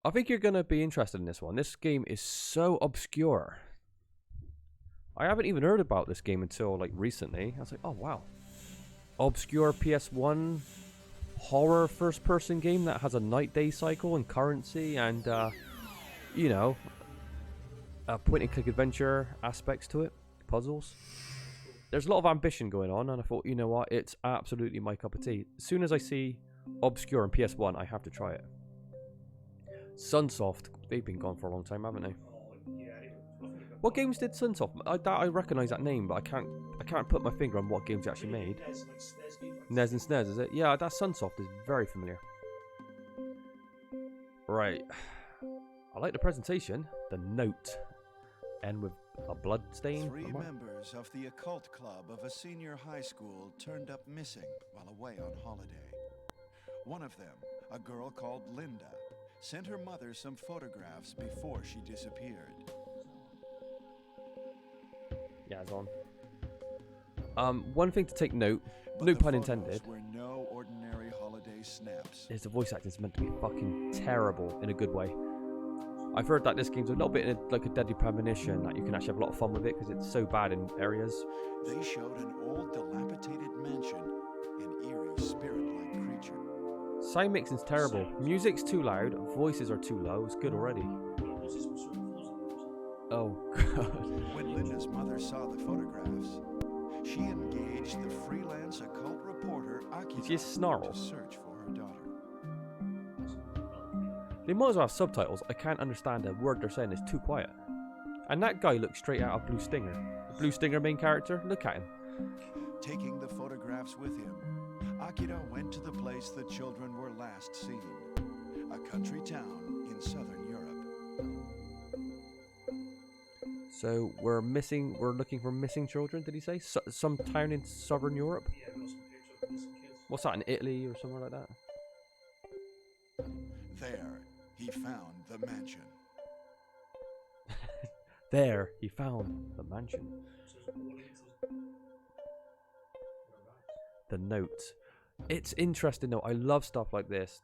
I think you're going to be interested in this one. This game is so obscure. I haven't even heard about this game until like recently. I was like, oh wow. Obscure PS1 horror first-person game that has a night-day cycle and currency and, you know, point-and-click adventure aspects to it. Puzzles. There's a lot of ambition going on, and I thought, you know what, it's absolutely my cup of tea. As soon as I see Obscure on PS1, I have to try it. Sunsoft, they've been gone for a long time, haven't they? What games did Sunsoft? I recognise that name, but I can't put my finger on what games they actually made. NES and SNES, is it? Yeah, that Sunsoft is very familiar. Right. I like the presentation. The note. End with a blood stain. 3 members of the occult club of a senior high school turned up missing while away on holiday. One of them, a girl called Linda, sent her mother some photographs before she disappeared. Yeah, it's on. One thing to take note, But no the pun photos intended, were no ordinary holiday snaps. is the voice acting is meant to be fucking terrible in a good way. I've heard that this game's a little bit like a Deadly Premonition, that you can actually have a lot of fun with it because it's so bad in areas. They showed an old dilapidated mansion, an eerie spirit-like creature. Sound mixing's terrible. Music's too loud, voices are too low. It's good already. Oh god. When Linda's mother saw the photographs, she engaged the freelance occult reporter Akira Did you snarl? to search for her daughter. They might as well have subtitles. I can't understand a word they're saying. It's too quiet. And that guy looks straight out of Blue Stinger. The Blue Stinger main character. Look at him. Taking the photographs with him, Akira went to the place the children were last seen, a country town in southern Europe. So we're looking for missing children, did he say? Some town in southern Europe? Yeah, we got some pictures of missing kids. What's that, in Italy or somewhere like that? There, he found the mansion. There, he found the mansion. The note. It's interesting though. I love stuff like this.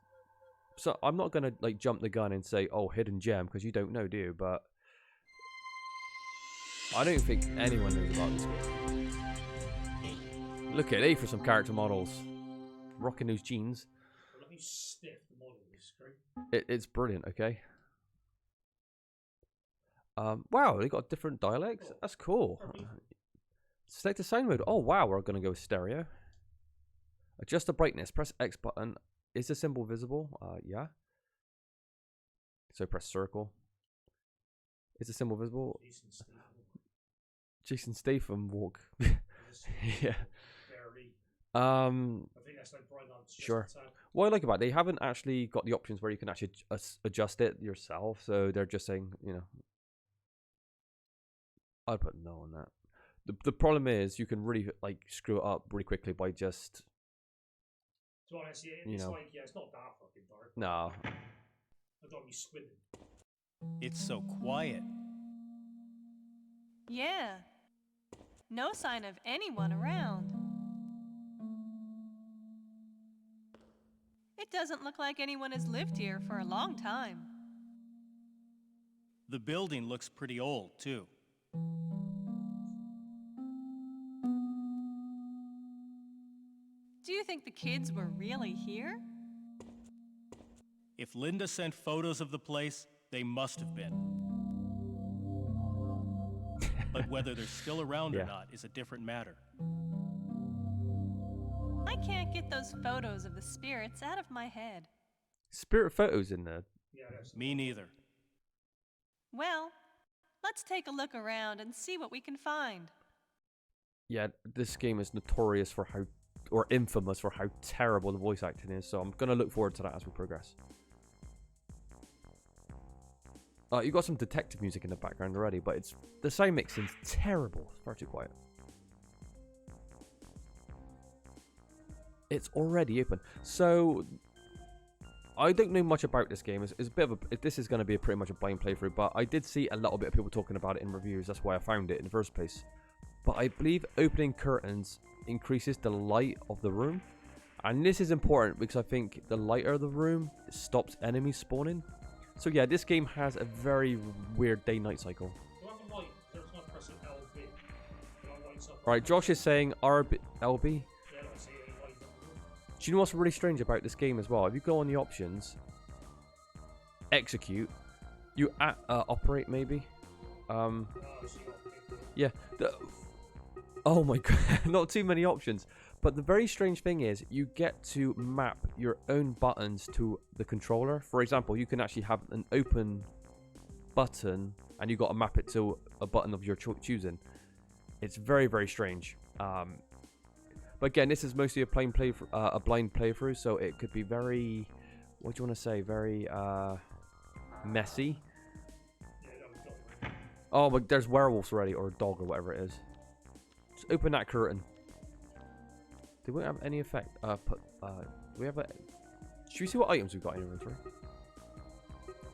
So I'm not gonna like jump the gun and say, oh, hidden gem, because you don't know, do you? But I don't think anyone knows about this game. Look at A for some character models. Rocking those jeans. Let me sniff the model of this screen. It's brilliant, okay? Wow, they got different dialects. That's cool. Select the sound mode. Oh, wow, we're going to go with stereo. Adjust the brightness. Press X button. Is the symbol visible? Yeah. So press circle. Is the symbol visible? Jason Statham walk. Yeah. I think that's like bright lights. Sure. What I like about it, they haven't actually got the options where you can actually adjust it yourself. So they're just saying, you know, I'd put no on that. The problem is you can really like screw it up really quickly by just. To be honest, it's you know. like, yeah, it's not that fucking dark. No. I don't be squinting. It's so quiet. Yeah. No sign of anyone around. It doesn't look like anyone has lived here for a long time. The building looks pretty old, too. Do you think the kids were really here? If Linda sent photos of the place, they must have been. But whether they're still around Yeah. or not is a different matter. I can't get those photos of the spirits out of my head. Spirit photos in there. Yeah, that's Me neither. Well, let's take a look around and see what we can find. Yeah, this game is notorious for how, or infamous for how terrible the voice acting is. So I'm gonna look forward to that as we progress. You got some detective music in the background already, but it's the sound mixing's terrible. It's far too quiet. It's already open. So I don't know much about this game. It's a bit of a. This is going to be pretty much a blind playthrough, but I did see a little bit of people talking about it in reviews. That's why I found it in the first place. But I believe opening curtains increases the light of the room, and this is important because I think the lighter the room stops enemies spawning. So yeah, this game has a very weird day-night cycle. Do I have a light? There's no pressing LB. You know, lights up. Alright, Josh is saying RB, LB. Yeah, I don't see any light up. Do you know what's really strange about this game as well? If you go on the options, execute, you operate maybe. Oh, I see what people. Yeah. Oh my god, not too many options. But the very strange thing is, you get to map your own buttons to the controller. For example, you can actually have an open button, and you got to map it to a button of your choosing. It's very, very strange. But again, this is mostly a blind playthrough, so it could be very, what do you want to say, very messy. Oh, but there's werewolves already, or a dog, or whatever it is. Just open that curtain. They won't have any effect. We have a. Should we see what items we've got in inventory?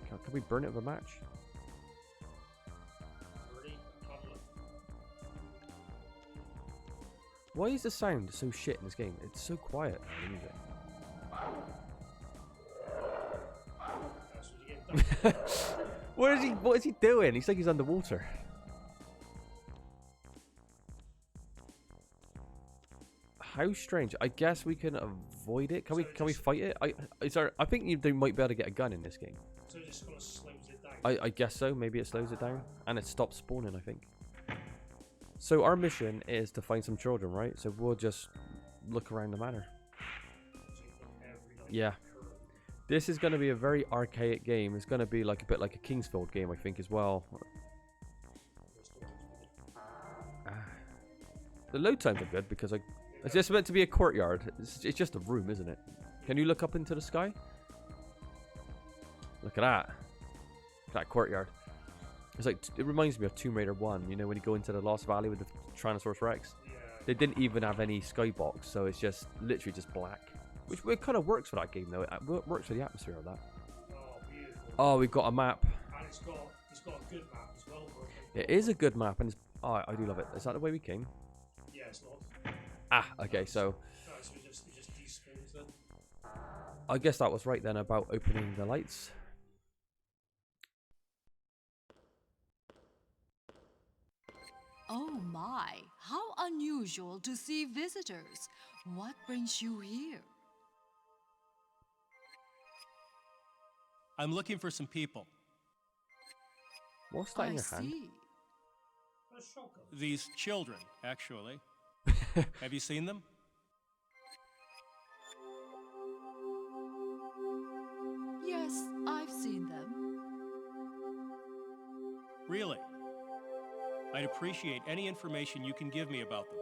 Can we burn it with a match? Why is the sound so shit in this game? It's so quiet. The music. What is he doing? He's like he's underwater. How strange. I guess we can avoid it. Can we fight it? I think they might be able to get a gun in this game. So it just kind of slows it down. I guess so. Maybe it slows it down and it stops spawning, I think. So our mission is to find some children, right? So we'll just look around the manor. Yeah. This is going to be a very archaic game. It's going to be like a bit like a Kingsfield game, I think, as well. The load times are good because it's just meant to be a courtyard. It's just a room, isn't it? Can you look up into the sky? Look at that. That courtyard. It's like, it reminds me of Tomb Raider 1. You know, when you go into the Lost Valley with the Tyrannosaurus Rex? Yeah. They didn't even have any skybox, so it's just literally just black. Which kind of works for that game, though. It works for the atmosphere of that. Oh, beautiful. Oh, we've got a map. And it's got a good map as well. It is a good map, and it's, oh, I do love it. Is that the way we came? Yeah, it's not. Ah, okay, so No, so it just despawns then. I guess that was right then about opening the lights. Oh my, how unusual to see visitors. What brings you here? I'm looking for some people. What's that in I your hand? see. A shotgun. These children, actually. Have you seen them? Yes, I've seen them. Really? I'd appreciate any information you can give me about them.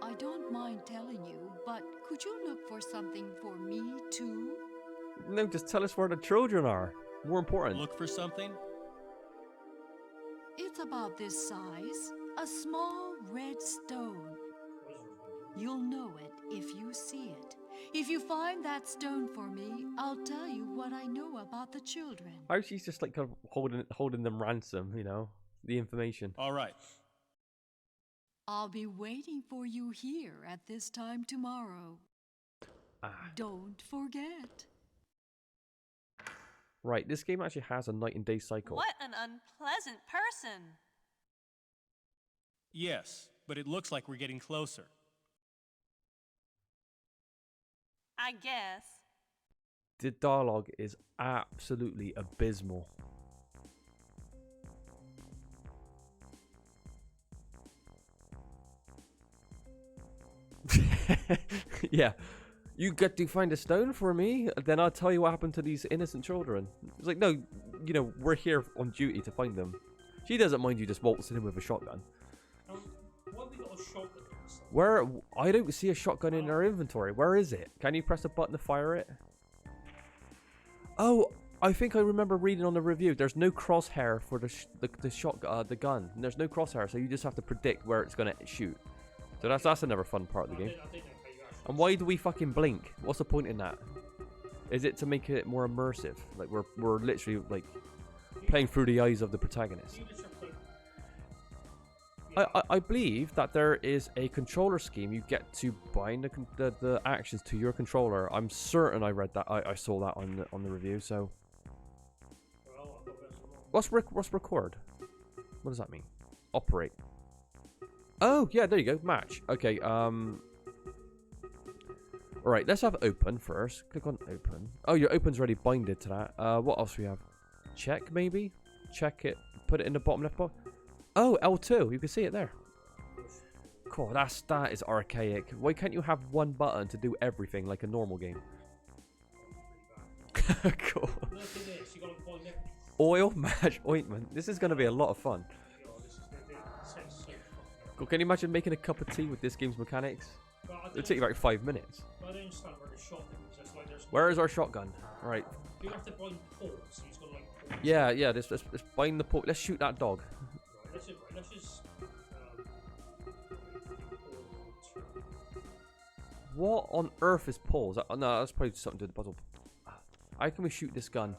I don't mind telling you, but could you look for something for me too? No, just tell us where the children are. More important. Look for something? It's about this size, a small red stone. You'll know it if you see it. If you find that stone for me, I'll tell you what I know about the children. How she's just like kind of holding them ransom, you know, the information. All right. I'll be waiting for you here at this time tomorrow. Don't forget. Right, this game actually has a night and day cycle. What an unpleasant person. Yes, but it looks like we're getting closer. I guess. The dialogue is absolutely abysmal. Yeah. You get to find a stone for me, then I'll tell you what happened to these innocent children. It's like, no, you know, we're here on duty to find them. She doesn't mind you just waltzing in with a shotgun. Why have we got a shotgun? Where? I don't see a shotgun in our inventory. Where is it? Can you press a button to fire it? Oh, I think I remember reading on the review. There's no crosshair for the gun. And there's no crosshair, so you just have to predict where it's gonna shoot. So that's another fun part of the game. And why do we fucking blink? What's the point in that? Is it to make it more immersive? Like we're literally like playing through the eyes of the protagonist. I believe that there is a controller scheme. You get to bind the actions to your controller. I'm certain I read that. I saw that on the review. So, what's record? What does that mean? Operate. Oh yeah, there you go. Match. Okay. All right. Let's have open first. Click on open. Oh, your open's already binded to that. What else do we have? Check maybe. Check it. Put it in the bottom left box. Oh, L2. You can see it there. Cool. That is archaic. Why can't you have one button to do everything like a normal game? Cool. Oil match ointment. This is going to be a lot of fun. Cool. Can you imagine making a cup of tea with this game's mechanics? It'll take you like 5 minutes. Where is our shotgun? All right. You have to bind Paul, so he's got like. Yeah. Let's bind the port. Let's shoot that dog. Let's just. What on earth is Paul? No, that's probably something to do with the puzzle. How can we shoot this gun?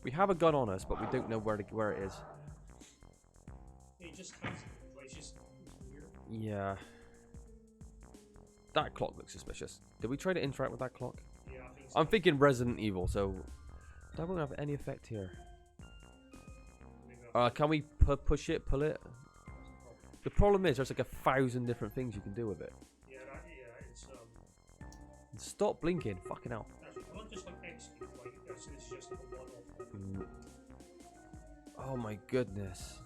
We have a gun on us, but we don't know where it is. It just has it. Like, it's just weird. Yeah. That clock looks suspicious. Did we try to interact with that clock? Yeah, I think so. I'm thinking Resident Evil, so that won't have any effect here. Can we push it, pull it? The problem is there's like 1,000 different things you can do with it. Yeah, it's Stop blinking, fucking hell. actually, can I just like execute like this is just like a one-off. Oh my goodness.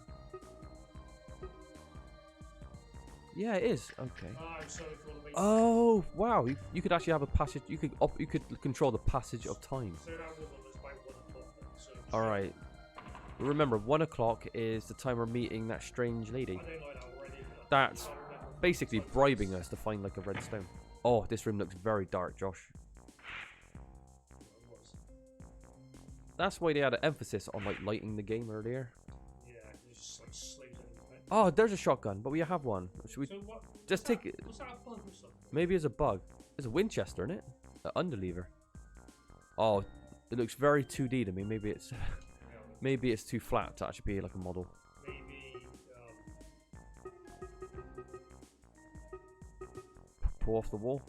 Yeah, it is. Okay. So if you want to make Oh wow! You could actually have a passage. You could control the passage of time. so that woman was by 1 o'clock then, so All right. Remember, 1 o'clock is the time we're meeting that strange lady. I don't like that already. That's I remember basically bribing us to find like a red stone. Oh, this room looks very dark, Josh. what it was. That's why they had an emphasis on like lighting the game earlier. Yeah, it's just like slaves in it. Oh, there's a shotgun, but we have one. Should we So what? just take it? Was that a bug or something? Maybe it's a bug. It's a Winchester, isn't it? An underlever. Oh, it looks very 2D to me. Maybe it's maybe it's too flat to actually be like a model. Maybe. Pull off the wall.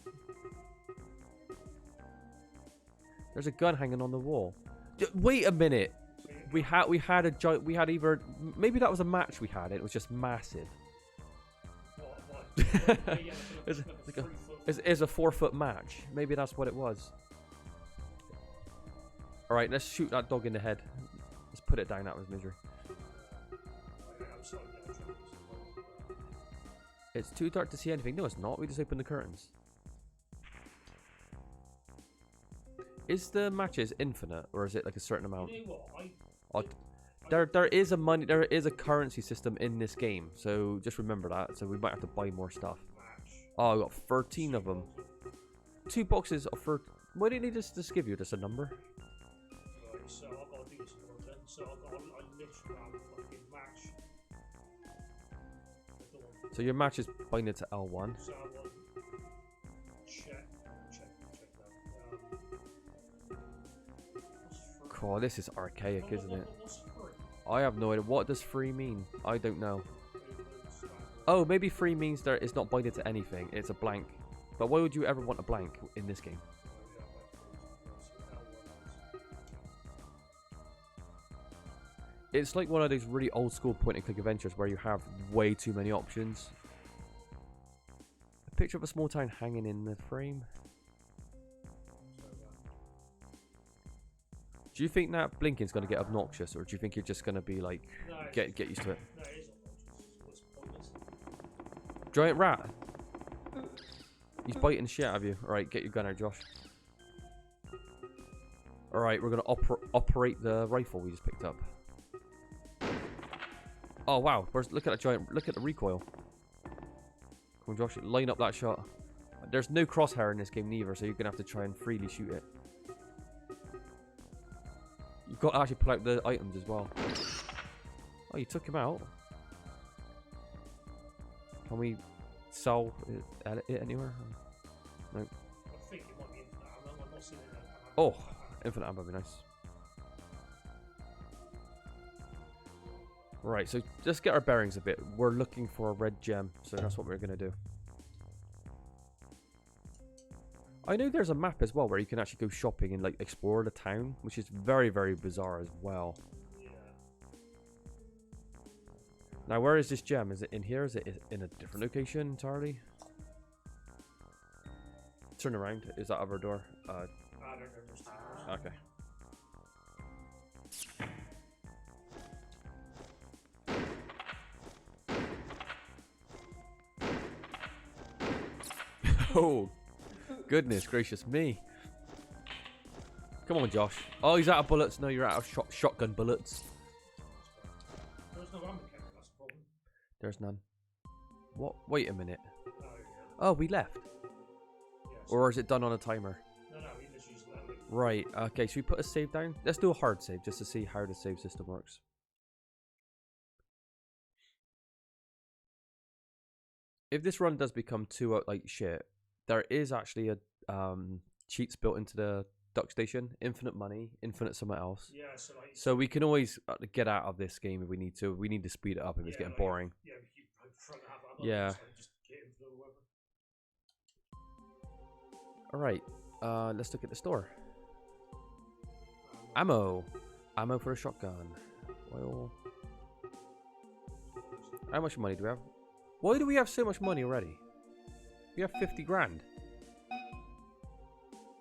There's a gun hanging on the wall. Wait a minute. We had a giant. We had either maybe that was a match we had. It was just massive. What? It's a 4-foot match. Maybe that's what it was. All right, let's shoot that dog in the head. Let's put it down out of his misery. It's too dark to see anything. No, it's not. We just opened the curtains. Is the matches infinite, or is it like a certain amount? You know what? There is a currency system in this game, so just remember that. So we might have to buy more stuff. Oh, I got 13 of them. 2 boxes of for. Why didn't he just give you just a number? Right, so I've got to do this for then. So I literally have a fucking match. So your match is binded to L1. So I want check that. God, this is archaic, isn't it? What's free? I have no idea. What does free mean? I don't know. Oh, maybe free means there it's not binded to anything. It's a blank. But why would you ever want a blank in this game? It's like one of those really old school point and click adventures where you have way too many options. A picture of a small town hanging in the frame. Do you think that blinking's going to get obnoxious, or do you think you're just going to be like, get used to it? No, it is obnoxious. It's pointless. Giant rat. He's biting the shit out of you. Alright, get your gun out, Josh. Alright, we're going to operate the rifle we just picked up. Oh, wow. Look at that giant... Look at the recoil. Come on, Josh. Line up that shot. There's no crosshair in this game neither, so you're going to have to try and freely shoot it. You've got to actually pull out the items as well. Oh, you took him out. Can we sell it anywhere? No. I think it might be infinite ammo. I'm not seeing it. Oh, infinite ammo would be nice. Right, so just get our bearings a bit. We're looking for a red gem, so that's what we're going to do. I know there's a map as well where you can actually go shopping and like explore the town, which is very, very bizarre as well. Yeah. Now, where is this gem? Is it in here? Is it in a different location entirely? Turn around. Is that other door? I don't know. There's two doors. Okay. Oh, goodness gracious me. Come on, Josh. Oh, he's out of bullets. No, you're out of shotgun bullets. There's no ammo cannon, that's the problem. There's none. What? Wait a minute. Oh, yeah. Oh, we left. Yes. Or is it done on a timer? No, we literally just left it. Right. Okay, should we put a save down? Let's do a hard save just to see how the save system works. If this run does become too like shit, there is actually a cheats built into the duck station. Infinite money, infinite something else. Yeah, so like... So we can always get out of this game if we need to. We need to speed it up if it's getting boring. Yeah, we keep front half of ammo, Yeah. so just get into the whatever. Alright, let's look at the store. Ammo. Ammo for a shotgun. Oil. How much money do we have? Why do we have so much money already? We have 50 grand.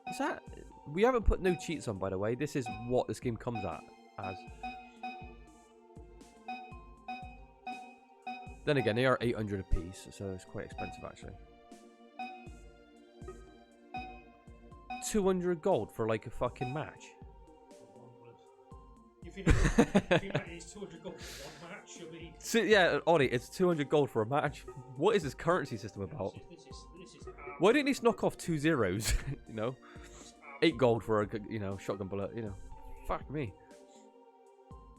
Is that... We haven't put no cheats on, by the way. This is what this game comes at as. Then again, they are 800 a piece, so it's quite expensive actually. 200 gold for like a fucking match. You think that is 200 gold for one match? I mean, So, yeah, Ollie, it's 200 gold for a match. What is this currency system about? this is Why didn't he knock off 2 zeros? You know, 8 gold for a shotgun bullet. You know, fuck me.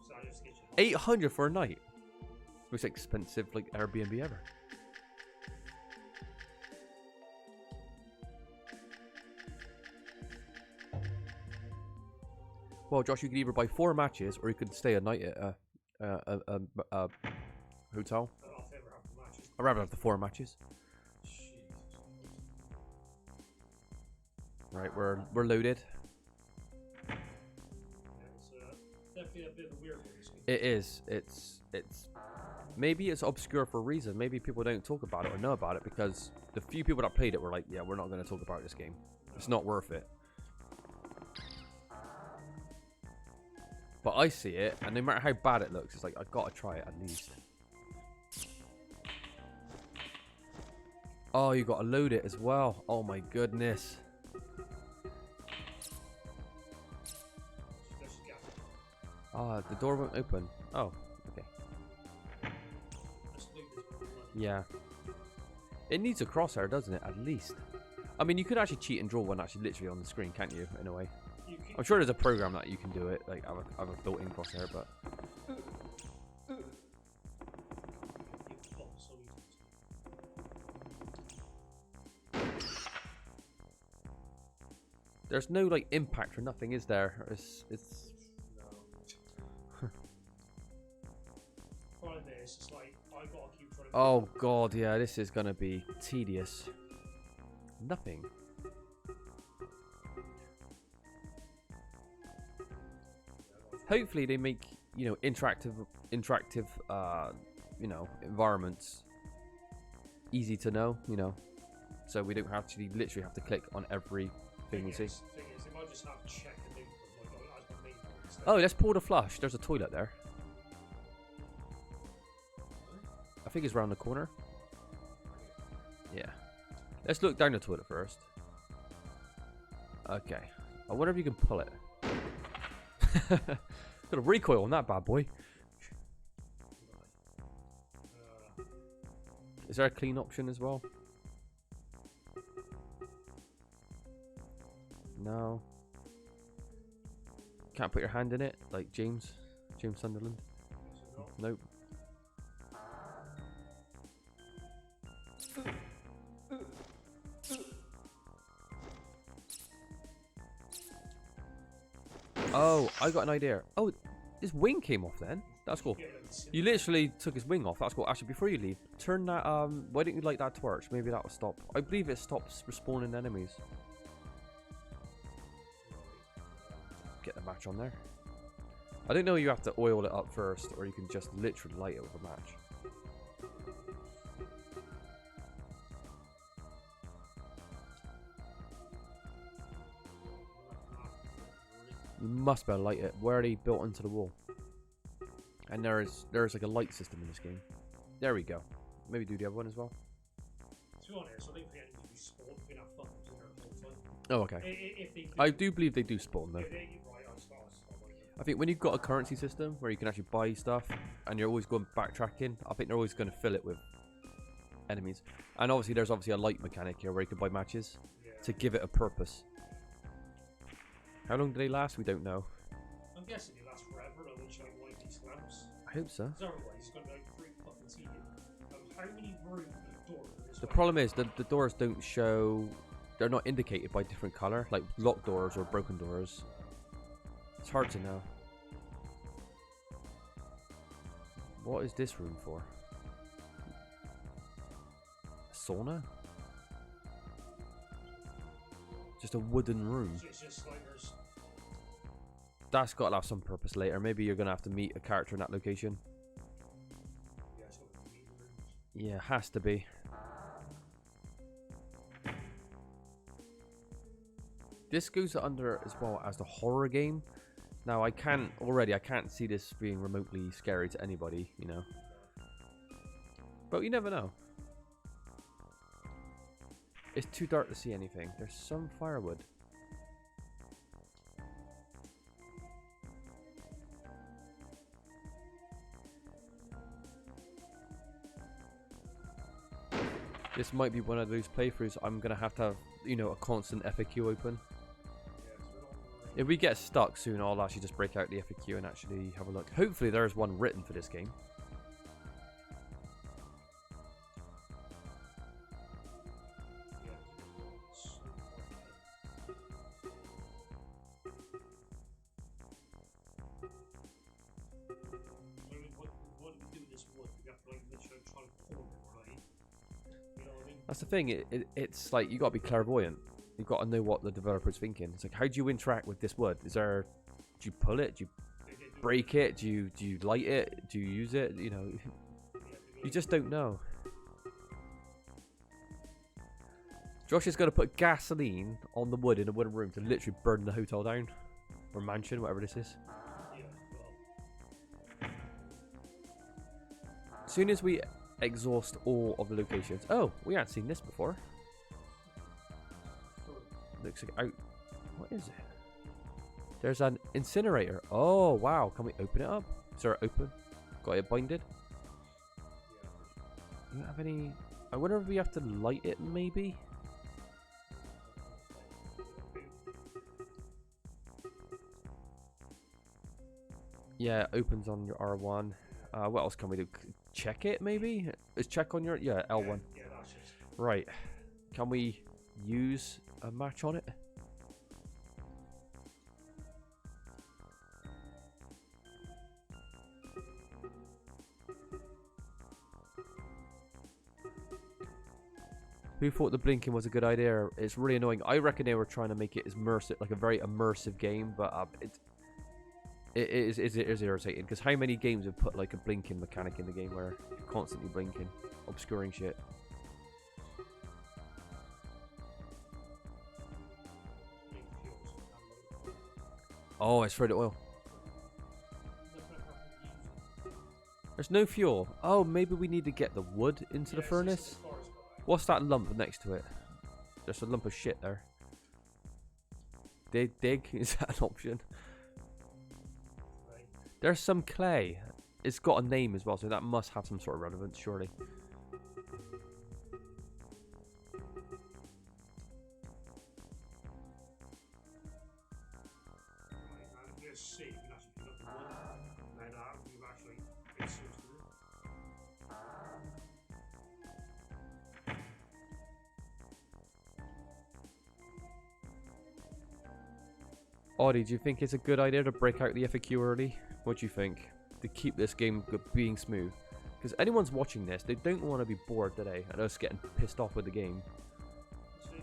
So I just get you 800 for a night. Most expensive like Airbnb ever. Well, Josh, you could either buy 4 matches or you could stay a night at a hotel. I'll favor half the matches. I'd rather have the 4 matches. Jesus. Right, we're loaded. Yeah, it's definitely a bit of a weird one. This game. It is. It's. Maybe it's obscure for a reason. Maybe people don't talk about it or know about it because the few people that played it were like, yeah, we're not going to talk about this game. It's not worth it. But I see it, and no matter how bad it looks, it's like, I've got to try it at least. Oh, you got to load it as well. Oh my goodness. There's a gap. Ah, the door won't open. Oh, okay. Let's leave this one. Yeah. It needs a crosshair, doesn't it? At least. I mean, you could actually cheat and draw one actually literally on the screen, can't you? In a way. You can, I'm sure there's a program that you can do it, like have a built-in crosshair, but you plot so easy. there's no like impact or nothing, is there? It's No. Problem is, it's like I gotta keep trying to. oh god, yeah, this is gonna be tedious. Nothing. Hopefully they make, you know, interactive environments easy to know, you know, so we don't have to literally have to click on every thing we see. Thing is, if I just have check and then as my main one instead. Oh, let's pull the flush. There's a toilet there. I think it's around the corner. Yeah. Let's look down the toilet first. Okay. I wonder if you can pull it. Got a recoil on that bad boy. Is there a clean option as well? No. Can't put your hand in it like James Sunderland. Nope. Oh, I got an idea. Oh, this wing came off then. That's cool. Yeah, like the You literally took his wing off. That's cool. Actually, before you leave, turn that. Why don't you light that torch? Maybe that will stop. I believe it stops respawning enemies. Get the match on there. I don't know. You have to oil it up first, or you can just literally light it with a match. You must be able to light it. We're already built into the wall. And there's like a light system in this game. There we go. Maybe do the other one as well. To be honest, I think for enemies we spawn, we can have fun with them the whole time. Oh, okay. If they do, I do believe they do spawn though. if they, right, I start like I think when you've got a currency system where you can actually buy stuff and you're always going backtracking, I think they're always going to fill it with enemies. And obviously there's obviously a light mechanic here where you can buy matches to give it a purpose. How long do they last? We don't know. I'm guessing it lasts forever, and which like light these lamps. I hope so. Because otherwise it's going to be like 3 fucking tedious. How many rooms doors? The problem is the doors don't show, they're not indicated by different colour, like locked doors or broken doors. It's hard to know. What is this room for? A sauna? Just a wooden room. It's just like there's. That's got to have some purpose later. Maybe you're going to have to meet a character in that location. Yeah, it's got to be rooms. Yeah, has to be. This goes under as well as the horror game. Now I can't see this being remotely scary to anybody, you know. But you never know. It's too dark to see anything. There's some firewood. This might be one of those playthroughs I'm gonna have, you know, a constant FAQ open. If we get stuck soon, I'll actually just break out the FAQ and actually have a look. Hopefully there's one written for this game. That's the thing, it's like, you gotta be clairvoyant. You've got to know what the developer's thinking. It's like, how do you interact with this wood? Do you pull it? Do you break it? Do you light it? Do you use it? You know, you just don't know. Josh is going to put gasoline on the wood in a wooden room to literally burn the hotel down. Or mansion, whatever this is. As soon as we exhaust all of the locations. Oh, we hadn't seen this before. Looks like out. What is it? There's an incinerator. Oh wow! Can we open it up? Is there open? Got it binded. You don't have any? I wonder if we have to light it. Maybe. Yeah, it opens on your R1. What else can we do? Check it maybe? Is check on your L1? Yeah, that's just. Right. Can we use a match on it? Who thought the blinking was a good idea? It's really annoying. I reckon they were trying to make it as immersive, like a very immersive game, but it is irritating because how many games have put like a blinking mechanic in the game where you're constantly blinking, obscuring shit. Oh, it's for the oil. There's no fuel. Oh, maybe we need to get the wood into the furnace. What's that lump next to it? There's a lump of shit there. Dig? Is that an option? There's some clay. It's got a name as well, so that must have some sort of relevance, surely. Audie, do you think it's a good idea to break out the FAQ early? What do you think? to keep this game being smooth. Because anyone's watching this, they don't want to be bored, do they? And us getting pissed off with the game.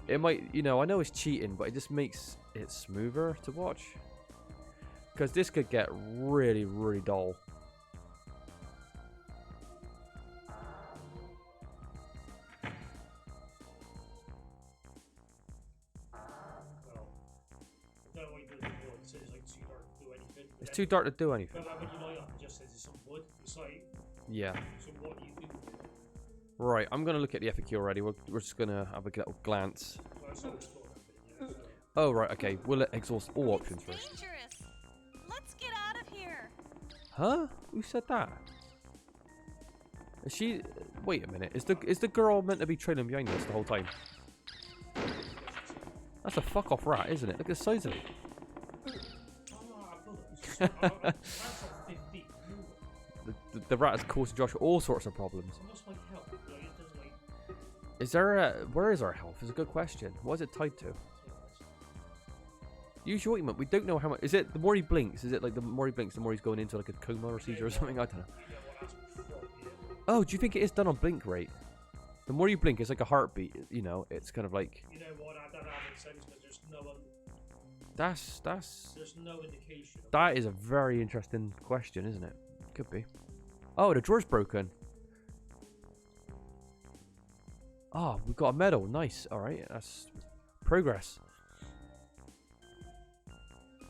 It might, you know, I know it's cheating, but it just makes it smoother to watch. Because this could get really, really dull. It's too dark to do anything. But when you light up, it just says it's some wood. It's like, Yeah. so what do you think? Right, I'm going to look at the FAQ already. We're just going to have a little glance. Well, it's not explored that bit, yeah, so. Oh, right, okay. We'll exhaust all options first. Dangerous. Let's get out of here. Huh? Who said that? Is she... Wait a minute. Is the girl meant to be trailing behind us the whole time? That's a fuck-off rat, isn't it? Look at the size of it. The rat has caused Josh all sorts of problems. Is there a... Where is our health? Is a good question. What is it tied to? Use your ointment. We don't know how much... Is it the more he blinks? Is it like the more he blinks, the more he's going into like a coma or seizure or something? I don't know. Oh, do you think it is done on blink rate? The more you blink, it's like a heartbeat. You know, it's kind of like... You know what? That makes sense because there's no one... That's... There's no indication. That is a very interesting question, isn't it? Could be. Oh, the drawer's broken. Oh, we got a medal. Nice. Alright, that's progress.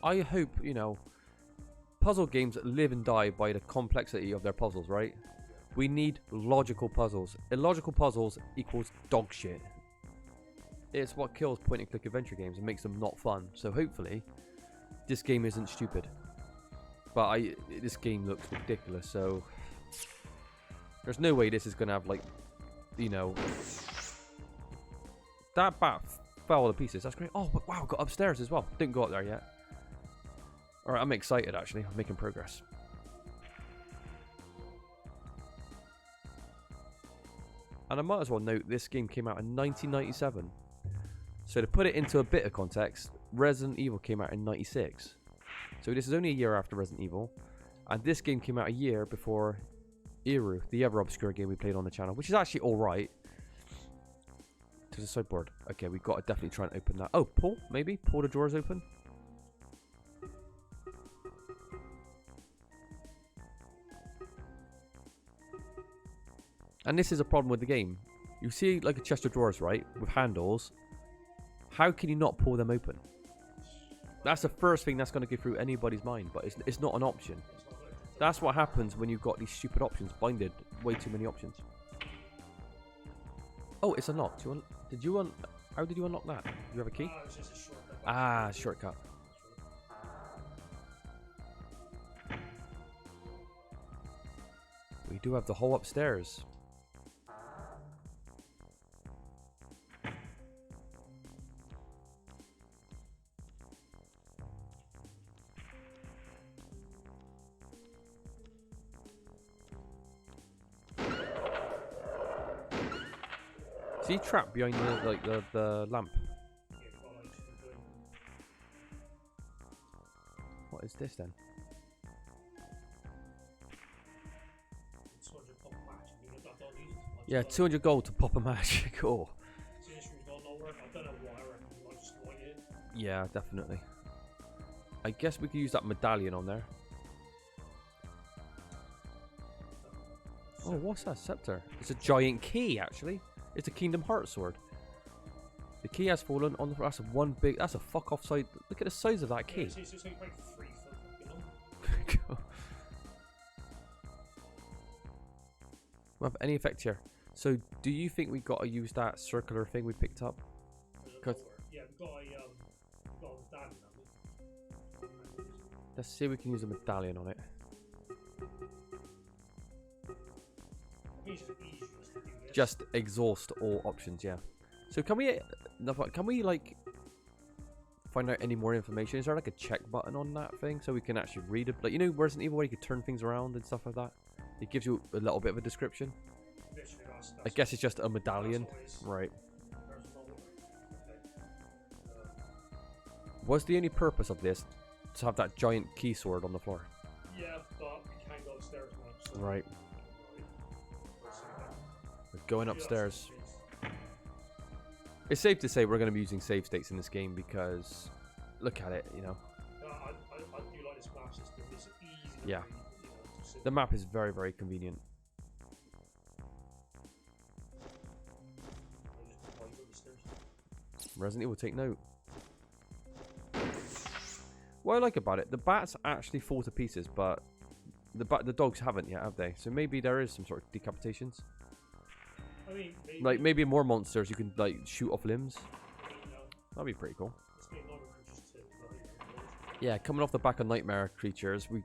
I hope, you know, puzzle games live and die by the complexity of their puzzles, right? We need logical puzzles. Illogical puzzles equals dog shit. It's what kills point-and-click adventure games and makes them not fun. So hopefully, this game isn't stupid. But this game looks ridiculous, so... There's no way this is going to have, like, you know... That bat fell to pieces. That's great. Oh, wow, got upstairs as well. Didn't go up there yet. Alright, I'm excited, actually. I'm making progress. And I might as well note, this game came out in 1997. So to put it into a bit of context, Resident Evil came out in 96. So this is only a year after Resident Evil. And this game came out a year before Eru, the other obscure game we played on the channel, which is actually alright. To the sideboard. Okay, we've got to definitely try and open that. Oh, pull, maybe? Pull the drawers open? And this is a problem with the game. You see like a chest of drawers, right? With handles. How can you not pull them open? That's the first thing that's going to go through anybody's mind, but it's not an option. That's what happens when you've got these stupid options. Binded. Way too many options. Oh, it's unlocked. How did you unlock that? Do you have a key? It's just a shortcut. Ah, shortcut. We do have the whole upstairs. Is he trapped behind the lamp? What is this then? Yeah, 200 gold to pop a match. Cool. Yeah, definitely. I guess we could use that medallion on there. Oh, what's that? Scepter. It's a giant key, actually. It's a Kingdom Hearts sword. The key has fallen on the... That's a one big... That's a fuck off side. Look at the size of that key. It's like 3 foot, you know? Won't have any effect here. So, do you think we got to use that circular thing we picked up? Yeah, we've got a medallion on it. Let's see if we can use a medallion on it. I think it's just easier to do this. Just exhaust all options, yeah. So can we like find out any more information? Is there like a check button on that thing so we can actually read it? Like, you know, Resident Evil where you could turn things around and stuff like that? It gives you a little bit of a description. I guess it's just a medallion. Right. Was the only purpose of this to have that giant key sword on the floor? Yeah, but we can't go Right. We're going upstairs. It's safe to say we're going to be using save states in this game because look at it, you know. I do like this map system. It's easy. To Yeah. read, you know, to see. The map is very, very convenient. Resident Evil, take note. What I like about it, the bats actually fall to pieces, but the dogs haven't yet, have they? So maybe there is some sort of decapitations. I mean, Like maybe more monsters you can like shoot off limbs. you know, That'd be pretty cool. it's been Nightmare Creatures too. Yeah, coming off the back of Nightmare Creatures, we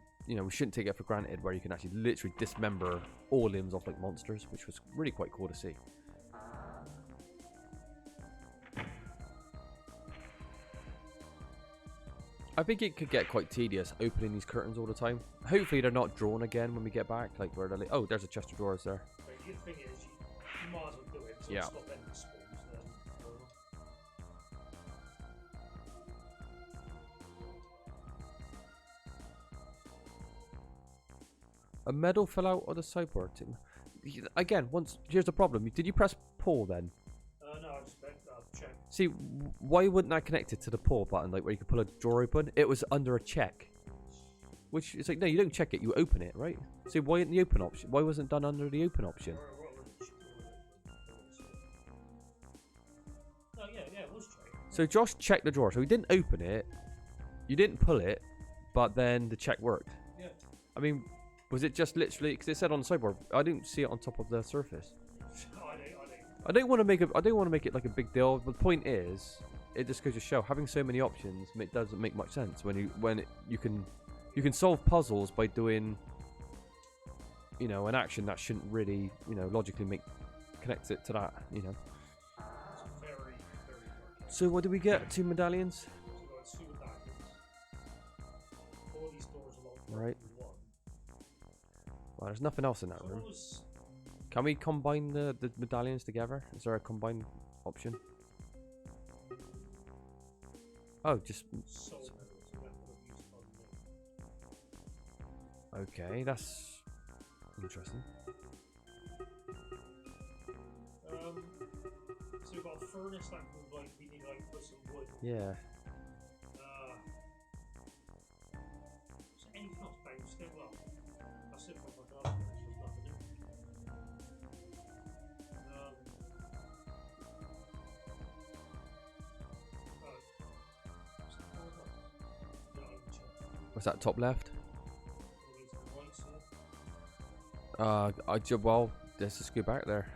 shouldn't take it for granted where you can actually literally dismember all limbs off like monsters, which was really quite cool to see. I think it could get quite tedious opening these curtains all the time. Hopefully they're not drawn again when we get back, like where they're like, oh, there's a chest of drawers there. But the thing is, you might as well do it. So Yeah. Stop ending spawns then. A medal fell out of the sideboard. Again, here's the problem. Did you press pull then? No, I just check. See, why wouldn't that connect it to the pull button, like where you could pull a drawer open? It was under a check. Which is like, no, you don't check it, you open it, right? See, why isn't the open option? Why wasn't it done under the open option? No, yeah, it was check. So Josh checked the drawer, so he didn't open it, you didn't pull it, but then the check worked. Yeah. I mean, was it just literally, because it said on the sideboard, I didn't see it on top of the surface. I don't want to make it like a big deal. But the point is, it just goes to show having so many options it doesn't make much sense when you can solve puzzles by doing, you know, an action that shouldn't really, you know, logically connect it to that, you know. It's very, very dark. So what do we get? 2 medallions. So we've got 2 medallions. All these doors are locked. Right. One. Well, there's nothing else in that So room. what was Can we combine the medallions together? Is there a combine option? Oh, just soul medals? Weapon of use on me. okay. That's interesting. So we've got a furnace that can like we need to like put some wood. Yeah. Is there anything else bang still well? That's it for my garden. There's nothing in. What's that top left? Well, Well, let's just go back there.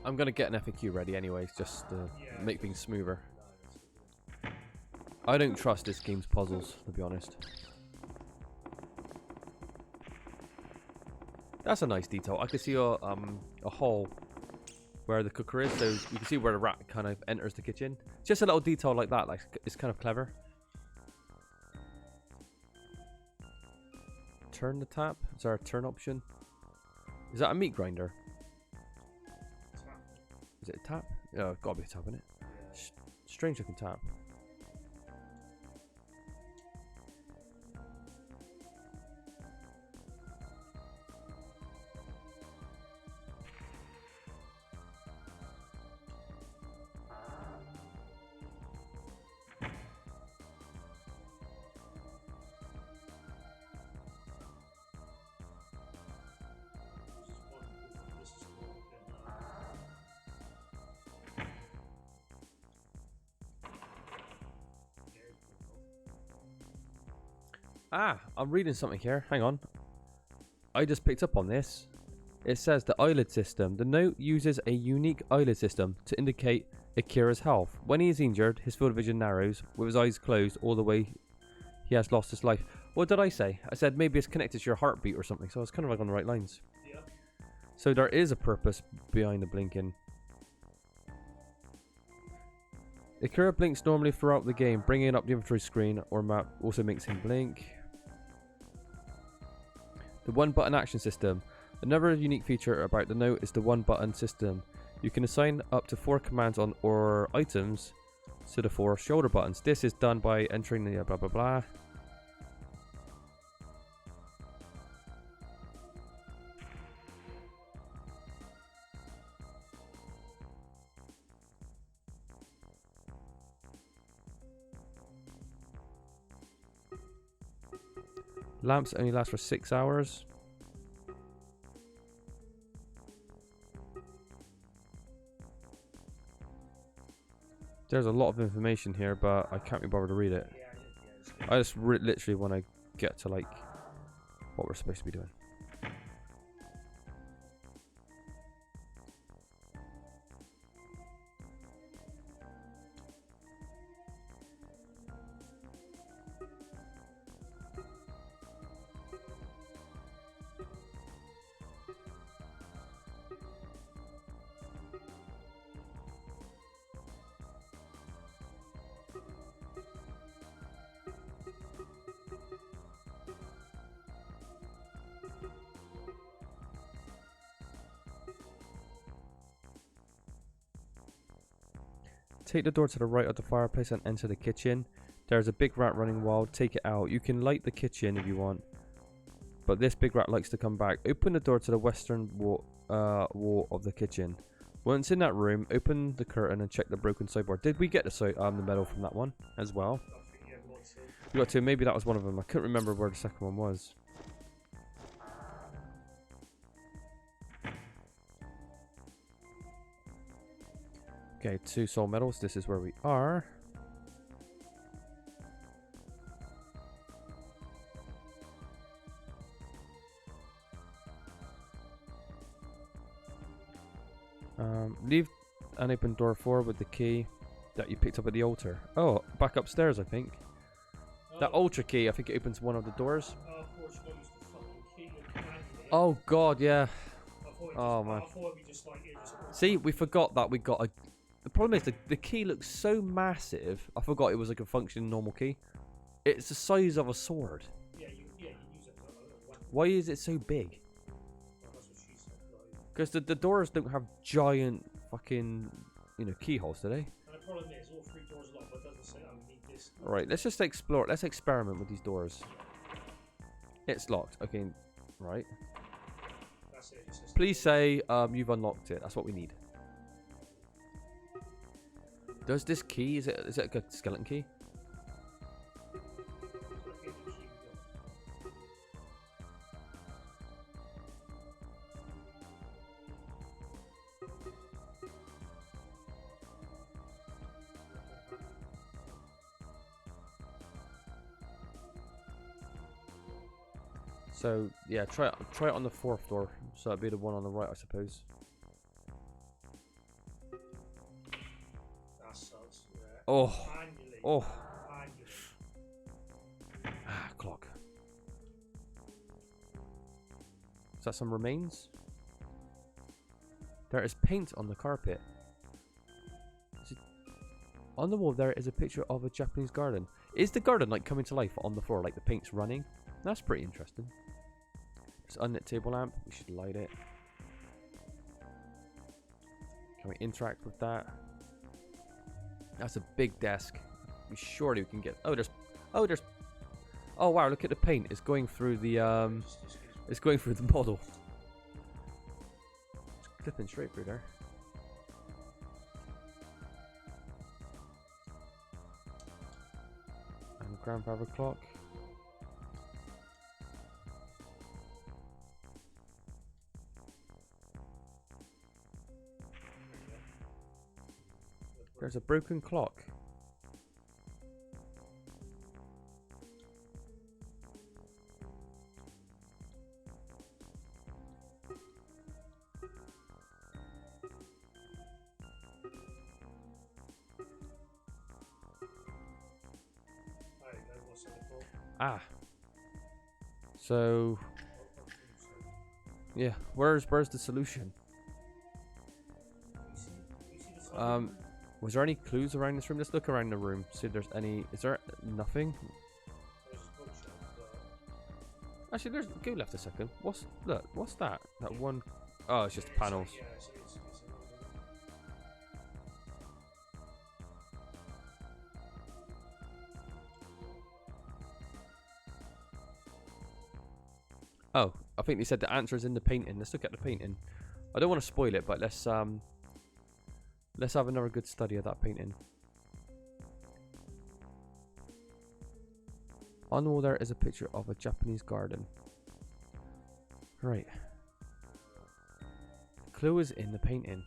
I'm gonna get an FAQ ready anyways, just to make things smoother. I don't trust this game's puzzles, to be honest. That's a nice detail. I can see a hole where the cooker is, so you can see where the rat kind of enters the kitchen. Just a little detail like that, like it's kind of clever. Turn the tap. Is there a turn option? Is that a meat grinder? Is it a tap? Yeah, gotta be a tap in it. Strange looking tap. Ah, I'm reading something here. Hang on. I just picked up on this. It says the eyelid system. The note uses a unique eyelid system to indicate Akira's health. When he is injured, his field of vision narrows. With his eyes closed all the way, he has lost his life. What did I say? I said maybe it's connected to your heartbeat or something. So I was kind of like on the right lines. Yeah. So there is a purpose behind the blinking. Akira blinks normally throughout the game. Bringing up the inventory screen or map also makes him blink. The one button action system. Another unique feature about the note is the one button system. You can assign up to 4 commands on or items to the 4 shoulder buttons. This is done by entering the blah blah blah. Lamps only last for 6 hours. There's a lot of information here, but I can't be bothered to read it. I just literally want to get to like what we're supposed to be doing. Take the door to the right of the fireplace and enter the kitchen. There's a big rat running wild. Take it out. You can light the kitchen if you want, but this big rat likes to come back. Open the door to the western wall of the kitchen. Once in that room, open the curtain and check the broken sideboard. Did we get the medal from that one as well? We got two. Maybe that was one of them. I couldn't remember where the second one was. Okay, 2 soul medals. This is where we are. Leave an open door 4 with the key that you picked up at the altar. Oh, back upstairs, I think. That altar key, I think it opens one of the doors. Oh god, yeah. Oh man. See, we forgot that we got a... The problem is the key looks so massive. I forgot it was like a functioning normal key. It's the size of a sword. Yeah, you use it for a weapon. Why is it so big? Well, that's what she said. Because the doors don't have giant fucking, you know, keyholes, do they? And the problem is, all 3 doors locked, but it doesn't say I need this. Alright, let's just explore. Let's experiment with these doors. It's locked. Okay, right. That's it. Please say you've unlocked it. That's what we need. Does this key, is it like a skeleton key? So yeah, try it on the 4th door. So it'd be the one on the right, I suppose. Oh, Manually. oh. Manually. Ah, clock. Is that some remains? There is paint on the carpet. On the wall there is a picture of a Japanese garden. Is the garden like coming to life on the floor, like the paint's running? That's pretty interesting. There's an unlit table lamp. We should light it. Can we interact with that? That's a big desk. Surely we can get... Oh, there's... Oh, wow, look at the paint. It's going through the, It's going through the model. It's clipping straight through there. And grandfather clock. There's a broken clock. Ah. So yeah, where's the solution? Was there any clues around this room? Let's look around the room. See if there's any. Is there nothing? Actually, there's. Go left a second. What's that? That one. Oh, it's just panels. Oh, I think they said the answer is in the painting. Let's look at the painting. I don't want to spoil it, but let's have another good study of that painting. On the wall there is a picture of a Japanese garden. Right. The clue is in the painting.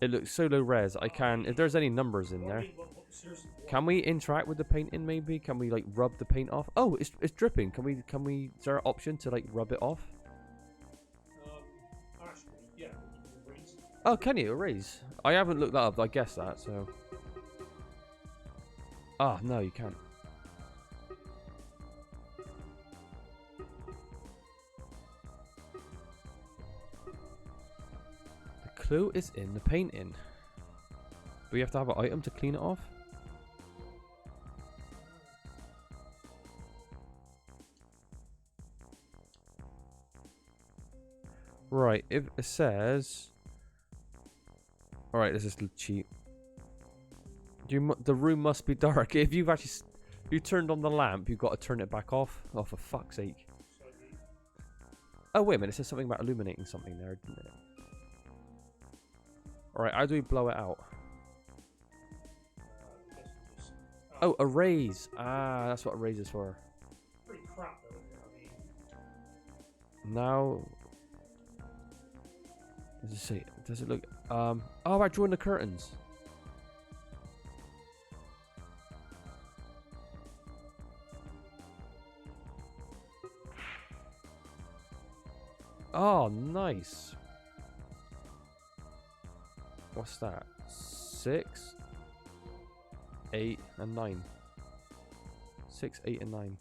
It looks so low res. I can, if there's any numbers in there. Can we interact with the painting maybe? Can we like rub the paint off? Oh, it's dripping. Can we, is there an option to like rub it off? Actually, yeah, you can erase. Oh, can you erase? I haven't looked that up, I guess that, so. Ah, no, you can't. The clue is in the painting. Do we have to have an item to clean it off? Right, if it says... Alright, this is cheap. The room must be dark. If you've actually... you turned on the lamp, you've got to turn it back off. Oh, for fuck's sake. Oh, wait a minute. It says something about illuminating something there, didn't it? Alright, how do we blow it out? Oh, erase. Ah, that's what erase is for. Pretty crap though, isn't it? I mean... Now... Does it say... Does it look... Oh, about drawing the curtains. Oh, nice. What's that? 6, 8, and 9. 6, 8, and 9.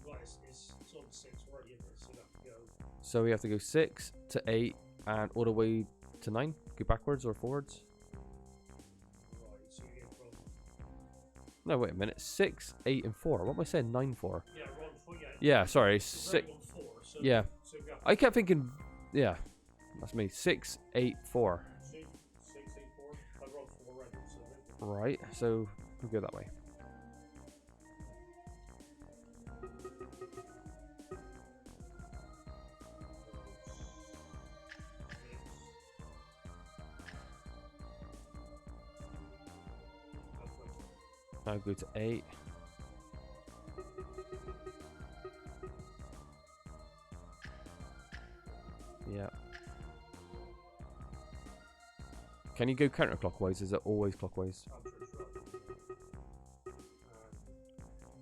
Right, it's on 6 already, isn't it? So that can go... So we have to go 6 to 8 and all the way to 9? Go backwards or forwards? Right, so you get from... No, wait a minute. 6, 8, and 4. What am I saying 9 for? Yeah, we're on 4, yeah. Yeah, sorry. So 6. we're on 4, so... Yeah. So we got... I kept thinking... Yeah. That's me. 6, 8, 4. 6, 8, 4. I wrote 4 already, so... Right. So we'll go that way. Now go to 8. Yeah. Can you go counterclockwise? Is it always clockwise?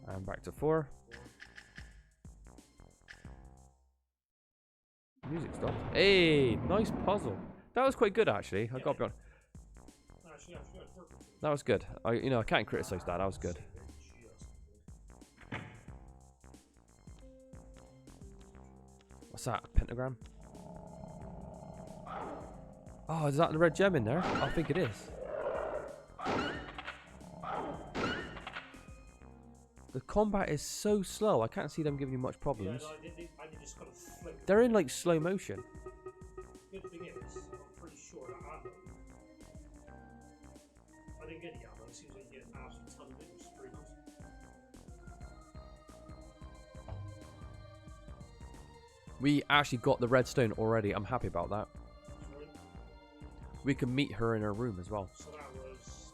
And back to 4. Music stopped. Hey, nice puzzle. That was quite good actually. I got to be honest. That was good. I can't criticize that. That was good. What's that? A pentagram? Oh, is that the red gem in there? I think it is. The combat is so slow. I can't see them giving you much problems. Yeah, no, I just kind of flicked. They're in like slow motion. Good thing is, I'm pretty sure that ammo. I didn't get the ammo. It seems like you get an absolute ton of it, which is pretty nice. We actually got the redstone already. I'm happy about that. Sorry. We can meet her in her room as well. So that was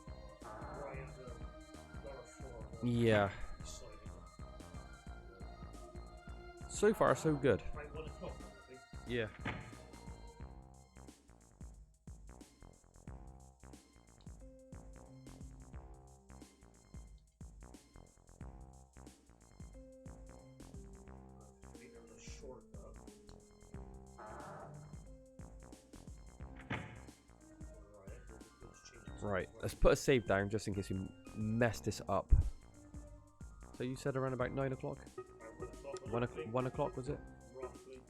right at the lower floor. Yeah. So far, so good. Right, 1 o'clock, I think. Yeah. I think there was a shortcut. Right. Let's put a save down just in case we mess this up. So you said around about 9 o'clock? 1 o'clock was it? Roughly.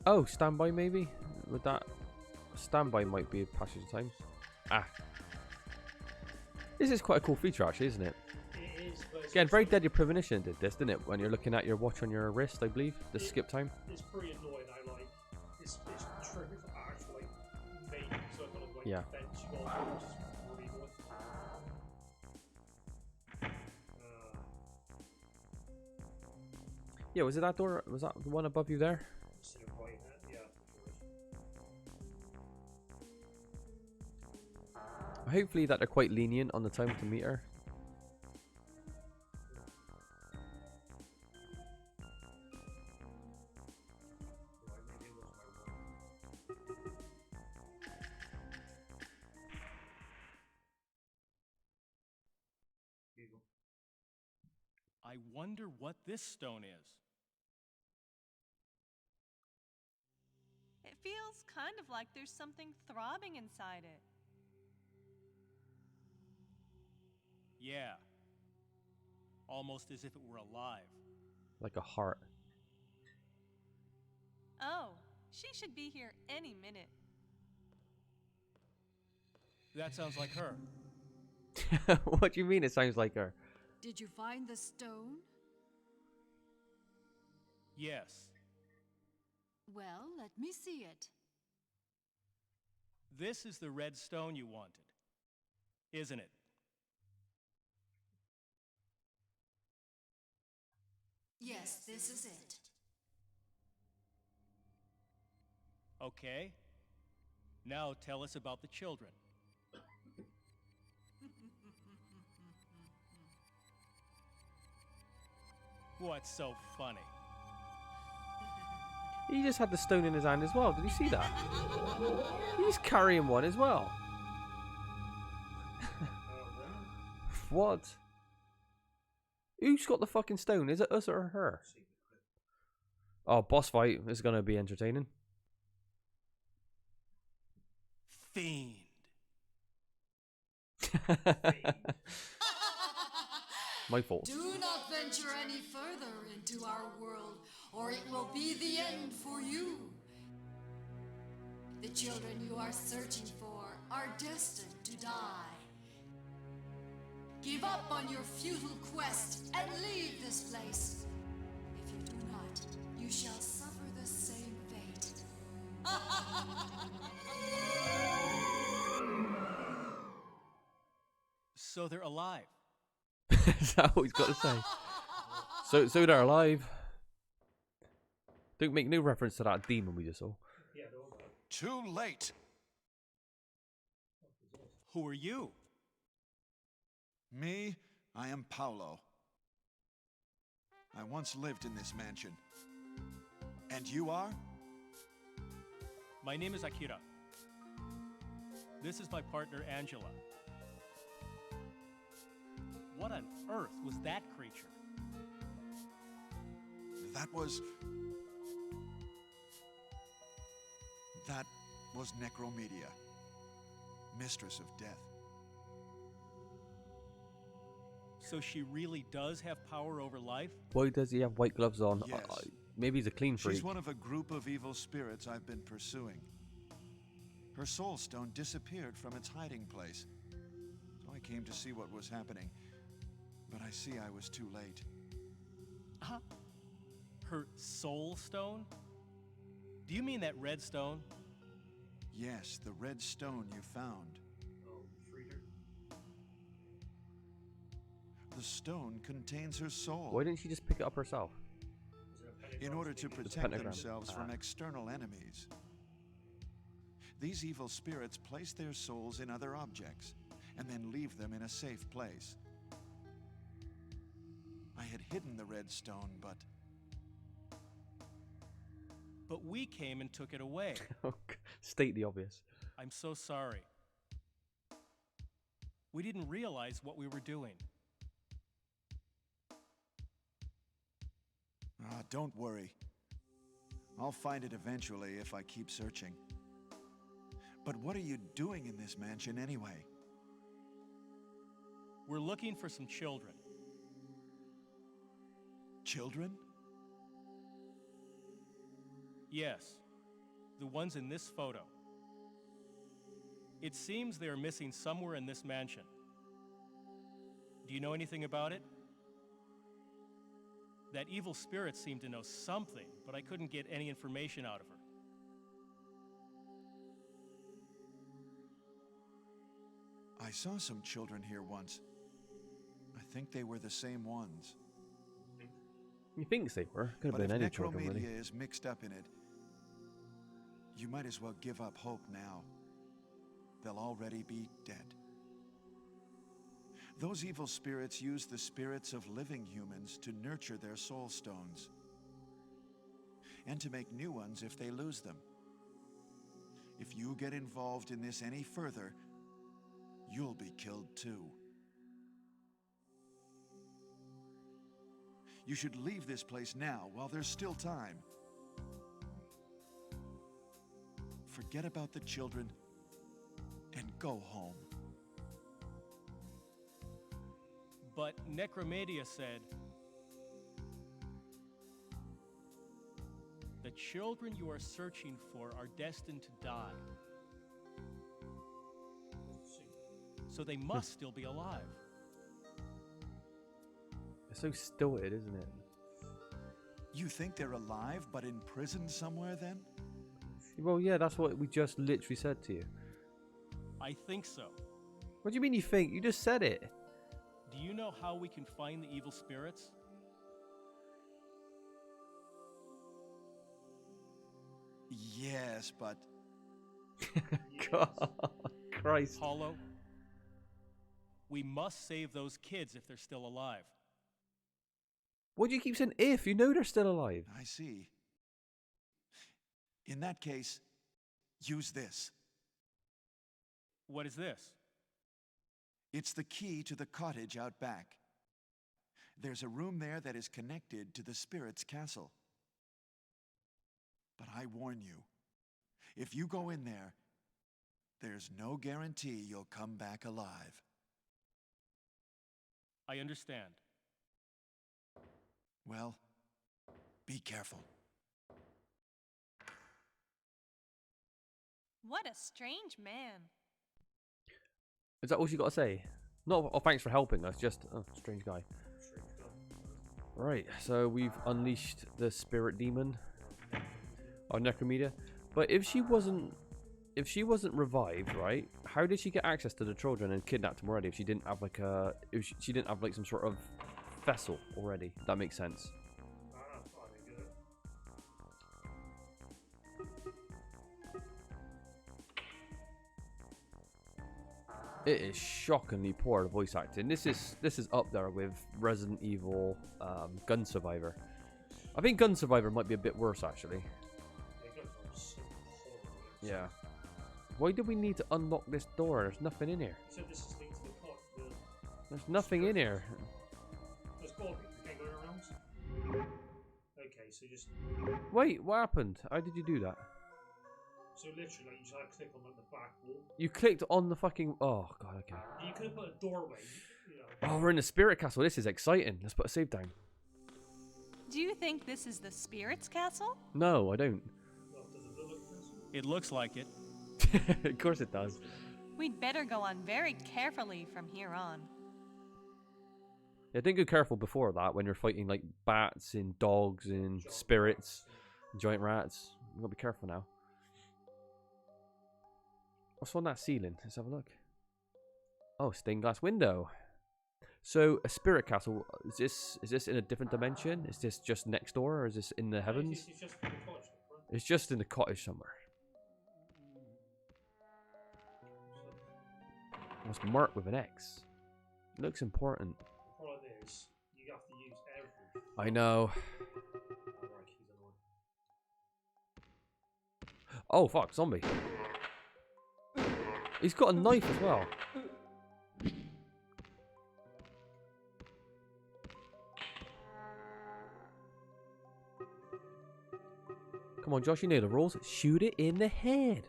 Oh, standby maybe? Would that... Standby might be a passage of time. Ah. This is quite a cool feature actually, isn't it? It is, but Again, very Deadly Premonition did this, didn't it? When you're looking at your watch on your wrist, I believe. The skip time. It's pretty annoying. I like this trigger for actual like main, so I kind of like Yeah. bench you on, which is really annoying. Yeah, was it that door? Was that the one above you there? Instead of pointing at, yeah, of course. Hopefully that they're quite lenient on the time to meet her. Right, maybe it was my one. Here you go. I wonder what this stone is. It feels kind of like there's something throbbing inside it. Yeah. Almost as if it were alive. Like a heart. Oh, she should be here any minute. That sounds like her. What do you mean it sounds like her? Did you find the stone? Yes. Well, let me see it. This is the red stone you wanted, isn't it? Yes, this is it. Okay. Now tell us about the children. What's so funny? He just had the stone in his hand as well. Did you see that? He's carrying one as well. What? Who's got the fucking stone? Is it us or her? Oh, boss fight is going to be entertaining. Fiend. My fault. Do not venture any further into our world, or it will be the end for you. The children you are searching for are destined to die. Give up on your futile quest and leave this place. If you do not, you shall suffer the same fate. So they're alive. Is that what he's got to say? So they're alive. Don't make no reference to that demon we just saw. Yeah, they're all gone. Too late. Who are you? Me, I am Paolo. I once lived in this mansion. And you are? My name is Akira. This is my partner, Angela. What on earth was that creature? That was Necromedia, mistress of death. So she really does have power over life? Why does he have white gloves on? Yes. Maybe he's a clean freak. She's one of a group of evil spirits I've been pursuing. Her soul stone disappeared from its hiding place. So I came to see what was happening. But I see I was too late. Huh? Her soul stone? Do you mean that red stone? Yes, the red stone you found. Oh, Frieder. The stone contains her soul. Why didn't she just pick it up herself? Is it a pentagram? In order to Maybe it's- protect pentagram. themselves from Ah. external enemies. These evil spirits place their souls in other objects and then leave them in a safe place. I had hidden the red stone, but we came and took it away. State the obvious. I'm so sorry. We didn't realize what we were doing. don't worry. I'll find it eventually if I keep searching. But what are you doing in this mansion anyway? We're looking for some children. Children? Yes, the ones in this photo. It seems they are missing somewhere in this mansion. Do you know anything about it? That evil spirit seemed to know something, but I couldn't get any information out of her. I saw some children here once. I think they were the same ones. You think they were? Could have But been if any children, really. necromedia is mixed up in it, you might as well give up hope now. They'll already be dead. Those evil spirits use the spirits of living humans to nurture their soul stones, and to make new ones if they lose them. If you get involved in this any further, you'll be killed too. You should leave this place now while there's still time. Forget about the children and go home. But Necromedia said, the children you are searching for are destined to die. So they must still be alive. It's so stilted, isn't it? You think they're alive but in prison somewhere then? Well, yeah, that's what we just literally said to you. I think so. What do you mean you think? You just said it. Do you know how we can find the evil spirits? Yes, but God, Christ. Hollow, we must save those kids if they're still alive. What do you keep saying if? You know they're still alive. I see. In that case, use this. What is this? It's the key to the cottage out back. There's a room there that is connected to the spirit's castle. But I warn you, if you go in there, there's no guarantee you'll come back alive. I understand. Well, be careful. What a strange man. Is that all you got to say? No, oh, thanks for helping us. Just, oh, strange guy. Right, so we've unleashed the spirit demon, or Necromedia. But if she wasn't revived, right? How did she get access to the children and kidnapped them already? If she didn't have like a, if she didn't have like some sort of vessel already, that makes sense. It is shockingly poor, the voice acting. This is up there with Resident Evil, Gun Survivor. I think Gun Survivor might be a bit worse actually. Yeah. Why do we need to unlock this door? There's nothing in here. So this is linked to the pot. There's nothing in here. There's got to be. We can't go around. Okay, so just. Wait, what happened? How did you do that? So literally, like, you just had to click on like the back wall. You clicked on the fucking. Oh god, okay. You could have put a doorway. You know. Oh, we're in the spirit castle. This is exciting. Let's put a save down. Do you think this is the spirit's castle? No, I don't. Well, does it look like this? It looks like it. Of course it does. We'd better go on very carefully from here on. Yeah, don't go careful before that when you're fighting like bats and dogs and spirits and giant rats. You gotta be careful now. What's on that ceiling? Let's have a look. Oh, stained glass window. So a spirit castle. Is this in a different dimension? Is this just next door, or is this in the heavens? It's just in the cottage, right? It's just in the cottage somewhere. It's marked with an X. It looks important. The problem is, you have to use everything. I know. Alright, he's annoying. Oh fuck, zombie. He's got a knife as well. Come on, Josh, you know the rules. Shoot it in the head.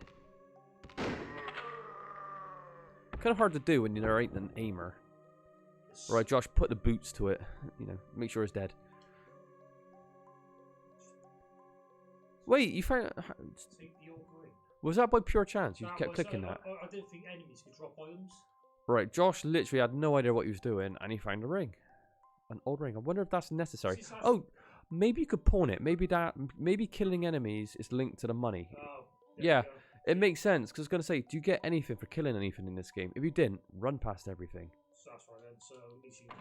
Kind of hard to do when there ain't an aimer. Right, Josh, put the boots to it. You know, make sure it's dead. Wait, you found... Take the old ring. Was that by pure chance? You That kept was- clicking that. I didn't think enemies could drop items. Right, Josh literally had no idea what he was doing, and he found a ring. An old ring. I wonder if that's necessary. This is Oh, maybe you could pawn it. Maybe killing enemies is linked to the money. Oh, Yeah, it makes sense. Because I was going to say, do you get anything for killing anything in this game? If you didn't, run past everything. So that's right then. So at least you can.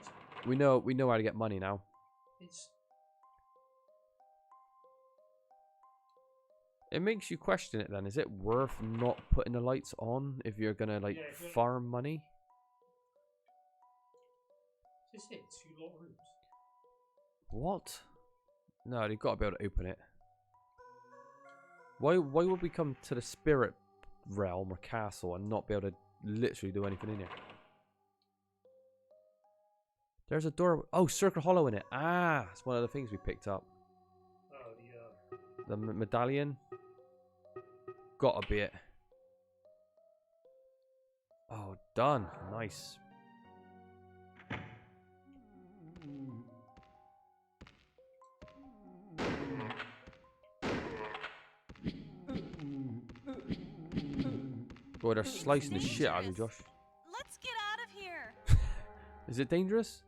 We know how to get money now. It's It makes you question it then. Is it worth not putting the lights on if you're gonna like Yeah, if you're- farm money? Is this it? 2 lot rooms? What? No, they've got to be able to open it. Why would we come to the spirit realm or castle and not be able to literally do anything in here? There's a door. Oh, circle hollow in it. Ah, it's one of the things we picked up. Oh, The medallion. Gotta be it. Oh, done. Nice. Boy, they're slicing the shit out of you, Josh. Let's get out of here. Is it dangerous?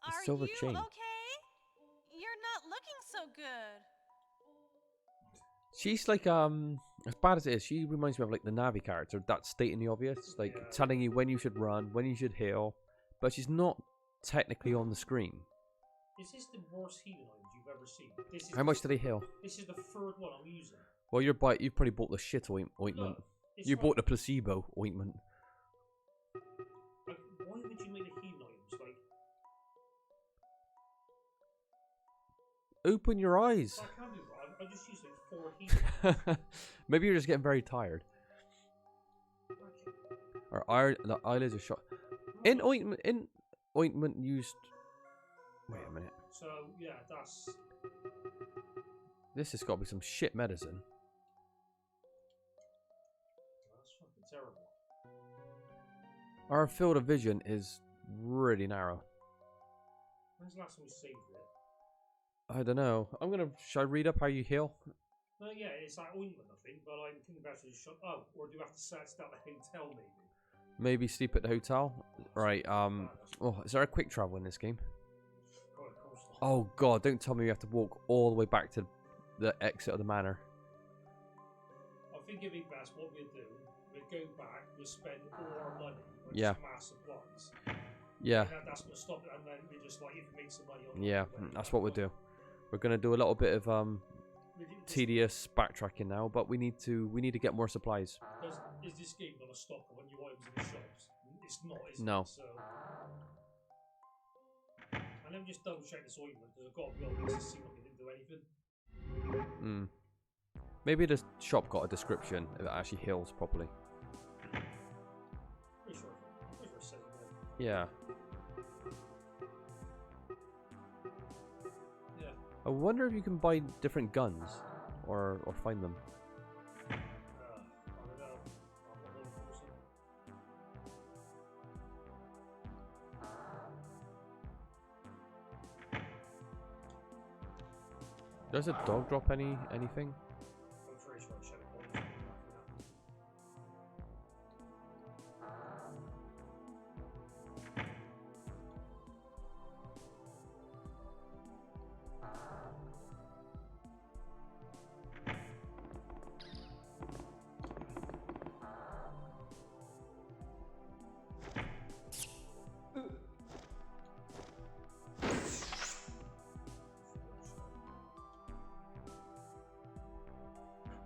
Are silver you chain. okay? You're not looking so good. She's like as bad as it is, she reminds me of like the Navi character, that stating the obvious, like Yeah. telling you when you should run, when you should heal, but she's not technically on the screen. Is this the worst healing items you've ever seen? This is How much do they heal? This is the 3rd one I'm using. Well, you've probably bought the shit ointment. Look, it's You like- bought the placebo ointment. Like, why would you make the healing items like? Open your eyes. I can't do that. I just use like 4 healing. Maybe you're just getting very tired. Okay. Or the eyelids are shot. In ointment used. Wait a minute. So yeah, that's This has got to be some shit medicine. fucking terrible. Our field of vision is really narrow. When's the last time we saved it? I don't know. Should I read up how you heal? No, yeah, it's like ointment, I think, but I'm thinking about it. Oh, or do you have to start at the hotel, maybe? Maybe sleep at the hotel. Right. Oh, is there a quick travel in this game? God, of course not. Oh God! Don't tell me you have to walk all the way back to the exit of the manor. I think if that's what we'll do. We'll go back. We'll spend all our money on Yeah. mass supplies. Yeah. And that's going to stop it, and then we just like if we make some money on Yeah. it. That's what we'll do. We're gonna do a little bit of This- tedious backtracking now, but we need to get more supplies. Because is this game going to stop when you items in the shops? It's not, is No. it? So, and then just double check this ointment because I've got to be honest, it seemed like it didn't do anything. Hmm. Maybe the shop got a description if it actually heals properly. Pretty sure it says it. Yeah. Yeah. I wonder if you can buy different guns or find them. I don't know. I'm not one person. Does a dog drop anything? I'm pretty sure I checked points.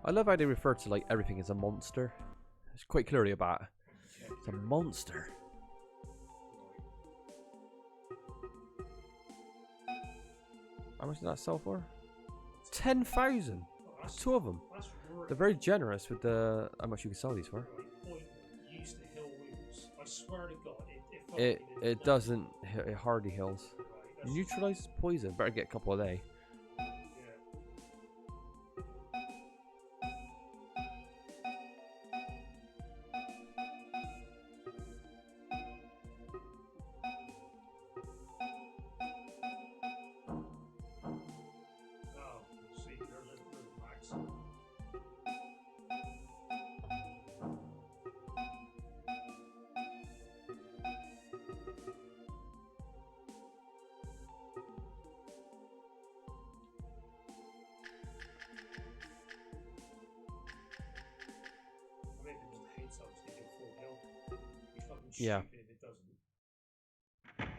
I love how they refer to like everything as a monster. It's quite clearly about it's a monster. How much did that sell for? 10,000. Two of them. That's really They're very generous with the how much you can sell these for. ointment used to heal wounds. I swear to God, It doesn't. It hardly heals. Right, that's- Neutralizes poison. Better get a couple a day. yeah. Yeah. stupid if it doesn't. And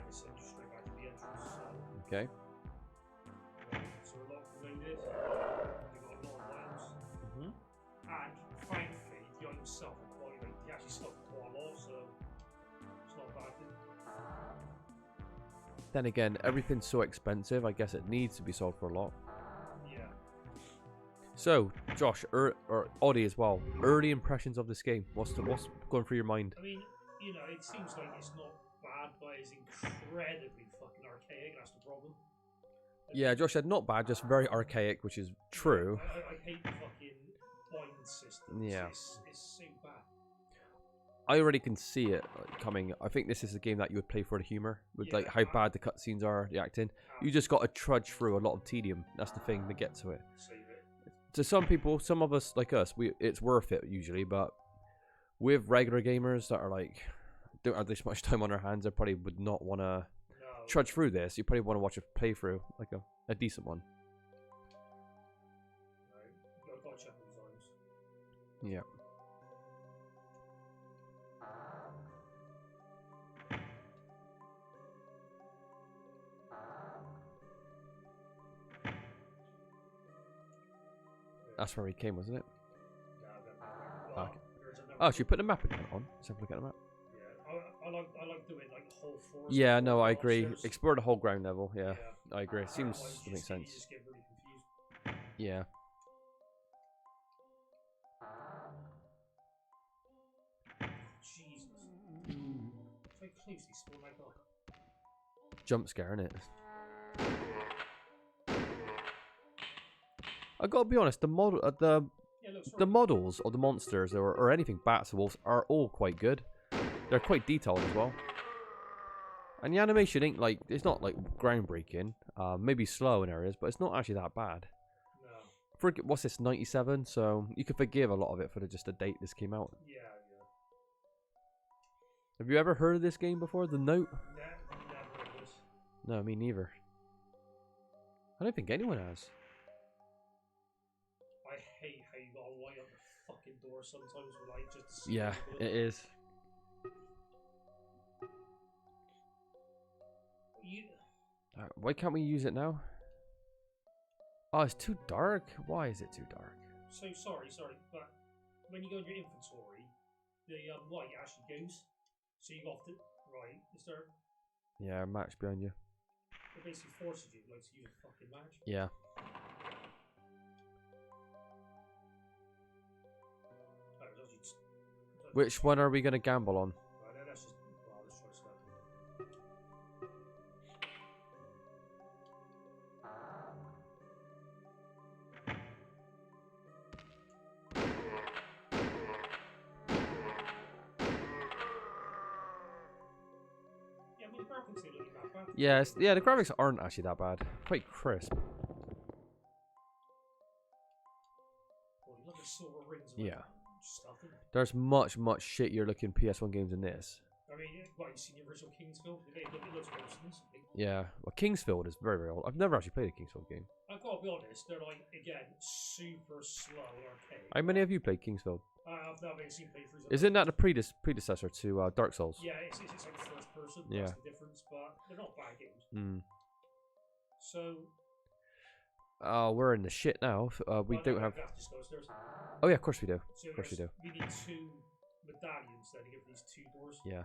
it sends you straight back to the entrance. So, Okay. so we're loaded. We've got a lot of items. Mhm. And thankfully, the items itself are quite, like, they actually sell quite a lot, so it's not a bad thing. Then again, everything's so expensive. I guess it needs to be sold for a lot. Yeah. So, Josh, or Audie as well. Early impressions of this game. What's going through your mind? I mean, you know, it seems like it's not bad, but it's incredibly fucking archaic. That's the problem. Yeah, Josh said not bad, just very archaic, which is true. I hate the fucking bind system. Yeah. It's so bad. I already can see it coming. I think this is a game that you would play for the humor, with like how bad the cutscenes are, the acting. You just got to trudge through a lot of tedium. That's the thing to get to it. Save it. To some people, some of us like us, it's worth it usually. But with regular gamers that are like don't have this much time on their hands, they probably would not want to trudge through this. You probably want to watch a playthrough, like a decent one. Right. Got to check the designs. Yeah. That's where he came, wasn't it? Well, Okay. there's another Oh, should we put the map again on? Let's have a look at the map. Yeah, I like doing like the whole forest. Yeah, no, I before agree. upstairs. Explore the whole ground level. Yeah, I agree. Seems Otherwise, to you make just get- sense. You just get really confused. Yeah. Jesus. How closely spawn like that? Jump scare, innit? I gotta be honest. The model, Yeah, looks the right. models of the monsters or anything bats or wolves are all quite good. They're quite detailed as well. And the animation ain't like it's not like groundbreaking. Maybe slow in areas, but it's not actually that bad. No. For what's this 97? So you can forgive a lot of it for just the date this came out. Yeah. Have you ever heard of this game before? The Note? Never was. No, me neither. I don't think anyone has. I hate how you gotta light up the fucking door sometimes with like just to see Yeah, people. it is. You, Why can't we use it now? Oh, it's too dark. Why is it too dark? so sorry, but when you go in your inventory, the light actually goes. So you got to right. Is there? Yeah, match behind you. It basically forces you like to use a fucking match. Yeah. Oh, it does you just- Which one are we gonna gamble on? Right, let's just. Well, let's try stuff. Yeah, I mean the graphics ain't looking that bad. Yeah, yeah. The graphics aren't actually that bad. Quite crisp. Well, you look at silver rings. Yeah. Stuff. There's much shittier looking PS1 games than this. I mean, well, you seen the original Kingsfield? It looks worse than this, I think. Yeah. Well, Kingsfield is very old. I've never actually played a Kingsfield game. I've got to be honest, they're like, again, super slow and archaic. How many have you played Kingsfield? I've never seen playthroughs. Isn't that the predecessor to Dark Souls? Yeah, it's like first person. Yeah. That's the difference, but they're not bad games. Hmm. So. Oh, we're in the shit now. We don't have. We have to just go upstairs. Oh yeah, of course we do. So Of course we do. we need 2 medallions then to give these 2 doors. Yeah.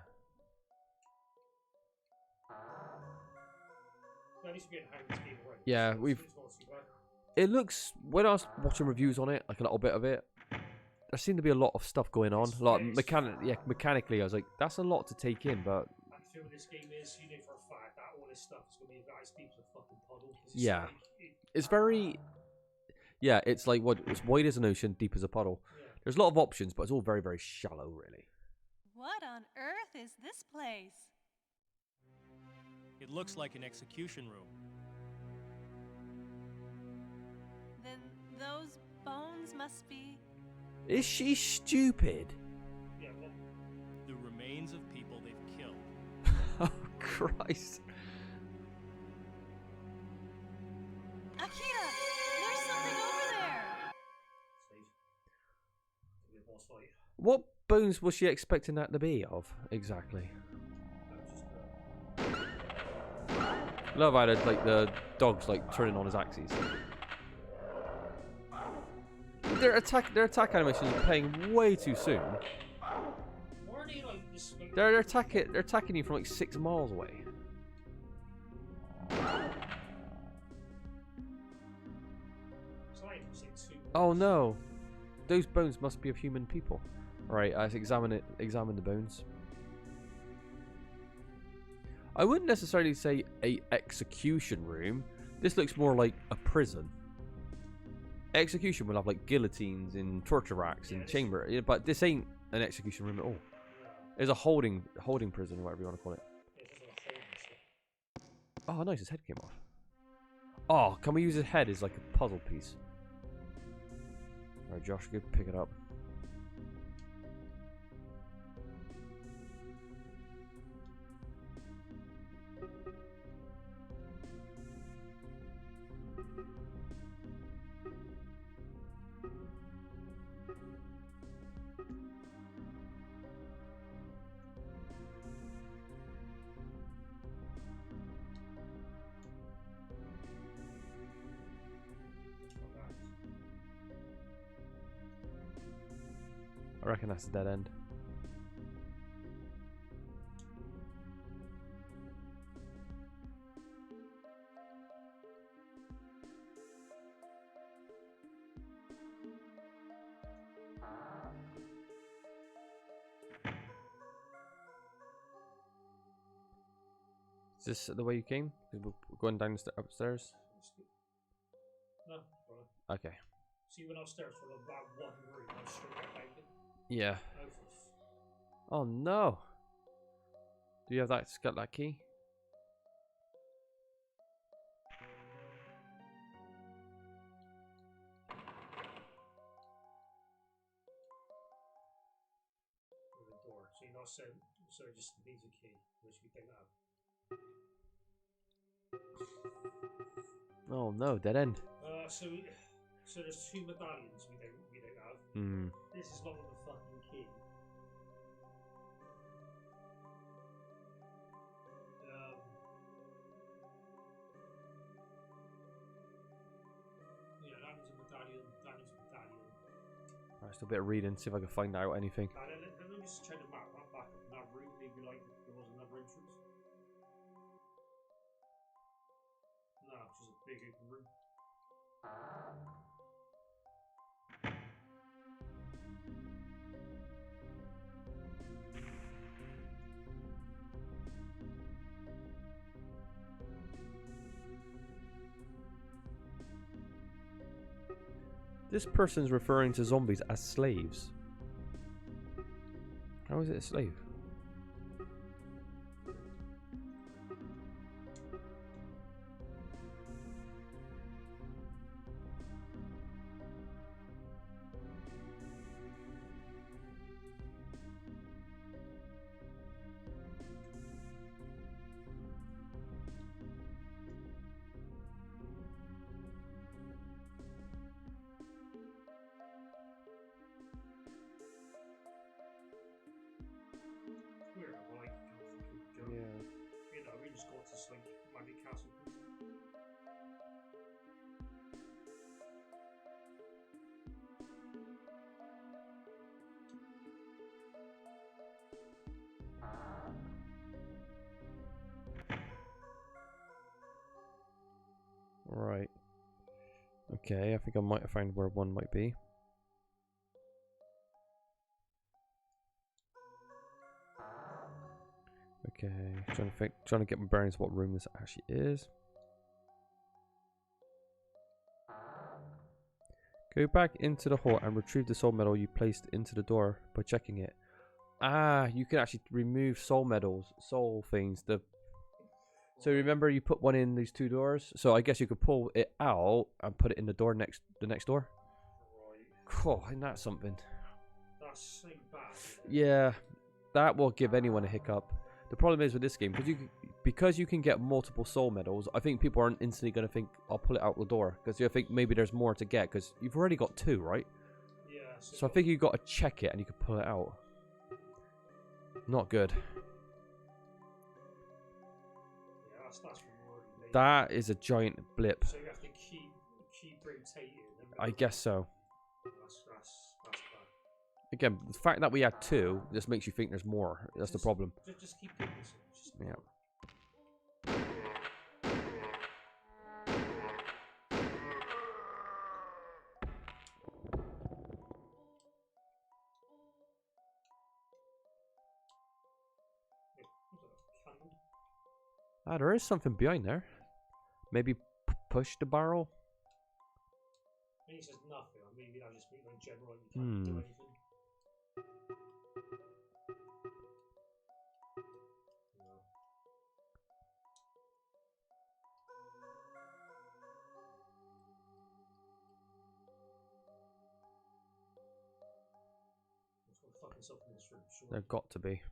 At least we're getting how this game already. Yeah, so we've. it's not too bad. It looks when I was watching reviews on it, like a little bit of it. There seemed to be a lot of stuff going on. Like mechanically, I was like, that's a lot to take in, but. And the thing with this game is, you know for a fact that all this stuff is going to be as deep as a fucking puddle. Yeah. It's very. Yeah, it's like what it's wide as an ocean, deep as a puddle. Yeah. There's a lot of options, but it's all very shallow, really. What on earth is this place? It looks like an execution room. Then those bones must be. Is she stupid? Yeah, well, The remains of people they've killed. Oh Christ! Akira! There's something over there! Steve. It's gonna be a boss fight. What bones was she expecting that to be of exactly? Love how like the dog's like turning on his axes. Their attack animation is playing way too soon. Why are they like this? They're attacking you from like 6 miles away. Oh no, those bones must be of human people. Right, let's examine it. Examine the bones. I wouldn't necessarily say a execution room. This looks more like a prison. Execution will have like guillotines and torture racks and chamber, but this ain't an execution room at all. It's a holding prison or whatever you want to call it. Oh, nice, his head came off. Oh, can we use his head as like a puzzle piece? Alright, Josh, go pick it up. I reckon that's a dead end. Is this the way you came? We're going down upstairs? No, okay. So you went upstairs for about one room and straight back down again? Yeah. Oh no! Do you have that? Got that key? The door. So you're not saying, so it just needs a key, which we don't have. Oh no, dead end. So there's 2 medallions we don't have. Hmm. This is not the fucking key. Yeah, that needs a medallion. That needs a medallion. Alright, just a bit of reading, see if I can find out anything. Let me just check the map. That back up in that room, maybe like there was another entrance. No, it's just a big open room. This person's referring to zombies as slaves. How is it a slave? Weird, well, I can't fucking go. Yeah. You know, we just got to like Magic Castle. Right. Okay, I think I might have found where one might be. Okay, trying to get my bearings what room this actually is. Go back into the hall and retrieve the soul medal you placed into the door by checking it. Ah, you can actually remove soul medals, soul things. So remember you put one in these 2 doors. So I guess you could pull it out and put it in the door the next door. Right. Cool, isn't that something? That's so bad. Yeah, that will give anyone a hiccup. The problem is with this game, because you can get multiple soul medals, I think people aren't instantly going to think, I'll pull it out the door. Because you think maybe there's more to get, because you've already got 2, right? Yeah. So I think you've got to check it and you can pull it out. Not good. Yeah, that's really big. That is a giant blip. So you have to keep rotating. I guess so. That's bad. Again, the fact that we had 2 just makes you think there's more. That's the problem. Just keep doing this. Yeah. Ah, there is something behind there. Maybe push the barrel? When he says nothing, I mean, I just mean in general, you can't do anything. No. There's got fucking stuff in this room, sure. There got to be.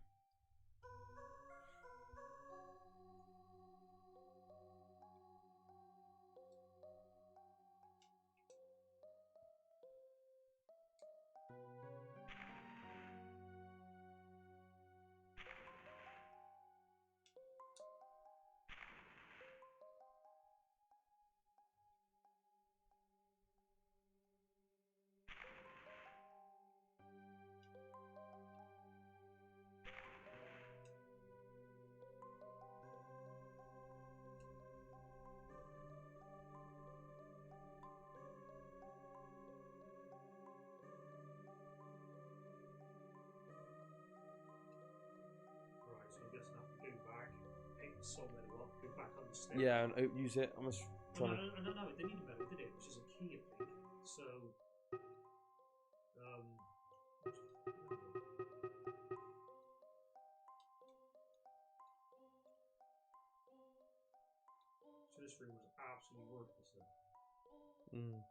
Right, so I'm guessing I have to go back, pick the soul medal up, go back up the stairs. Yeah, and use it. I'm just trying to... No, it didn't need a medal, did it? It was just a key, I think. So, so this room was absolutely worthless then. Mm.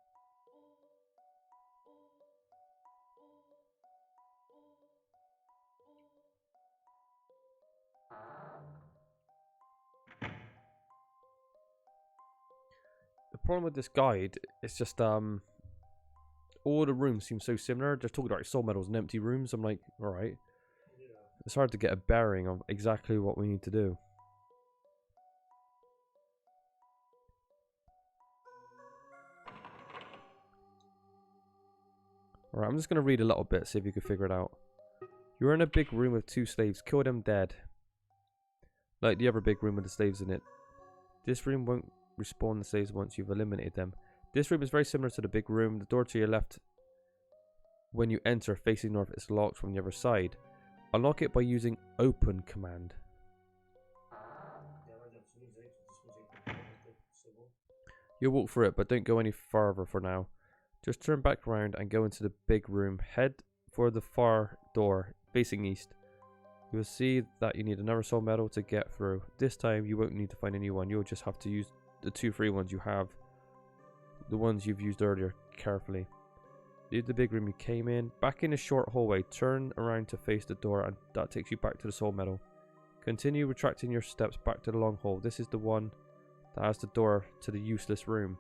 The problem with this guide is just all the rooms seem so similar. They're talking about soul medals and empty rooms. I'm like, all right. Yeah. It's hard to get a bearing of exactly what we need to do. Alright, I'm just going to read a little bit, see if you can figure it out. You're in a big room with 2 slaves. Kill them dead. Like the other big room with the slaves in it. This room won't respawn the slaves once you've eliminated them. This room is very similar to the big room. The door to your left when you enter facing north is locked from the other side. Unlock it by using open command. You'll walk through it, but don't go any farther for now. Just turn back around and go into the big room. Head for the far door facing east. You will see that you need another soul medal to get through. This time you won't need to find a new one. You'll just have to use the 2 free ones you have. The ones you've used earlier carefully. Leave the big room you came in. Back in a short hallway. Turn around to face the door and that takes you back to the soul medal. Continue retracting your steps back to the long hall. This is the one that has the door to the useless room.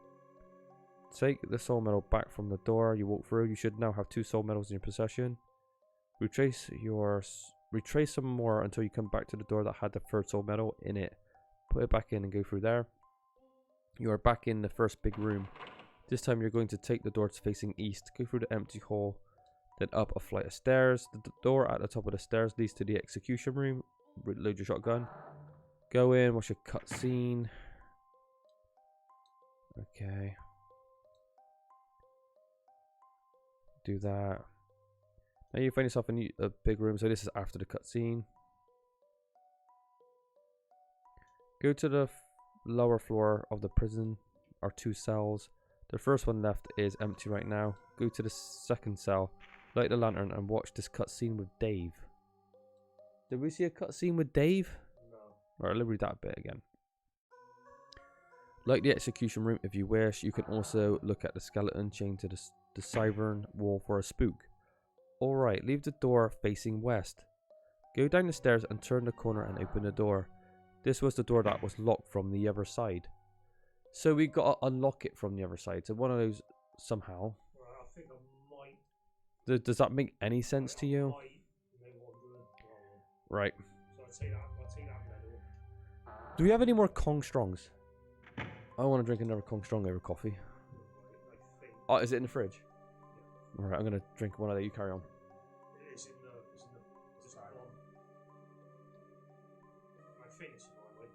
Take the soul medal back from the door you walk through. You should now have 2 soul medals in your possession. Retrace some more until you come back to the door that had the 3rd soul medal in it. Put it back in and go through there. You are back in the first big room. This time you're going to take the door facing east. Go through the empty hall, then up a flight of stairs. The door at the top of the stairs leads to the execution room. Load your shotgun. Go in, watch a cutscene. Okay. Do that. Now you find yourself in a big room, so this is after the cutscene. Go to the lower floor of the prison, are 2 cells. The first one left is empty right now. Go to the second cell, light the lantern, and watch this cutscene with Dave. Did we see a cutscene with Dave? No. Alright, let me read that bit again. Like the execution room, if you wish, you can also look at the skeleton chained to the Syvern wall for a spook. Alright, leave the door facing west. Go down the stairs and turn the corner and open the door. This was the door that was locked from the other side. So we got to unlock it from the other side. So one of those somehow. Right, I think I might. Does that make any sense to you? Right. So I'd say that. I'd take that medal. Do we have any more Kong Strongs? I want to drink another Kong Strong over coffee. Right, I think. Oh, is it in the fridge? Yeah. Alright, I'm going to drink one of that. You carry on. It's in the. Just gone. I think it's in the right way.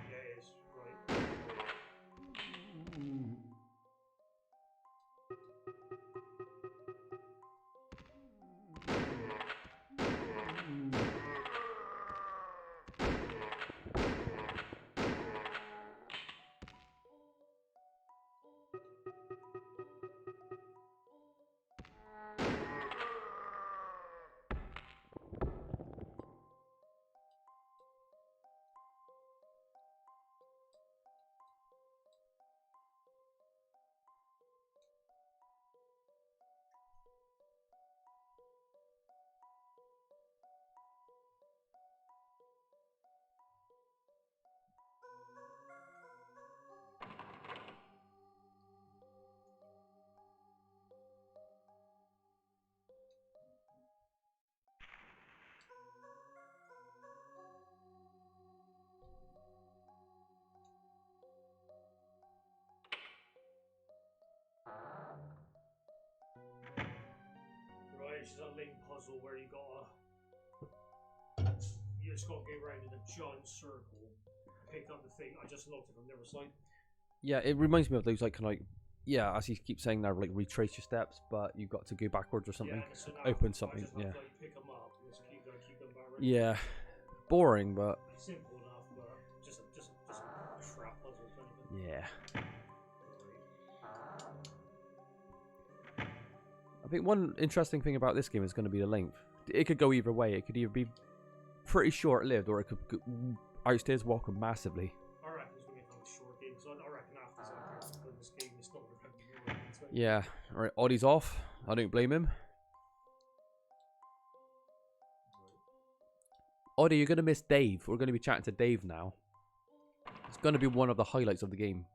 Yeah, it is. Right. Right, it's just a link puzzle where you gotta. You just gotta go around in a giant circle, pick up the thing. I just looked it from the other side. Yeah, it reminds me of those, like, kind of like, yeah, as you keep saying now, like, retrace your steps, but you've got to go backwards or something. Yeah, so Open something, I just yeah. have to, like, pick them up and just keep going back. Right? Yeah. Boring, but... Simple enough, but just a crap puzzle, if anything. Yeah. Right. I think one interesting thing about this game is going to be the length. It could go either way. It could either be pretty short-lived, or it could outstay its welcome massively. I reckon it's going to be kind of a short game, because I reckon after this, I don't care if I play this game, it's not going to be more into it. Yeah. Alright, Oddie's off. I don't blame him. Oddie, you're going to miss Dave. We're going to be chatting to Dave now. It's going to be one of the highlights of the game.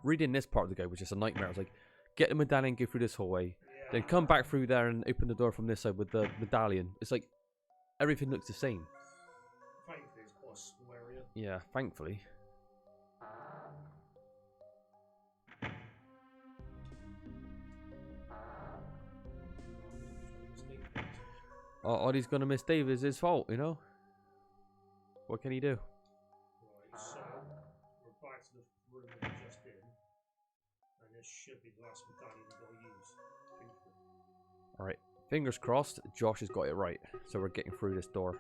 Reading this part of the game was just a nightmare. I was like, get the medallion, go through this hallway, then come back through there and open the door from this side with the medallion. It's like, everything looks the same. Thankfully, it's quite a small area. Yeah, thankfully. Oh, Oddie's gonna miss Dave. It's his fault, you know? What can he do? Right, so we're back to the room that we just in, and this should be the last medallion we've got to use. Alright, fingers crossed, Josh has got it right. So we're getting through this door.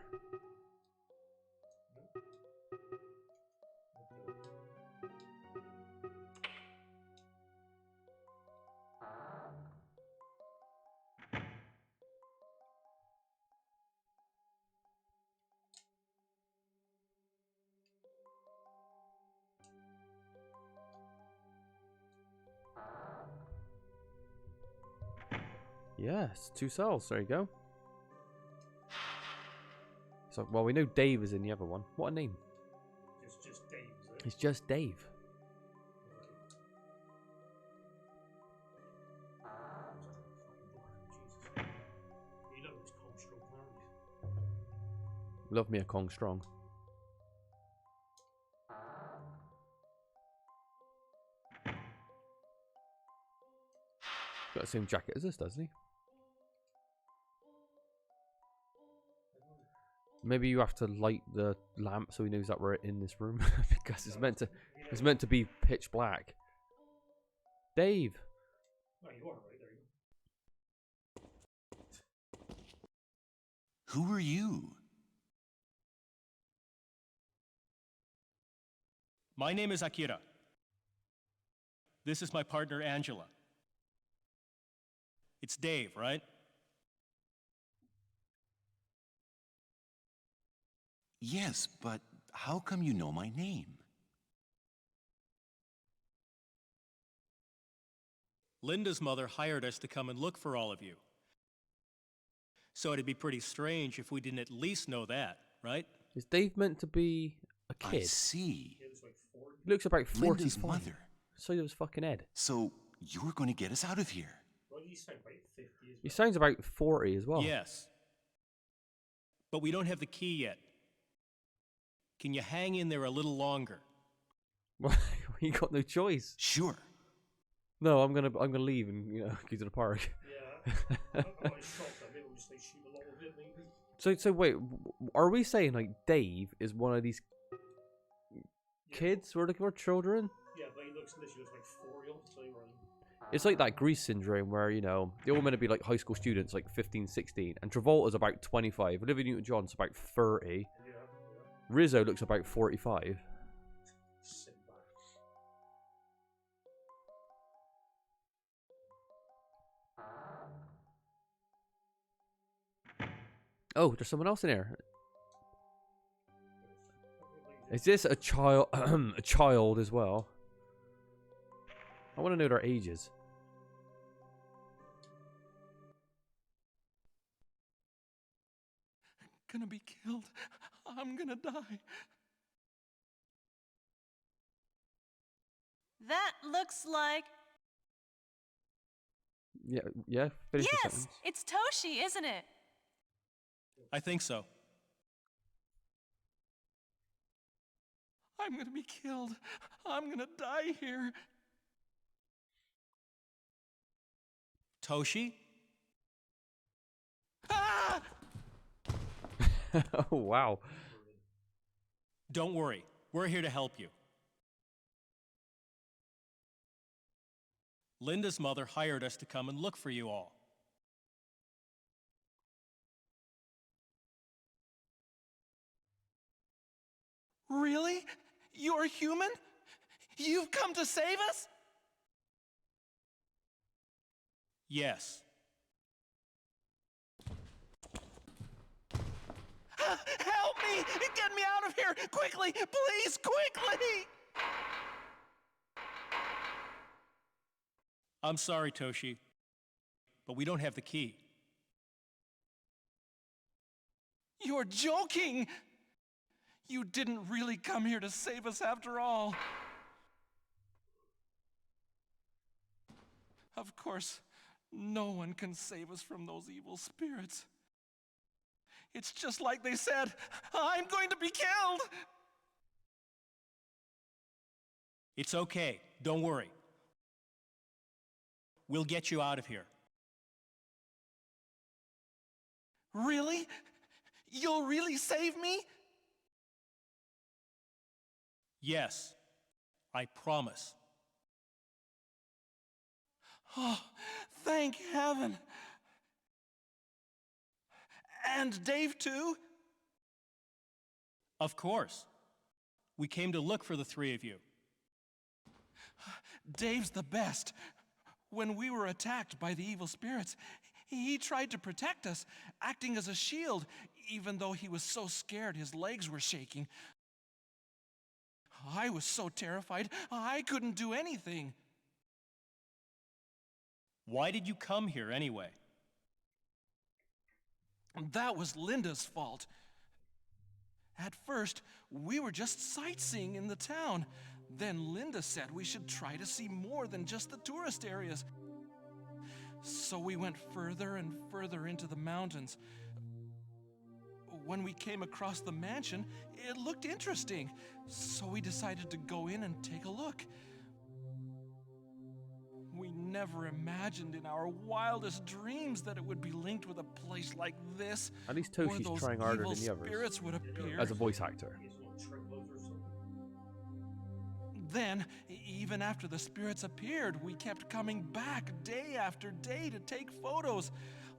Yes, 2 cells. There you go. So, well, we know Dave is in the other one. What a name. Just Dave, is it? It's just Dave. Jesus. You love this Kong Strong, aren't you? Love me a Kong Strong. Got the same jacket as this, doesn't he? Maybe you have to light the lamp so he knows that we're in this room because it's meant to be pitch black. Dave. No, you are right there. Who are you? My name is Akira. This is my partner, Angela. It's Dave, right? Yes, but How come you know my name? Linda's mother hired us to come and look for all of you. So it'd be pretty strange if we didn't at least know that, right? Is Dave meant to be a I kid? see. It was like 40. He looks about 45. Linda's mother. So does fucking Ed. So you're going to get us out of here. Why do you sound about 50 as well? He sounds about 40 as well. Yes. But we don't have the key yet. Can you hang in there a little longer? You got no choice. Sure. No, I'm gonna leave and go to the park. Yeah. I'm not shocked that maybe we'll just like shoot a lot of it maybe. So wait, are we saying like Dave is one of these kids or children? Yeah, but he looks literally like 40 off the time, right? It's like that Grease syndrome where, they're all meant to be like high school students, like 15, 16. And Travolta's about 25. Olivia Newton-John's about 30. Yeah. Rizzo looks about 45. Sit back. Oh, there's someone else in here. Is this a child? A child as well? I want to know their ages. Gonna be killed. I'm gonna die. That looks like. Yeah. Finish the Yes, sentence. it's Toshi, isn't it? I think so. I'm gonna be killed. I'm gonna die here. Toshi? Ah! Oh, wow. Don't worry. We're here to help you. Linda's mother hired us to come and look for you all. Really? You're human? You've come to save us? Yes. Help me! Get me out of here! Quickly! Please, quickly! I'm sorry, Toshi, but we don't have the key. You're joking! You didn't really come here to save us after all. Of course, no one can save us from those evil spirits. It's just like they said, I'm going to be killed! It's okay. Don't worry. We'll get you out of here. Really? You'll really save me? Yes, I promise. Oh, thank heaven. And Dave too? Of course. We came to look for the three of you. Dave's the best. When we were attacked by the evil spirits, he tried to protect us, acting as a shield, even though he was so scared his legs were shaking. I was so terrified, I couldn't do anything. Why did you come here anyway? That was Linda's fault. At first, we were just sightseeing in the town. Then Linda said we should try to see more than just the tourist areas. So we went further and further into the mountains. When we came across the mansion, it looked interesting. So we decided to go in and take a look. We never imagined in our wildest dreams that it would be linked with a place like this. At least where Toshi's those trying harder evil than the others spirits would appear. as a voice actor. He's on triploids or something. Then, even after the spirits appeared, we kept coming back day after day to take photos.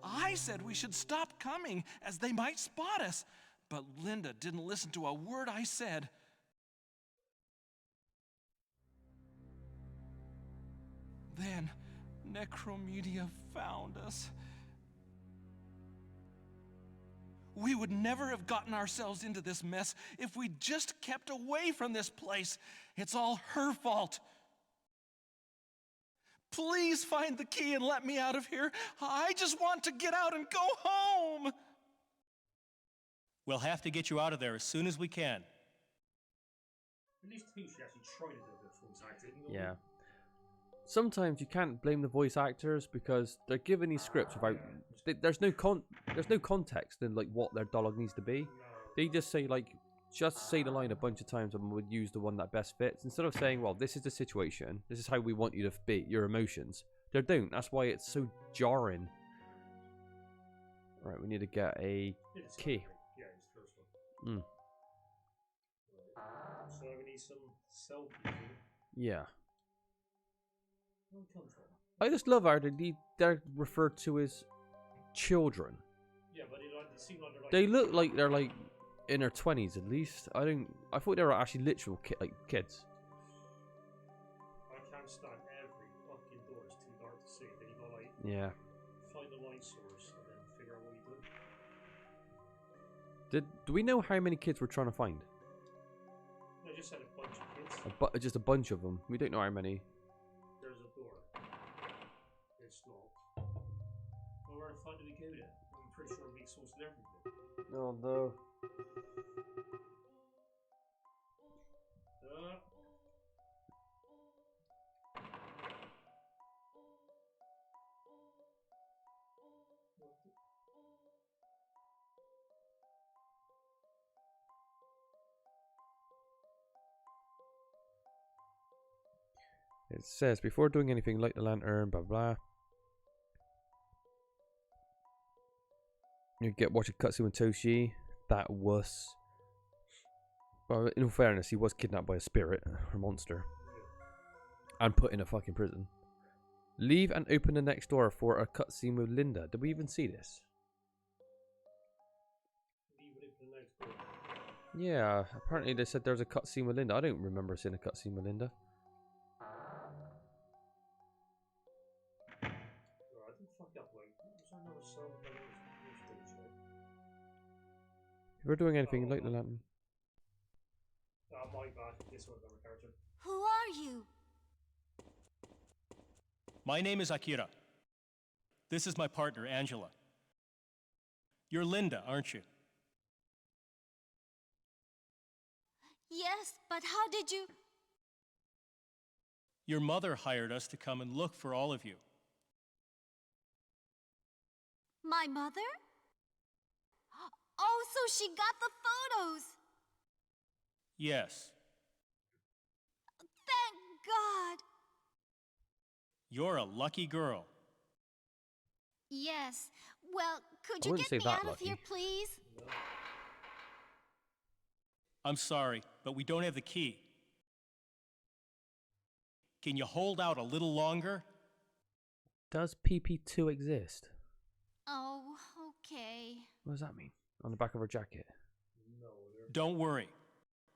I said we should stop coming, as they might spot us. But Linda didn't listen to a word I said. Then, Necromedia found us. We would never have gotten ourselves into this mess if we just kept away from this place. It's all her fault. Please find the key and let me out of here. I just want to get out and go home. We'll have to get you out of there as soon as we can. At least two should actually try to do a bit of voice acting. Yeah. Sometimes you can't blame the voice actors because they're given these scripts without. There's no context in like what their dialogue needs to be. They just say the line a bunch of times and would use the one that best fits instead of saying, well, this is the situation, this is how we want you to be, your emotions. They don't. That's why it's so jarring. Right, we need to get a key. Yeah, it's the first one. Mm. So we need some selfies. Yeah. Where come from? I just love how they're referred to as children. Yeah, but they seem like they're like. They look like they're like in their 20s at least. I thought they were actually literal kids. I can't stand every fucking door. It's too dark to see. Then you gotta like Yeah. find the light source and then figure out what you do. Do we know how many kids we're trying to find? No, I just said a bunch of kids. Just a bunch of them. We don't know how many. There's a door. It's locked. Well, where the fuck do we go then? I'm pretty sure we exhausted everything. Oh no. It says, before doing anything, light the lantern, blah blah. You get watch a cutscene with Toshi. That was... Well, in all fairness, he was kidnapped by a spirit, or monster. And put in a fucking prison. Leave and open the next door for a cutscene with Linda. Did we even see this? Leave and open the next door. Yeah, apparently they said there was a cutscene with Linda. I don't remember seeing a cutscene with Linda. I didn't fuck up, like, was there another song? If we're doing anything, light the lantern. My bad, this was another character. Who are you? My name is Akira. This is my partner, Angela. You're Linda, aren't you? Yes, but how did you... Your mother hired us to come and look for all of you. My mother? Oh, so she got the photos! Yes. Thank God! You're a lucky girl. Yes. Well, could I you wouldn't get say me that out of here, lucky. please? I'm sorry, but we don't have the key. Can you hold out a little longer? Does PP2 exist? Oh, okay. What does that mean? On the back of her jacket? Don't worry.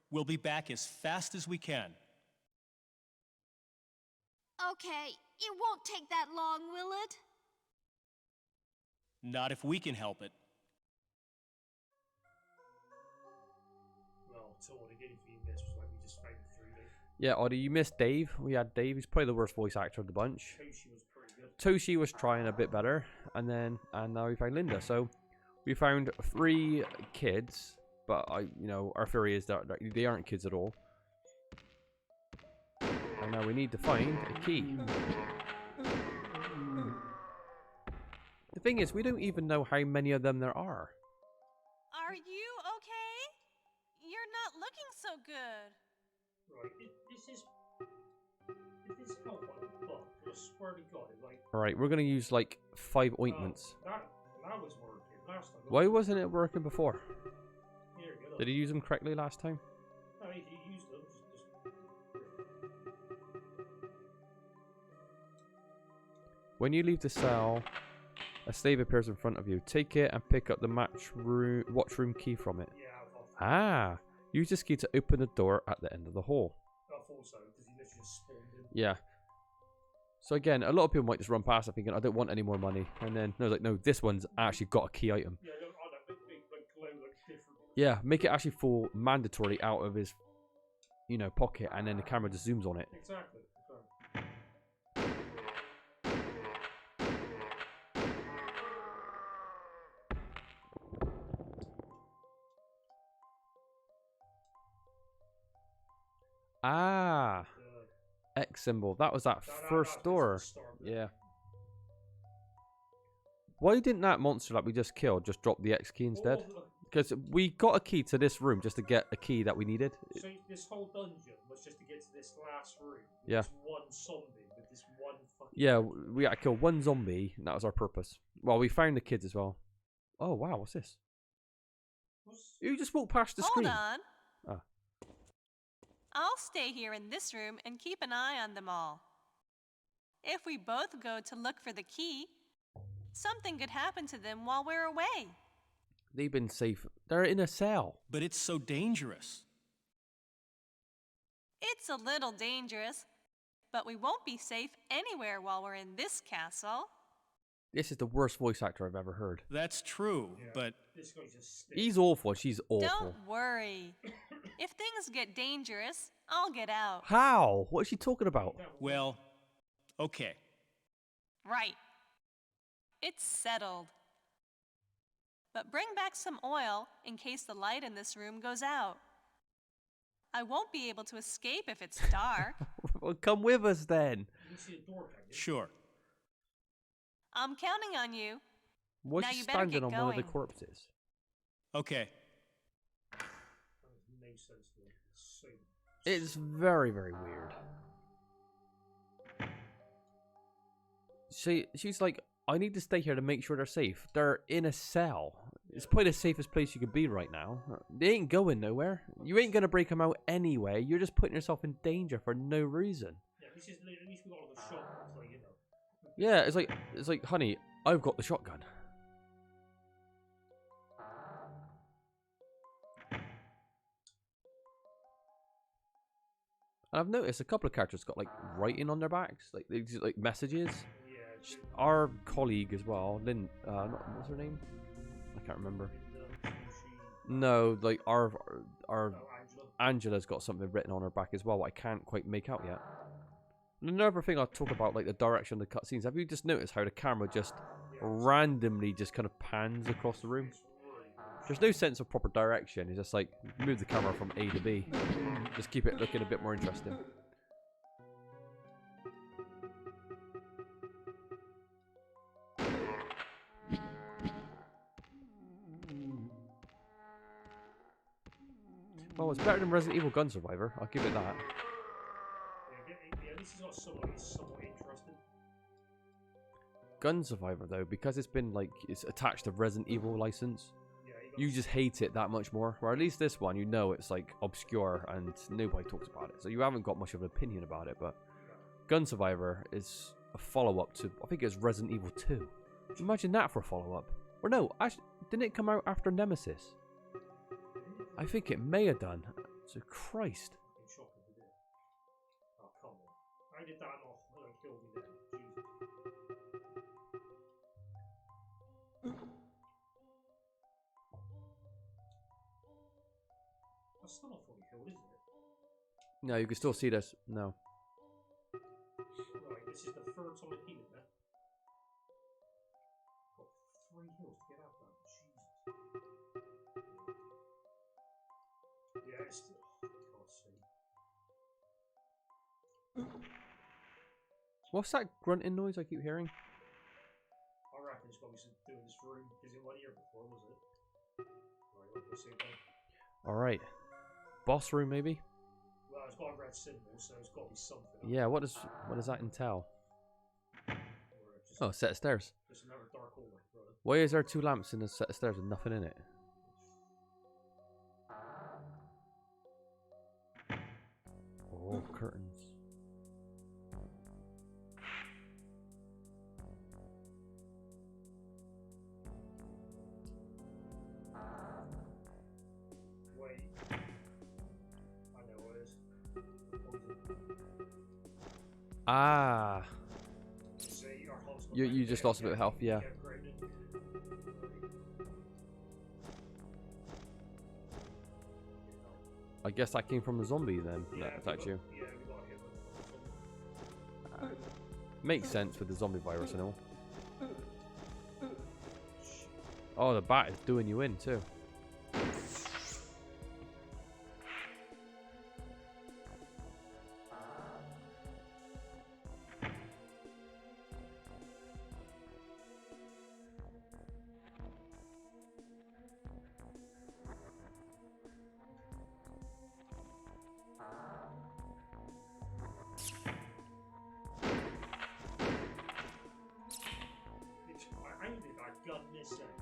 We'll be back as fast as we can. Okay, it won't take that long, will it? Not if we can help it. Well, so what again if you missed was like we just found it through it. Yeah, Oddie, you missed Dave. We had Dave. He's probably the worst voice actor of the bunch. Toshi was pretty good. Toshi was trying a bit better, and now we found Linda. So we found 3 kids, but our theory is that they aren't kids at all. And now we need to find a key. The thing is, we don't even know how many of them there are. Are you okay? You're not looking so good. Right, if this help on the book, I swear to God, it like... Alright, we're going to use like 5 ointments. That was working last time. Why wasn't it working before? Here, get up. Did he use them correctly last time? No, if you used them, just... When you leave the cell, a slave appears in front of you. Take it and pick up the watchroom key from it. Yeah, Ah! Use this key to open the door at the end of the hall. I thought so, because he literally just spawned in. Yeah. So again, a lot of people might just run past it thinking, I don't want any more money. And then, no, it's like, no, this one's actually got a key item. Yeah, I know, big Yeah, make it actually fall mandatorily out of his, you know, pocket, and then the camera just zooms on it. Exactly. Ah, X symbol. That was that first door. Yeah. Why didn't that monster that we just killed just drop the X key instead? Because we got a key to this room just to get a key that we needed. So this whole dungeon was just to get to this last room. With Yeah. This one zombie with this one fucking. Yeah, we had to kill one zombie, and that was our purpose. Well, we found the kids as well. Oh wow, what's this? You just walked past the screen. Hold on. Ah. I'll stay here in this room and keep an eye on them all. If we both go to look for the key, something could happen to them while we're away. They've been safe. They're in a cell. But it's so dangerous. It's a little dangerous, but we won't be safe anywhere while we're in this castle. This is the worst voice actor I've ever heard. That's true, but This guy just stinks. He's awful. She's awful. Don't worry. If things get dangerous, I'll get out. How? What is she talking about? well, okay. Right. It's settled. But bring back some oil in case the light in this room goes out. I won't be able to escape if it's dark. Well, come with us then. You can see a door, can you? Sure. I'm counting on you. Why Now is she you better standing get on one of the going. corpses? Okay. That makes no sense to me. So, It's very, very weird. She's like, I need to stay here to make sure they're safe. They're in a cell. It's probably the safest place you could be right now. They ain't going nowhere. You ain't gonna break them out anyway. You're just putting yourself in danger for no reason. yeah, at least we got all the shotguns, like, you know. Yeah, it's like, honey, I've got the shotgun. And I've noticed a couple of characters got like writing on their backs, like these like messages. Yeah. Our colleague as well, Lynn. What's her name? I can't remember. No, like our Angela. Angela's got something written on her back as well. I can't quite make out yet. Another thing I'll talk about, like the direction of the cutscenes. Have you just noticed how the camera just randomly just kind of pans across the room? There's no sense of proper direction. It's just like move the camera from A to B. Just keep it looking a bit more interesting. Well, it's better than Resident Evil Gun Survivor. I'll give it that. Yeah, this is not somewhat interesting. Gun Survivor though, because it's been like it's attached to Resident Evil license. Yeah, You just hate it that much more. Or at least this one, you know it's like obscure and nobody talks about it. So you haven't got much of an opinion about it. But Gun Survivor is a follow-up to, I think it's Resident Evil 2. Imagine that for a follow-up. Or no, actually, didn't it come out after Nemesis? I think it may have done. So Christ. fucking shocking to do. Oh, come on. I did that not like kill me then. Jesus. That's still not fully killed, is it? No, you can still see this. No. Right, this is the third time I've healed it. Got 3 heals to get out of that. Jesus. Yeah, it's still. Oh, God's sake. What's that grunting noise I keep hearing? I reckon it's probably doing this room because it wasn't here before, was it? Right, we'll see then. Alright. Boss room, maybe? Well, it's got a red symbol, so it's got to be something. Yeah, what does that entail? Or just, Oh, a set of stairs. just another dark hallway. Right. Why is there 2 lamps in a set of stairs with nothing in it? Oh, curtains. Wait. I know what it is. Ah, See, our health's not you back just yet. lost a bit of health, yeah. Get upgraded. I guess that came from the zombie then. Yeah, That attacked you. Yeah, we got hit with Makes sense with the zombie virus and all. Oh, the bat is doing you in too.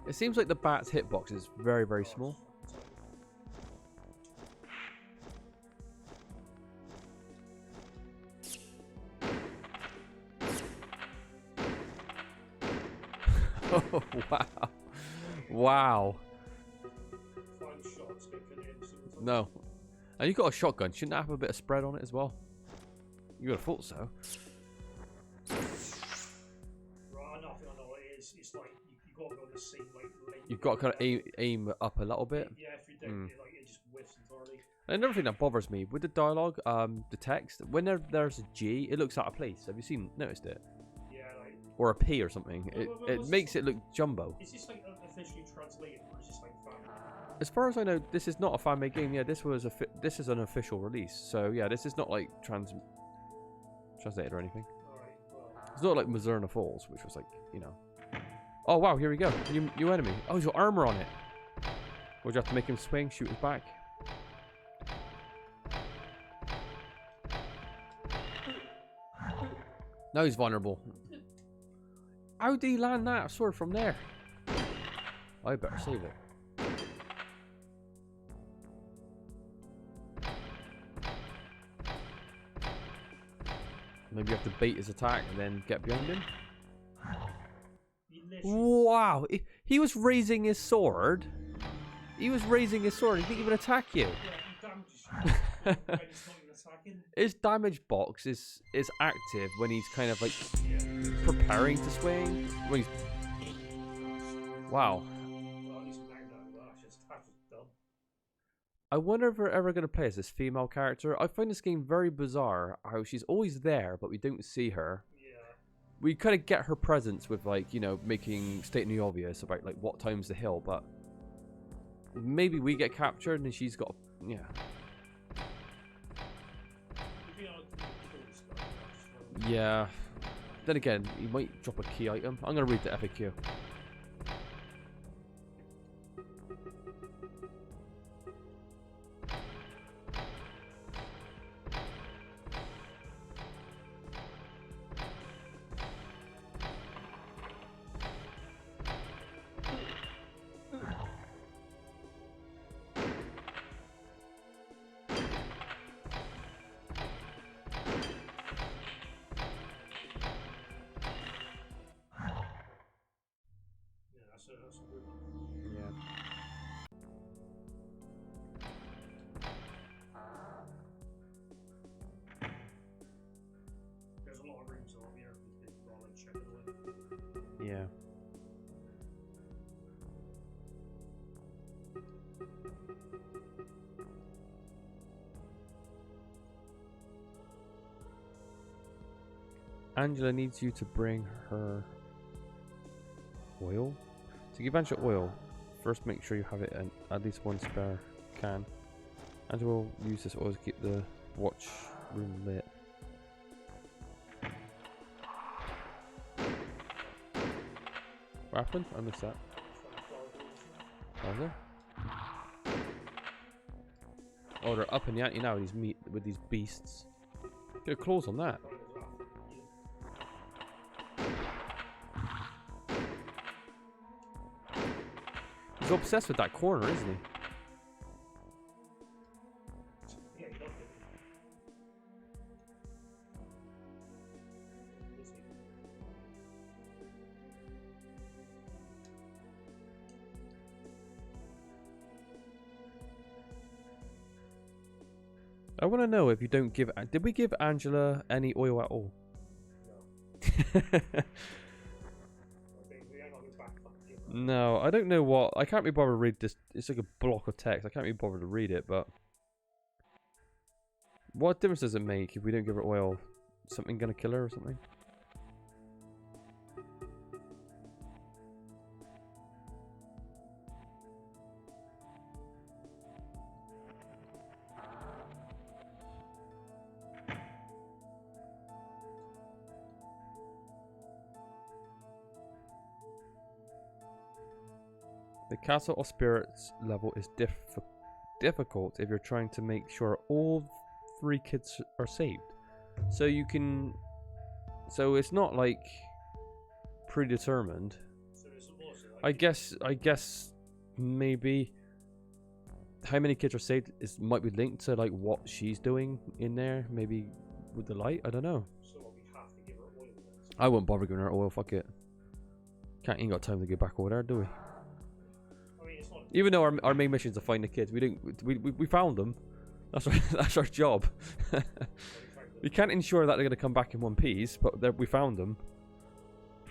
It seems like the bat's hitbox is very, very small. Oh, wow. Wow. No. And you got a shotgun. Shouldn't that have a bit of spread on it as well? You would have thought so. You've got to kind of aim up a little bit. Yeah, if you don't, it just whiffs entirely. Another thing that bothers me with the dialogue, the text, when there's a G, it looks out of place. Have you noticed it? Yeah, like. Or a P or something. It makes it look jumbo. Is this like officially translated, or is this like fan? As far as I know, this is not a fan-made game. Yeah, this is an official release. So yeah, this is not like translated or anything. Alright, well. It's not like Mazurna Falls, which was like, you know. Oh wow, here we go. New enemy. Oh, he's got armor on it. Would you have to make him swing, shoot his back? Now he's vulnerable. How did he land that sword from there? I better save it. Maybe you have to bait his attack and then get behind him. Wow, he was raising his sword. He was raising his sword. He didn't even attack you. His damage box is active when he's kind of like preparing to swing. When he's... Wow. I wonder if we're ever going to play as this female character. I find this game very bizarre. How she's always there, but we don't see her. We kind of get her presence with, like, you know, stating the obvious about, like, what time's the hill, but maybe we get captured and she's got, yeah. Yeah. Then again, he might drop a key item. I'm going to read the FAQ. Yeah. Angela needs you to bring her oil. To give Angela oil, first make sure you have it in at least one spare can. Angela will use this oil to keep the watch room lit. What happened? I missed that. Was there? Oh, they're up in the ante now with these beasts. Get a claws on that. He's obsessed with that corner, isn't he? I want to know if you don't give... Did we give Angela any oil at all? No, I don't know what... I can't be bothered to read this. It's like a block of text. I can't be bothered to read it, but... What difference does it make if we don't give her oil? Something gonna kill her or something? The Castle of Spirits level is difficult if you're trying to make sure all 3 kids are saved. So you can... So it's not like predetermined. So it's also like I guess maybe how many kids are saved might be linked to like what she's doing in there. Maybe with the light. I don't know. so what, we have to give her oil then. I wouldn't bother giving her oil. Fuck it. Ain't got time to get back over there, do we? I mean, it's not. Even though our main mission is to find the kids, we found them. That's our job. We can't ensure that they're gonna come back in one piece, but we found them.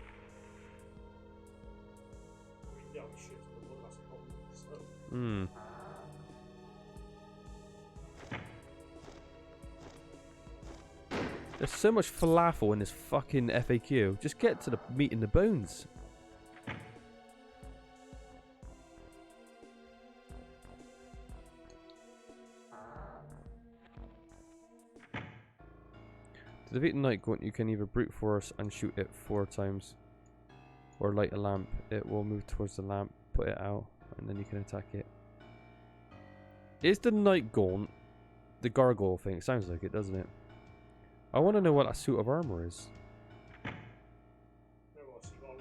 I mean, yeah, we should. But that's the problem. So, Hmm. There's so much falafel in this fucking FAQ. Just get to the meat and the bones. To defeat the Night Gaunt, you can either brute force and shoot it 4 times, or light a lamp. It will move towards the lamp, put it out, and then you can attack it. Is the Night Gaunt the gargoyle thing? It sounds like it, doesn't it? I want to know what that suit of armor is. no, what, so you got a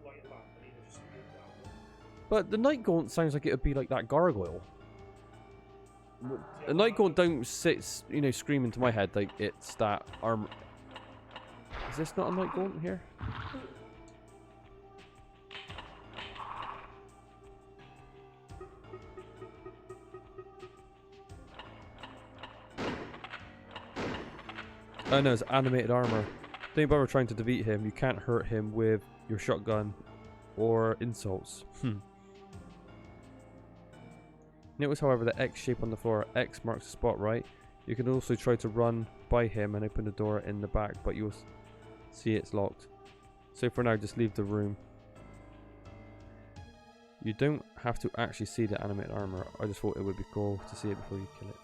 light a lamp, and either just do that. But the Night Gaunt sounds like it would be like that gargoyle. The Night Gaunt don't sit, you know, scream into my head like it's that armor. Is this not a Night Gaunt here? Oh no, it's animated armor. Don't bother trying to defeat him. You can't hurt him with your shotgun or insults. Notice, however, the X shape on the floor. X marks the spot, right? You can also try to run by him and open the door in the back, but you'll see it's locked. So for now, just leave the room. You don't have to actually see the animated armor. I just thought it would be cool to see it before you kill it.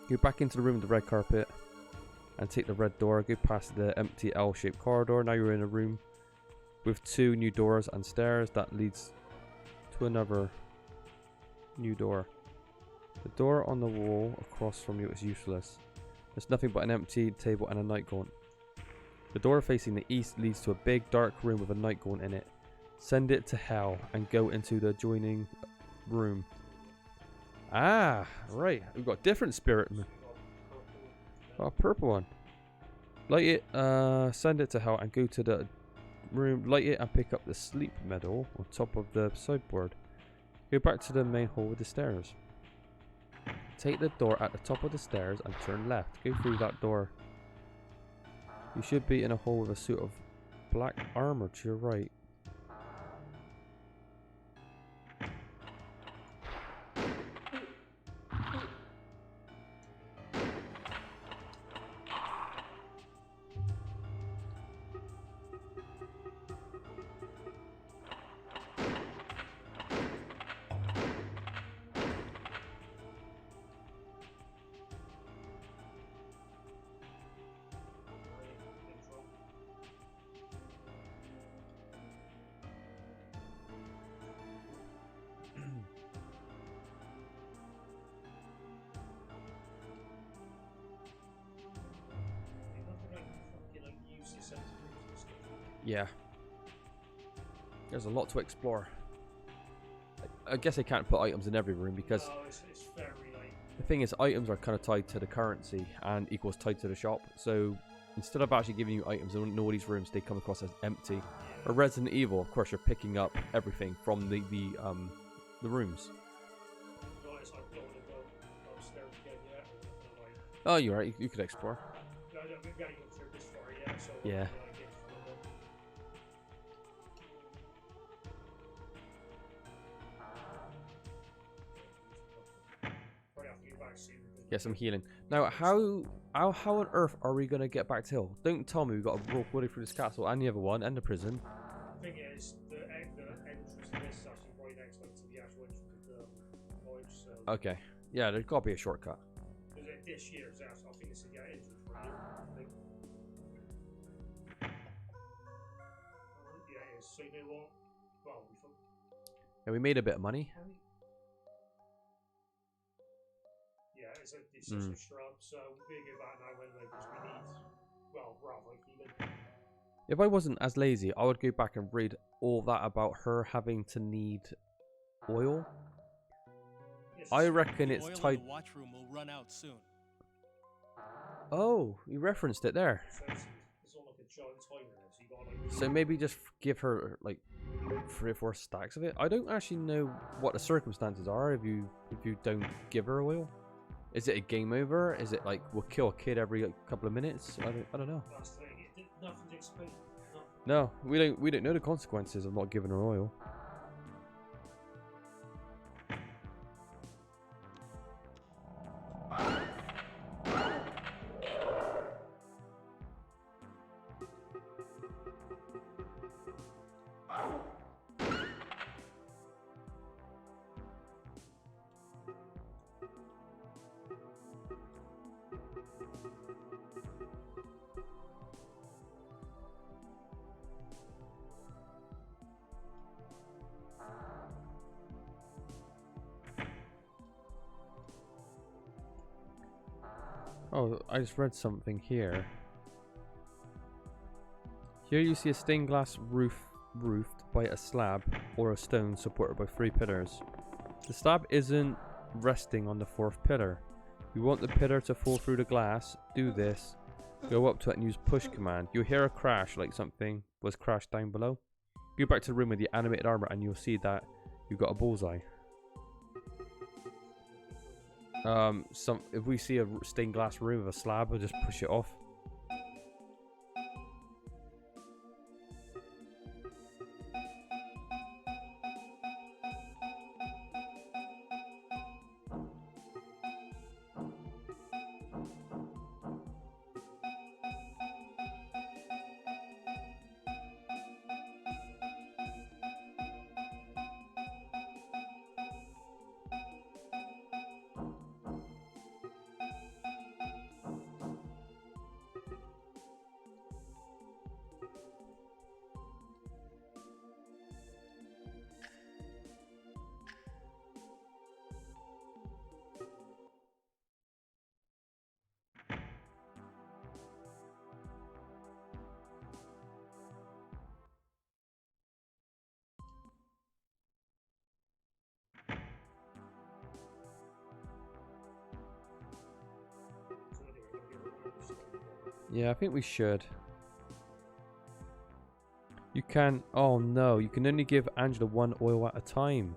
Go back into the room with the red carpet and take the red door. Go past the empty L-shaped corridor. Now you're in a room with 2 new doors and stairs that leads to another new door. The door on the wall across from you is useless. There's nothing but an empty table and a Night Gaunt. The door facing the east leads to a big dark room with a Night Gaunt in it. Send it to hell and go into the adjoining room. Ah, right. We've got a different spirit. Oh, purple one. Light it, send it to hell and go to the room. Light it and pick up the sleep medal on top of the sideboard. Go back to the main hall with the stairs. Take the door at the top of the stairs and turn left. Go through that door. You should be in a hall with a suit of black armor to your right. Yeah. There's a lot to explore. I guess I can't put items in every room because No, it's very like. the thing is items are kind of tied to the currency and equals tied to the shop. So instead of actually giving you items in all these rooms, they come across as empty. Or Resident Evil, of course, you're picking up everything from the rooms. No, it's like don't want to go upstairs again yet. Like, Oh, you're right. You could explore. no, we haven't gone through this far yet, so Yeah. like, back soon. Because Get some healing. Now, how on earth are we gonna get back to Hill? Don't tell me we've got to walk way through this castle and the other one and the prison. The thing is, the entrance to this is actually right next to the actual entrance of the college. So Okay. Yeah, there's got to be a shortcut. because this year is actually, I think it's the entrance for a year. I think. Yeah, it is. So you know what? Well, we thought. Yeah, we made a bit of money. Yeah, it's just a shrub, so we're going to go back now anyway because we need, well, rather healing. If I wasn't as lazy, I would go back and read all that about her having to need oil. Yes, I reckon The it's oil in tied. the watchroom will run out soon. Oh, you referenced it there. so it's all like a giant timer there, so you got like. So maybe just give her like 3 or 4 stacks of it. I don't actually know what the circumstances are if you don't give her oil. Is it a game over? Is it like we'll kill a kid every couple of minutes? I don't know. That's the thing. Nothing's explained. No, we don't know the consequences of not giving her oil. Oh, I just read something here. Here you see a stained glass roof roofed by a slab or a stone supported by 3 pillars. The slab isn't resting on the 4th pillar. You want the pillar to fall through the glass, do this, go up to it and use push command. You'll hear a crash like something was crashed down below. Go back to the room with the animated armor and you'll see that you've got a bullseye. If we see a stained glass room with a slab, we'll just push it off. Yeah, I think we should. You can... Oh no, you can only give Angela 1 oil at a time.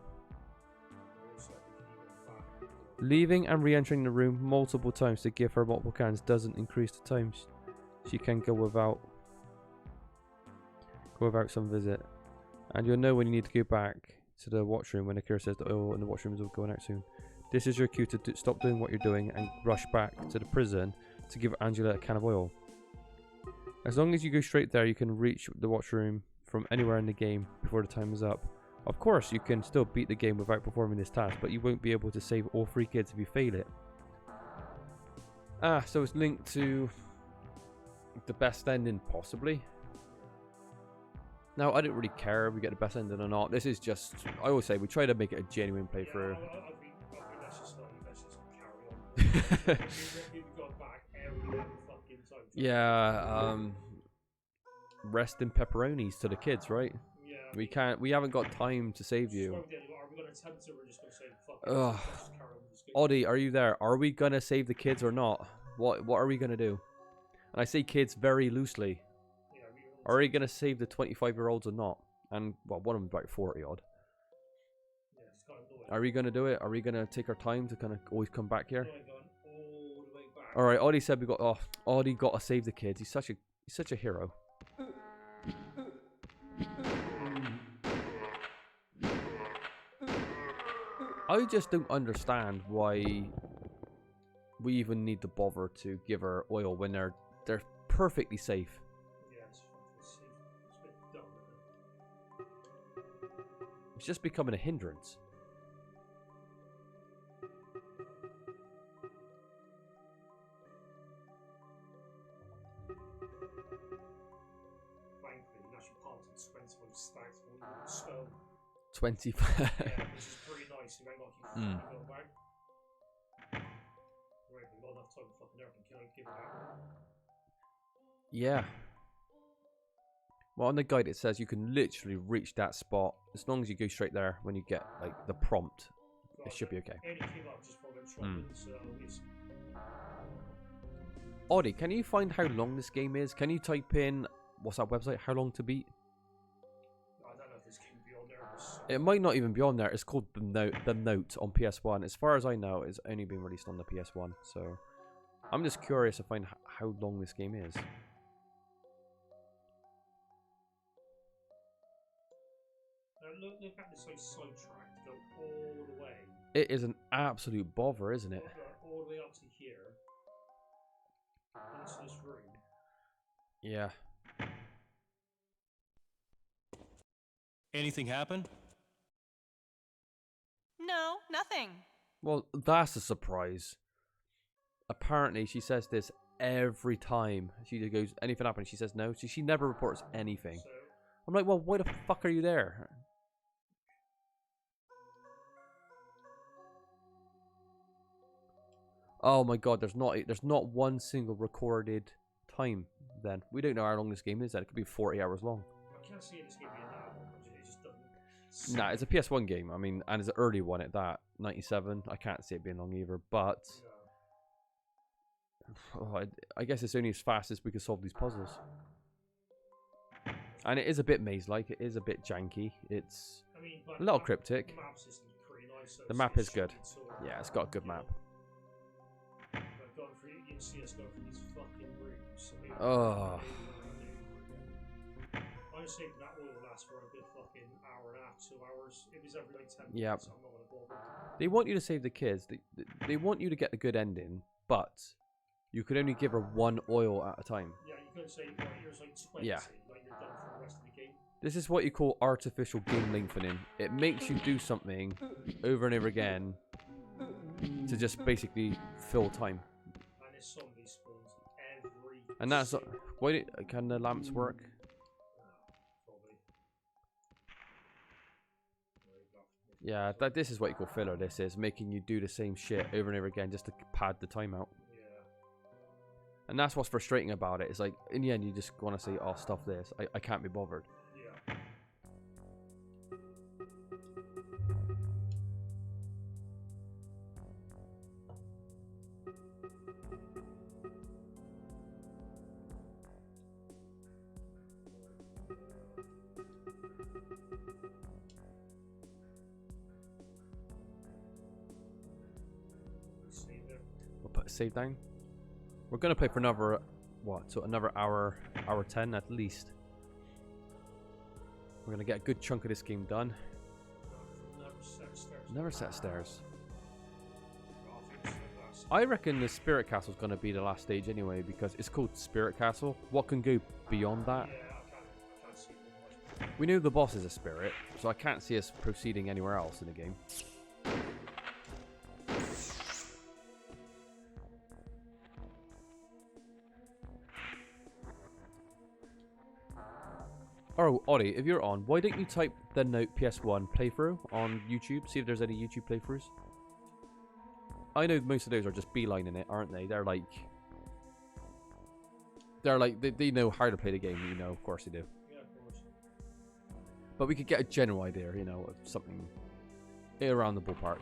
Leaving and re-entering the room multiple times to give her multiple cans doesn't increase the times she can go without some visit. And you'll know when you need to go back to the watchroom when the cure says the oil in the watchrooms are going out soon. This is your cue to stop doing what you're doing and rush back to the prison to give Angela a can of oil. As long as you go straight there, you can reach the watchroom from anywhere in the game before the time is up. Of course, you can still beat the game without performing this task, but you won't be able to save all 3 kids if you fail it. Ah, so it's linked to the best ending, possibly. Now, I don't really care if we get the best ending or not. This is just, I always say, we try to make it a genuine playthrough. Yeah, I think let's just carry on. We've gone back every fucking time. Yeah, rest in pepperonis to the kids, right? Yeah. We haven't got time to save you. Are we going to attempt it or we're just going to say, fuck it, Ugh. let's just carry on with this game? Audie, are you there? Are we gonna save the kids or not? What are we gonna do? And I say kids very loosely. Yeah, Are we gonna save the 25-year-olds or not? And well, one of them's about 40 odd. Yeah, it's kind of annoying. Are we gonna do it? Are we gonna take our time to kind of always come back here? Going all the way back. All right, Audie said we got. Oh, Audie got to save the kids. He's such a hero. I just don't understand why we even need to bother to give her oil when they're perfectly safe. Yeah, it's safe. It's a bit dumb, isn't it? It's just becoming a hindrance. Frankly, you actually planted 25 stacks of stone. 25. Yeah, which is pretty nice. You might not keep going back. Right, we've got enough time to fucking everything. Can I give it out? Yeah. Well, on the guide it says you can literally reach that spot as long as you go straight there when you get like the prompt. It should be okay. It came up just for shopping, so it's... Audie, can you find how long this game is? Can you type in, what's that website, how long to beat? I don't know if this game will be on there. It might not even be on there. It's called The Note on PS1. As far as I know, it's only been released on the PS1. So I'm just curious to find how long this game is. Look at this like sidetrack to go all the way. It is an absolute bother, isn't it? All the way up to here. Into this room. Yeah. Anything happen? No, nothing. Well, that's a surprise. Apparently, she says this every time. She goes, anything happened? She says no. So she never reports anything. So, I'm like, well, why the fuck are you there? Oh my god, there's not one single recorded time then. We don't know how long this game is then. It could be 40 hours long. I can't see this game being that long. It just doesn't. Nah, it's a PS1 game. I mean, and it's an early one at that. 97. I can't see it being long either, but... Oh, I guess it's only as fast as we can solve these puzzles. And it is a bit maze-like. It is a bit janky. It's a little cryptic. The map system's pretty nice. So The map is good. Yeah, it's got a good map. You can see us going through these fucking rooms. Oh. I'm saving that oil lasts for a good fucking hour and a half, 2 hours. It was every like 10 minutes. Yep. So I'm not gonna bother. They want you to save the kids. They want you to get the good ending, but you could only give her one oil at a time. Yeah, you could say, right, here's like 20. Yeah. Like you're done for the rest of the game. This is what you call artificial game lengthening. It makes you do something over and over again to just basically fill time. And there's zombie spawns every. And that's why can the lamps work? Probably. Yeah, this is what you call filler. This is making you do the same shit over and over again just to pad the time out. Yeah. And that's what's frustrating about it. It's like in the end you just want to say, "Oh, stuff this. I can't be bothered." Yeah. Save it. We'll put a save down. We're gonna play for another what? So another hour 10 at least. We're gonna get a good chunk of this game done. Never set stairs. I reckon the Spirit Castle is gonna be the last stage anyway because it's called Spirit Castle. What can go beyond that? Yeah, I can't see it much. We know the boss is a spirit, so I can't see us proceeding anywhere else in the game. Oh, Oddie, if you're on, why don't you type the Note PS1 playthrough on YouTube? See if there's any YouTube playthroughs. I know most of those are just beelining it, aren't they? They're like, they know how to play the game, you know, of course they do. Yeah, of course. But we could get a general idea, you know, of something around the ballpark.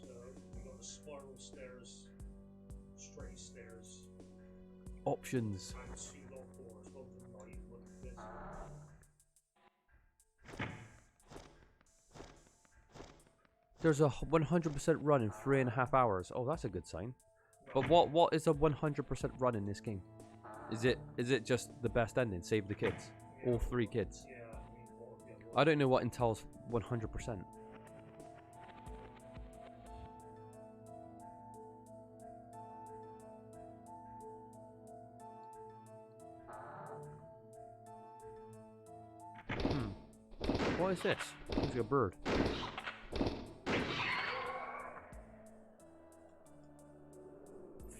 So we got the spiral stairs, straight stairs, Options. and two locked doors. One for the night, one for this. There's a 100% run in 3.5 hours. Oh, that's a good sign. But what is a 100% run in this game? Is it just the best ending? Save the kids, all 3 kids. Yeah, I mean, what? I don't know what entails 100%. What is this? Looks like a bird.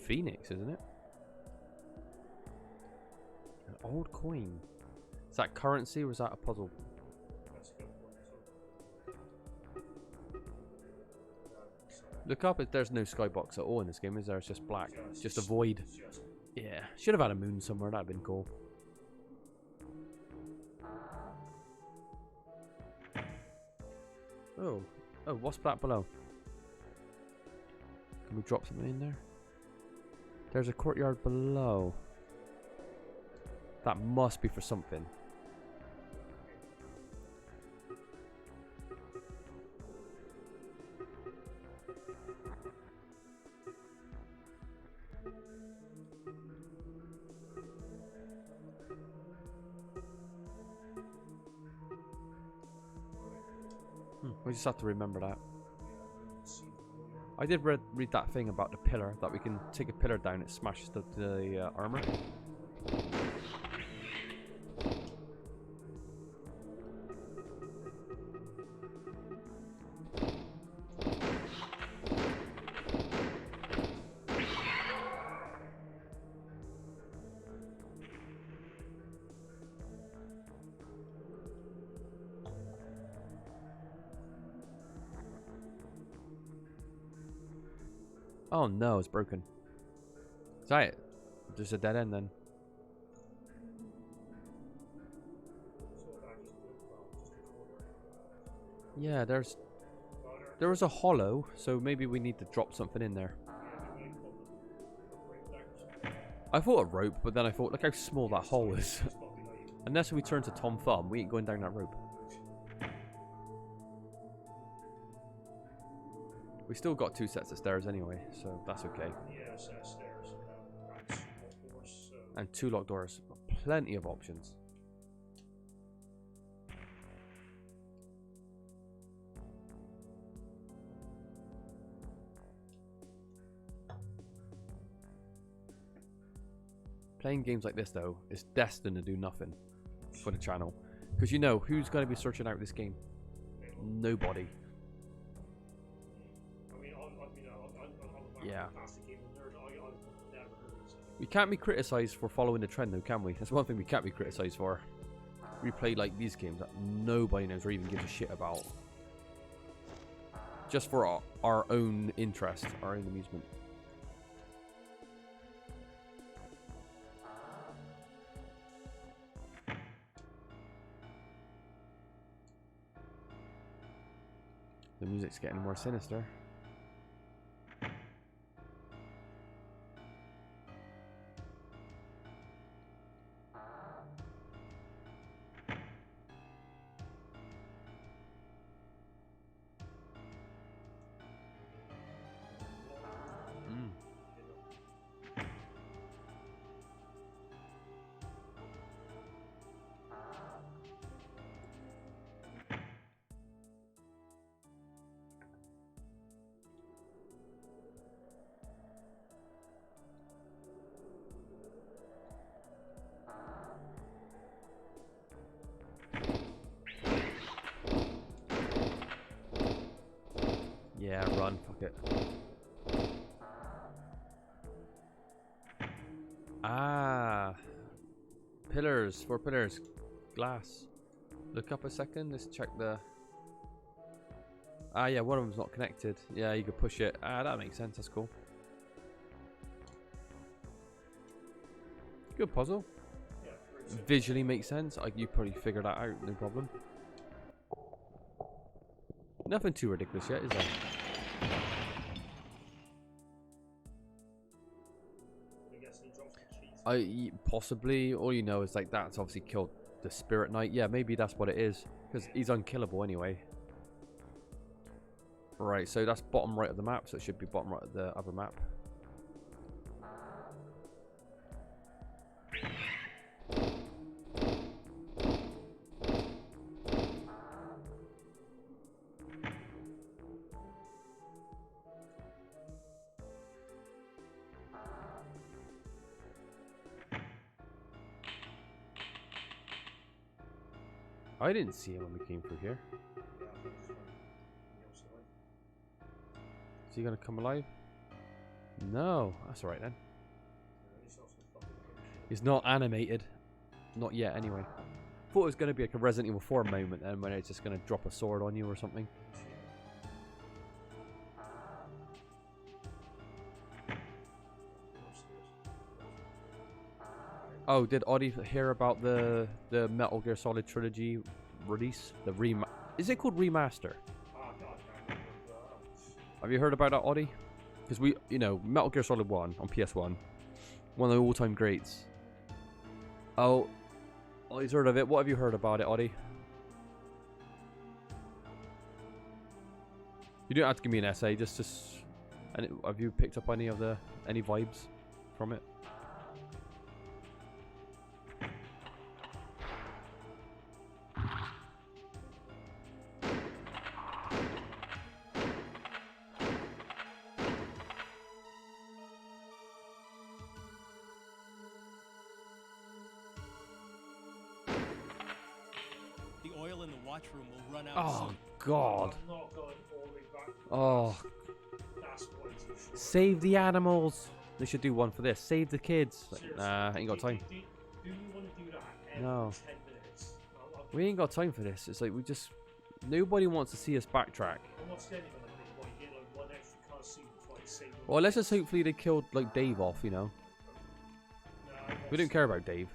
Phoenix, isn't it? An old coin. Is that currency or is that a puzzle? Look up if there's no skybox at all in this game, is there? It's just black. Just a void. Yeah. Should have had a moon somewhere, that'd have been cool. Oh. Oh, what's that below? Can we drop something in there? There's a courtyard below. That must be for something. We just have to remember that. I did read that thing about the pillar, that we can take a pillar down, it smashes the armor. Oh no, it's broken. Is that it? There's a dead end then. Yeah, there was a hollow, so maybe we need to drop something in there. I thought a rope, but then I thought, look how small that hole is. Unless we turn to Tom Thumb, we ain't going down that rope. We still got 2 sets of stairs anyway, so that's okay. Yeah, a set of stairs and 2 locked doors. And 2 locked doors. Plenty of options. Playing games like this, though, is destined to do nothing for the channel. Because you know, who's going to be searching out this game? Nobody. Yeah. We can't be criticised for following the trend though, can we? That's one thing we can't be criticised for. We play like these games that nobody knows or even gives a shit about. Just for our own interest, our own amusement. The music's getting more sinister. Yeah, run, fuck it. Ah, pillars, 4 pillars, glass. Look up a second, let's check the... Ah yeah, one of them's not connected. Yeah, you could push it. Ah, that makes sense, that's cool. Good puzzle. Yeah, visually makes sense. You probably figured that out, no problem. Nothing too ridiculous yet, is there? Possibly. All you know is like that's obviously killed the Spirit Knight. Yeah, maybe that's what it is, because he's unkillable anyway. Right, so that's bottom right of the map, so it should be bottom right of the other map. I didn't see him when we came through here. Yeah, I think it's on the opposite way. Is he gonna come alive? No, that's alright then. Yeah, it's also fucking bullshit. He's not animated. Not yet, anyway. Thought it was gonna be like a Resident Evil 4 moment then when it's just gonna drop a sword on you or something. Oh, did Audie hear about the Metal Gear Solid trilogy release? The is it called remaster? Have you heard about that, Audie? Because we, you know, Metal Gear Solid 1 on PS1, one of the all-time greats. Oh, Audie's heard of it. What have you heard about it, Audie? You don't have to give me an essay. Just, have you picked up any vibes from it? The oil in the watchroom will run out Oh soon. God! I'm not going all the way back. Oh, That's way too short. save the animals. They should do one for this. Save the kids. Like, Seriously, nah, ain't got time. Do you want to do that every No. 10 minutes? We ain't got time for this. It's like we just. Nobody wants to see us backtrack. I'm not scared you're going to be like, get like one extra cutscene to like save them. Well, let's just hopefully they killed like Dave off. You know, Nah, we don't care about Dave.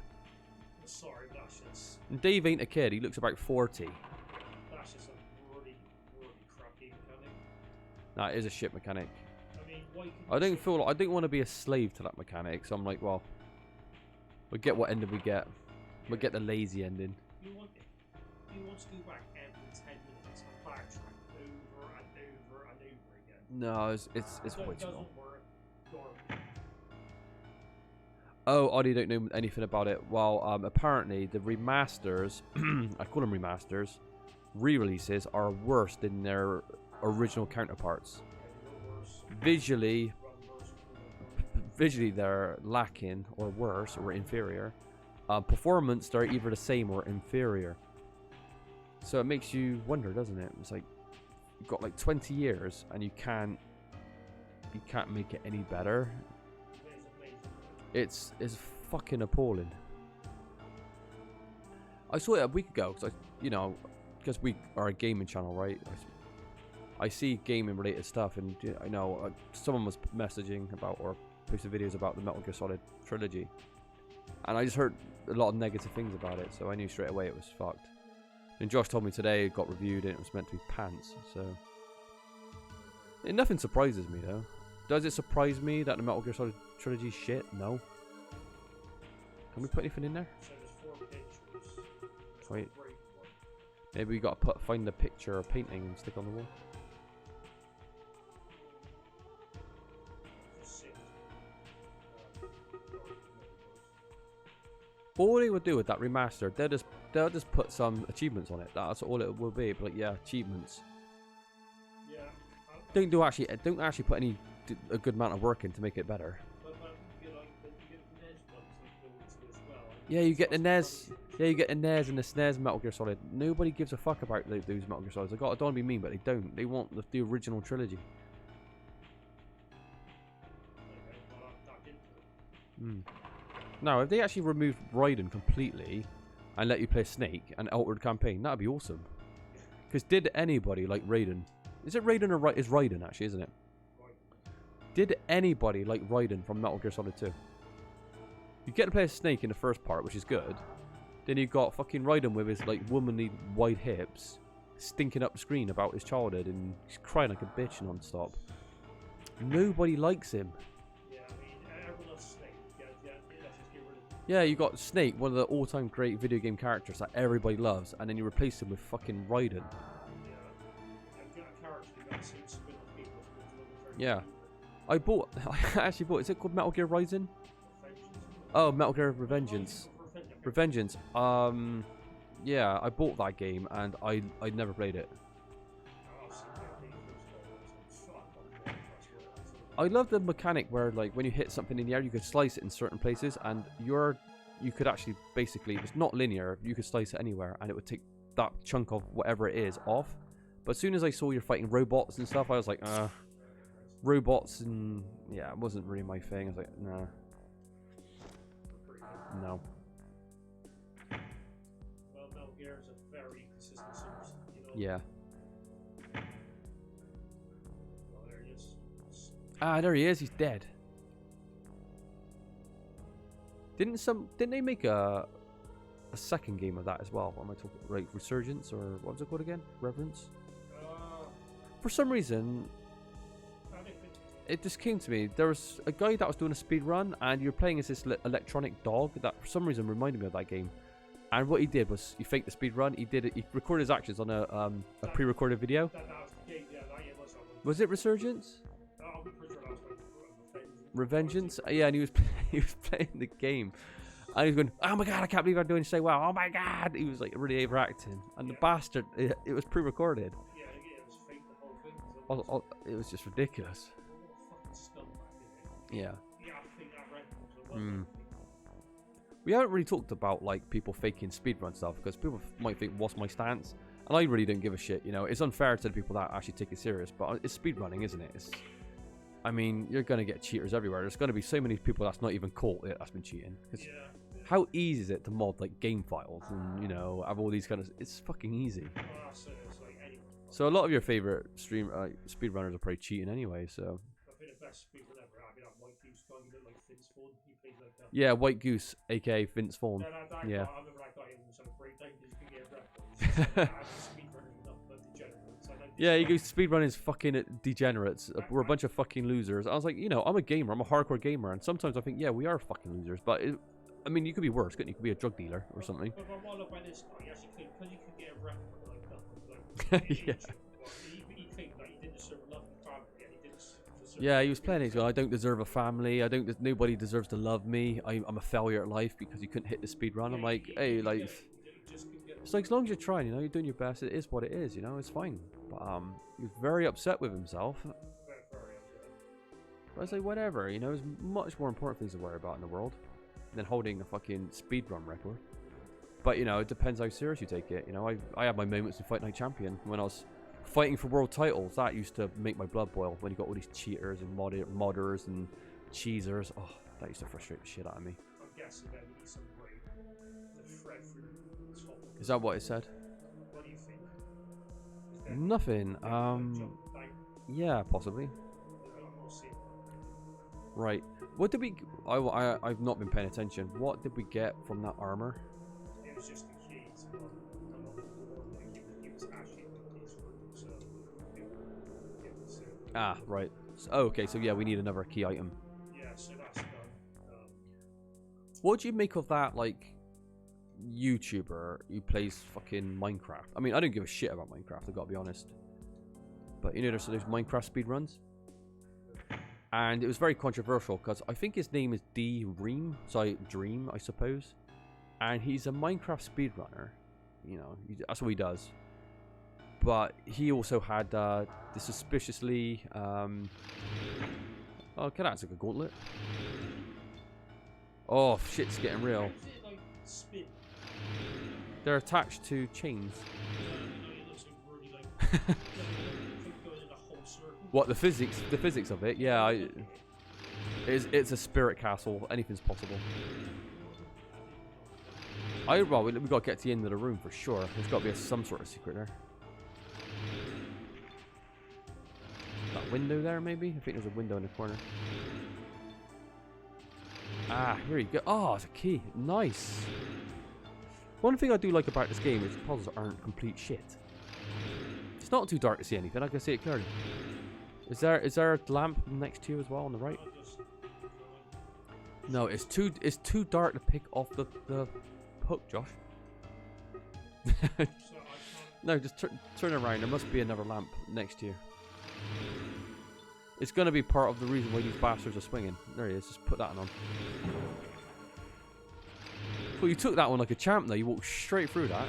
I'm sorry, that's just And Dave ain't a kid. He looks about 40. a really, really crappy mechanic. Nah, it is a shit mechanic. I mean, why couldn't I you don't say- feel. I don't want to be a slave to that mechanic. So I'm like, well, we get what ending we get. We get the lazy ending. You want to go back every 10 minutes and backtrack over and over and over again. No, it's That way too long. doesn't work. Garbage. Oh, Audie don't know anything about it. Well, apparently the remasters, I call them remasters, re-releases are worse than their original counterparts. Visually, they're lacking or worse or inferior. Performance, they're either the same or inferior. So it makes you wonder, doesn't it? It's like you've got like 20 years and you can't make it any better. It's fucking appalling. I saw it a week ago because we are a gaming channel, right? I see gaming related stuff, and I know someone was messaging about or posted videos about the Metal Gear Solid trilogy, and I just heard a lot of negative things about it, so I knew straight away it was fucked. And Josh told me today it got reviewed and it was meant to be pants, so nothing surprises me though. Does it surprise me that the Metal Gear Solid trilogy shit? No. Can we put anything in there? So there's 4 pictures. Wait. Great one. Maybe we gotta find a picture or painting and stick on the wall. Just sit. All they would do with that remaster, they'll just put some achievements on it. That's all it will be. But like, yeah, achievements. Yeah. Don't actually put a good amount of work in to make it better. But you get the NES ones that go into as well. Yeah, you get the NES. Yeah, you get the NES and the SNES Metal Gear Solid. Nobody gives a fuck about those Metal Gear Solids. I don't want to be mean, but they don't. They want the original trilogy. Okay, well, that didn't do it. Hmm. No, if they actually removed Raiden completely and let you play Snake and altered campaign, that'd be awesome. Because did anybody like Raiden? Is it Raiden or is Raiden actually, isn't it? Did anybody like Raiden from Metal Gear Solid 2? You get to play as Snake in the first part, which is good. Then you got fucking Raiden with his like womanly wide hips, stinking up the screen about his childhood, and he's crying like a bitch non-stop. Nobody likes him. Yeah, I mean, everyone loves Snake. Yeah, let's just get rid of it. Yeah, you got Snake, one of the all-time great video game characters that everybody loves, and then you replace him with fucking Raiden. Yeah. I've got a character that seems to spin off people who Yeah. I actually bought, is it called Metal Gear Rising? Oh, Metal Gear Revengeance. Revengeance. Yeah, I bought that game and I never played it. I love the mechanic where like when you hit something in the air you could slice it in certain places and you could actually basically, it's not linear, you could slice it anywhere and it would take that chunk of whatever it is off. But as soon as I saw you're fighting robots and stuff, I was like, robots and yeah, it wasn't really my thing. I was like, nah, no. Well, Metal Gear is a very consistent series, you know. Yeah. Well, there he is. Ah, there he is. He's dead. Didn't they make a second game of that as well? What am I talking? Like Resurgence or what was it called again? Reverence. For some reason, it just came to me. There was a guy that was doing a speed run, and you're playing as this electronic dog that, for some reason, reminded me of that game. And what he did was, he faked the speed run. He did it. He recorded his actions on a pre-recorded video. Was it Resurgence? ReverendGodless? Yeah, and he was he was playing the game, and he was going, "Oh my god, I can't believe I'm doing so well! Oh my god!" He was like really overacting, and the bastard, it was pre-recorded. Yeah, it was fake, the whole thing. It was just ridiculous. Yeah. We haven't really talked about like people faking speedrun stuff because people might think, "What's my stance?" And I really don't give a shit. You know, it's unfair to the people that actually take it serious, but it's speedrunning, isn't it? I mean, you're gonna get cheaters everywhere. There's gonna be so many people that's not even caught it that's been cheating. How easy is it to mod like game files and have all these kind of? It's fucking easy. So a lot of your favorite speedrunners are probably cheating anyway. So. I think the best speedrun ever. I mean, White Goose guy, a bit like Vince Vaughn. He played like that. Yeah, White Goose, aka Vince Vaughn. Yeah. Yeah. I remember that guy almost had a breakdown because he could get a record. Yeah, he goes speedrunning is fucking degenerates. We're a bunch of fucking losers. I was like, I'm a gamer. I'm a hardcore gamer, and sometimes I think, yeah, we are fucking losers. But I mean, you could be worse, couldn't you? You could be a drug dealer or something. But what I love about this guy, he actually claimed because he could get a record like Yeah. He claimed that he didn't deserve a loving family, and he didn't deserve. Yeah, he was playing it. I don't deserve a family. Nobody deserves to love me. I'm a failure at life because you couldn't hit the speed run. I'm like, hey, like. It's like, as long as you're trying, you're doing your best. It is what it is, it's fine. But he was very upset with himself. But I was like, whatever, there's much more important things to worry about in the world than holding a fucking speedrun record. But it depends how serious you take it. I had my moments in Fight Night Champion when I was fighting for world titles. That used to make my blood boil when you got all these cheaters and modders and cheesers. Oh, that used to frustrate the shit out of me. I'm guessing that we need some break. The thread through the top. Is that what it said? What do you think? Nothing. Yeah, possibly. Right. What did we? I've not been paying attention. What did we get from that armor? It was just the keys. It was actually the keys for it. So Ah, right. Okay, so yeah, we need another key item. yeah, so that's done. What do you make of that, like, YouTuber who plays fucking Minecraft? I mean, I don't give a shit about Minecraft, I've got to be honest. But there's those Minecraft speedruns. And it was very controversial because I think his name is Dream, I suppose. And he's a Minecraft speedrunner. That's what he does. But he also had the suspiciously... oh, okay, that's like a gauntlet. Oh, shit's getting real. Is it like spin? They're attached to chains. It looks like really like going in a whole circle. What, the physics of it? Yeah, it's a spirit castle. Anything's possible. Well, we've got to get to the end of the room for sure. There's got to be some sort of secret there. That window there, maybe? I think there's a window in the corner. Ah, here you go. Oh, it's a key. Nice. One thing I do like about this game is the puzzles aren't complete shit. It's not too dark to see anything. I can see it clearly. Is there a lamp next to you as well on the right? No, it's too dark to pick off the hook, Josh. No, just turn around. There must be another lamp next to you. It's going to be part of the reason why these bastards are swinging. There he is. Just put that on. Well, you took that one like a champ, though. You walked straight through that.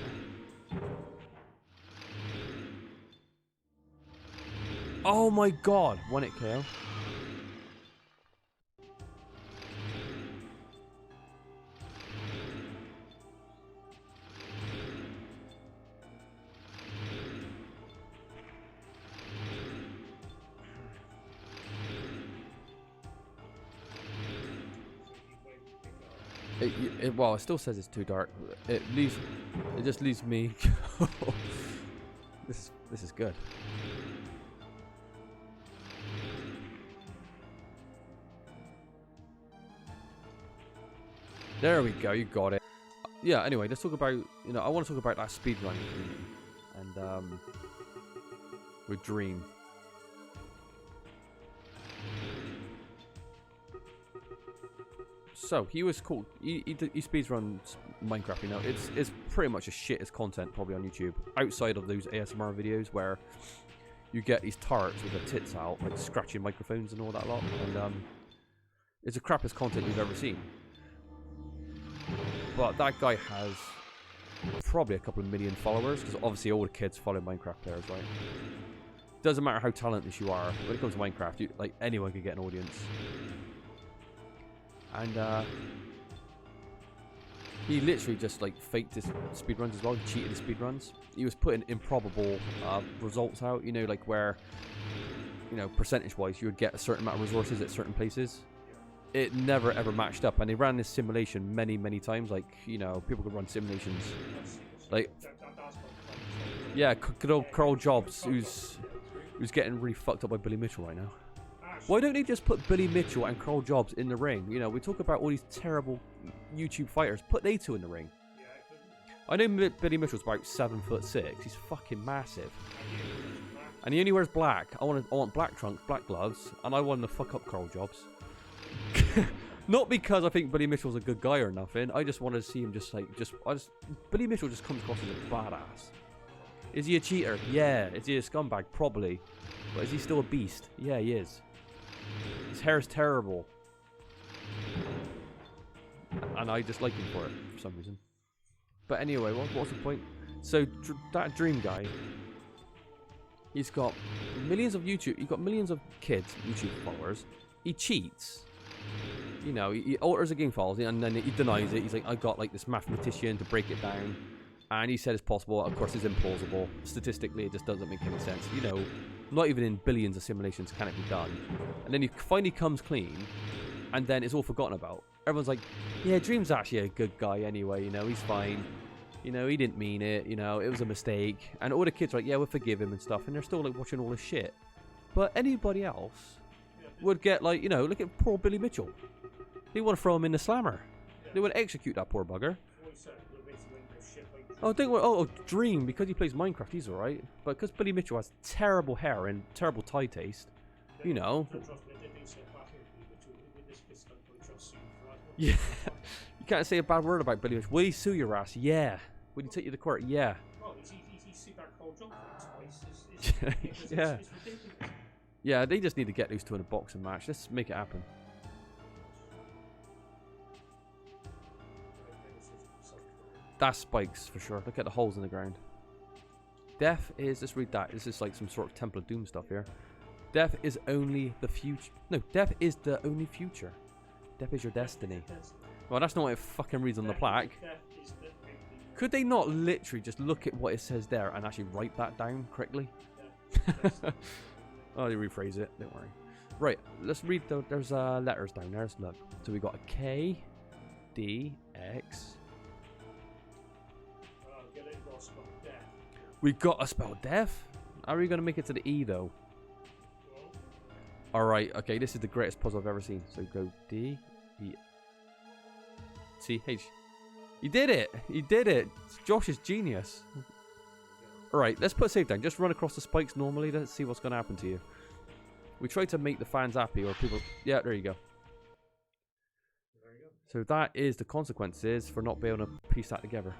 Oh my god. 1-hit KO. Well, it still says it's too dark. It just leaves me. This is good. There we go. You got it. Yeah. Anyway, let's talk about. I want to talk about that speedrunning community, and with Dream. So he was cool. He speedruns Minecraft. It's pretty much as shit as content probably on YouTube. Outside of those ASMR videos where you get these tarts with their tits out, like scratching microphones and all that lot, and it's the crappiest content you've ever seen. But that guy has probably a couple of million followers because obviously all the kids follow Minecraft players, right? Doesn't matter how talented you are when it comes to Minecraft. Like anyone can get an audience. And he literally just like faked his speedruns as well. He cheated his speedruns. He was putting improbable results out, like where, percentage wise you would get a certain amount of resources at certain places. It never ever matched up, and they ran this simulation many times. Like, people could run simulations. Like, yeah, good old Carl Jobs, who's getting really fucked up by Billy Mitchell right now. Why don't they just put Billy Mitchell and Carl Jobs in the ring? We talk about all these terrible YouTube fighters. Put they two in the ring. I know Billy Mitchell's about 7'6". He's fucking massive, and he only wears black. I want black trunks, black gloves, and I want to fuck up Carl Jobs. Not because I think Billy Mitchell's a good guy or nothing. I just want to see him Billy Mitchell just comes across as a badass. Is he a cheater? Yeah. Is he a scumbag? Probably. But is he still a beast? Yeah, he is. His hair is terrible. And I just like him for it, for some reason. But anyway, what's the point? So, that Dream guy, he's got millions of kids, YouTube followers. He cheats. He alters the game files and then he denies it. He's like, I got like this mathematician to break it down. And he said it's possible. Of course, it's implausible. Statistically, it just doesn't make any sense. Not even in billions of simulations can it be done. And then he finally comes clean, and then it's all forgotten about. Everyone's like, yeah, Dream's actually a good guy anyway, he's fine. He didn't mean it, it was a mistake. And all the kids are like, yeah, we'll forgive him and stuff. And they're still like watching all this shit. But anybody else would get like, look at poor Billy Mitchell. They want to throw him in the slammer. They would execute that poor bugger. Oh, Dream, because he plays Minecraft, he's alright. But because Billy Mitchell has terrible hair and terrible tie taste, Yeah. You can't say a bad word about Billy Mitchell. Will he sue your ass? Yeah. Will he take you to court? Yeah. Yeah. Yeah, they just need to get those two in a boxing match. Let's make it happen. That's spikes for sure. Look at the holes in the ground. Death is, let's read that. This is like some sort of Temple of Doom stuff here. Death is only the future. No, death is the only future. Death is your destiny. Well, that's not what it fucking reads on the plaque. Could they not literally just look at what it says there and actually write that down correctly? Oh, they rephrase it. Don't worry. Right, let's read. There's letters down there. Let's look. So we got a K, D, X. We got to spell death? How are we going to make it to the E, though? Alright, okay, this is the greatest puzzle I've ever seen. So go D, E, C, H. You did it! You did it! Josh is genius. Alright, let's put save down. Just run across the spikes normally. Let's see what's going to happen to you. We try to make the fans happy, or people... Yeah, there you go. So that is the consequences for not being able to piece that together.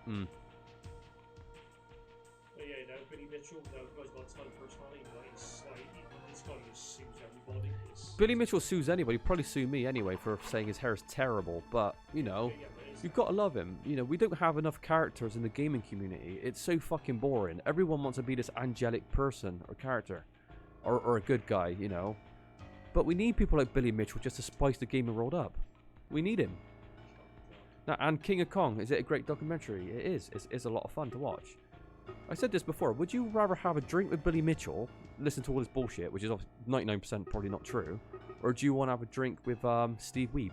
Mm. But yeah, Billy Mitchell, guy's got a ton of personality, but this guy just sues everybody. Billy Mitchell sues anybody. He'd probably sue me anyway for saying his hair is terrible, but, you've got to love him. We don't have enough characters in the gaming community. It's so fucking boring. Everyone wants to be this angelic person or character. Or a good guy, But we need people like Billy Mitchell just to spice the gaming world up. We need him. Now, and King of Kong, is it a great documentary? It is. It's a lot of fun to watch. I said this before. Would you rather have a drink with Billy Mitchell, listen to all this bullshit, which is 99% probably not true, or do you want to have a drink with Steve Weeb,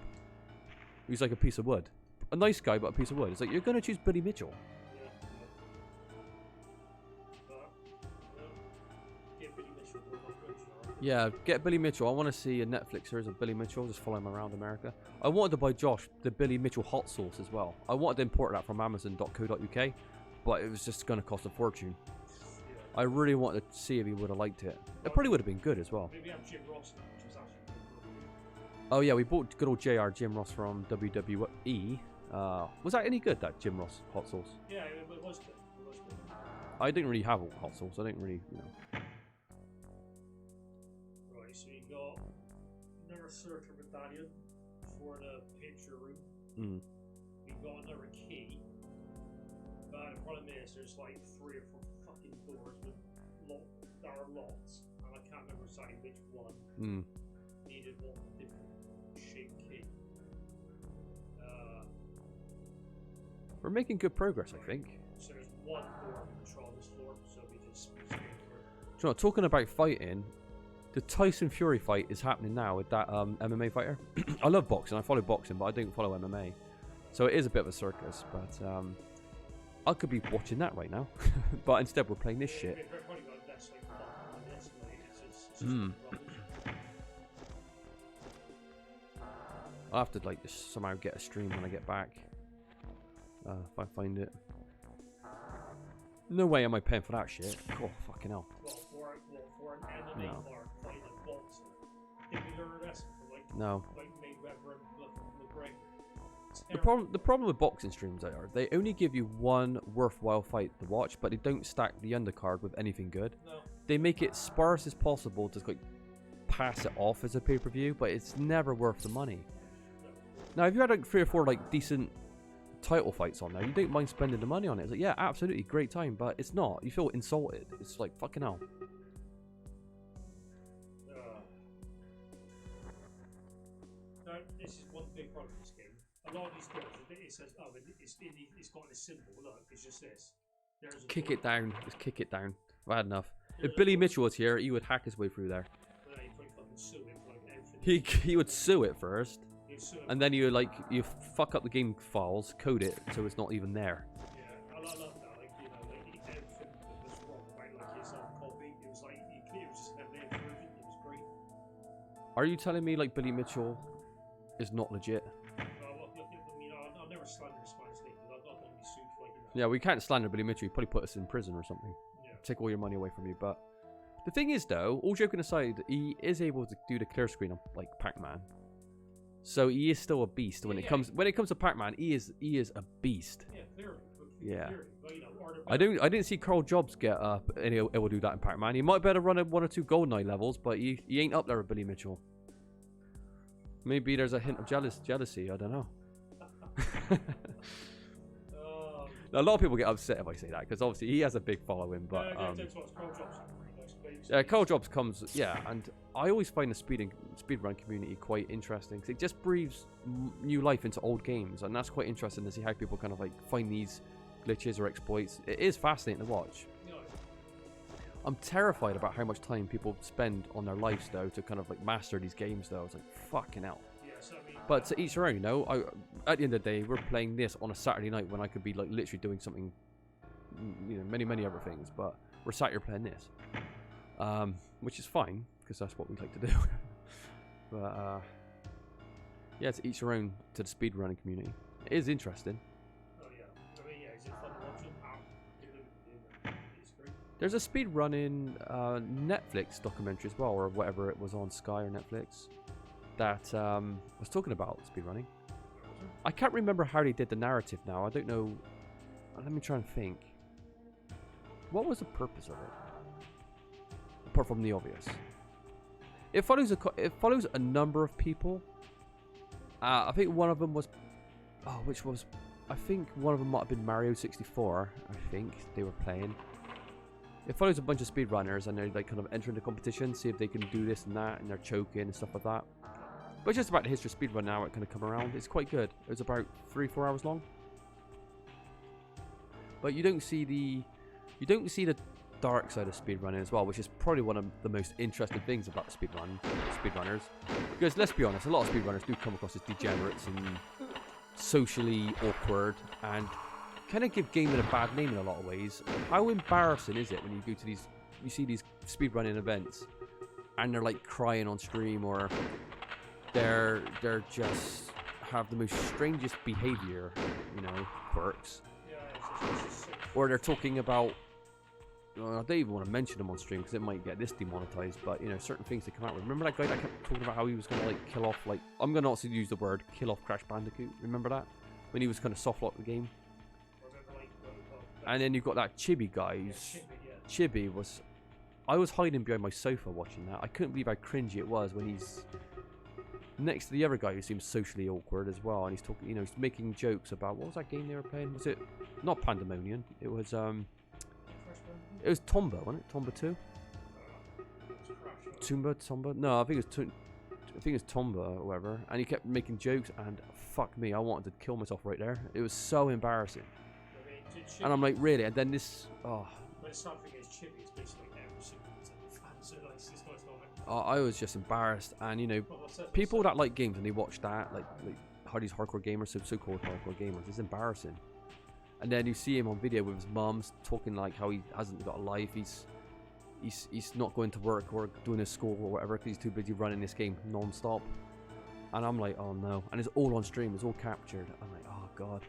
who's like a piece of wood? A nice guy, but a piece of wood. It's like, you're going to choose Billy Mitchell. Yeah, get Billy Mitchell. I want to see a Netflix series of Billy Mitchell, just follow him around America. I wanted to buy Josh the Billy Mitchell hot sauce as well. I wanted to import that from Amazon.co.uk, but it was just going to cost a fortune. I really wanted to see if he would have liked it. It probably would have been good as well. Maybe have Jim Ross, which was actually good. Oh yeah, we bought good old JR Jim Ross from WWE. Was that any good, that Jim Ross hot sauce? Yeah, it was good. It was good. I didn't really have hot sauce. I didn't really, you know. Right, so you got another circular medallion for the picture room. Mm. We got another key. But the problem is, there's like 3 or 4 fucking doors with that are locked, and I can't remember exactly which one needed what different shaped key. We're making good progress, I think. So there's one door on this floor, so we just through. Do you know what, talking about fighting, the Tyson Fury fight is happening now with that MMA fighter. I love boxing. I follow boxing, but I don't follow MMA. So it is a bit of a circus, but I could be watching that right now. But instead we're playing this shit. I'll have to like just somehow get a stream when I get back. If I find it. No way am I paying for that shit. Oh, fucking hell. For an MMA No. fighting boxer, did we learn a lesson from No. like Mayweather and McGregor? The problem with boxing streams are they only give you one worthwhile fight to watch, but they don't stack the undercard with anything good. No. They make it sparse as possible to like pass it off as a pay-per-view, but it's never worth the money. Now, if you had like 3 or 4 like decent title fights on there, you don't mind spending the money on it. It's like, yeah, absolutely, great time, but it's not. You feel insulted. It's like, fucking hell. No, this is one big problem with this game. A lot of these doors, it says, oh, it's got this symbol. Look, it's just this. There's Kick it down. Just kick it down. I've had enough. If Billy Mitchell was here, he would hack his way through there. He would sue it first, and then you fuck up the game files, code it so it's not even there. Yeah, I love that. Like, you know, like everything that was wrong about like his copy, it was like it was just an M&A version. It was great. Are you telling me like Billy Mitchell is not legit? I mean, I'll never slander this man's name, but I'm not going to be sued for like. Yeah, we can't slander Billy Mitchell. He'd probably put us in prison or something. Yeah. Take all your money away from you. But the thing is, though, all joking aside, he is able to do the clear screen on like Pac-Man. So he is still a beast when it comes to Pac-Man. He is a beast. Yeah, clearly. Yeah. Clearly. But, you know, I didn't see Carl Jobs get up and he'll do that in Pac-Man. He might better run 1 or 2 GoldenEye levels, but he ain't up there with Billy Mitchell. Maybe there's a hint of jealousy. I don't know. Now, a lot of people get upset if I say that because obviously he has a big following, but Carl Jobs comes, and I always find the speedrun community quite interesting because it just breathes new life into old games, and that's quite interesting to see how people kind of like find these glitches or exploits. It is fascinating to watch. I'm terrified about how much time people spend on their lives though to kind of like master these games though. It's like fucking hell. But to each their own, you know. At the end of the day, we're playing this on a Saturday night when I could be like literally doing something, you know, many other things. But we're sat here playing this, which is fine because that's what we like to do. But yeah, to each their own to the speedrunning community. It is interesting. Oh yeah, I mean, yeah, is it fun to watch it? It's great. There's a speedrunning Netflix documentary as well, or whatever it was on Sky or Netflix. That was talking about speedrunning. I can't remember how they did the narrative now. I don't know. Let me try and think. What was the purpose of it? Apart from the obvious. It follows a number of people. I think one of them was... Oh, which was... I think one of them might have been Mario 64. I think they were playing. It follows a bunch of speedrunners and they're like kind of entering the competition, see if they can do this and that, and they're choking and stuff like that. But it's just about the history of speedrun now. It kind of come around. It's quite good. It was about 3-4 hours long. But you don't see the dark side of speedrunning as well, which is probably one of the most interesting things about speedrunners. Because let's be honest, a lot of speedrunners do come across as degenerates and socially awkward and kind of give gaming a bad name in a lot of ways. How embarrassing is it when you go to you see these speedrunning events and they're like crying on stream, or they're just have the most strangest behavior, quirks, or they're talking about, I don't even want to mention them on stream because it might get this demonetized, but certain things they come out with. Remember that guy that kept talking about how he was going to like kill off, like, I'm going to also use the word kill off Crash Bandicoot. Remember that? When he was kind of soft lock the game. And then you've got that Chibi guy. Chibi was, I was hiding behind my sofa watching that. I couldn't believe how cringy it was when he's next to the other guy who seems socially awkward as well, and he's talking, he's making jokes about, what was that game they were playing? Was it not Pandemonium? It was Tomba, wasn't it? Tomba 2? Tomba? No, I think it was Tomba or whatever. And he kept making jokes, and fuck me, I wanted to kill myself right there. It was so embarrassing. And I'm like, really? And then this, But something is Chibi is basically every single fan, so like, it's not I was just embarrassed, and people that like games and they watch that, like these hardcore gamers, so-called hardcore gamers, it's embarrassing. And then you see him on video with his mum's talking like how he hasn't got a life, he's not going to work or doing his school or whatever because he's too busy running this game non-stop. And I'm like, oh no. And it's all on stream, it's all captured. I'm like, oh god.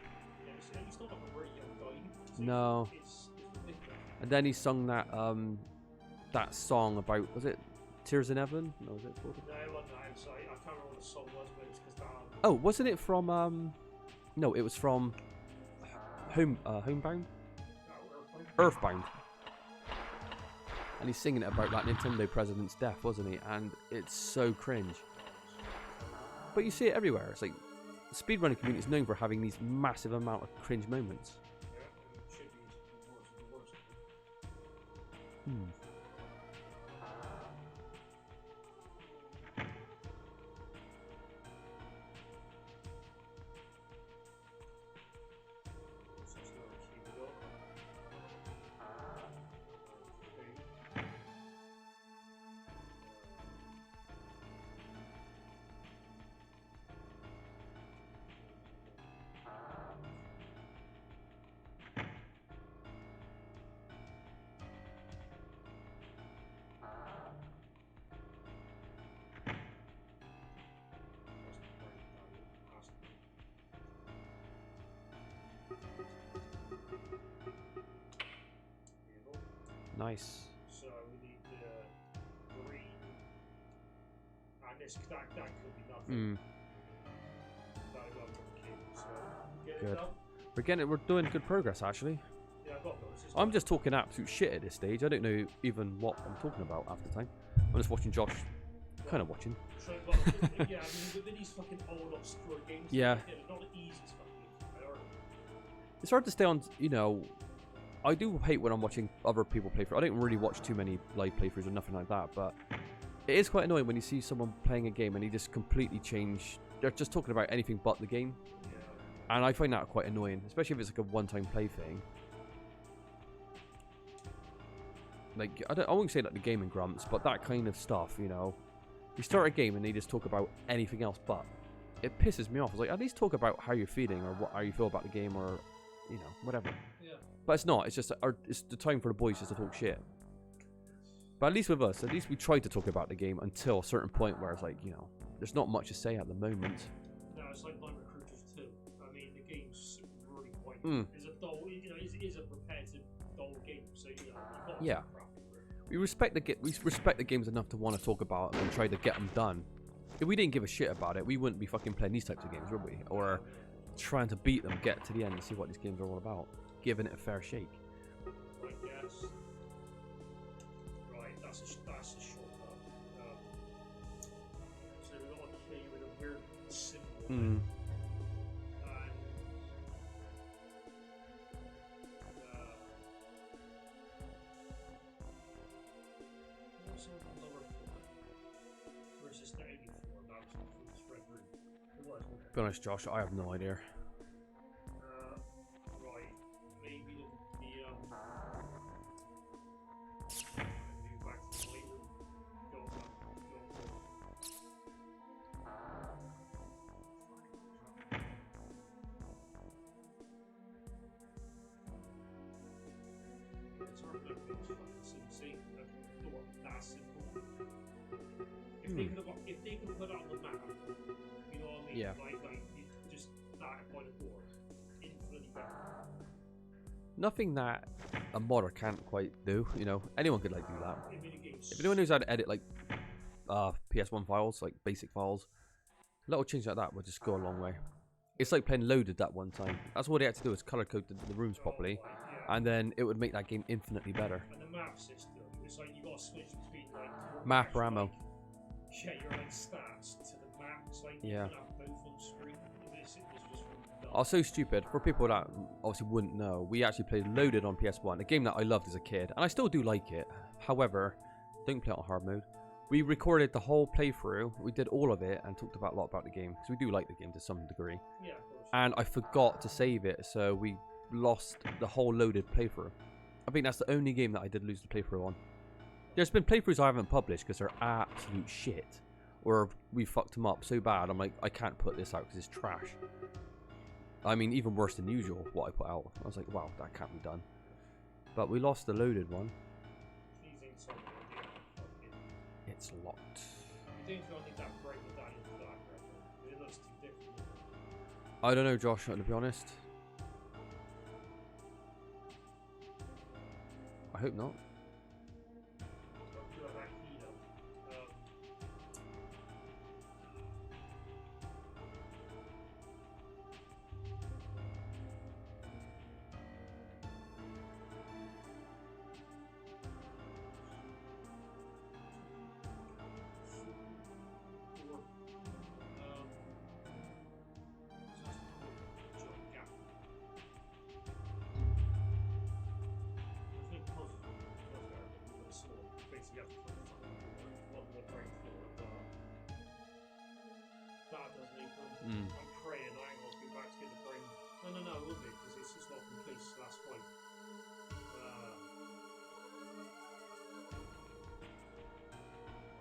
Yeah, he's not like a very young guy. No. It's ridiculous. And then he sung that song about, was it Tears in Heaven? No, was it called? No, it wasn't that. I can't remember what the song was, but it's because that. Oh, wasn't it from no, it was from Homebound? Earthbound. And he's singing it about that Nintendo president's death, wasn't he? And it's so cringe. But you see it everywhere. It's like the speedrunning community is known for having these massive amount of cringe moments. Nice. So we need the green, and this that could be nothing. That won't be the cable, so get Good. it done. We're doing good progress actually. Yeah, I got those. I'm just talking absolute shit at this stage. I don't know even what I'm talking about half the time. I'm just watching Josh, kind of watching. So, yeah, I mean, with these fucking old obscure games, Yeah. They're not the easiest fucking priority. It's hard to stay on, I do hate when I'm watching other people play through. I don't really watch too many live playthroughs or nothing like that, but it is quite annoying when you see someone playing a game and he just completely change. They're just talking about anything but the game. Yeah. And I find that quite annoying, especially if it's like a one-time play thing. Like, I won't say like the gaming grumps, but that kind of stuff, You start a game and they just talk about anything else but. It pisses me off. It's like, at least talk about how you're feeling or how you feel about the game or, whatever. Yeah. But it's not. It's just it's the time for the boys just to talk shit. But at least with us, at least we tried to talk about the game until a certain point where it's like, there's not much to say at the moment. No, it's like Night Recruiters 2. I mean, the game's really quite. It's a dull. It is a repetitive, dull game. So you can't. Yeah. We respect the games enough to want to talk about them and try to get them done. If we didn't give a shit about it, we wouldn't be fucking playing these types of games, would we? Or trying to beat them, get to the end and see what these games are all about. Giving it a fair shake. I guess. Right, that's a shortcut. So we've got a key with a weird symbol. And what's on the lower floor? Where's this 84? That's be honest, Josh, I have no idea. Right, maybe the move back to the playroom. Go on. It's hard to make fucking Sim not that simple. If they could put it on the map, you know what I mean? Yeah. Like you just start by the door, infinitely better. Nothing that a modder can't quite do. You know, anyone could like do that. If anyone knows how to edit like PS1 files, like basic files, a little change like that would just go a long way. It's like playing Loaded that one time. That's what they had to do, is color code the rooms properly, and then it would make that game infinitely better. And the map system, it's like you got to switch between like Map or ammo. Your like stats to the map. It's like Yeah. you can have both on screen. This is just Oh, so stupid. For people that obviously wouldn't know, we actually played Loaded on PS1, a game that I loved as a kid, and I still do like it. However, don't play it on hard mode. We recorded the whole playthrough, we did all of it, and talked about a lot about the game, because we do like the game to some degree. Yeah, of course. And I forgot to save it, so we lost the whole Loaded playthrough. I think that's the only game that I did lose the playthrough on. There's been playthroughs I haven't published because they're absolute shit, or we fucked them up so bad, I'm like, I can't put this out because it's trash. I mean, even worse than usual, what I put out. I was like, wow, that can't be done. But we lost the Loaded one. It's locked. I don't know, Josh, to be honest. I hope not. I'm praying I ain't going to be back to get the brain. No, it will be, because it's just not complete last fight.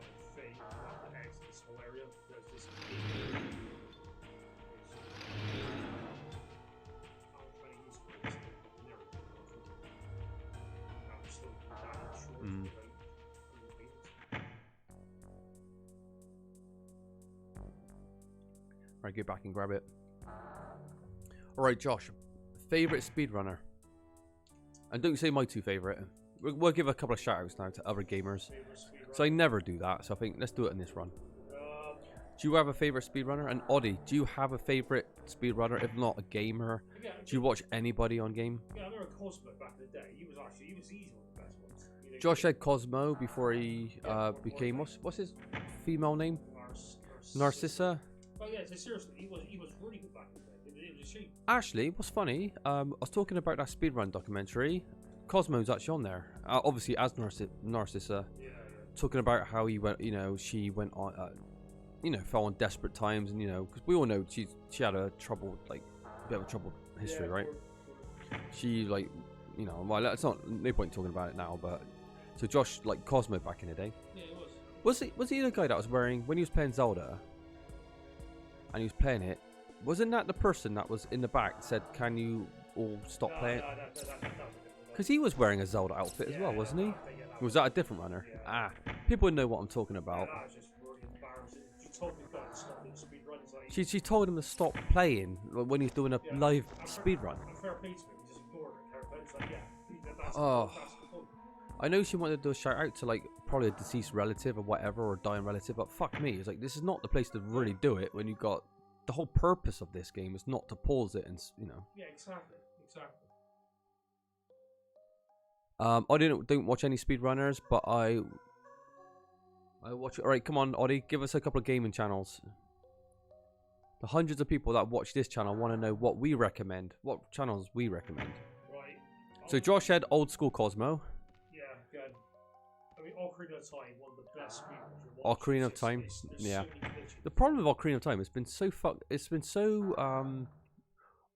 I think that exit this whole area. There's this I'm trying to use it. I'm still damn short. Alright, get back and grab it. Alright, Josh. Favorite speedrunner? And don't say my two favorite. We'll give a couple of shout outs now to other gamers. So I never do that, so I think let's do it in this run. Do you have a favorite speedrunner? And Oddie, do you have a favorite speedrunner? If not a gamer, do you watch anybody on game? Yeah, I remember Cosmo back in the day. He was easily one of the best ones. You know, Josh said Cosmo before he became what's his female name? Narcissa. Oh yeah, so seriously, he was really good back in the day. It was a shame. Actually, what's funny? I was talking about that speedrun documentary. Cosmo's actually on there, obviously as Narcissa. Yeah. Talking about how he went, she went on, fell on desperate times, and because we all know she had a troubled, bit of a troubled history, right? She well, it's not no point talking about it now, but so Josh like Cosmo back in the day. Yeah, it was. Was he the guy that was wearing when he was playing Zelda? And he was playing it. Wasn't that the person that was in the back that said, "Can you all stop playing?" Because he was wearing a Zelda outfit as well, wasn't he? Was that a different runner? Yeah. People know what I'm talking about. She told him to stop playing when he's doing a live speed run. Oh. I know she wanted to do a shout out to probably a deceased relative or whatever, or a dying relative, but fuck me, it's like this is not the place to really do it when you've got the whole purpose of this game is not to pause it and Yeah, exactly. I don't watch any speedrunners, but I watch it. Alright, come on, Oddie, give us a couple of gaming channels. The hundreds of people that watch this channel want to know what we recommend, what channels we recommend. Right. So Josh said old school Cosmo. Yeah, good. I mean, Ocarina of Time, one of the best speedruns watch. Ocarina of It's Time. there's Yeah. so many glitches. The problem with Ocarina of Time, it's been so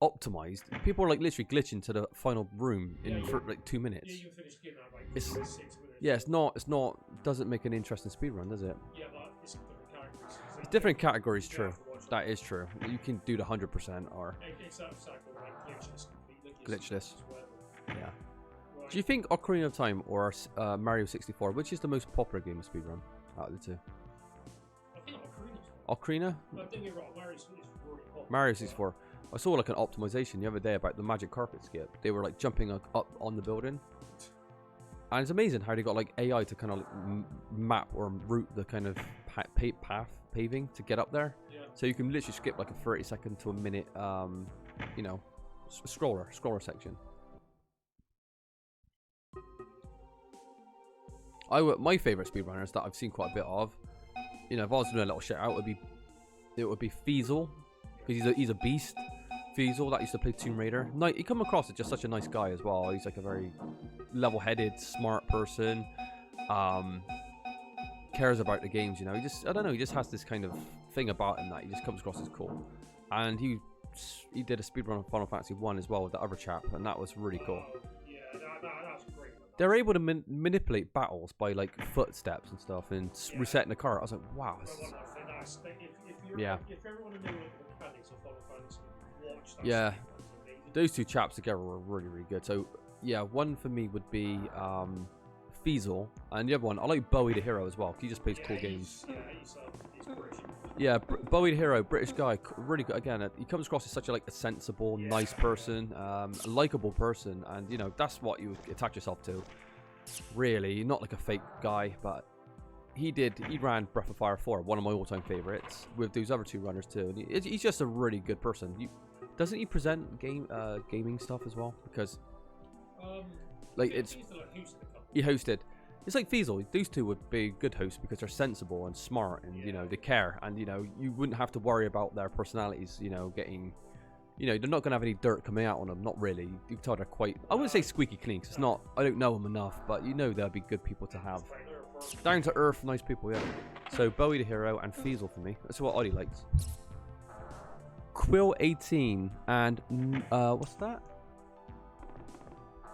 optimized. People are like literally glitching to the final room in for like 2 minutes. Yeah, you can finish getting that like It's 6 minutes. yeah, it's not doesn't make an interesting speedrun, does it? Yeah, but it's different categories. It's different categories, You true. have to watch That is true. You can do the 100% or Exactly, like glitchless completely. Glitchless. It's whatever. yeah. Right. Do you think Ocarina of Time or Mario 64, which is the most popular game of speedrun out of the two? I think Ocarina's Ocarina? I think you're right. Mario's is really popular. Mario 64. I saw like an optimization the other day about the magic carpet skip. They were like jumping up on the building. And it's amazing how they got like AI to kind of like map or route the kind of path paving to get up there. Yeah. So you can literally skip like a 30-second to a minute, you know, scroller section. My favorite speedrunners that I've seen quite a bit of, you know, if I was doing a little shout out, it would be Feasel, because he's a beast. Feasel that used to play Tomb Raider. He come across as just such a nice guy as well. He's like a very level-headed, smart person. Cares about the games, you know. I don't know, he just has this kind of thing about him that he just comes across as cool. And he did a speedrun of Final Fantasy 1 as well with the other chap, and that was really cool. Yeah, that's great. They're able to manipulate battles by like footsteps and stuff and resetting the car. I was like, wow. If everyone knew the mechanics of Final Fantasy, watch that. Yeah. That's amazing. Those two chaps together were really, really good. So yeah, one for me would be Feasel, and the other one I like Bowie the Hero as well. He just plays cool games. He's British. Yeah, Bowie the Hero, British guy, really good. Again, he comes across as such a sensible, nice person, a likable person, and you know that's what you would attach yourself to. Really, not like a fake guy, but he ran Breath of Fire 4, one of my all-time favorites, with those other two runners too. And he's just a really good person. Doesn't he present gaming stuff as well? Because like he hosted. It's like Feasel. These two would be good hosts because they're sensible and smart, and you know they care, and you know you wouldn't have to worry about their personalities. You know, getting, you know, they're not gonna have any dirt coming out on them. Not really. You can tell they're quite. I wouldn't say squeaky clean, because it's not. I don't know them enough, but you know they'll be good people to have. Down to earth, nice people. Yeah. So Bowie the Hero and Feasel for me. That's what Ollie likes. Quill 18 and what's that?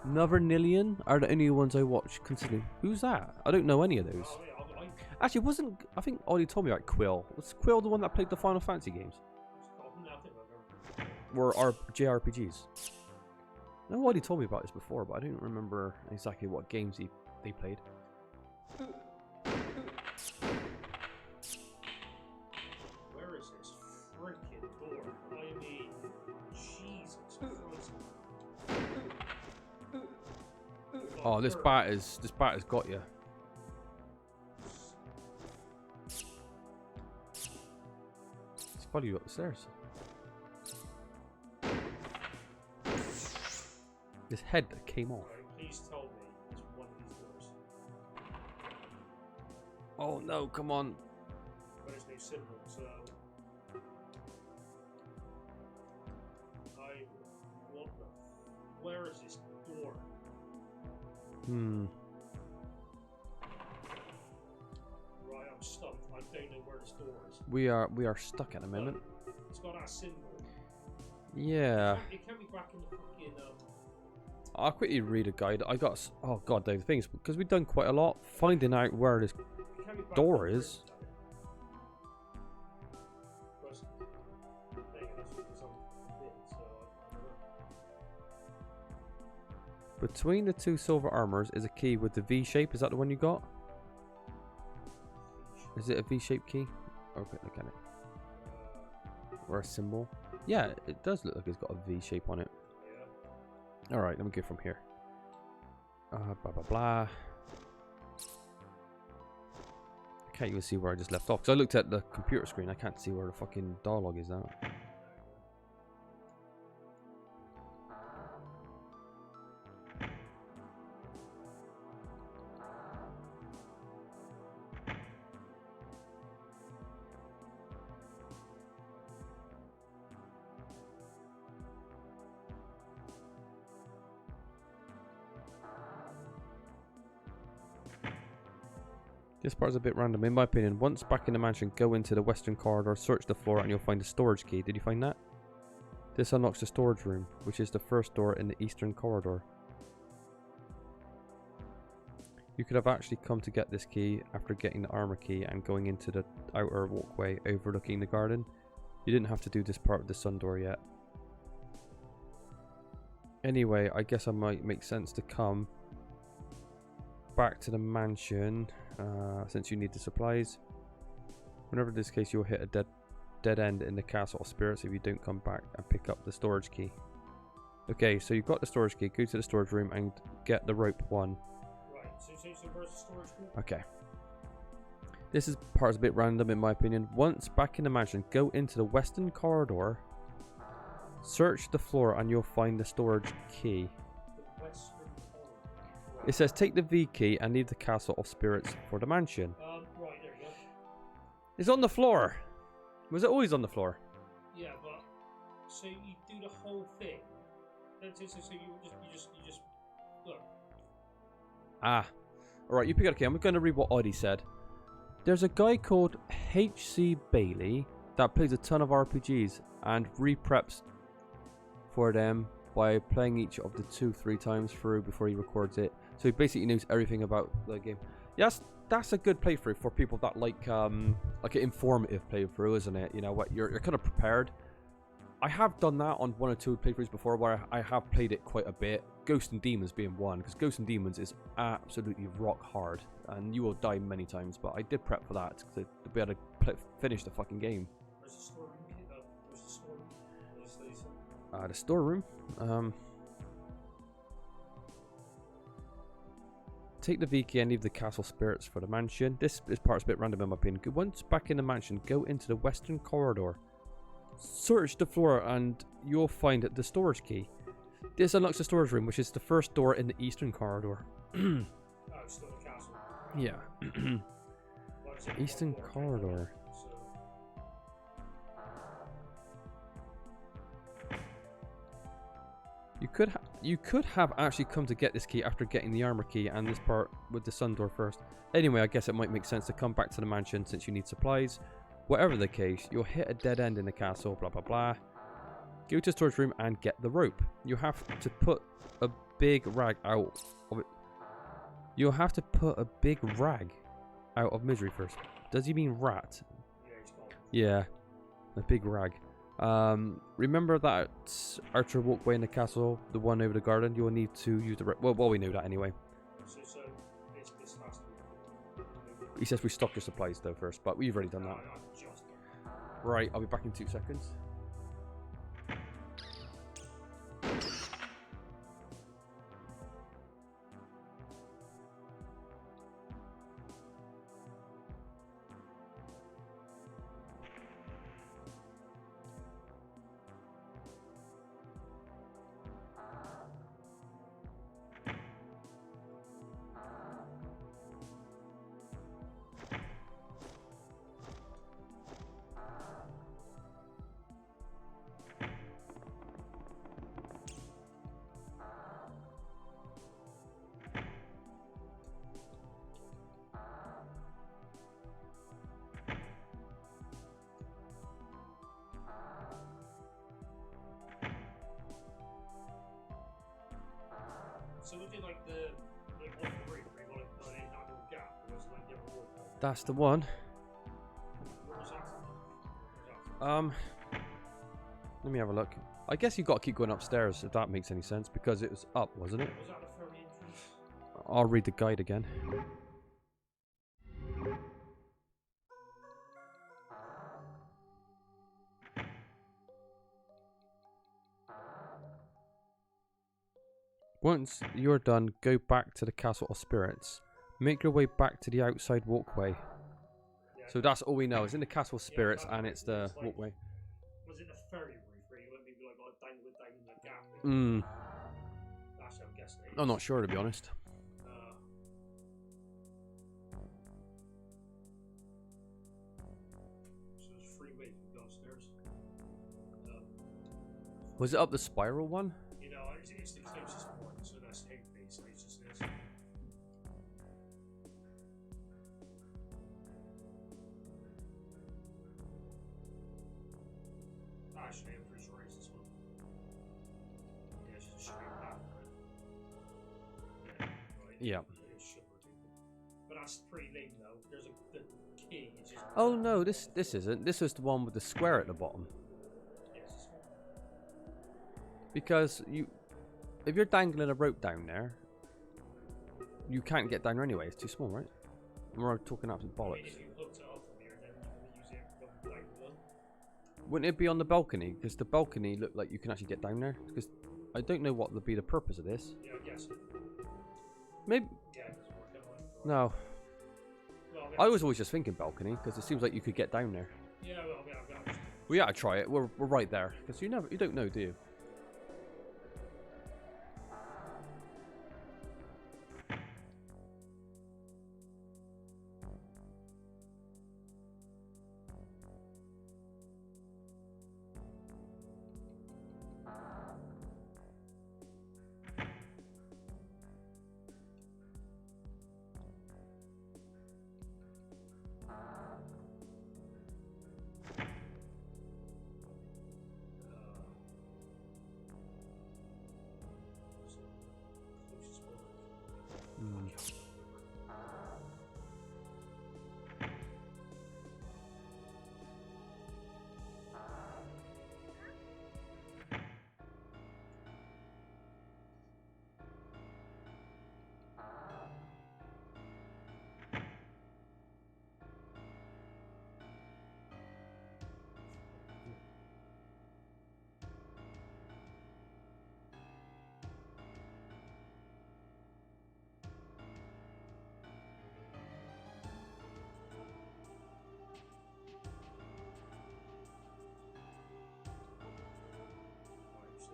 Nillion are the only ones I watch constantly. Who's that? I don't know any of those. Actually, I think Ollie told me about Quill. Was Quill the one that played the Final Fantasy games? Were our JRPGs? No, Ollie told me about this before, but I don't remember exactly what games they played. Where is this freaking door? I mean, Jesus Christ. Oh, this bat has got you. It's probably up the stairs. This head that came off. Please tell me it's one of these doors. Oh no, come on. There's no symbol, so where is this door? Right, I'm stumped. I don't know where this door is. We are stuck at the moment. It's got that symbol. Yeah. It can't be back in the fucking I'll quickly read a guide. I got. Oh god, Dave. The thing is, because we've done quite a lot, finding out where this door is. Between the two silver armors is a key with the V shape. Is that the one you got? Is it a V-shaped key? Okay, look at it. Or a symbol? Yeah, it does look like it's got a V shape on it. Alright, let me go from here. Blah blah blah. I can't even see where I just left off. Because I looked at the computer screen. I can't see where the fucking dialogue is now. This part's a bit random, in my opinion. Once back in the mansion, go into the western corridor, search the floor, and you'll find a storage key. Did you find that? This unlocks the storage room, which is the first door in the eastern corridor. You could have actually come to get this key after getting the armor key and going into the outer walkway overlooking the garden. You didn't have to do this part with the sun door yet. Anyway, I guess it might make sense to come back to the mansion since you need the supplies. Whenever this case, you'll hit a dead end in the castle of spirits if you don't come back and pick up the storage key. Okay, so you've got the storage key. Go to the storage room and get the rope one. Right, so where's the storage room? Okay. This part's a bit random in my opinion. Once back in the mansion, go into the western corridor, search the floor, and you'll find the storage key. The western corridor. Right. It says take the V key and leave the castle of spirits for the mansion. Right, there you go. It's on the floor. Was it always on the floor? Yeah, but so you do the whole thing. So you just look. Ah. Alright, you pick it up. Okay, I'm going to read what Audie said. There's a guy called H.C. Bailey that plays a ton of RPGs and re-preps for them by playing each of the 2-3 times through before he records it. So he basically knows everything about the game. Yes, that's a good playthrough for people that like an informative playthrough, isn't it? You know what, you're kind of prepared. I have done that on 1 or 2 playthroughs before where I have played it quite a bit. Ghosts and Demons being one, because Ghosts and Demons is absolutely rock hard, and you will die many times. But I did prep for that to be able to finish the fucking game. Where's the storeroom? Where's the storeroom? The storeroom. Take the V key and leave the castle spirits for the mansion. This part's a bit random in my opinion. Once back in the mansion, go into the western corridor. Search the floor and you'll find the storage key. This unlocks the storage room, which is the first door in the eastern corridor. Oh, it's still the castle. Yeah. Eastern corridor. You could have actually come to get this key after getting the armor key and this part with the sun door first. Anyway, I guess it might make sense to come back to the mansion since you need supplies. Whatever the case, you'll hit a dead end in the castle, blah blah blah. Go to the storage room and get the rope. You have to put a big rag out of it. You'll have to put a big rag out of misery first. Does he mean rat? Yeah, a big rag. Remember that archer walkway in the castle, the one over the garden? You will need to use the rope. Well, we know that anyway. So it's this last one. He says we stock your supplies though first, but we've already done that. Right, I'll be back in 2 seconds. So we did like the off the roof, right? Like in that little gap, there was like the other wall. That's the one. Where was that? Let me have a look. I guess you got to keep going upstairs if that makes any sense because it was up, wasn't it? Was that the ferry entrance? I'll read the guide again. Once you're done, go back to the Castle of Spirits. Make your way back to the outside walkway. Yeah, So that's all we know. It's in the Castle of Spirits and it's the walkway. Was it the ferry roof where you went maybe like dangled down in the gap? That's what I'm guessing. I'm not sure to be honest. So there's 3 ways to go upstairs. Was it up the spiral one? You know, it's the closest one, so that's hopefully, so it's just this. Actually, I'm pretty sure it's this one. Yeah, it's just a straight path. Yeah, right. Yeah. It should work. But that's pretty lame though. There's the key. It's just Oh no, this isn't. This is the one with the square at the bottom. yes, this one. Because if you're dangling a rope down there, you can't get down there anyway. It's too small, right? We're talking absolute I mean, bollocks. if you hooked it up from here, then you can use it from like one. Wouldn't it be on the balcony? Because the balcony looked like you can actually get down there. Because I don't know what would be the purpose of this. Yeah, I guess. Maybe Yeah, it doesn't work out like. no. Well, I was always just thinking balcony because it seems like you could get down there. yeah, well, yeah. We gotta try it. We're right there because you don't know, do you?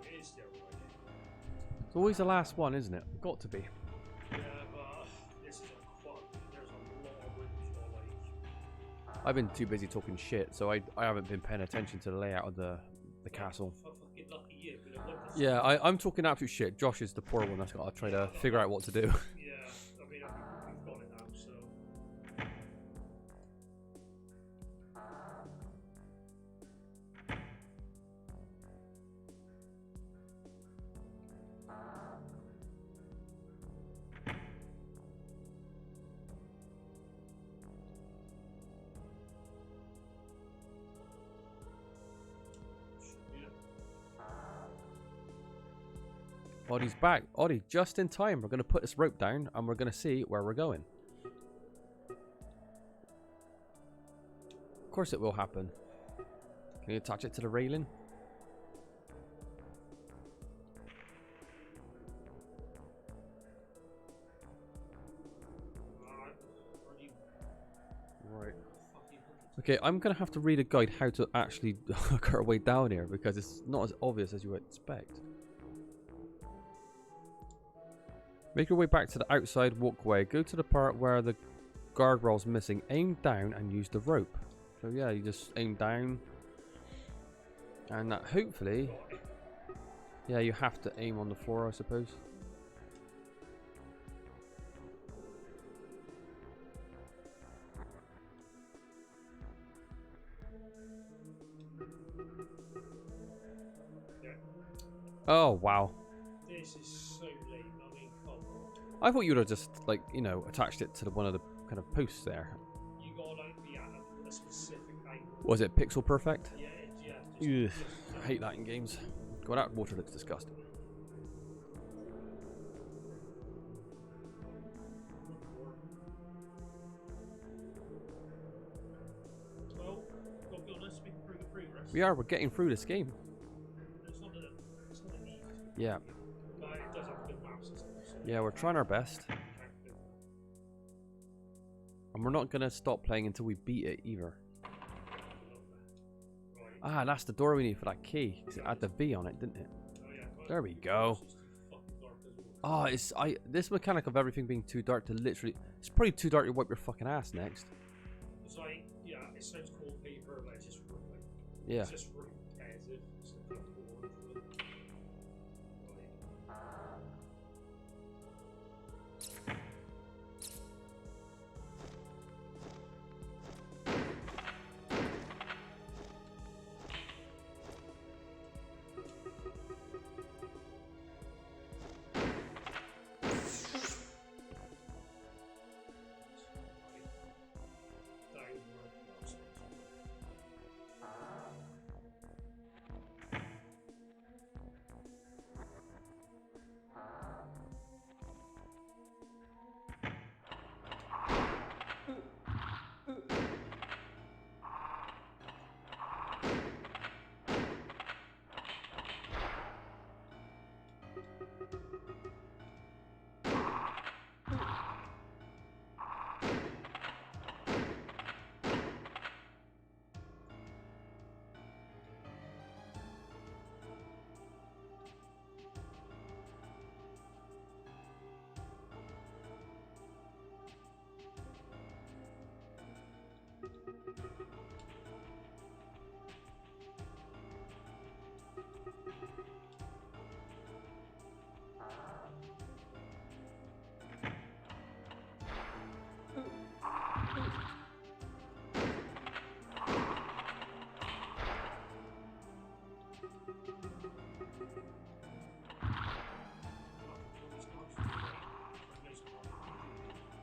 It is the other way. It's always the last one, isn't it? Got to be. Yeah, but this is a quad. There's a lot of rooms you're like. I've been too busy talking shit, so I haven't been paying attention to the layout of the castle. Fucking lucky you. We don't look this. Yeah, I'm talking absolute shit. Josh is the poor one that's got to try to figure out what to do. Yeah, I mean, we've got it now, so. Oddie's back. Oddie, just in time. We're going to put this rope down and we're going to see where we're going. Of course it will happen. Can you attach it to the railing? Right. Okay, I'm going to have to read a guide how to actually hook our way down here because it's not as obvious as you would expect. Make your way back to the outside walkway. Go to the part where the guardrail's missing. Aim down and use the rope. So yeah, you just aim down. And that hopefully... Yeah, you have to aim on the floor, I suppose. Oh, wow. This is so lame. I mean, come on. I thought you would have just, like, you know, attached it to one of the kind of posts there. You gotta like be at a specific angle. Was it pixel perfect? Yeah. Ugh, I hate that in games. God, that water looks disgusting. Well, got to be honest, we can prove the progress. We're getting through this game. It's not an easy. Yeah. But it does have a good map system. So Yeah, we're trying our best. Right. And we're not going to stop playing until we beat it either. Ah, that's the door we need for that key. 'Cause it had the V on it, didn't it? Oh, yeah. There we go. It's too fucking dark as well. Oh, this mechanic of everything being too dark to literally... It's probably too dark to wipe your fucking ass next. It's like, yeah, it sounds cool paper, but it's just like, Yeah. it's just really repetitive. It's like boring for them. Right.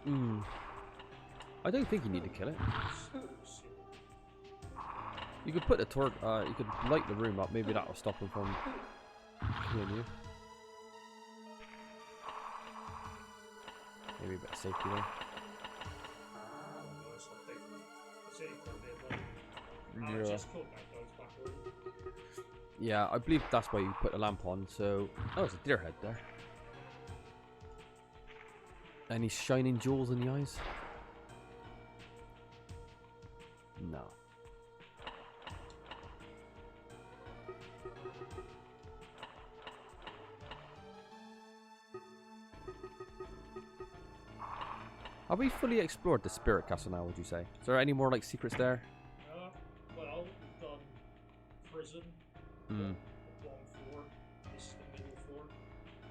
I don't think you need to kill it. So silly. You could put the torch. You could light the room up. Maybe that will stop him from killing you. Maybe a bit of safety there. Nice update. It's only for a bit of money. Yeah. Just called that guy's back on. Yeah, I believe that's why you put the lamp on. So, oh, there's a deer head there. Any shining jewels in the eyes? No. Have we fully explored the spirit castle now, would you say? Is there any more like secrets there? Well, we've done prison, Hmm. one floor, this is the middle floor,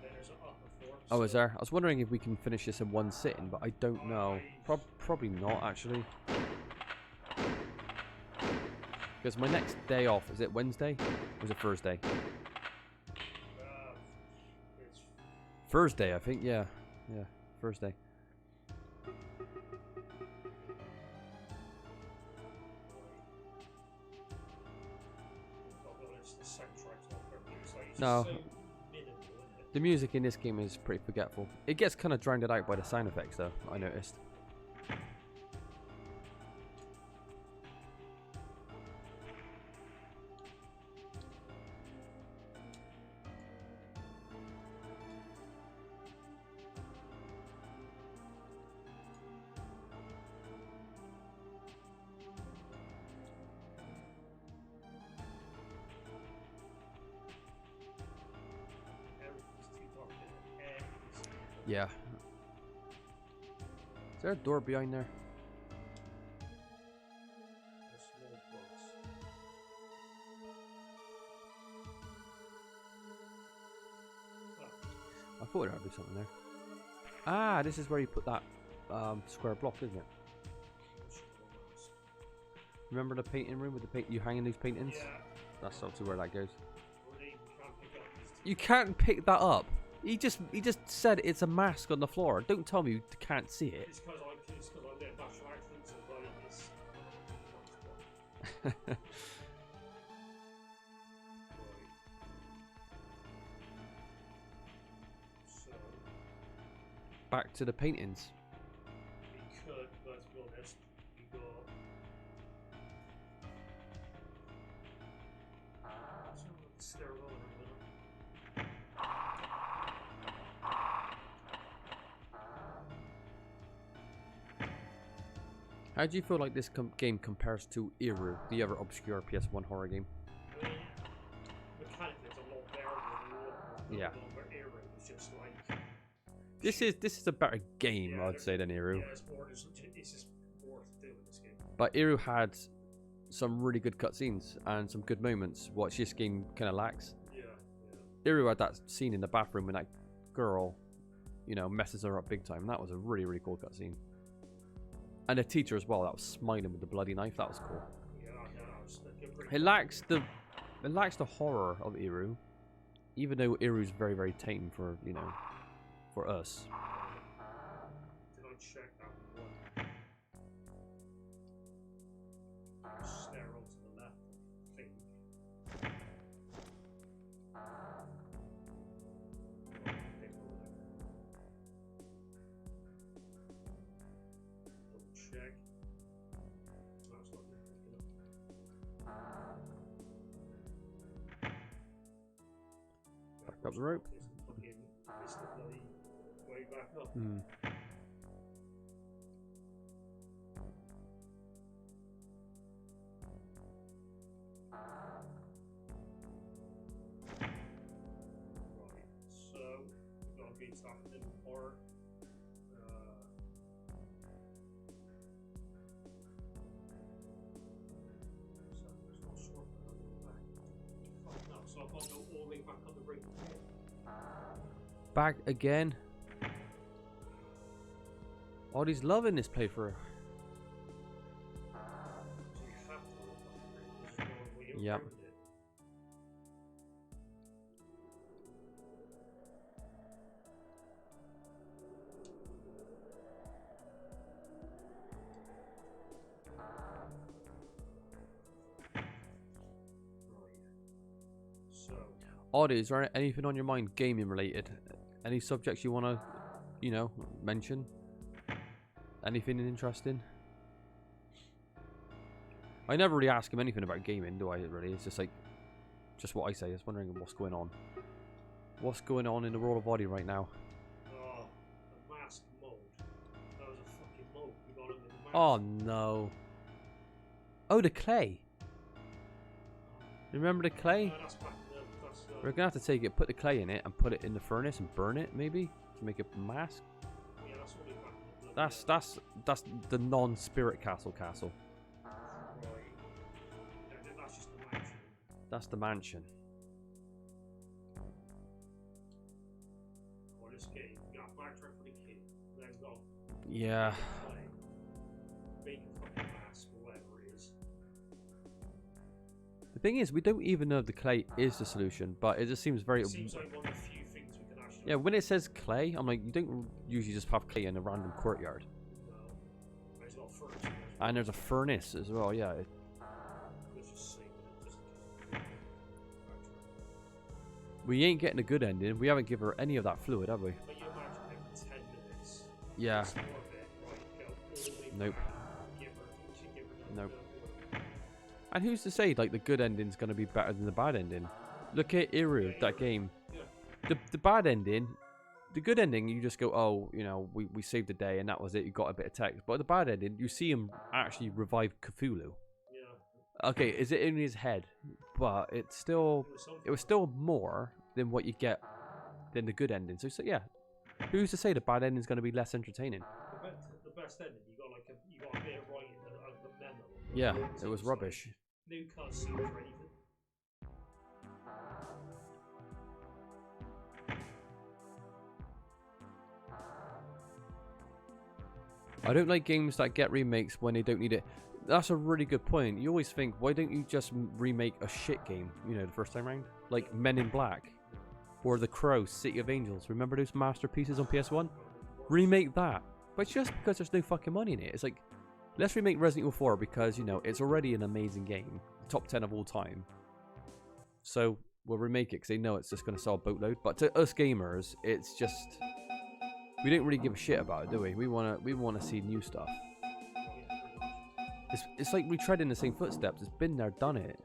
then there's an upper floor. Oh, is so there? I was wondering if we can finish this in one sitting, but I don't know. Probably not, actually. Because my next day off, is it Wednesday? Or is it Thursday? It's Thursday, I think, yeah. Yeah, Thursday. I'll be honest, the soundtrack's not perfect. It's like, it's No. so minimal, isn't it? The music in this game is pretty forgetful. It gets kind of drowned out by the sound effects, though, I noticed. Everything's too dark in it. Everything's too dark. Yeah. Is there a door behind there? There's small bugs. Oh, I thought there would be something there. Ah, this is where you put that square block, isn't it? almost. Remember the painting room with the paint? You hanging these paintings? Yeah, That's obviously where that goes. really, we can't pick up these You can't pick that up. He just said it's a mask on the floor. Don't tell me you can't see it. It's because I did natural accidents as well. Right. So Back to the paintings. we could, but to be honest, we got some stairwell in the middle. How do you feel like this game compares to Iru, the other obscure PS1 horror game? I mean, mechanically, it's a lot better than Yeah. But Aero was just like This is a better game, Yeah, I'd say, than Iru. yeah, it's just more to do in this game. But Iru had some really good cutscenes and some good moments, which this game kind of lacks. Yeah, Iru had that scene in the bathroom when that girl, you know, messes her up big time. That was a really, really cool cutscene. And the teacher as well, that was smiling with the bloody knife. That was cool. yeah, it's like a pretty It lacks the horror of Iru, even though Iru's very, very tame for, you know, for us. Did I check that one? Snare roll to the left, I think. Double check. No, it's not picking up. Back up the rope. Fucking missed the bloody way back up. Hmm. Right, so we've got to be that middle part. So there's no shortcut on the back. Fuck no, so I've got to go all the way back on the ring. Back again. Oh, he's loving this playthrough. So you have to go back on the ring because there's no way Yep. around it. So, Odd, is there anything on your mind gaming related? Any subjects you want to, you know, mention? Anything interesting? I never really ask him anything about gaming, do I, really? It's just like, just what I say. I was wondering what's going on. What's going on in the world of Oddie right now? oh, the mask mode. That was a fucking mode. We got him in the mask. Oh, no. Oh, the clay. Remember the clay? No, that's back then. That's, We're going to have to take it, put the clay in it, and put it in the furnace and burn it, maybe? To make a mask? yeah, that's what we back then. That's the non-spirit castle. Right. That's just the mansion. That's the mansion. Or this game. You got backtrack for the kid. Then go. Yeah. Play. Make a fucking mask or whatever it is. The thing is, we don't even know if the clay is the solution, but it just seems very... It seems like one of the few things we can actually. Yeah, when it says clay, I'm like, you don't usually just have clay in a random courtyard. No. There's no furniture. And there's a furnace as well, yeah. Let's just save it. Just in case. We ain't getting a good ending. We haven't given her any of that fluid, have we? But you imagine every 10 minutes. Yeah. Explore a bit, right? Go all the way Nope. back, give her Nope. the And who's to say, like, the good ending's going to be better than the bad ending? Look at Iru, that game. Yeah. The bad ending, the good ending, you just go, oh, you know, we saved the day and that was it. You got a bit of text. But the bad ending, you see him actually revive Cthulhu. Yeah. Okay, is it in his head? But it's still, it was still more than what you get than the good ending. So yeah, who's to say the bad ending's going to be less entertaining? The best ending, you got a bit of writing, a memo. Yeah, it was rubbish. New cutscenes or anything. I don't like games that get remakes when they don't need it. That's a really good point. You always think, why don't you just remake a shit game, you know, the first time round? Like Men in Black. Or The Crow, City of Angels. Remember those masterpieces on PS1? Remake that. But just because there's no fucking money in it. It's like, let's remake Resident Evil 4 because, you know, it's already an amazing game. Top 10 of all time. So, we'll remake it because they know it's just going to sell a boatload. But to us gamers, it's just... We don't really give a shit about it, do we? We want to see new stuff. It's like retreading the same footsteps. It's been there, done it.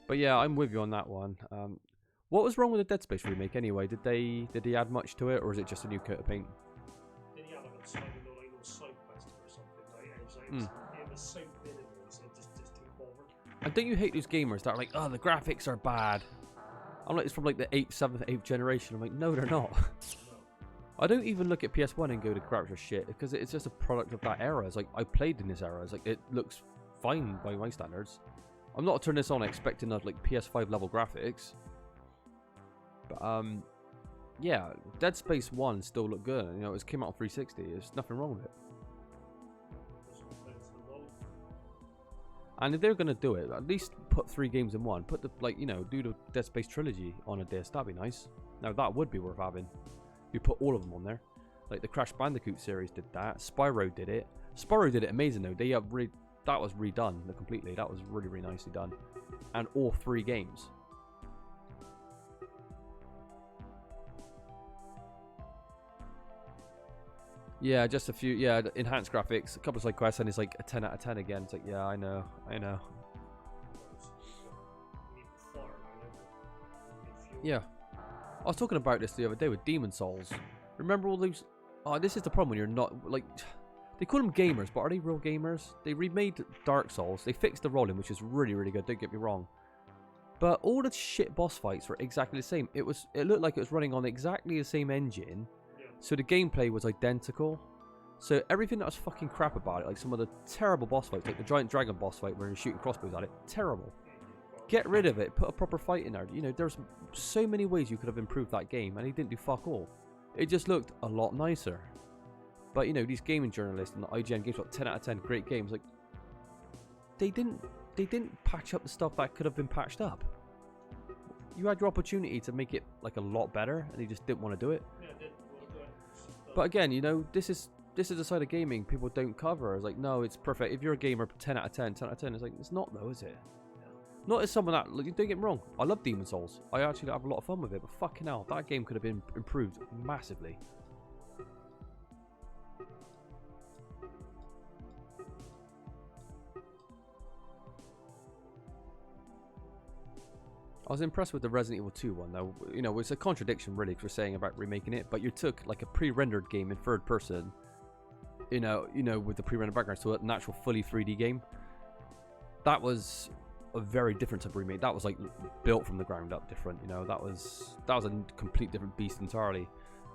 But yeah, I'm with you on that one. What was wrong with the Dead Space remake anyway? Did they add much to it, or is it just a new coat of paint? Did he have like a little side quest or something? Like, it was so minimal, so just didn't bother. And don't you hate those gamers that are like, oh, the graphics are bad? I'm like, it's from like the 7th, 8th generation. I'm like, no, they're not. I don't even look at PS1 and go, the graphics are shit, because it's just a product of that era. It's like, I played in this era. It's like, it looks fine by my standards. I'm not turning this on expecting like PS5 level graphics. But, yeah, Dead Space 1 still looked good. You know, it came out on 360. There's nothing wrong with it. And if they're going to do it, at least put 3 games in one. Put the, like, you know, do the Dead Space trilogy on a disc. That'd be nice. Now, that would be worth having. You put all of them on there. Like, the Crash Bandicoot series did that. Spyro did it. Spyro did it amazing, though. They that was redone completely. That was really, really nicely done. And all 3 games. Yeah, just a few. Yeah, enhanced graphics, a couple of side quests, and it's like a 10 out of 10 again. It's like, yeah, I know. Yeah. I was talking about this the other day with Demon Souls. Remember all those... Oh, this is the problem when you're not... Like, they call them gamers, but are they real gamers? They remade Dark Souls. They fixed the rolling, which is really, really good. Don't get me wrong. But all the shit boss fights were exactly the same. It looked like it was running on exactly the same engine. So the gameplay was identical. So everything that was fucking crap about it, like some of the terrible boss fights, like the giant dragon boss fight where you're shooting crossbows at it, terrible. Get rid of it, put a proper fight in there. You know, there's so many ways you could have improved that game, and he didn't do fuck all. It just looked a lot nicer. But, you know, these gaming journalists and the IGN games, like 10 out of 10 great games, like, they didn't patch up the stuff that could have been patched up. You had your opportunity to make it, like, a lot better, and you just didn't want to do it. But again, you know, this is a side of gaming people don't cover. It's like, no, it's perfect. If you're a gamer, 10 out of 10, 10 out of 10. It's like, it's not though, is it? Not as someone that, don't get me wrong, I love Demon Souls. I actually have a lot of fun with it, but fucking hell, that game could have been improved massively. I was impressed with the Resident Evil 2 one though. You know, it's a contradiction really because we're saying about remaking it, but you took like a pre-rendered game in third person, you know, with the pre-rendered background, so an actual fully 3D game. That was a very different type of remake. That was like built from the ground up different, you know. That was a complete different beast entirely.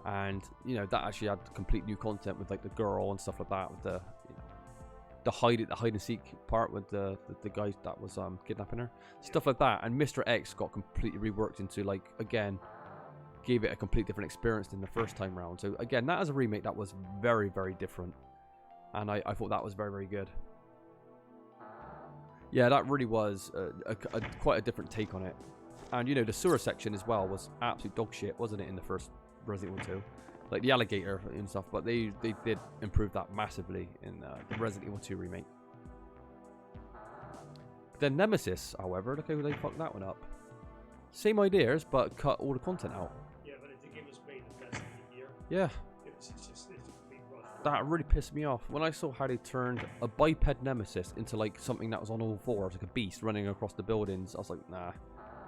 And, you know, that actually had complete new content with like the girl and stuff like that, with the, you know, the hide and seek part with the guy that was kidnapping her, stuff like that. And Mr. X got completely reworked into, like, again, gave it a complete different experience than the first time round. So again, that as a remake, that was very, very different, and I thought that was very, very good. Yeah, that really was quite a different take on it. And, you know, the sewer section as well was absolute dog shit, wasn't it, in the first Resident Evil 2? Like the alligator and stuff, but they did improve that massively in the Resident Evil 2 remake. But then Nemesis, however, look how they fucked that one up. Same ideas, but cut all the content out. Yeah, but if the game was made in less than a year, Yeah. it's a complete rush. That really pissed me off when I saw how they turned a biped Nemesis into like something that was on all fours, like a beast running across the buildings. I was like, nah,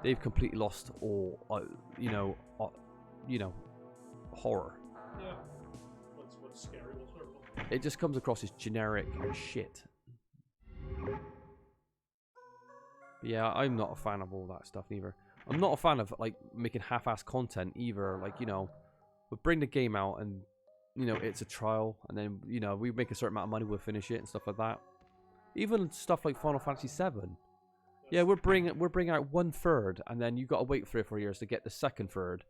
they've completely lost all, you know, horror. Yeah. What's scary, what's horrible. It just comes across as generic shit. But yeah, I'm not a fan of all that stuff either. I'm not a fan of like making half-ass content either. Like, you know, we'll bring the game out and, you know, it's a trial, and then, you know, we make a certain amount of money, we'll finish it and stuff like that. Even stuff like Final Fantasy VII. Yeah, we're bringing out 1/3, and then you got to wait 3 or 4 years to get the second part,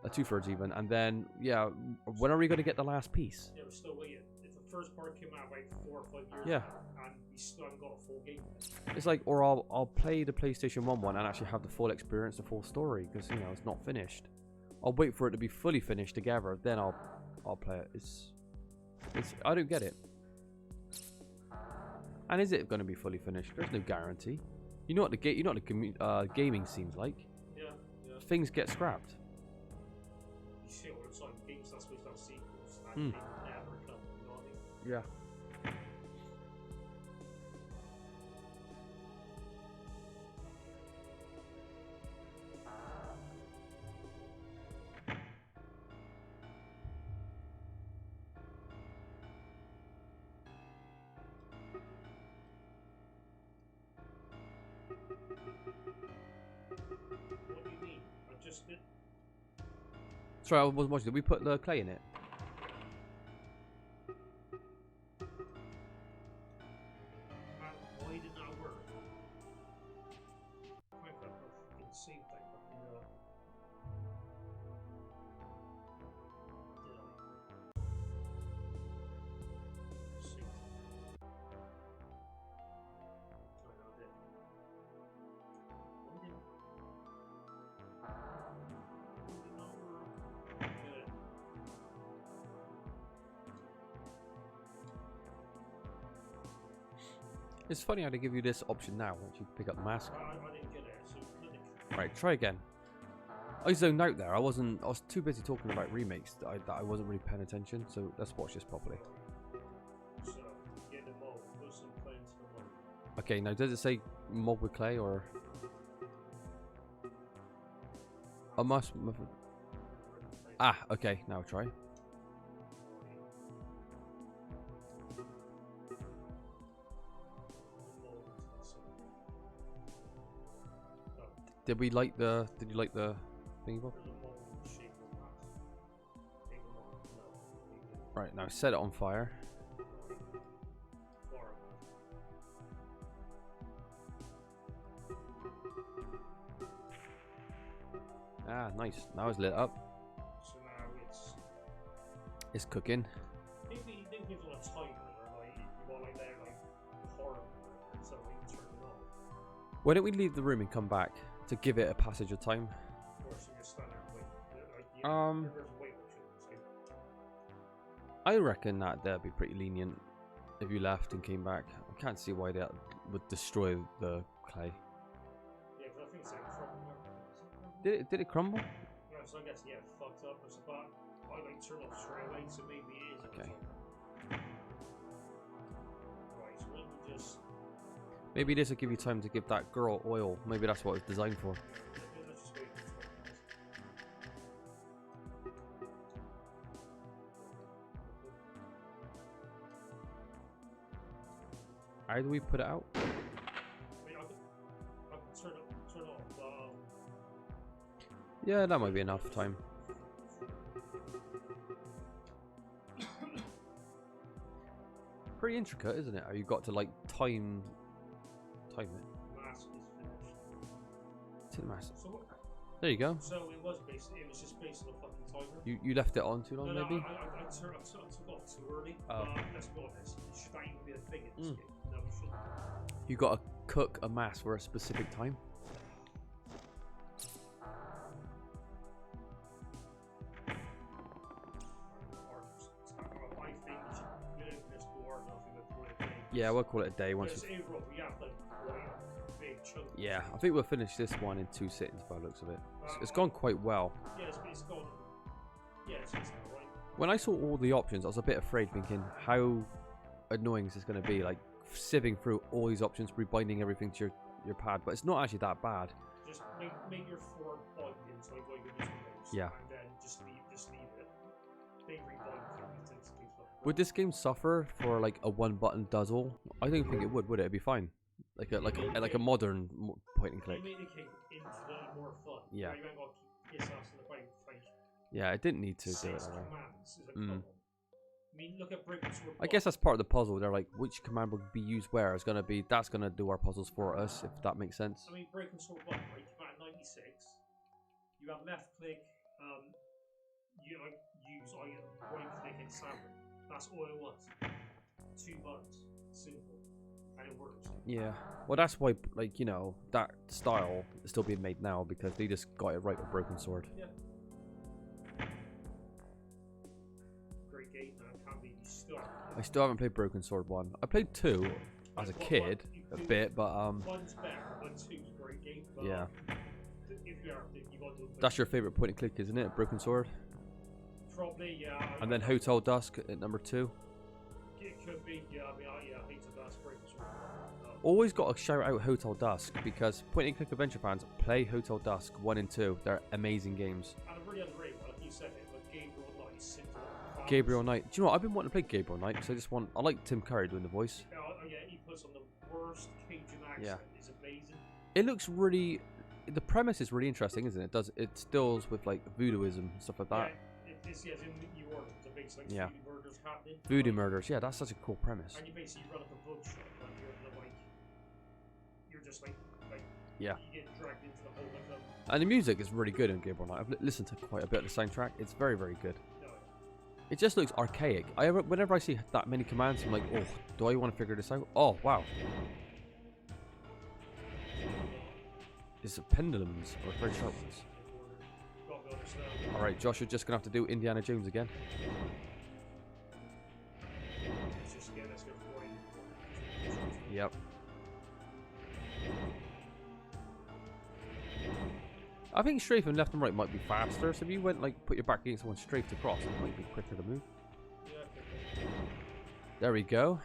2/3 even, and then, yeah, when are we going to get the last piece? Yeah, we're still waiting. If the first part came out like 4 or 5 years Yeah. ago, and we still haven't got a full game yet. It's like, or I'll play the PlayStation 1 one and actually have the full experience, the full story, because, you know, it's not finished. I'll wait for it to be fully finished together, then I'll play it. It's I don't get it. And is it going to be fully finished? There's no guarantee. You know what the gaming seems like. Yeah, yeah. Things get scrapped. You see all the time, games that's supposed to have sequels, and they never come, you know what I mean? Yeah. What do you mean? I just did. Sorry, I wasn't watching. Did we put the clay in it? Why did that work? I got the fucking save thing, but no. Save. I know I did. Why didn't it not work? Good. It's funny how they give you this option now once you pick up the mask. I didn't get it, so click. Right, try again. I zoned out there. I was too busy talking about remakes that I wasn't really paying attention. So let's watch this properly. So, get the mold. Put some clay into the mold. Okay, now does it say mold with clay or? I must. Ah, okay. Now try. Did you like the thingy bob? Right, now set it on fire. Ah, nice. Now it's lit up. So now It's cooking. maybe you think people want to time it, or like you want like that like horror, so we can turn it on. Why don't we leave the room and come back to give it a passage of time? Or so you just stand there and wait. Like, there's a wait option. I reckon that they'd be pretty lenient if you left and came back. I can't see why that would destroy the clay. Yeah, because I think it's like crumble. Did it crumble? Yeah, so I guess, yeah, fucked up or something. I like turned off straight away, so maybe it is. Okay. Right, so let me just. Maybe this will give you time to give that girl oil. Maybe that's what it's designed for. Let's just wait for it. How do we put it out? I mean, I can turn off. Yeah, that might be enough time. Pretty intricate, isn't it? How you got to like time it. Mask is finished. To the mask. So what? There you go. So it was just based on a fucking timer. You left it on too long, No, maybe? I took off too early. Oh. Let's be honest. Should that even be a thing in this game? No, we shouldn't. You got to cook a mass for a specific time. I think we should open this door and nothing but call it a day. Yeah, we'll call it a day once. Because overall, we have like quite a big chunk. Yeah, I think we'll finish this one in 2 sittings by the looks of it. It's gone quite well. Yeah, it's gone. Yeah, it's alright. When I saw all the options, I was a bit afraid, thinking how annoying is this going to be, like sieving through all these options, rebinding everything to your pad. But it's not actually that bad. Just make your form bindings like in this place. Yeah. And then just leave it. They rebind things and things like. Would this game suffer for like a one-button does all? I don't think it would it? It'd be fine. Like a modern point and click. They made the game infinitely more fun. Yeah. You ain't got to keep his ass in the brain for Yeah, it didn't need to do it six that way. commands. It's like, come on. I mean, look at Breaking Sword. I guess that's part of the puzzle. They're like, which command will be used where? It's gonna be that's gonna do our puzzles for us, if that makes sense. I mean, Breaking Sword 1, right? Came out in '96. You have left click. You like use right click and sandwich. That's all it was. 2 buttons, simple, and it works. Yeah. Well, that's why, like, you know, that style is still being made now because they just got it right with Broken Sword. Yeah. Great game, man. Can't be still. I still haven't played Broken Sword 1. I played 2 as a kid a bit, but One's better, but 2's a great game. But yeah. If you are, you got to. That's your favorite point and click, isn't it? Broken Sword. Probably, yeah. And then Hotel Dusk at number 2. It could be, yeah. I mean, yeah, I hate to that's Breaking Sword. Always got to shout out Hotel Dusk because point and click adventure fans play Hotel Dusk 1 and 2. They're amazing games. And I really underrated, like you said, it, but Gabriel Knight, simple. Gabriel Knight. Do you know what? I've been wanting to play Gabriel Knight because I like Tim Curry doing the voice. Yeah, he puts on the worst Cajun accent. Yeah. It's amazing. It looks really. The premise is really interesting, isn't it? It deals with like voodooism and stuff like that. Yeah, it's in New York. It's a big like Yeah. voodoo murders happening. Voodoo murders. Yeah, that's such a cool premise. And you basically run up a bookshop and you're just like Yeah. you get dragged into the whole like And the music is really good in Gabriel Knight. I've listened to quite a bit of the soundtrack. It's very, very good. no. It just looks archaic. Whenever I see that many commands, I'm like, oh, do I want to figure this out? Oh, wow. It's pendulums or very sharp ones. Alright, Josh, you're just going to have to do Indiana Jones again. Yep. I think strafing left and right might be faster, so if you went like put your back against someone straight across, it might be quicker to move. There we go.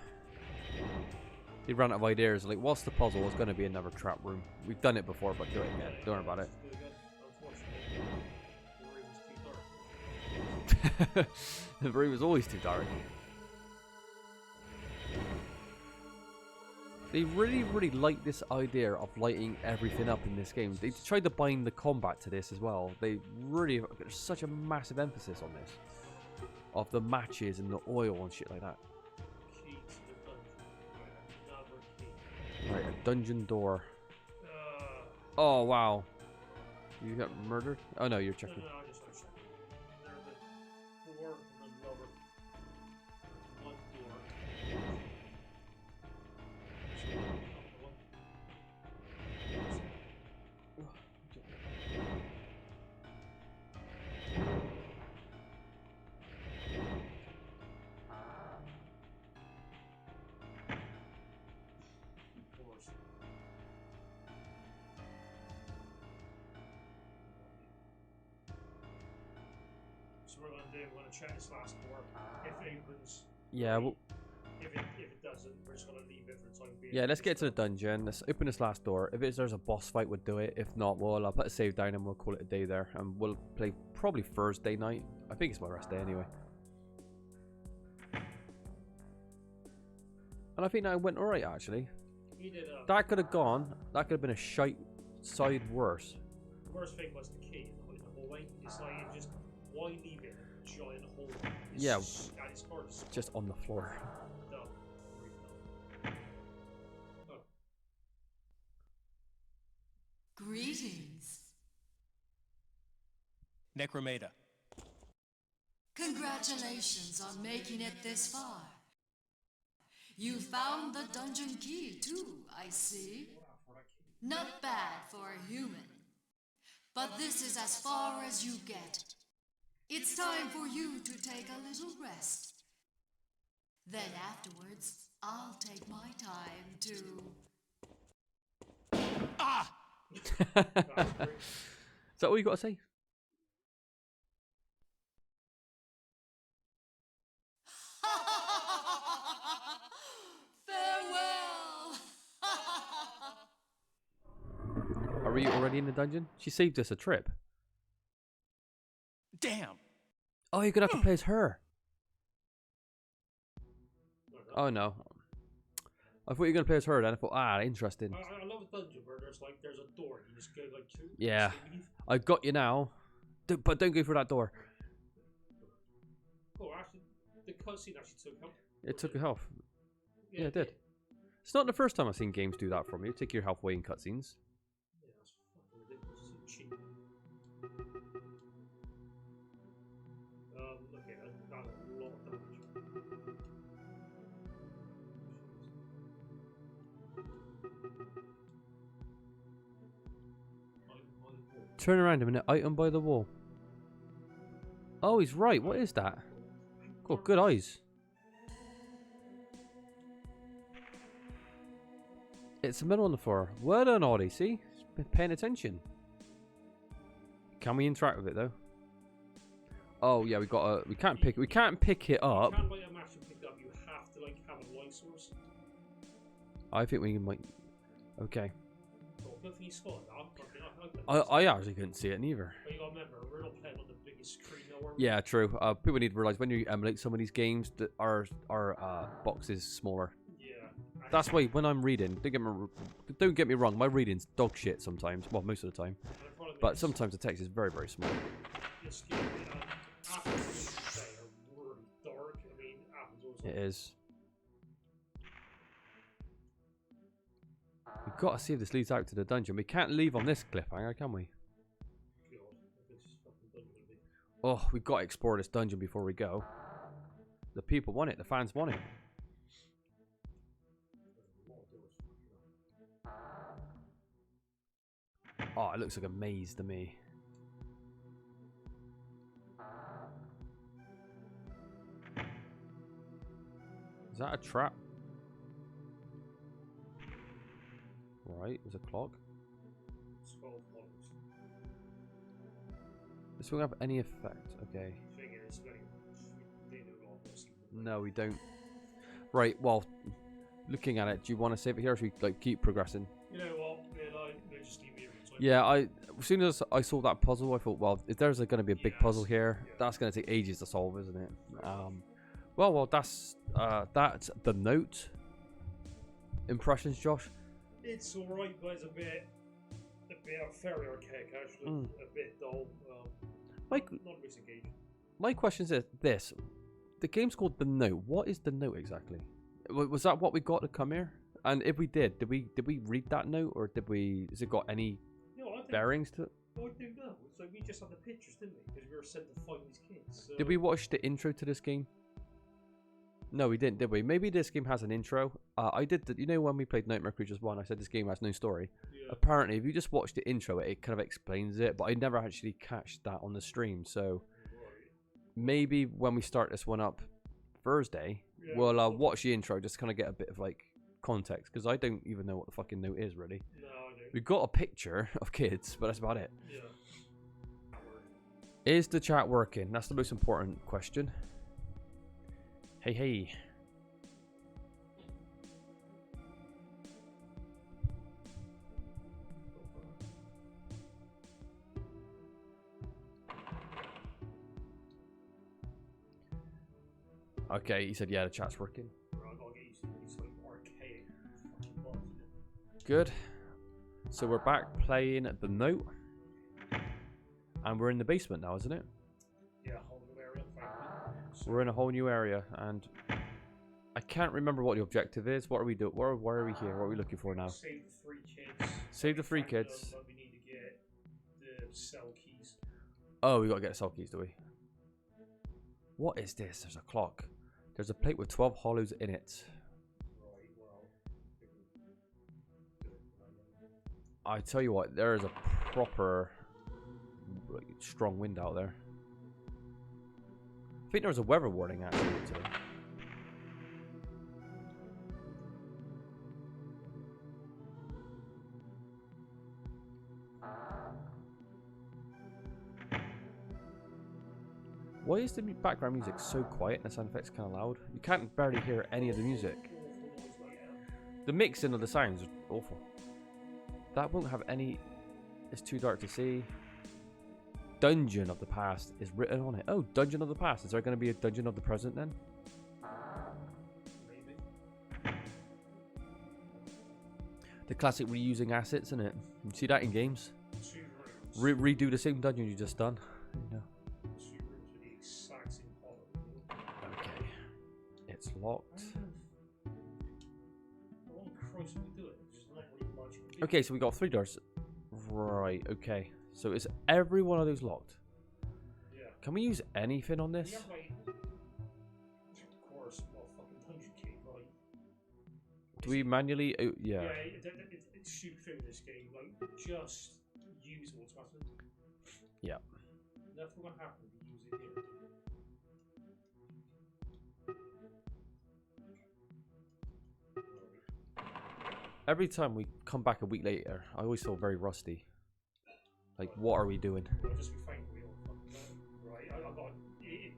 He ran out of ideas. Like, what's the puzzle? It's going to be another trap room. We've done it before, but do it again. Don't worry about it. The room is always too dark. They really, really like this idea of lighting everything up in this game. They tried to bind the combat to this as well. They really, there's such a massive emphasis on this. Of the matches and the oil and shit like that. Right, a dungeon door. Oh, wow. You got murdered? Oh, no, you're checking. So we're gonna do. We're gonna check this last door. If it opens. Yeah. Well, if it doesn't, we're just gonna leave it for the time being. yeah. Let's get to the dungeon. Let's open this last door. If there's a boss fight, we'll do it. If not, well, I'll put a save down and we'll call it a day there. And we'll play probably Thursday night. I think it's my rest day anyway. And I think that went alright actually. That could have gone. That could have been a shite side worse. The worst thing was the key in the hallway. It's like just why leave it in a giant hole? It's Yeah. It's hard to Just on the floor. Done. Really done. Oh. Greetings. Necromata. Congratulations on making it this far. You found the dungeon key too, I see. Not bad for a human. But this is as far as you get. It's time for you to take a little rest. Then afterwards, I'll take my time to... Ah! Is that all you got to say? Farewell! Are we already in the dungeon? She saved us a trip. Damn! Oh, you're gonna have to play as her. Oh no. I thought you were gonna play as her then. I thought, interesting. I love a dungeon where there's a door. You just go like two. Yeah. I got you now. But don't go through that door. Oh, actually, the cutscene actually took help. It took your health. Yeah, it did. It's not the first time I've seen games do that for you. Take your health away in cutscenes. Yeah, that's fucking ridiculous. It's cheap. Okay, that got a lot of damage. Turn around a minute. Item by the wall. Oh, he's right. What is that? Got good eyes. It's the middle on the floor. Well done, Ollie. See? He's been paying attention. Can we interact with it though? Oh yeah, we can't pick it up. You can't like a match and pick it up. You have to like have a light source. I think we might. Okay. Oh, good thing you spotted that. I actually couldn't see it neither. But you gotta remember, we're not playing on the biggest screen nowhere. Yeah, true. People need to realize when you emulate some of these games that our box is smaller. Yeah. That's why when I'm reading, don't get me wrong, my reading's dog shit sometimes. Well, most of the time. But sometimes the text is very, very small. This game, apples are really dark. I mean, apples also. It is. We've got to see if this leads out to the dungeon. We can't leave on this cliffhanger, can we? Oh, we've got to explore this dungeon before we go. The people want it. The fans want it. Oh, it looks like a maze to me. Is that a trap? Right, there's a clock. This won't have any effect. Okay. No, we don't. Right, well, looking at it, do you want to save it here or should we like keep progressing? You know what? Just leave me every time. Yeah, as soon as I saw that puzzle, I thought, well, if there's going to be a big puzzle here, that's going to take ages to solve, isn't it? Well, that's the note. Impressions, Josh? It's alright, but it's a bit very archaic actually. A bit dull. Not disengaging. My question is this: the game's called The Note. What is the note exactly? Was that what we got to come here? And if we did we read that note, or has it got any bearings to it? I don't know. It's like we just had the pictures, didn't we? Because we were sent to find these kids. So. Did we watch the intro to this game? No, we didn't, did we? Maybe this game has an intro. I did. You know when we played Nightmare Creatures 1, I said this game has no story. Yeah. Apparently, if you just watch the intro, it kind of explains it. But I never actually catched that on the stream. So maybe when we start this one up Thursday, we'll watch the intro, just kind of get a bit of like context. Because I don't even know what the fucking note is, really. No, I don't. We've got a picture of kids, but that's about it. Yeah. Is the chat working? That's the most important question. Hey, hey. Okay, he said, yeah, the chat's working. Good. So we're back playing the note. And we're in the basement now, isn't it? Yeah, whole new area. We're in a whole new area, and I can't remember what the objective is. What are we doing? Why are we here? What are we looking for now? Save the 3 kids. Save the 3 kids. But we need to get the cell keys. Oh, we gotta get the cell keys, do we? What is this? There's a clock. There's a plate with 12 hollows in it. Right, well. I tell you what, there is a proper strong wind out there. I think there was a weather warning actually today. Why is the background music so quiet and the sound effects kind of loud? You can't barely hear any of the music. The mixing of the sounds is awful. That won't have any... It's too dark to see. Dungeon of the past is written on it. Oh, Dungeon of the past. Is there going to be a Dungeon of the present then? Maybe. The classic reusing assets, isn't it? You see that in games? 2 rooms. Redo the same dungeon you just done. No. 2 rooms with the exact same hollow. Okay. It's locked. What Christ we do it? There's not really much we do. Okay, so we got 3 doors. Right, okay. So is every one of those locked? Yeah. Can we use anything on this? Yeah, like, of course, well, fucking dungeon key, right? Do we manually... Oh, yeah. Yeah, it's super through this game. Like, just use it automatically. Yeah. Nothing will happen if you use it here. Every time we come back a week later, I always feel very rusty. Like, what are we doing? Well, just be thankful we all fucking know. Right, I got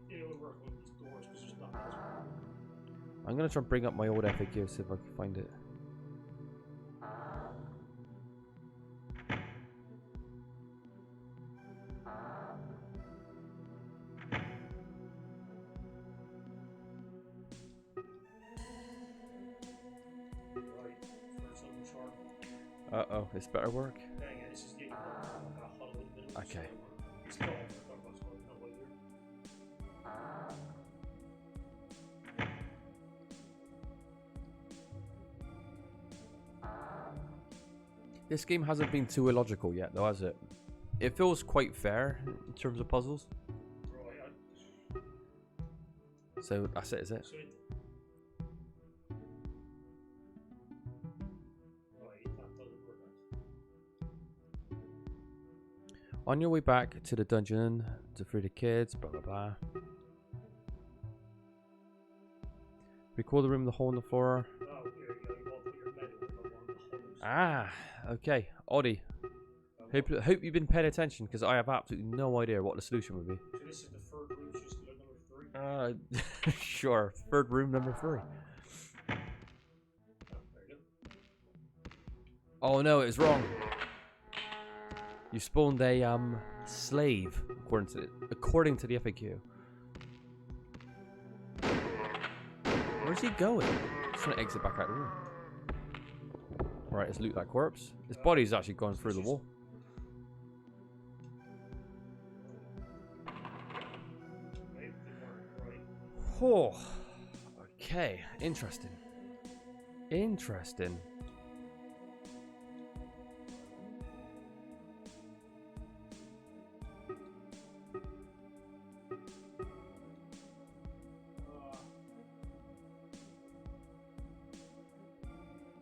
it'll work on these doors because there's nothing else. I'm going to try and bring up my old FAQ, see if I can find it. Right, first on the chart. Uh-oh, this better work. Dang it, this is getting hollow in the middle. Okay. It's not what's going on later. This game hasn't been too illogical yet, though, has it? It feels quite fair in terms of puzzles. Right, So that's it, is it? so right, that doesn't work out. On your way back to the dungeon to free the kids, blah blah blah. Record the room, the hole in the floor. Oh, here you go. You want to put your medal in one of the holes. Ah, okay. Oddie. Hope you've been paying attention because I have absolutely no idea what the solution would be. So this is the third room, just number 3. Sure. Third room, number 3. Oh, there you go. Oh no, it was wrong. You spawned a slave according to the FAQ. Where's he going? Just trying to exit back out the room. Right, let's loot that corpse. His body's actually gone through the wall. Right, didn't work, right. Oh, okay. Interesting. Interesting.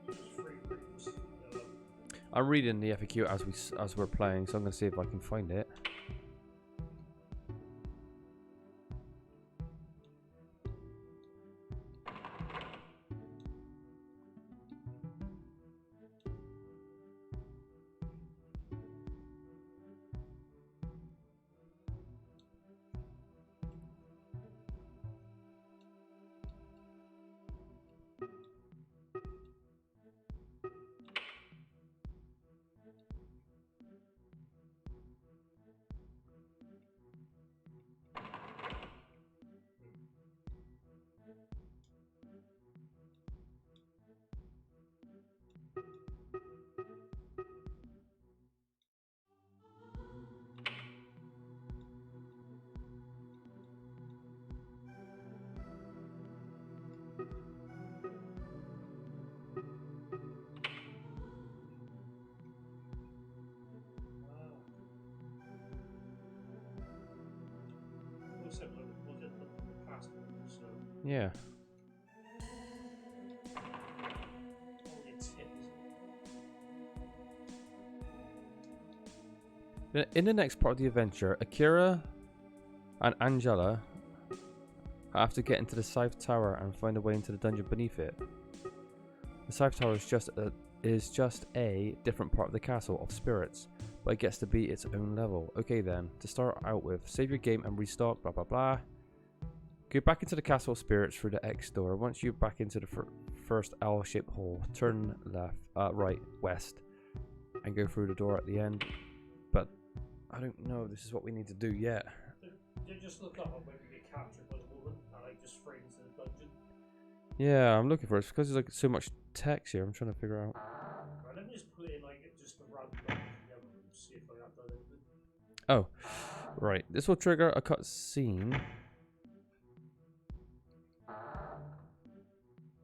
There's 3 rooms. I'm reading the FAQ as we're playing, so I'm gonna see if I can find it. Yeah. Oh, it's hit. In the next part of the adventure, Akira and Angela have to get into the Scythe Tower and find a way into the dungeon beneath it. The Scythe Tower is just a different part of the Castle of Spirits, but it gets to be its own level. Okay then, to start out with, save your game and restock, blah blah blah. Go back into the Castle of Spirits through the X door. Once you're back into the first L-shaped hall, turn left, right, west, and go through the door at the end. But I don't know if this is what we need to do yet. Just look up and maybe get captured by the woman and like just straight into the dungeon. Yeah, I'm looking for it. It's because there's like so much text here. I'm trying to figure out. Right, let me just put in like just a random number from the other room, see if I have done anything. Oh, right. This will trigger a cutscene.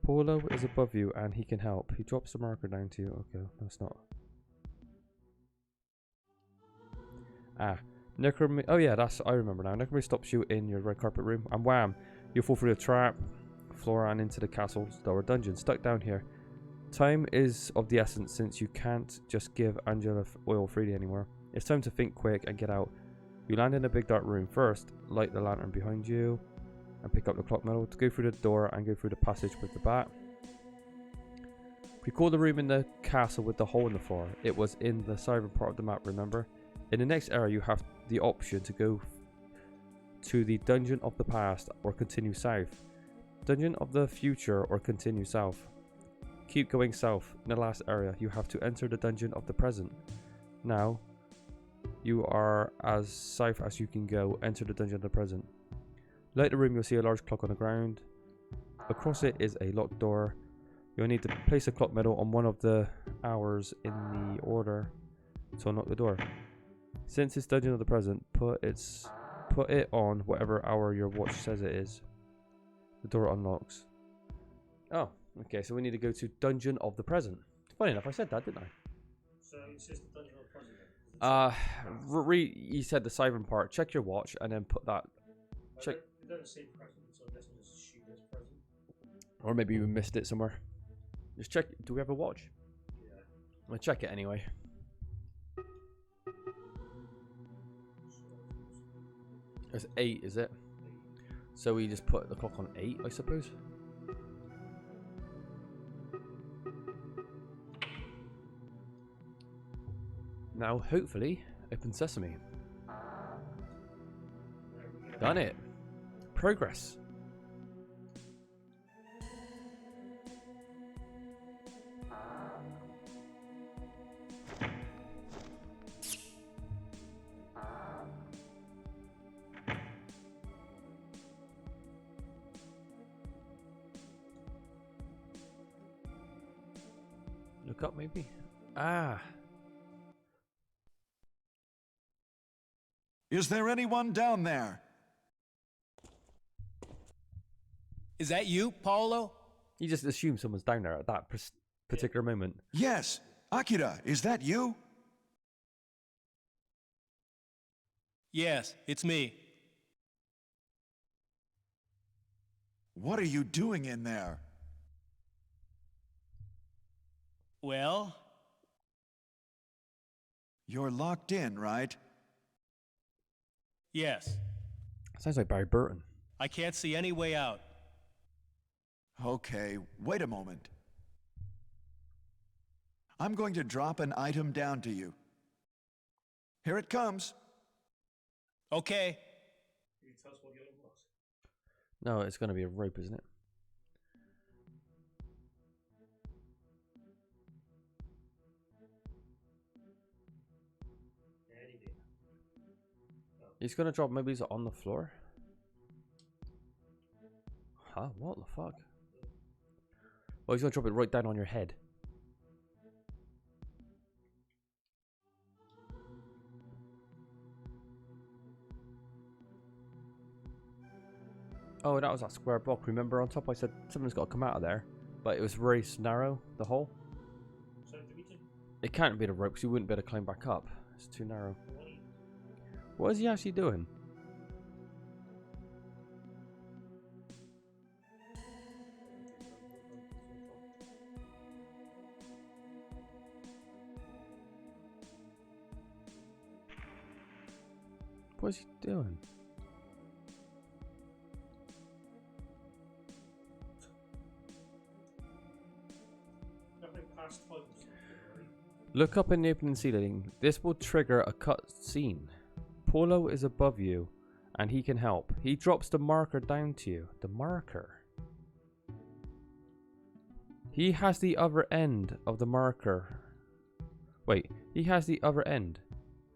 Paulo is above you and he can help. He drops the marker down to you. Okay, that's not. Necromancy. Oh yeah, I remember now. Necromancy stops you in your red carpet room, and wham, you fall through the trap floor and into the castle's lower dungeon. Stuck down here. Time is of the essence since you can't just give Angela oil freely anymore. It's time to think quick and get out. You land in a big dark room. First, light the lantern behind you and pick up the clock medal to go through the door and go through the passage with the bat. Recall the room in the castle with the hole in the floor. It was in the southern part of the map, remember? In the next area, you have the option to go to the Dungeon of the Past or continue south. Dungeon of the Future or continue south. Keep going south. In the last area, you have to enter the Dungeon of the Present. Now, you are as south as you can go. Enter the Dungeon of the Present. Light the room, you'll see a large clock on the ground. Across it is a locked door. You'll need to place a clock medal on one of the hours in the order to unlock the door. Since it's Dungeon of the Present, put it on whatever hour your watch says it is. The door unlocks. Oh, okay, so we need to go to Dungeon of the Present. Funny enough, I said that, didn't I? So it's just the Dungeon of the Present. You said the siren part. Check your watch and then put that. Check. It doesn't say present, so I guess we'll just assume it's present. Or maybe you missed it somewhere. Just check. Do we have a watch? Yeah. I'm gonna check it anyway. It's 8, is it? So we just put the clock on 8, I suppose. Now, hopefully, open sesame. Done it. Progress. Look up, maybe. Ah. Is there anyone down there? Is that you, Paolo? You just assume someone's down there at that particular moment. Yes. Akira, is that you? Yes, it's me. What are you doing in there? Well? You're locked in, right? Yes. Sounds like Barry Burton. I can't see any way out. Okay, wait a moment. I'm going to drop an item down to you. Here it comes. Okay. Can you tell us what the item was? No, it's going to be a rope, isn't it? Any idea? He's going to drop, maybe he's on the floor? Huh? What the fuck? Oh, he's going to drop it right down on your head. Oh, that was that square block. Remember on top I said something's got to come out of there. But it was very narrow, the hole. So deleted? It can't be the rope because you wouldn't be able to climb back up. It's too narrow. What is he actually doing? What's he doing? Nothing past time or something, right? Look up in the opening ceiling. This will trigger a cut scene. Polo is above you, and he can help. He drops the marker down to you. The marker. He has the other end of the marker. Wait, he has the other end,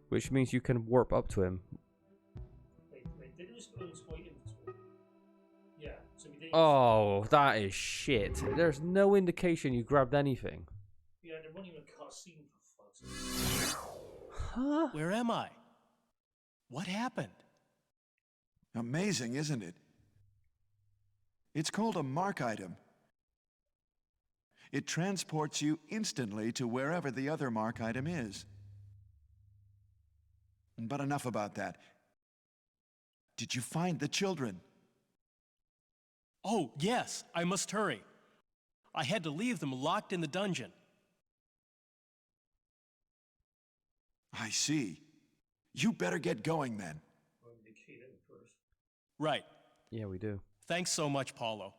which means you can warp up to him. Wait, did it just unspoil inventory? Yeah, so we did. Oh, that is shit. There's no indication you grabbed anything. Yeah, there wasn't even a cutscene for fuck's sake. Huh? Where am I? What happened? Amazing, isn't it? It's called a mark item. It transports you instantly to wherever the other mark item is. But enough about that. Did you find the children? Oh, yes, I must hurry. I had to leave them locked in the dungeon. I see. You better get going then. Well, we keyed in first. Right. Yeah, we do. Thanks so much, Paulo.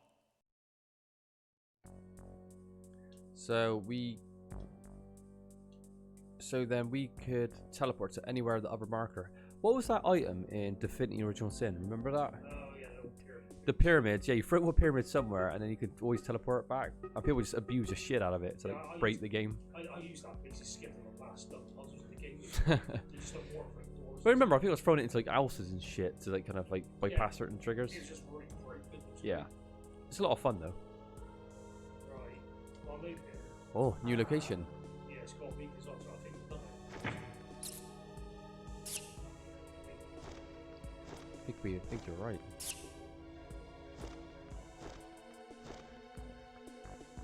So then we could teleport to anywhere the other marker. What was that item in Divinity Original Sin? Remember that? Oh, yeah, the pyramid. The pyramids. Yeah, you throw a pyramid somewhere and then you could always teleport back. And people just abuse the shit out of it to like, Yeah, break the game. I used that basically skipping the last puzzles of the game. They just don't work like doors. But remember, I think I was throwing it into like houses and shit to like kind of like bypass certain triggers. It's just really good. Yeah. It's a lot of fun though. Right. Well, maybe there. Oh, new location. Yeah, it's called Mika's also. I think we've done it. I think you're right.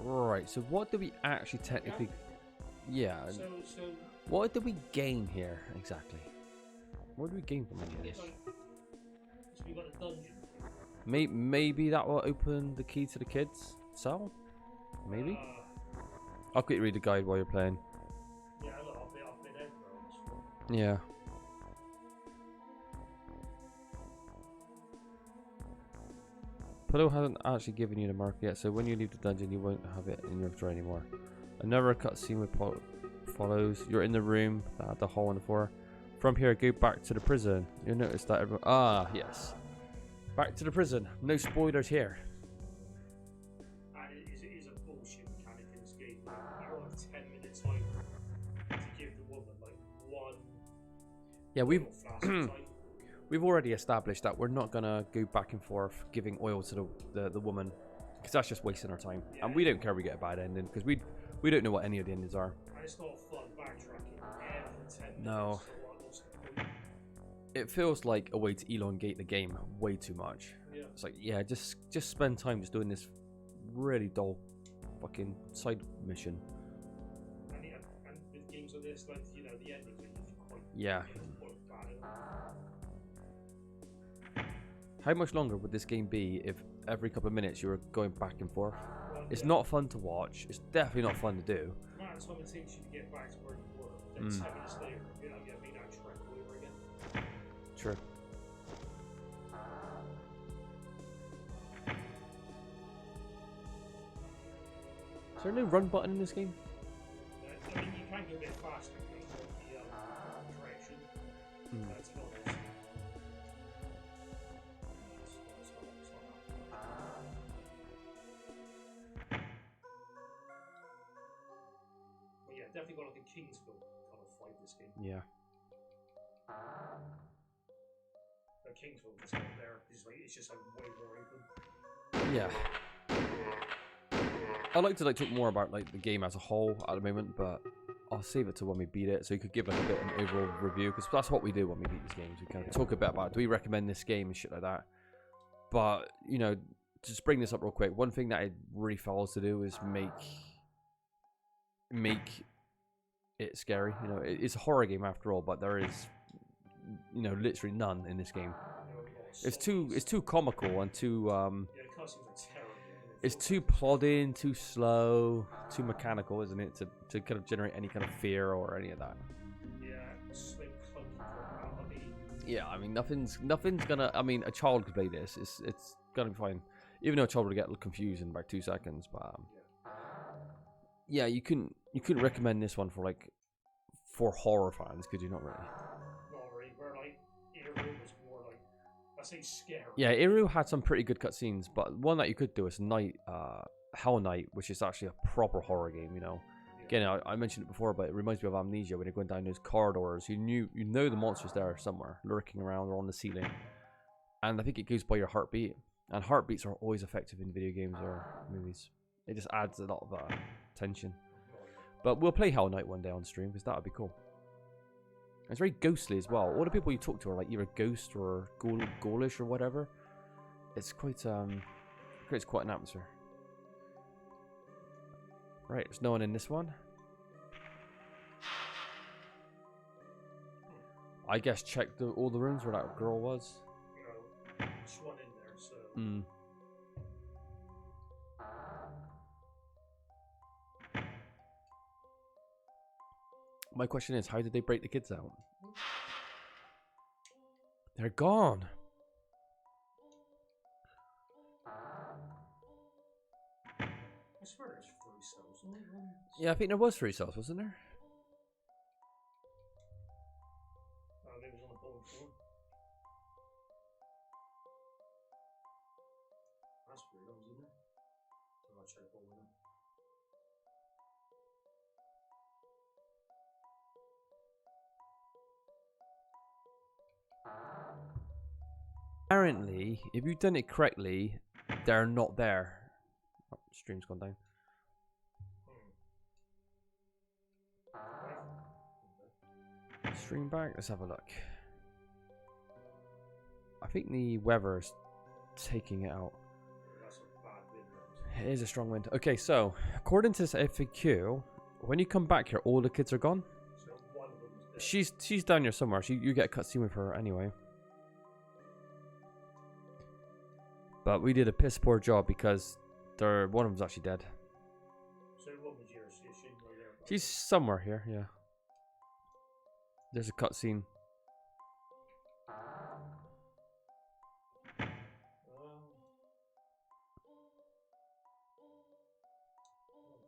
Right, so what do we actually technically... Yeah. So What did we gain here, exactly? What did we gain from any of this? so we got a dungeon. Maybe that will open the key to the kids' cell? Maybe? I'll quickly read the guide while you're playing. Yeah, look, I've been everywhere on this one. Yeah. Pillow hasn't actually given you the mark yet, so when you leave the dungeon, you won't have it in your inventory anymore. Another cutscene with follows. You're in the room that had the hole in the floor. From here, go back to the prison. You'll notice that everyone... Ah, yes. Back to the prison. No spoilers here. And it is a bullshit mechanic in this game. Like, you only have 10 minutes time to give the woman like one. Yeah, flask of time. we've already established that we're not gonna go back and forth giving oil to the woman, because that's just wasting our time. Yeah. And we don't care if we get a bad ending, because we don't know what any of the endings are. And it's not fun backtracking every 10 minutes. No. So like, what's the point? It feels like a way to elongate the game way too much. Yeah. It's like, yeah, just spend time just doing this really dull fucking side mission. And with games like this, like, you know, the endings are usually quite Yeah. quite bad. How much longer would this game be if every couple of minutes you were going back and forth? Well, It's yeah. not fun to watch. It's definitely not fun to do. The amount of time it takes you to get back to where you were, then 10 minutes later, you know, you have that trek over again. True. Is there no run button in this game? I mean, you can go a bit faster based on the direction. That's not nice. But yeah, definitely got like a Kingsville kind of fight this game. Yeah. But Kingsville just not there. It's just like way more open. Yeah. I'd like to like talk more about like the game as a whole at the moment, but I'll save it to when we beat it, so you could give like a bit of an overall review, because that's what we do when we beat these games. We kind of talk a bit about, do we recommend this game and shit like that. But you know, to just bring this up real quick, one thing that it really fails to do is make it scary. You know, it's a horror game after all, but there is, you know, literally none in this game. It's too comical and too Yeah, the cutscenes are terrible. it's too plodding, too slow, too mechanical, isn't it, to kind of generate any kind of fear or any of that. Yeah, slim, clunky combat. I mean, Yeah, I mean, nothing's gonna. I mean, a child could play this. It's gonna be fine. Even though a child would get confused in about 2 seconds, but yeah, you couldn't recommend this one for like for horror fans, could you? Not really. Not really. Where like Eru was more like, I say scary. Yeah, Eru had some pretty good cutscenes, but one that you could do is Hell Night, which is actually a proper horror game. You know, again, I mentioned it before, but it reminds me of Amnesia when you're going down those corridors. You know the monster's there somewhere, lurking around or on the ceiling, and I think it goes by your heartbeat. And heartbeats are always effective in video games or movies. It just adds a lot of tension. But we'll play Hell Night one day on stream because that would be cool. It's very ghostly as well. All the people you talk to are like either ghost or ghoulish or whatever. It's quite creates quite an atmosphere. Right, there's no one in this one. I guess check all the rooms where that girl was. You know, just one in there, so. My question is, how did they break the kids out? They're gone. I swear there's 3 cells. Yeah, I think there was 3 cells, wasn't there? Maybe it was on the bottom floor. That's weird, I was in there. So I'll check all of them. Apparently, if you've done it correctly, they're not there. Oh, stream's gone down. Stream back. Let's have a look. I think the weather is taking it out. That's a bad wind. It is a strong wind. Okay, so according to this FAQ, when you come back here, all the kids are gone. So one of them is dead. She's down here somewhere. You get a cutscene with her anyway. But we did a piss poor job because one of them's actually dead. So what was yours? Is she right there? She's somewhere here, yeah. There's a cutscene.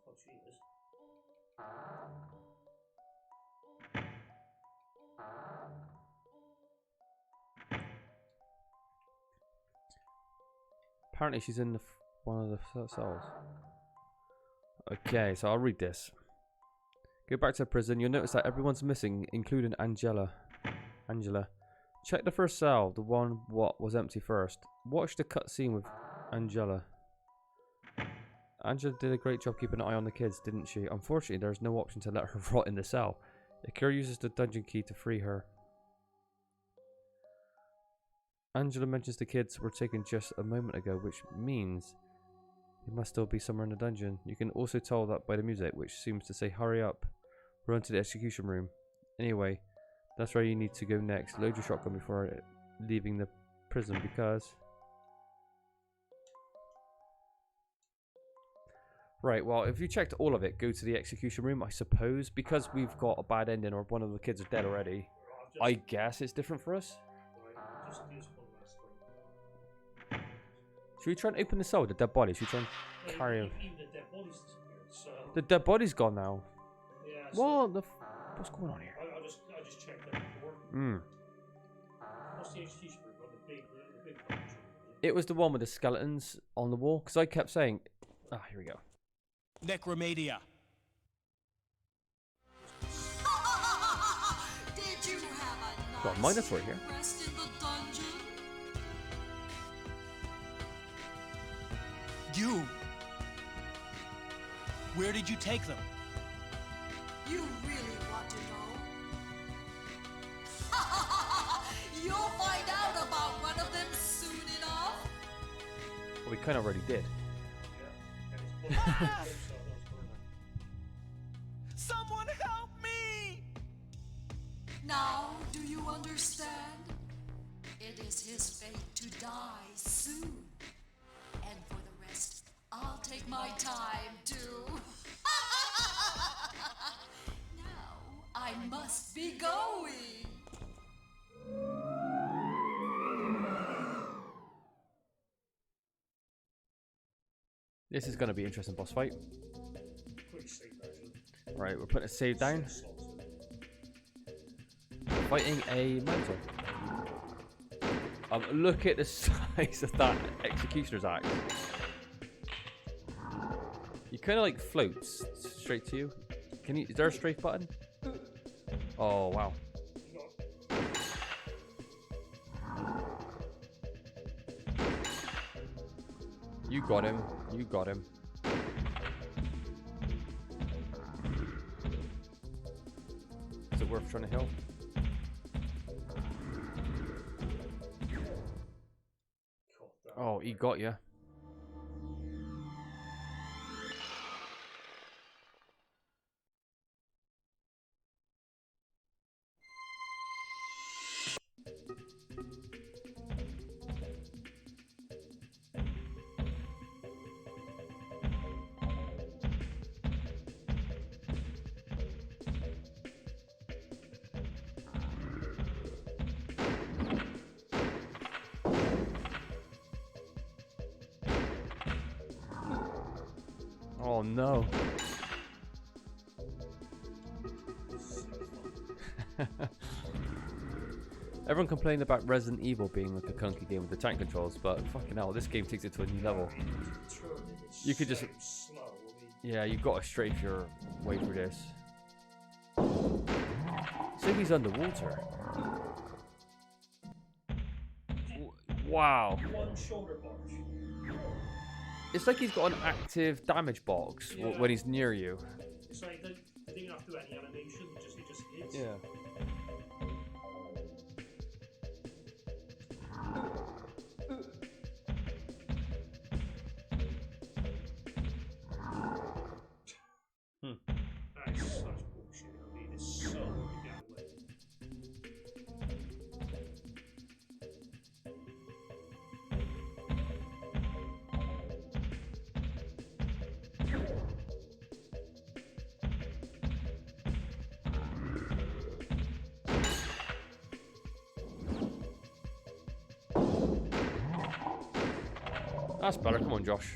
What she is. Apparently she's in one of the cells. Okay, so I'll read this. Go back to prison. You'll notice that everyone's missing, including Angela. Check the first cell, the one what was empty first. Watch the cutscene with Angela. Angela did a great job keeping an eye on the kids, didn't she? Unfortunately, there's no option to let her rot in the cell. Akira uses the dungeon key to free her. Angela mentions the kids were taken just a moment ago, which means they must still be somewhere in the dungeon. You can also tell that by the music, which seems to say hurry up, run to the execution room. Anyway, that's where you need to go next. Load your shotgun before leaving the prison because... Right, well, if you checked all of it, go to the execution room, I suppose. Because we've got a bad ending or one of the kids are dead already, I guess it's different for us. Just use one last thing. Should we try and open the cell with the dead body? Should we try and carry him? Even the dead bodies disappeared, so... The dead body's gone now. Yeah, so What's going on here? I just checked that before. What's the execution room? The big room? It was the one with the skeletons on the wall. Because I kept saying... Ah, here we go. Necromedia. Did you have a Got a nice Minotaur here. rest in the dungeon? You! Where did you take them? You really want to know? You'll find out about one of them soon enough. Well, we kind of already did. Someone help me! Now, do you understand? It is his fate to die soon. And for the rest, I'll take my time too. Now, I must be going. This is going to be an interesting boss fight. Quick save version. Right, we're putting a save down. Fighting a mantle. Look at the size of that executioner's axe. He kind of like floats straight to you. Can you? Is there a strafe button? Oh wow. You got him. You got him. Is it worth trying to help? Oh, he got you. Oh no. Everyone complained about Resident Evil being like a clunky game with the tank controls, but fucking hell, this game takes it to a new level. You could just... Yeah, you've got to strafe your way through this. Siggy's underwater. Wow. One shoulder box. It's like he's got an active damage box when he's near you. It's like they don't even have to do any animation, it just hits. Yeah. That's such bullshit. I mean, it's so hard to get away. That's better. Come on, Josh.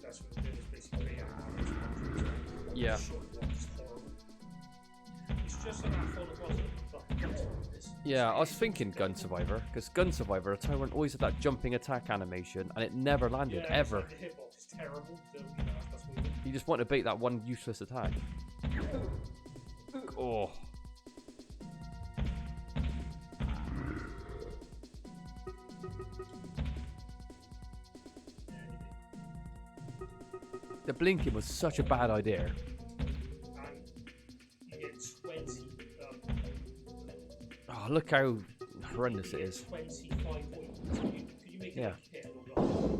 That's what it is, basically. Yeah. It's just like that photo wasn't Yeah, I was thinking Gun Survivor, because Gun Survivor, at a time when always had that jumping attack animation, and it never landed, ever. Like the hitbox is terrible, so that's what You just want to bait that one useless attack. Oh. The blinking was such a bad idea. And you get 20. Oh, look how horrendous it is. 25 points. Could you make it Yeah. like hit or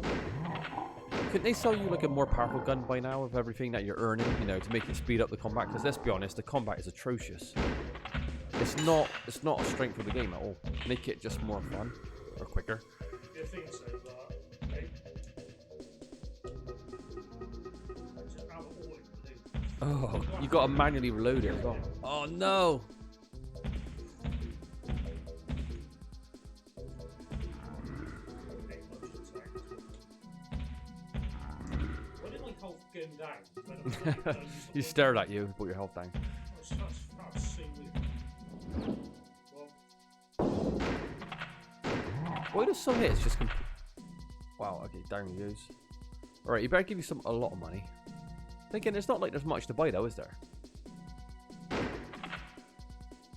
Couldn't they sell you like a more powerful gun by now with everything that you're earning, you know, to make it speed up the combat? Because let's be honest, the combat is atrocious. It's not a strength of the game at all. Make it just more fun or quicker. the thing so that okay. Just out of order, Oh, you got to manually reload it as well. Oh no! Why did my health go down? He stared at you, put your health down. That's so weird. Well, Why does some hits just wow, okay, down he goes. Alright, you better give you a lot of money. Thinking it's not like there's much to buy though, is there?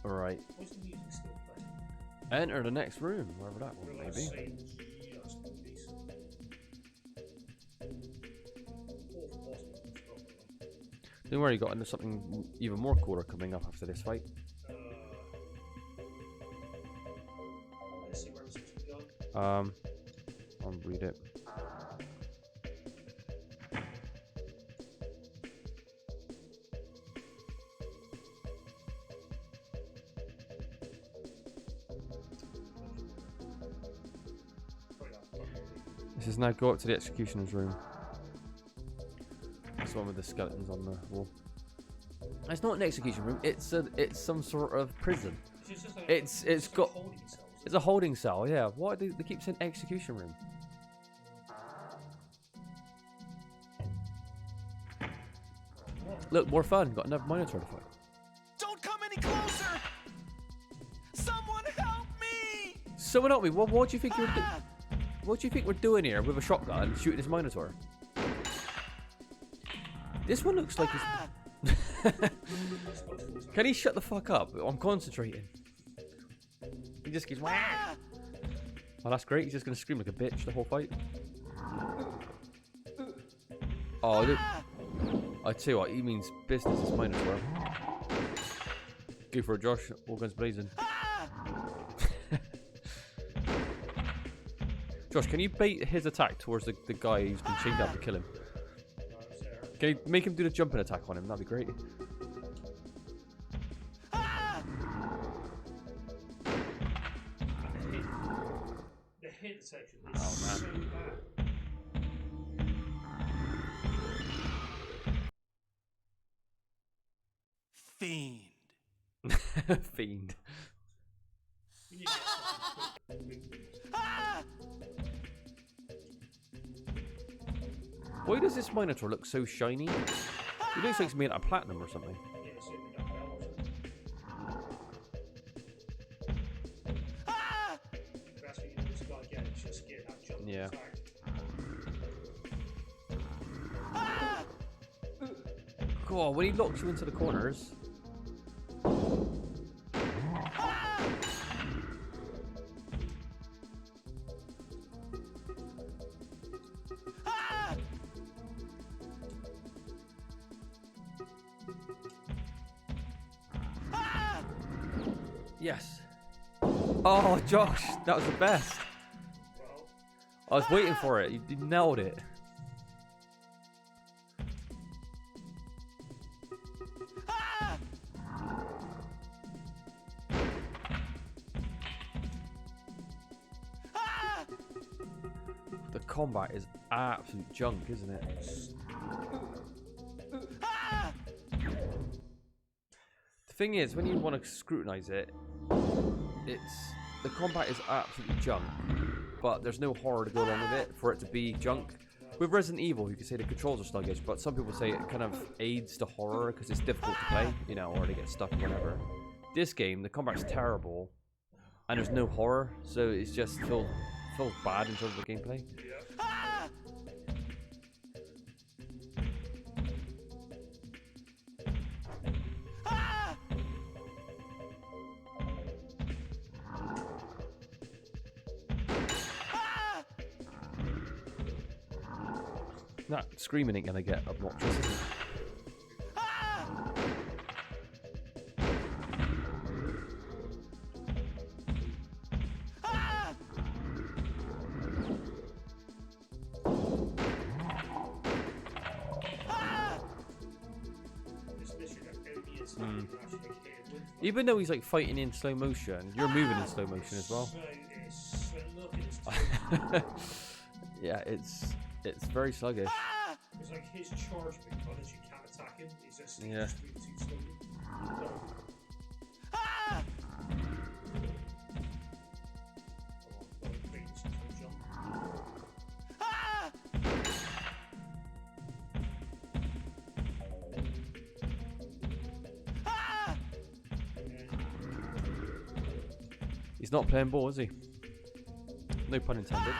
Alright. why's the music still playing? Enter the next room, wherever that one may be. Don't worry, you got into something even more cooler coming up after this fight. Let's see where we're supposed to go. I'll read it. This is now go up to the executioner's room. That's the one with the skeletons on the wall. It's not an execution room. It's some sort of prison. It's it's just like It's got holding cells. it's a holding cell. Yeah. What do they keep saying execution room? Look, more fun. Got another monitor to fight. Don't come any closer! Someone help me! Someone help me. What do you think what do you think we're doing here with a shotgun shooting this minotaur? This one looks like he's... Can he shut the fuck up? I'm concentrating. He just keeps... Wah! Oh, that's great. He's just going to scream like a bitch the whole fight. Oh, look. I tell you what, he means business is minotaur. Go for it, Josh. All guns blazing. Josh, can you bait his attack towards the guy who's been chained up to kill him? Can you make him do the jumping attack on him? That'd be great. The hit section is so bad. Fiend. Fiend. You need to get some quick. Why does this minotaur look so shiny? It looks like it's made out of platinum or something. Yeah, so we don't have That's what you do this guy again, it's just get that jump Yeah. attack. God, when he locks you into the corners. Yes. Oh, Josh, that was the best. Well, I was waiting for it. You nailed it. The combat is absolute junk, isn't it? The thing is, when you want to scrutinize it, the combat is absolutely junk, but there's no horror to go along with it for it to be junk. With Resident Evil, you could say the controls are sluggish, but some people say it kind of aids the horror because it's difficult to play, you know, or to get stuck or whatever. This game, the combat's terrible, and there's no horror, so it's just feels bad in terms of the gameplay. That screaming ain't gonna get obnoxious, is it? this mission only is you can actually hit it with. Even though he's like fighting in slow motion, you're moving in slow motion as well. So it's so look at his Yeah, it's very sluggish. It's like his charge because you can't attack him. He's just Yeah. moving too slowly. So, He's not playing ball, is he? No pun intended.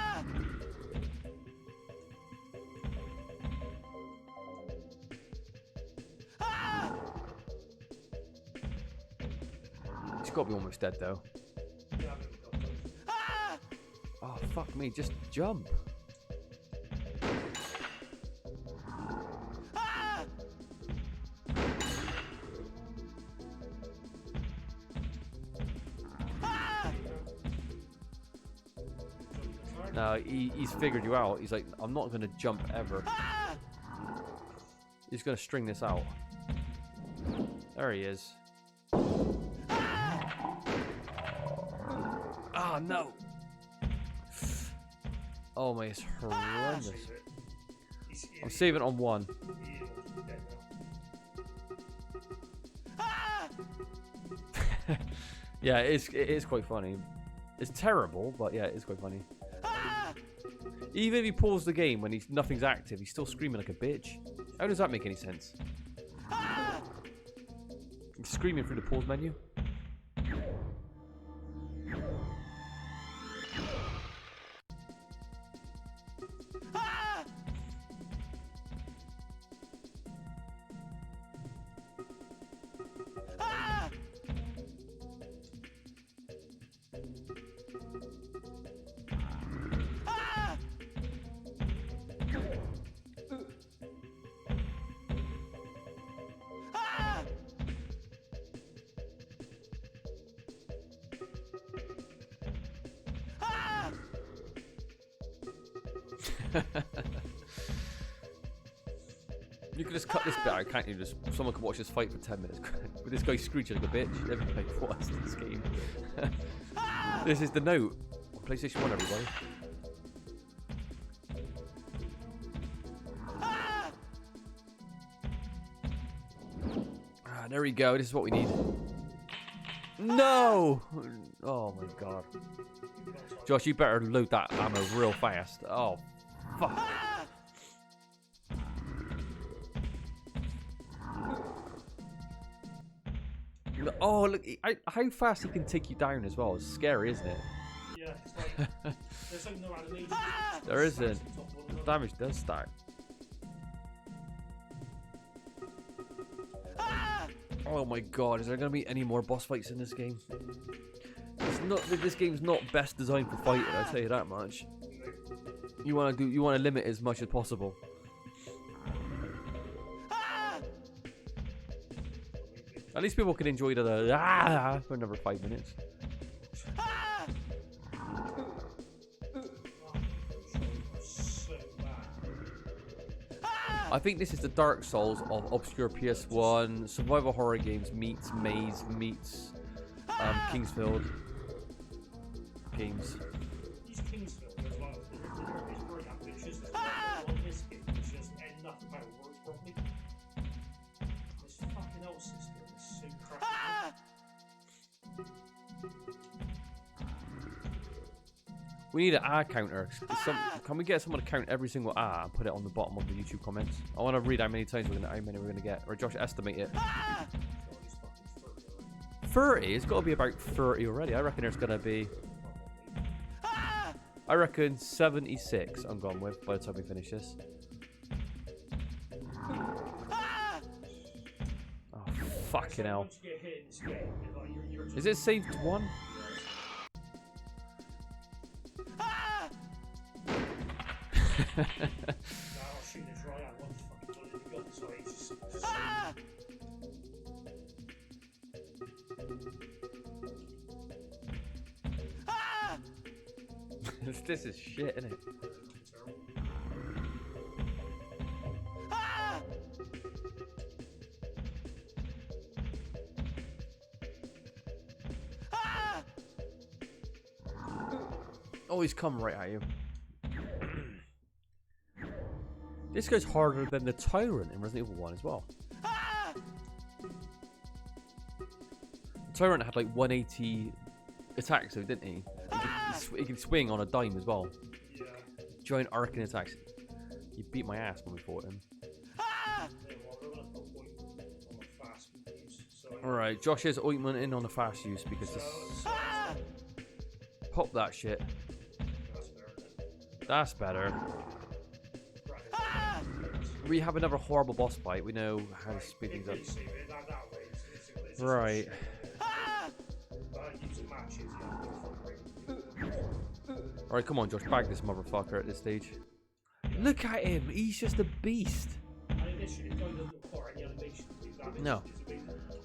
He's got to be almost dead though. Oh fuck me! Just jump. No, he's figured you out. He's like, I'm not going to jump ever. He's going to string this out. There he is. Ah, no. Oh, my, it's horrendous. I'm saving it on one. Yeah, it is quite funny. It's terrible, but yeah, it is quite funny. Even if he pulls the game when nothing's active, he's still screaming like a bitch. How does that make any sense? He's screaming through the pause menu. You could just cut this bit out, can't you? Just someone could watch this fight for 10 minutes with this guy screeching like a bitch. Everybody, what's this game? This is the note on PlayStation 1, everybody. Ah, there we go. This is what we need. No! Oh my god. Josh, you better load that ammo real fast. Oh, fuck. Oh, look, how fast he can take you down as well. It's scary, isn't it? Yeah, it's like, there's like no animation. There isn't. The damage does stack. Oh my god, is there going to be any more boss fights in this game? This game's not best designed for fighting, I'll tell you that much. You want to limit as much as possible. At least people can enjoy the for another 5 minutes. I think this is the Dark Souls of obscure PS1 survival horror games meets Maze meets Kingsfield games. These Kingsfield, there's a lot of these very ambitious. On this game, it's just nothing about it works properly. This fucking old system is so crappy. We need an A counter. Can we get someone to count every single A and put it on the bottom of the YouTube comments? I want to read how many times how many we're gonna get. Or Josh, estimate it. 30? It's got to be about 30 already. I reckon there's gonna be. I reckon 76. I'm gone with by the time we finish this. Oh fucking hell! Is it saved one? This is shit, isn't it? Oh, he's come right at you. This goes harder than the Tyrant in Resident Evil 1 as well. The Tyrant had like 180 attacks, though, didn't he? He could swing on a dime as well. Yeah. Giant arcing attacks. You beat my ass when we fought him. Alright, Josh is ointment in on the fast use because this. Pop that shit. That's better. We have another horrible boss fight. We know how to speed things up. Right. Alright, come on, Josh. Bag this motherfucker at this stage. Look at him. He's just a beast. No.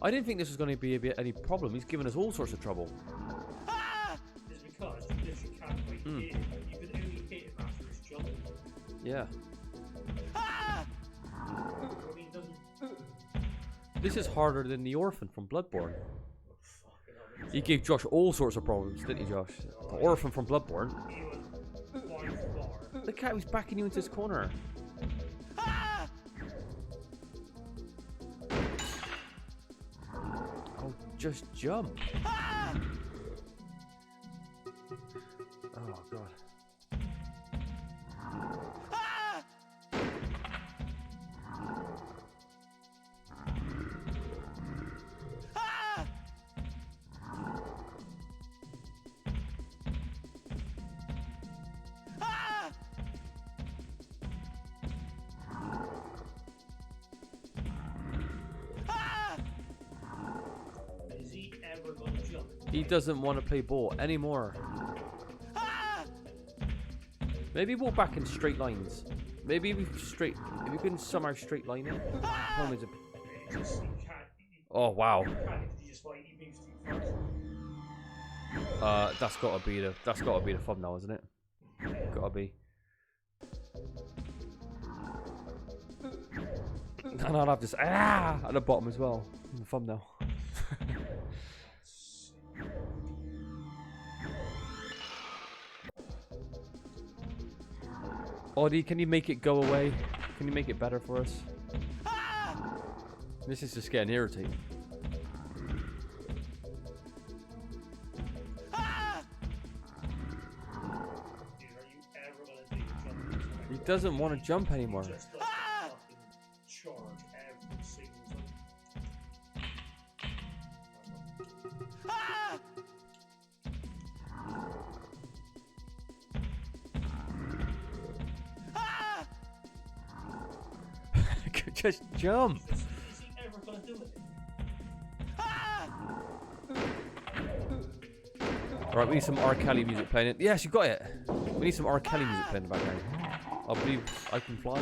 I didn't think this was going to be any problem. He's given us all sorts of trouble. It's because you literally can't hit him. You can only hit him after his jump. Yeah. This is harder than the Orphan from Bloodborne. He gave Josh all sorts of problems, didn't he, Josh? The Orphan from Bloodborne. Look how he's backing you into his corner. Oh, Just jump. Ah! Oh god. Ah! Ah! Ah! Ah! Is he ever gonna jump? He doesn't want to play ball anymore. Ah! Maybe walk back in straight lines. Maybe if you can somehow straight line it. Problem is It just, you can't. oh wow. You can't. You just like he moves too fast. That's gotta be the thumbnail, isn't it? Gotta be. And I'll have this at the bottom as well. In the thumbnail. Audie, can you make it go away? Can you make it better for us? This is just getting irritating. Dude, are you ever gonna take a jump? This way? He doesn't want to jump anymore. He just does the fucking charge every single time. Ah! Ah! Just jump. Is he ever gonna do it? Ah! Alright, we need some R. Kelly music playing. Yes, you got it. We need some R. Kelly music playing in the background. I believe I can fly.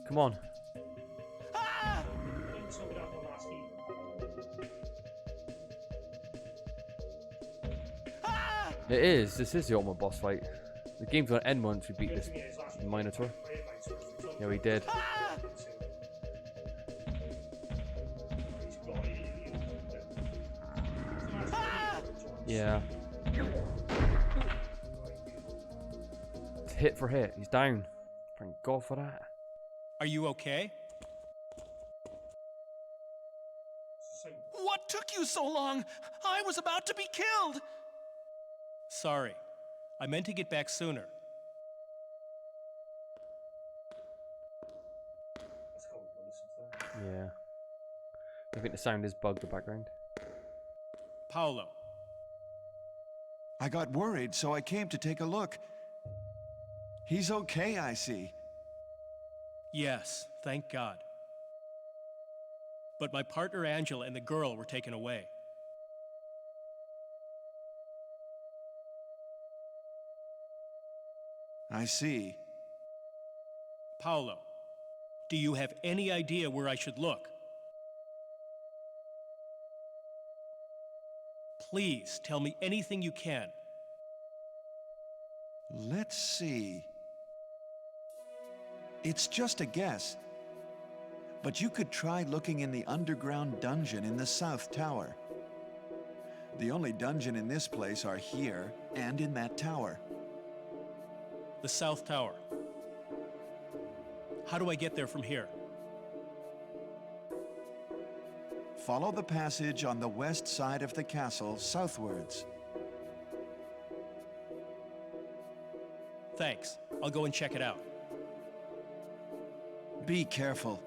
Come on. Ah! Didn't sum it up on last evening. Ah! It is. This is the ultimate boss fight. The game's gonna end once we beat this Yeah, his last Minotaur. Red Lights or something. Yeah, we did. Ah! He's got it. Yeah. It's hit for hit. He's down. Thank God for that. Are you okay? What took you so long? I was about to be killed. Sorry. I meant to get back sooner. Let's go and listen to that. Yeah. I think the sound is bugged the background. Paolo, I got worried, so I came to take a look. He's okay, I see. yes, thank God. But my partner Angela and the girl were taken away. I see. Paolo, do you have any idea where I should look? Please tell me anything you can. Let's see. It's just a guess. But you could try looking in the underground dungeon in the South Tower. The only dungeon in this place are here and in that tower. The South Tower. How do I get there from here? Follow the passage on the west side of the castle southwards. Thanks. I'll go and check it out. Be careful.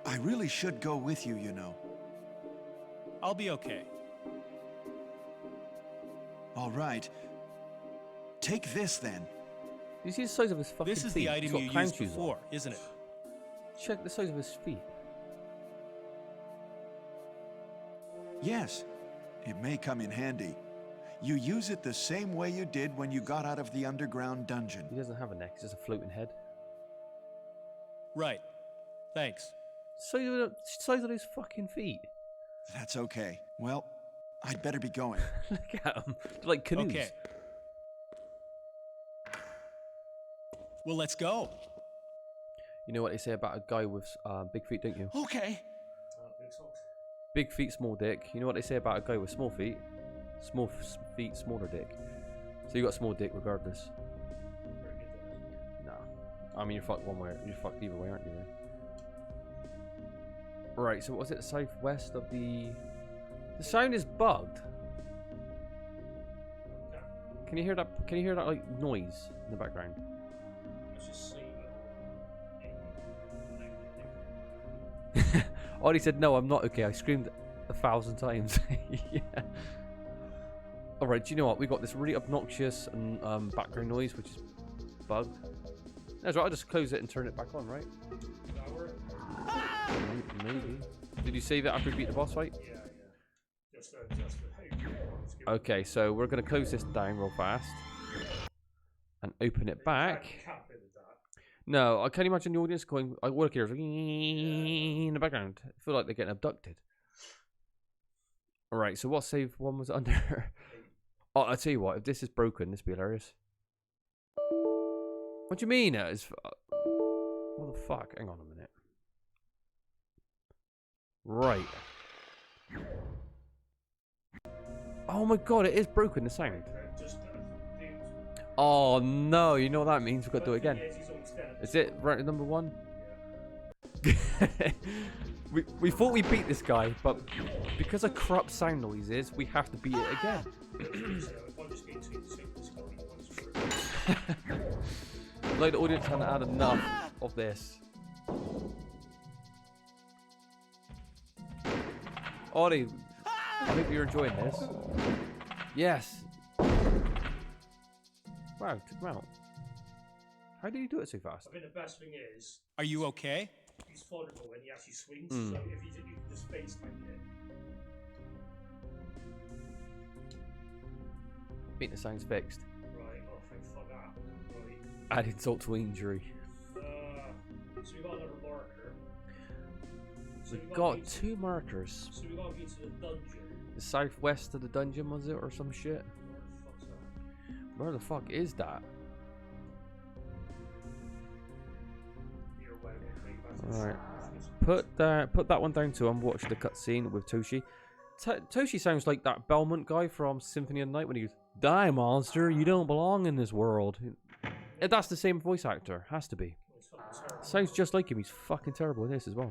I really should go with you, you know. I'll be okay. All right. Take this then. You see the size of his fucking feet? This is the He's item got you clown used shoes on. before, isn't it? Check the size of his feet. Yes, it may come in handy. You use it the same way you did when you got out of the underground dungeon. He doesn't have a neck, he's just a floating head. Right. Thanks. Size of his fucking feet. That's okay. Well, I'd better be going. Look at them. They're like canoes. Okay. Well, let's go. You know what they say about a guy with big feet, don't you? Okay. Big socks. Big feet, small dick. You know what they say about a guy with small feet? Small feet, smaller dick. So you got small dick regardless. Very good there. No. I mean, you're fucked one way. You're fucked either way, aren't you? Really? Right, so what was it? Southwest of the... The sound is bugged. Okay. Can you hear that? Can you hear that like noise in the background? Let's just see. Ollie said, "No, I'm not okay." I screamed 1,000 times. Yeah. All right. Do you know what? We got this really obnoxious and background noise, which is bugged. That's right. I'll just close it and turn it back on, right? Maybe. Did you save it after we beat the boss fight? Yeah. Just Okay, so we're gonna close this down real fast and open it back. No, I can't imagine the audience going. I work here in the background. I feel like they're getting abducted. All right, so what save one was it under? Oh, I tell you what, if this is broken, this would be hilarious. What do you mean? What the fuck? Hang on a minute. Right. Oh my god, it is broken, the sound. Oh no, you know what that means? We've got to do it again. Is it right at number 1? we thought we beat this guy, but because of corrupt sound noises, we have to beat it again. Like the audience haven't had enough of this. Ollie, I hope you're enjoying this. Yes. Wow, took him out. How did you do it so fast? I think the best thing is... Are you okay? He's vulnerable when he actually swings, so if you did, you can just face like it. I think the sound's fixed. Right, oh thank fuck that. Right. Add insult to injury. So we got another marker. So We've got 2 markers. So we gotta get to the dungeon. The southwest of the dungeon, was it, or some shit? Where the fuck's that? Where the fuck is that? Alright. Put that one down too and watch the cutscene with Toshi. Toshi sounds like that Belmont guy from Symphony of the Night when he goes, "Die, monster, you don't belong in this world." That's the same voice actor. Has to be. Sounds just like him. He's fucking terrible in this as well.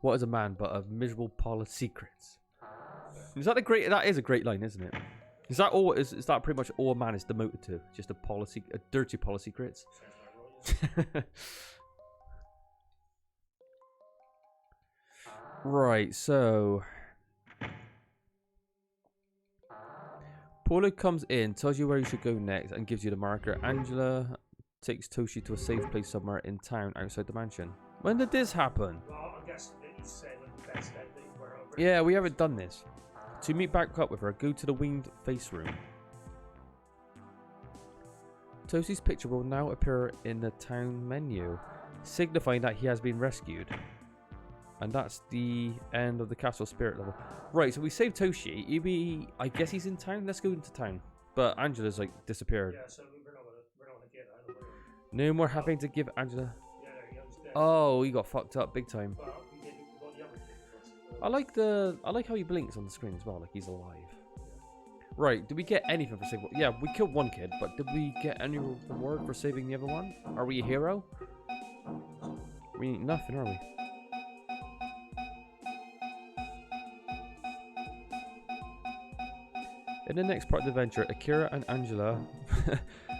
What is a man but a miserable pile of secrets? Is that a great? That is a great line, isn't it? Is that all? Is that pretty much all a man is demoted to? Just a dirty pile of secrets. Right. So Paulo comes in, tells you where you should go next, and gives you the marker. Angela takes Toshi to a safe place somewhere in town outside the mansion. When did this happen? Well, I guess that he said the best ending where Yeah, we haven't done this. To meet back up with her, go to the winged face room. Toshi's picture will now appear in the town menu, signifying that he has been rescued. And that's the end of the castle spirit level. Right, so we saved Toshi. I guess he's in town. Let's go into town. But Angela's like disappeared. Yeah, so we're not gonna get that. No more having to give Angela. Yeah, he was dead. Oh, he got fucked up big time. But we got the other kid first. I like how he blinks on the screen as well, like he's alive. Right, did we get anything for saving? Yeah, we killed one kid, but did we get any reward for saving the other one? Are we a hero? We ain't nothing, are we? In the next part of the adventure, Akira and Angela,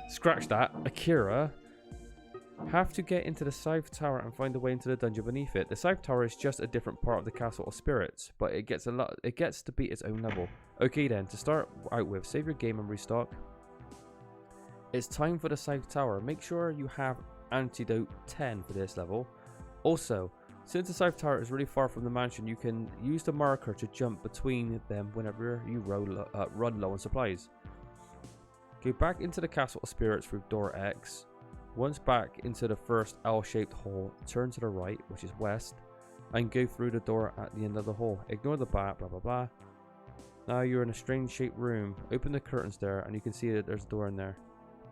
scratch that, Akira, have to get into the South Tower and find a way into the dungeon beneath it. The South Tower is just a different part of the Castle of Spirits, but it gets to be its own level. Okay then, to start out with, save your game and restock. It's time for the South Tower. Make sure you have Antidote 10 for this level. Also, since the South Tower is really far from the mansion, you can use the marker to jump between them whenever you run low on supplies. Go back into the Castle of Spirits through door X. Once back into the first L-shaped hall, turn to the right, which is west, and go through the door at the end of the hall. Ignore the bat, blah blah blah. Now you're in a strange shaped room. Open the curtains there, and you can see that there's a door in there.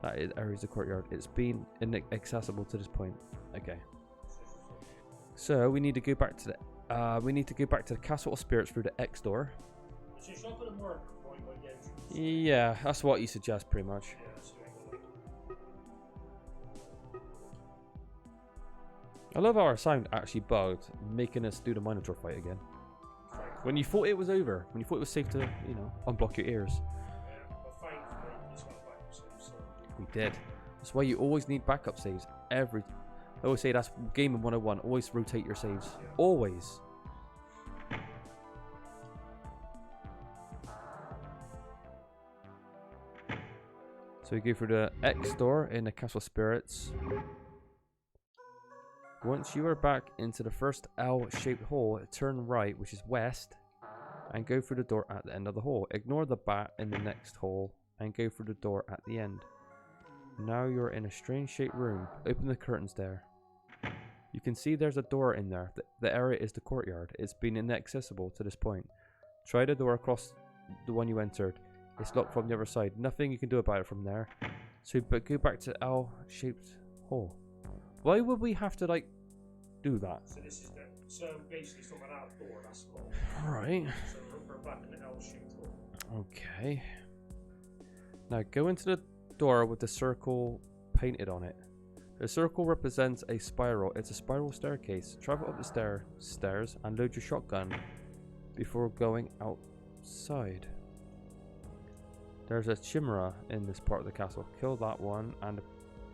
That is the courtyard. It's been inaccessible to this point. Okay. So we need to go back to the Castle of Spirits through the X door. So it's not going to work right by the entrance. Yeah, that's what you suggest, pretty much. Yeah, so I love how our sound actually bugged, making us do the Minotaur fight again. When you thought it was over, when you thought it was safe to, you know, unblock your ears. But thankfully, it's got back so We did. That's why you always need backup saves. I always say that's gaming 101. Always rotate your saves. Always. So we go through the X door in the Castle Spirits. Once you are back into the first L-shaped hall, turn right, which is west, and go through the door at the end of the hall. Ignore the bat in the next hall, and go through the door at the end. Now you're in a strange shaped room. Open the curtains there. You can see there's a door in there. The area is the courtyard. It's been inaccessible to this point. Try the door across the one you entered. It's locked from the other side. Nothing you can do about it from there. But go back to L-shaped hall. Why would we have to, like, do that? So this is so basically from an outdoor, that's locked. Right. So we're back in the L-shaped hall. Okay. Now go into the door with the circle painted on it. The circle represents a spiral. It's a spiral staircase. Travel up the stairs and load your shotgun before going outside. There's a chimera in this part of the castle. Kill that one and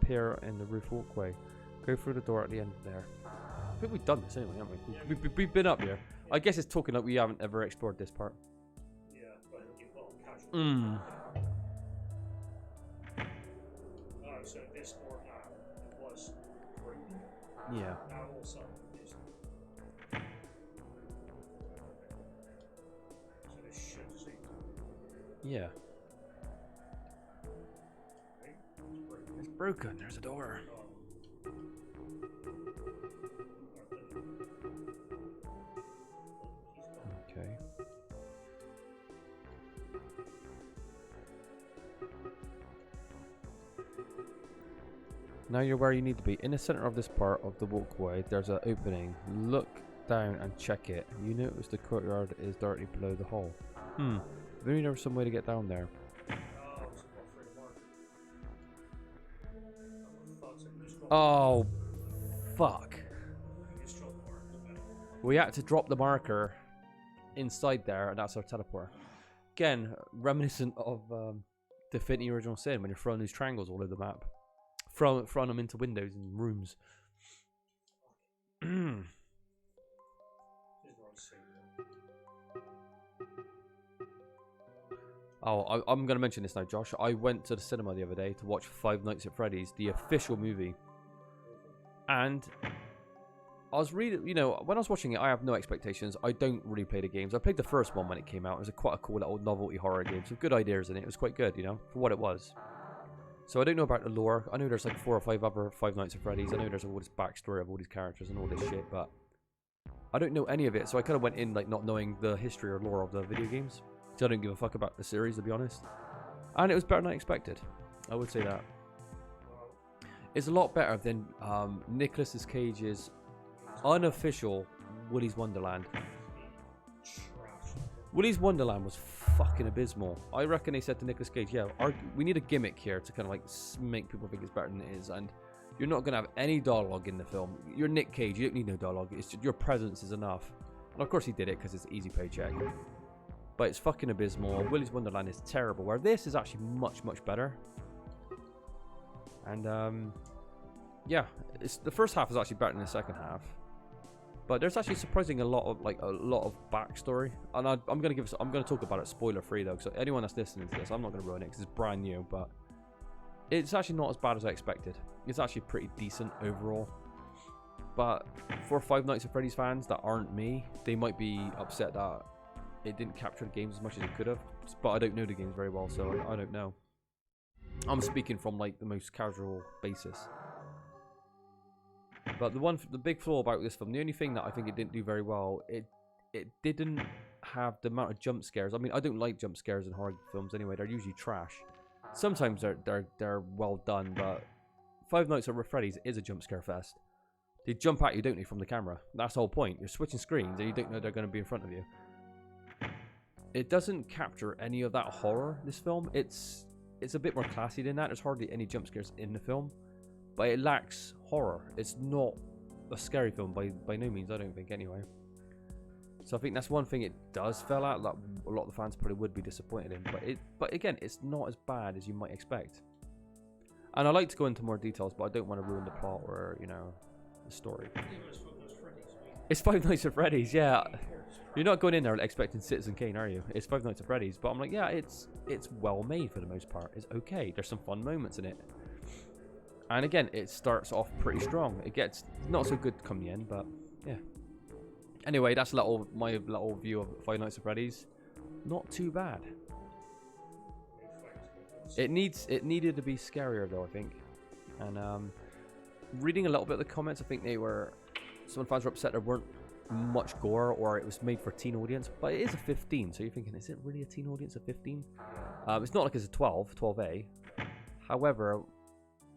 appear in the roof walkway. Go through the door at the end there. I think we've done this anyway, haven't we? We've been up here. I guess it's talking like we haven't ever explored this part. Yeah, but you've got casual. Oh, so this door now was free. Yeah. Now also is. So this should see. Yeah. It's broken. There's a door. Okay. Now you're where you need to be. In the center of this part of the walkway, there's an opening. Look down and check it. You notice the courtyard is directly below the hall. If only there was some way to get down there. Oh, fuck. We had to drop the marker inside there, and that's our teleporter. Again, reminiscent of Definitive Original Sin, when you're throwing these triangles all over the map. Throwing them into windows and rooms. Oh, I'm going to mention this now, Josh. I went to the cinema the other day to watch Five Nights at Freddy's, the official movie. And I was really, you know, when I was watching it, I have no expectations. I don't really play the games. I played the first one when it came out. It was quite a cool little novelty horror game. Some good ideas in it. It was quite good, you know, for what it was. So I don't know about the lore. I know there's like 4 or 5 other Five Nights at Freddy's. I know there's all this backstory of all these characters and all this shit, but I don't know any of it. So I kind of went in like not knowing the history or lore of the video games. So I don't give a fuck about the series, to be honest. And it was better than I expected. I would say that. It's a lot better than Nicolas Cage's unofficial Willy's Wonderland. Willy's Wonderland was fucking abysmal. I reckon they said to Nicolas Cage, yeah, we need a gimmick here to kind of like make people think it's better than it is. And you're not going to have any dialogue in the film. You're Nick Cage. You don't need no dialogue. It's just your presence is enough. And of course he did it because it's an easy paycheck. But it's fucking abysmal. Willy's Wonderland is terrible. Where this is actually much, much better. And yeah, the first half is actually better than the second half. But there's actually surprisingly a lot of backstory, and I'm gonna talk about it spoiler free though. So anyone that's listening to this, I'm not gonna ruin it because it's brand new. But it's actually not as bad as I expected. It's actually pretty decent overall. But for Five Nights at Freddy's fans that aren't me, they might be upset that it didn't capture the games as much as it could have. But I don't know the games very well, so I don't know. I'm speaking from like the most casual basis. But the big flaw about this film, the only thing that I think it didn't do very well, it didn't have the amount of jump scares. I mean, I don't like jump scares in horror films anyway. They're usually trash. Sometimes they're well done, but Five Nights at Freddy's is a jump scare fest. They jump at you, don't they, from the camera? That's the whole point. You're switching screens and you don't know they're going to be in front of you. It doesn't capture any of that horror, this film. It's a bit more classy than that. There's hardly any jump scares in the film. But it lacks horror. It's not a scary film by no means. I don't think anyway. So I think that's one thing it does fell out that a lot of the fans probably would be disappointed in. But again, it's not as bad as you might expect. And I like to go into more details, but I don't want to ruin the plot or, you know, the story. It's Five Nights at Freddy's, yeah. You're not going in there expecting Citizen Kane, are you? It's Five Nights at Freddy's, but I'm like, yeah, it's well made for the most part. It's okay. There's some fun moments in it. And again, it starts off pretty strong. It gets not so good come the end, but yeah. Anyway, that's my little view of Five Nights at Freddy's. Not too bad. It needed to be scarier though, I think. And reading a little bit of the comments, I think some fans were upset there weren't much gore, or it was made for a teen audience. But it is a 15, so you're thinking, is it really a teen audience at 15? It's not like it's a 12A. However,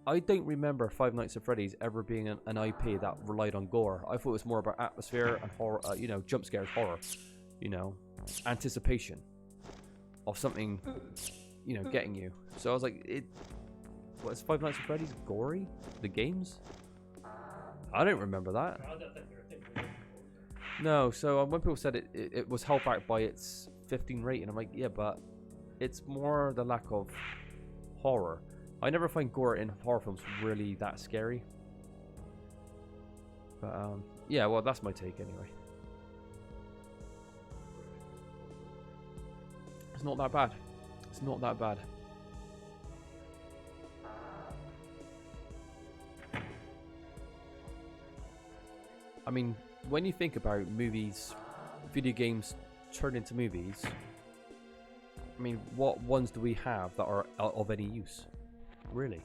I don't remember Five Nights at Freddy's ever being an IP that relied on gore. I thought it was more about atmosphere and horror, you know, jump scares, horror, you know, anticipation of something, you know, getting you. So I was like, what's Five Nights at Freddy's gory? The games? I don't remember that. No, so when people said it was held back by its 15 rating, I'm like, yeah, but it's more the lack of horror. I never find gore in horror films really that scary. But yeah, well, that's my take anyway. It's not that bad. It's not that bad. I mean, when you think about movies, video games turned into movies, I mean, what ones do we have that are of any use? Really?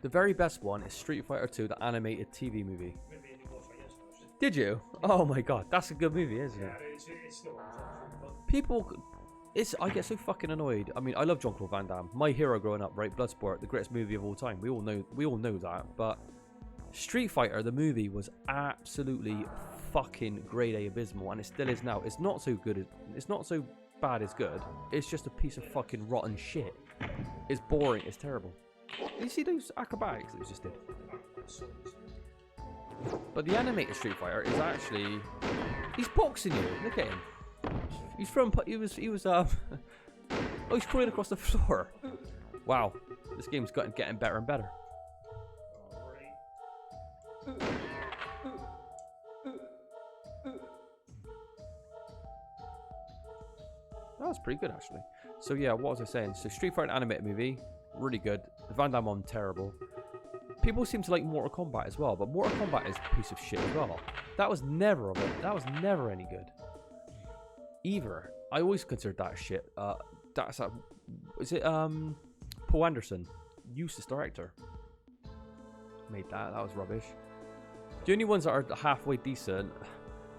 The very best one is Street Fighter 2, the animated TV movie. Did you? Oh my god, that's a good movie, isn't it? People, I get so fucking annoyed. I mean, I love Jean-Claude Van Damme. My hero growing up, right? Bloodsport, the greatest movie of all time. We all know that. But Street Fighter, the movie, was absolutely fucking grade A abysmal, and it still is now. It's not so good. It's not so bad as good. It's just a piece of fucking rotten shit. It's boring. It's terrible. You see those acrobatics that we just did? But the animated Street Fighter is actually... He's boxing you. Look at him. He's from... oh, he's crawling across the floor. Wow. This game's getting better and better. That was pretty good, actually. So yeah, what was I saying? So Street Fighter animated movie, really good. The Van Damme one, terrible. People seem to like Mortal Kombat as well, but Mortal Kombat is a piece of shit as well. That was never any good. Either. I always considered that shit. Is it Paul Anderson, useless director, made that. That was rubbish. The only ones that are halfway decent.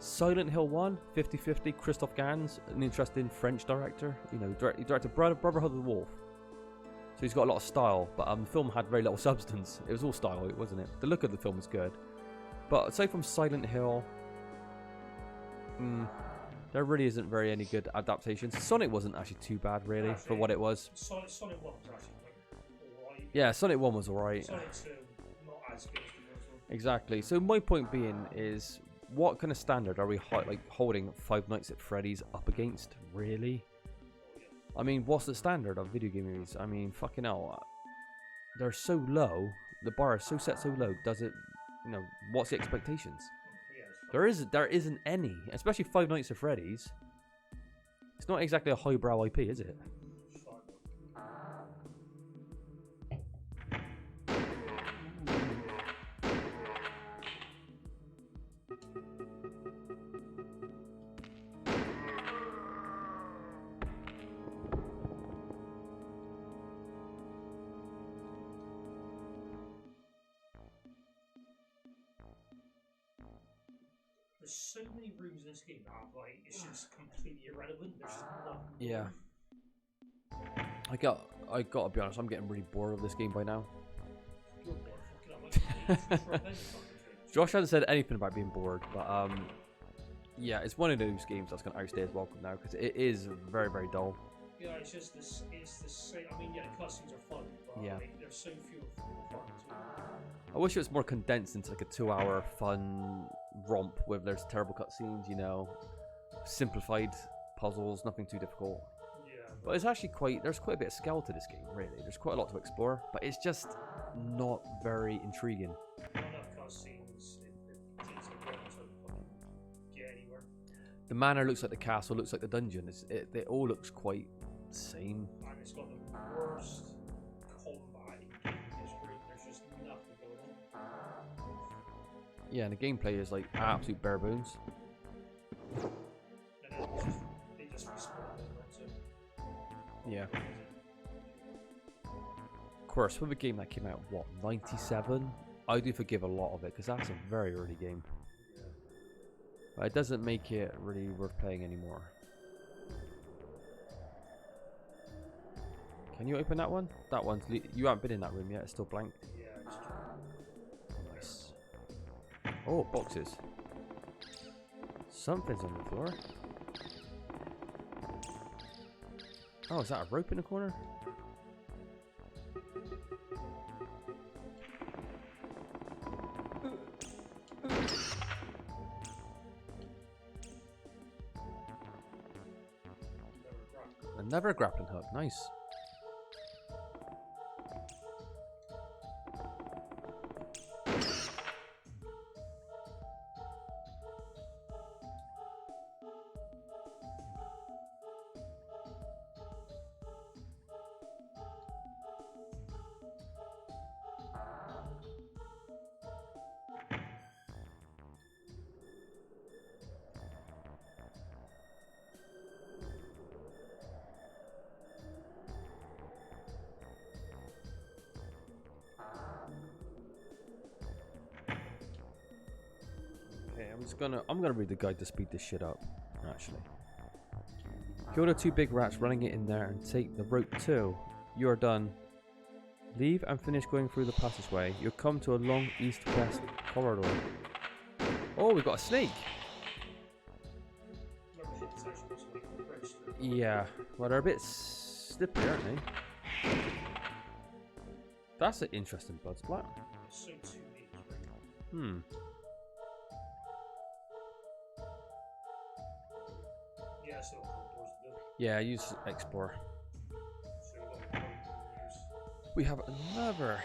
Silent Hill 1, 50-50, Christophe Gans, an interesting French director. You know, he directed Brotherhood of the Wolf. So he's got a lot of style, but the film had very little substance. It was all style, wasn't it? The look of the film was good. But aside from Silent Hill, there really isn't very any good adaptations. Sonic wasn't actually too bad, really, for what it was. Sonic 1 was actually alright. Yeah, Sonic 1 was alright. Sonic 2, not as good as the first one. Exactly. So my point being is, what kind of standard are we holding Five Nights at Freddy's up against? Really? I mean, what's the standard of video game movies? I mean, fucking hell. They're so low. The bar is so set so low. Does it, you know, what's the expectations? There isn't any. Especially Five Nights at Freddy's. It's not exactly a highbrow IP, is it? There's so many rooms in this game that are like, it's just completely irrelevant. There's just nothing. Yeah. I gotta be honest, I'm getting really bored of this game by now. You're bored, fucking hell, Josh hasn't said anything about being bored, but yeah, it's one of those games that's gonna outstay its welcome now, because it is very, very dull. Yeah, it's just this. It's the same. I mean, yeah, the cutscenes are fun, but Yeah. like, there's so few fun too. I wish it was more condensed into like a 2-hour fun romp where there's terrible cutscenes, you know, simplified puzzles, nothing too difficult. Yeah. But it's actually there's quite a bit of scale to this game, really. There's quite a lot to explore, but it's just not very intriguing. Not enough cutscenes. It takes a while to fucking get anywhere. The manor looks like the castle, looks like the dungeon. It all looks quite same. And it's got the worst combat in history. There's just nothing going on. Yeah, and the gameplay is like absolute bare bones. And then they just respawn over it. Yeah. Of course, with a game that came out, what, 97? I do forgive a lot of it, because that's a very early game. But it doesn't make it really worth playing anymore. Can you open that one? That one's... You haven't been in that room yet, it's still blank. Yeah, it's Nice. Oh, boxes. Something's on the floor. Oh, is that a rope in the corner? Another grappling hook, nice. I'm gonna read the guide to speed this shit up, actually. Kill the 2 big rats running it in there and take the rope too. You are done. Leave and finish going through the passageway. You'll come to a long east-west corridor. Oh, we've got a snake! Yeah, well they're a bit slippery, aren't they? That's an interesting blood splat. Hmm. Yeah, use explore. We have another.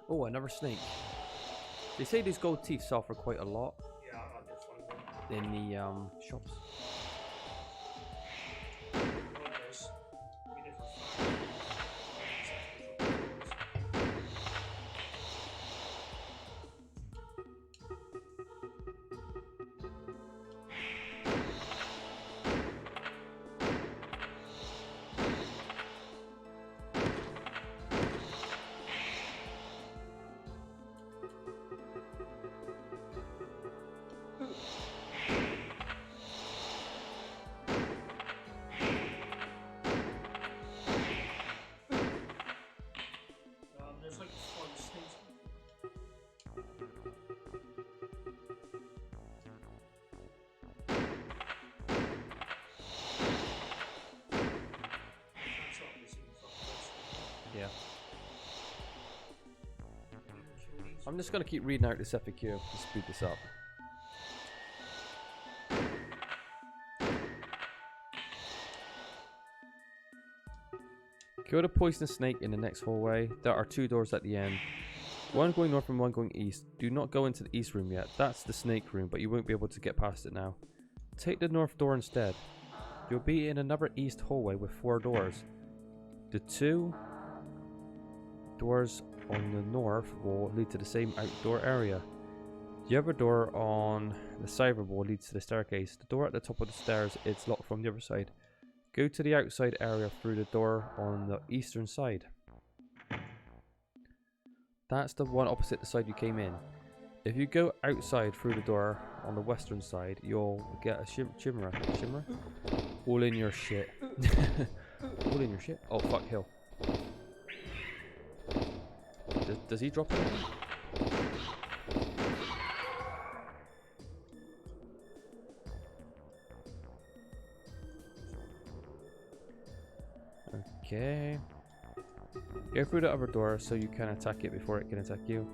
Oh, another snake. They say these gold teeth sell for quite a lot. In the shops. Yeah. I'm just going to keep reading out this FAQ to speed this up. Kill the poisonous snake in the next hallway. There are 2 doors at the end. One going north and one going east. Do not go into the east room yet. That's the snake room, but you won't be able to get past it now. Take the north door instead. You'll be in another east hallway with 4 doors. The 2 doors on the north wall lead to the same outdoor area. The other door on the side wall leads to the staircase. The door at the top of the stairs is locked from the other side. Go to the outside area through the door on the eastern side. That's the one opposite the side you came in. If you go outside through the door on the western side, you'll get a shimmer? All in your shit. All in your shit? Oh fuck, hill. Does he drop it? Okay. Go through the other door so you can attack it before it can attack you.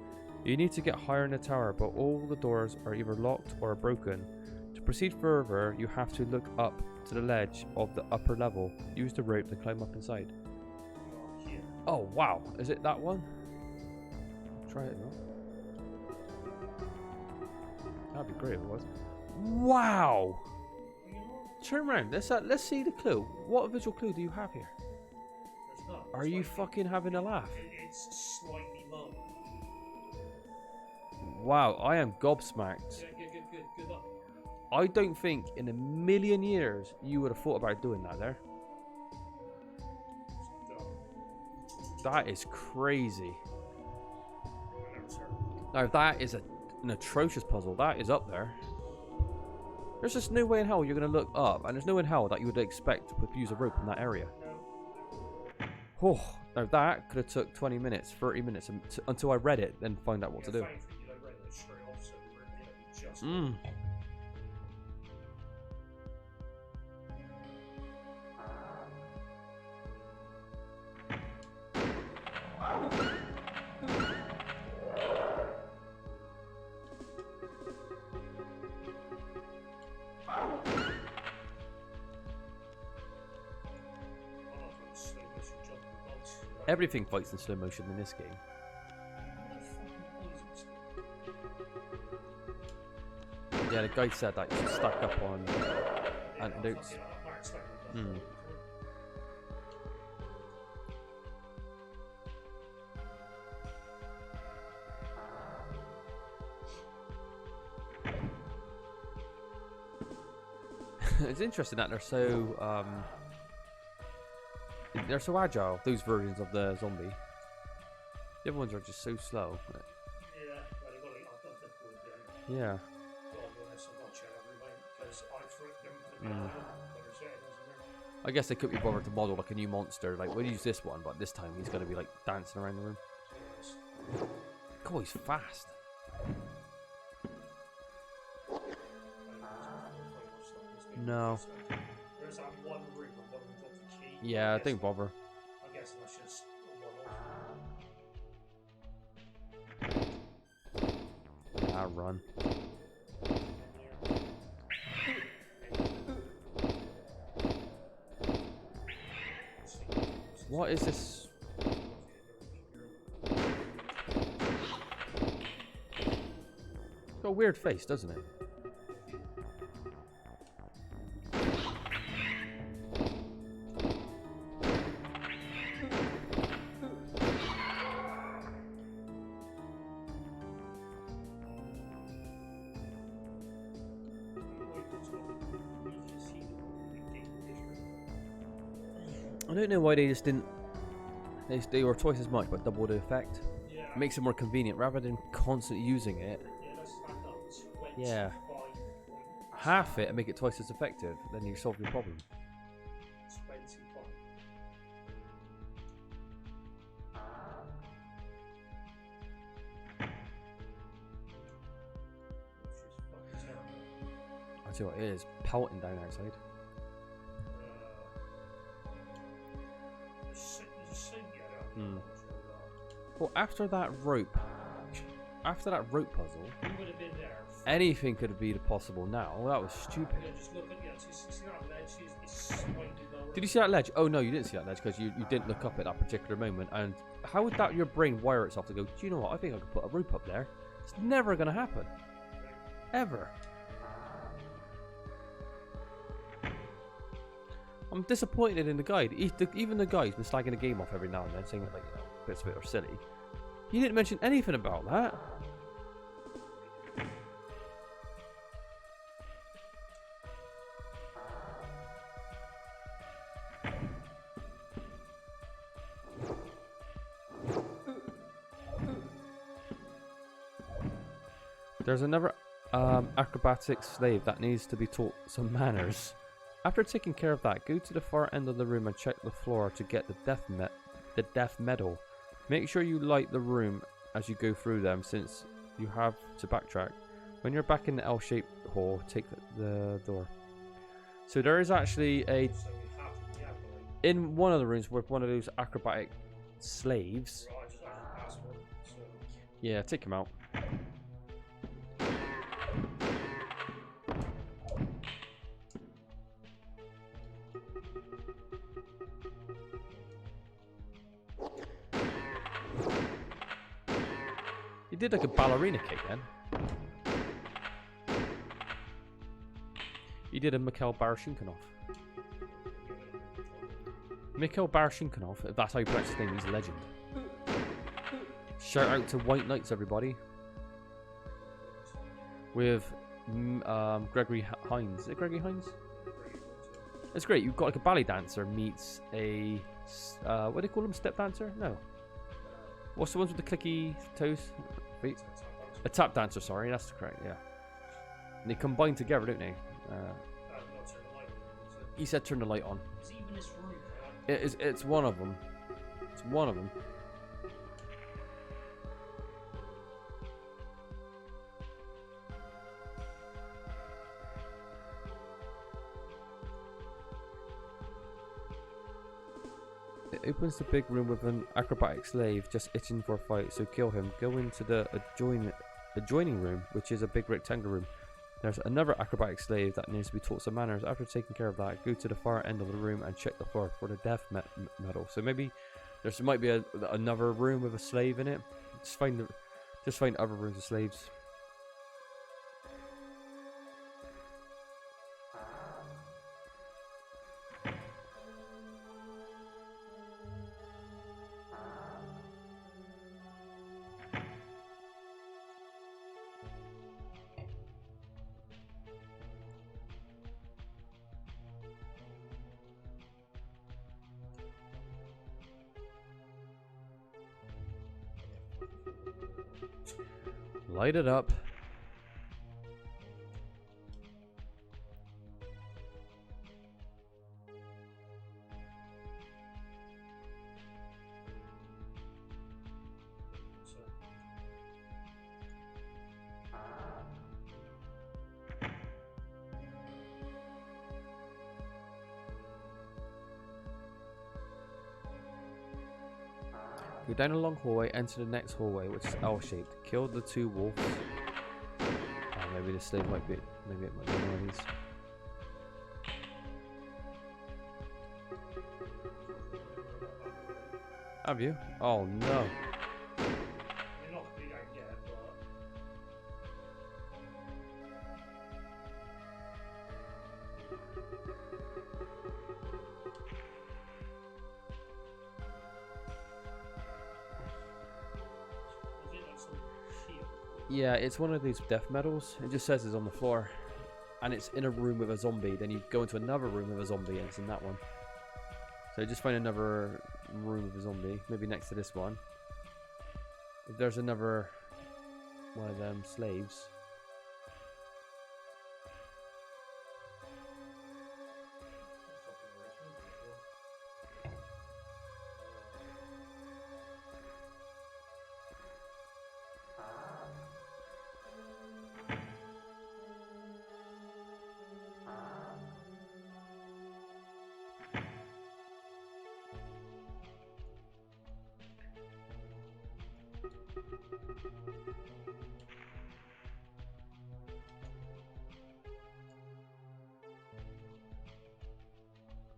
You need to get higher in the tower, but all the doors are either locked or broken. To proceed further, you have to look up to the ledge of the upper level. Use the rope to climb up inside. Oh wow, is it that one? Try it now. That'd be great if it was. Wow! Turn around, let's see the clue. What visual clue do you have here? Are you fucking having a laugh? It's slightly low. Wow, I am gobsmacked. Yeah, good luck. I don't think in a million years you would have thought about doing that there. That is crazy. Now that is an atrocious puzzle. That is up there. There's just no way in hell you're going to look up, and there's no way in hell that you would expect to use a rope in that area. Oh, now that could have took 20 minutes, 30 minutes until I read it, then find out what to do. Everything fights in slow motion in this game. Yeah, the guy said that you should stack up on antidotes. It's interesting that they're so agile, those versions of the zombie. The other ones are just so slow. Yeah. I guess they could be bothered to model like a new monster. Like we'll use this one, but this time he's going to be like dancing around the room. God, he's fast. No. Yeah, don't bother. I guess that's just a one-off. Run. What is this? It's got a weird face, doesn't it? I don't know why they just didn't. They were twice as much, but double the effect. Yeah. It makes it more convenient rather than constantly using it. Yeah, let's stack up 25 Yeah. Half it and make it twice as effective, then you solve your problem. 25. I tell you what, it is pelting down outside. Well, after that rope puzzle, anything could be possible now. Well, that was stupid. Did you see that ledge? Oh no, you didn't see that ledge because you didn't look up at that particular moment. And how would that your brain wire itself to go, do you know what, I think I could put a rope up there? It's never going to happen. Ever. I'm disappointed in the guide. Even the guy's been slagging the game off every now and then, saying like, you know, bits of it are silly. He didn't mention anything about that. There's another acrobatic slave that needs to be taught some manners. After taking care of that, go to the far end of the room and check the floor to get the death medal. Make sure you light the room as you go through them, since you have to backtrack. When you're back in the L-shaped hall, take the door. So there is actually a... in one of the rooms with one of those acrobatic slaves. Right, I just have the password. So. Yeah, take him out. He did like a ballerina kick then. He did a Mikhail Baryshnikov. Mikhail Baryshnikov, if that's how you pronounce his name, he's a legend. Shout out to White Knights, everybody. With Gregory Hines. Is it Gregory Hines? It's great. You've got like a ballet dancer meets a what do they call them? Step dancer? No. What's the ones with the clicky toes? Feet? A tap dancer. Sorry, that's correct. Yeah. And they combine together, don't they? He said turn the light on. Is it even this room? It is. It's one of them. It's one of them. It opens the big room with an acrobatic slave just itching for a fight, so kill him. Go into the adjoining room, which is a big rectangular room. There's another acrobatic slave that needs to be taught some manners. After taking care of that, go to the far end of the room and check the floor for the death medal. So maybe there might be another room with a slave in it. Just find other rooms of slaves. Light it up. Go down a long hallway, enter the next hallway, which is L-shaped. Kill the two wolves. Oh, maybe the slave might be. Maybe it might be one of these. Have you? Oh no. Yeah, it's one of these death medals. It just says it's on the floor. And it's in a room with a zombie. Then you go into another room with a zombie and it's in that one. So just find another room with a zombie. Maybe next to this one. If there's another one of them slaves.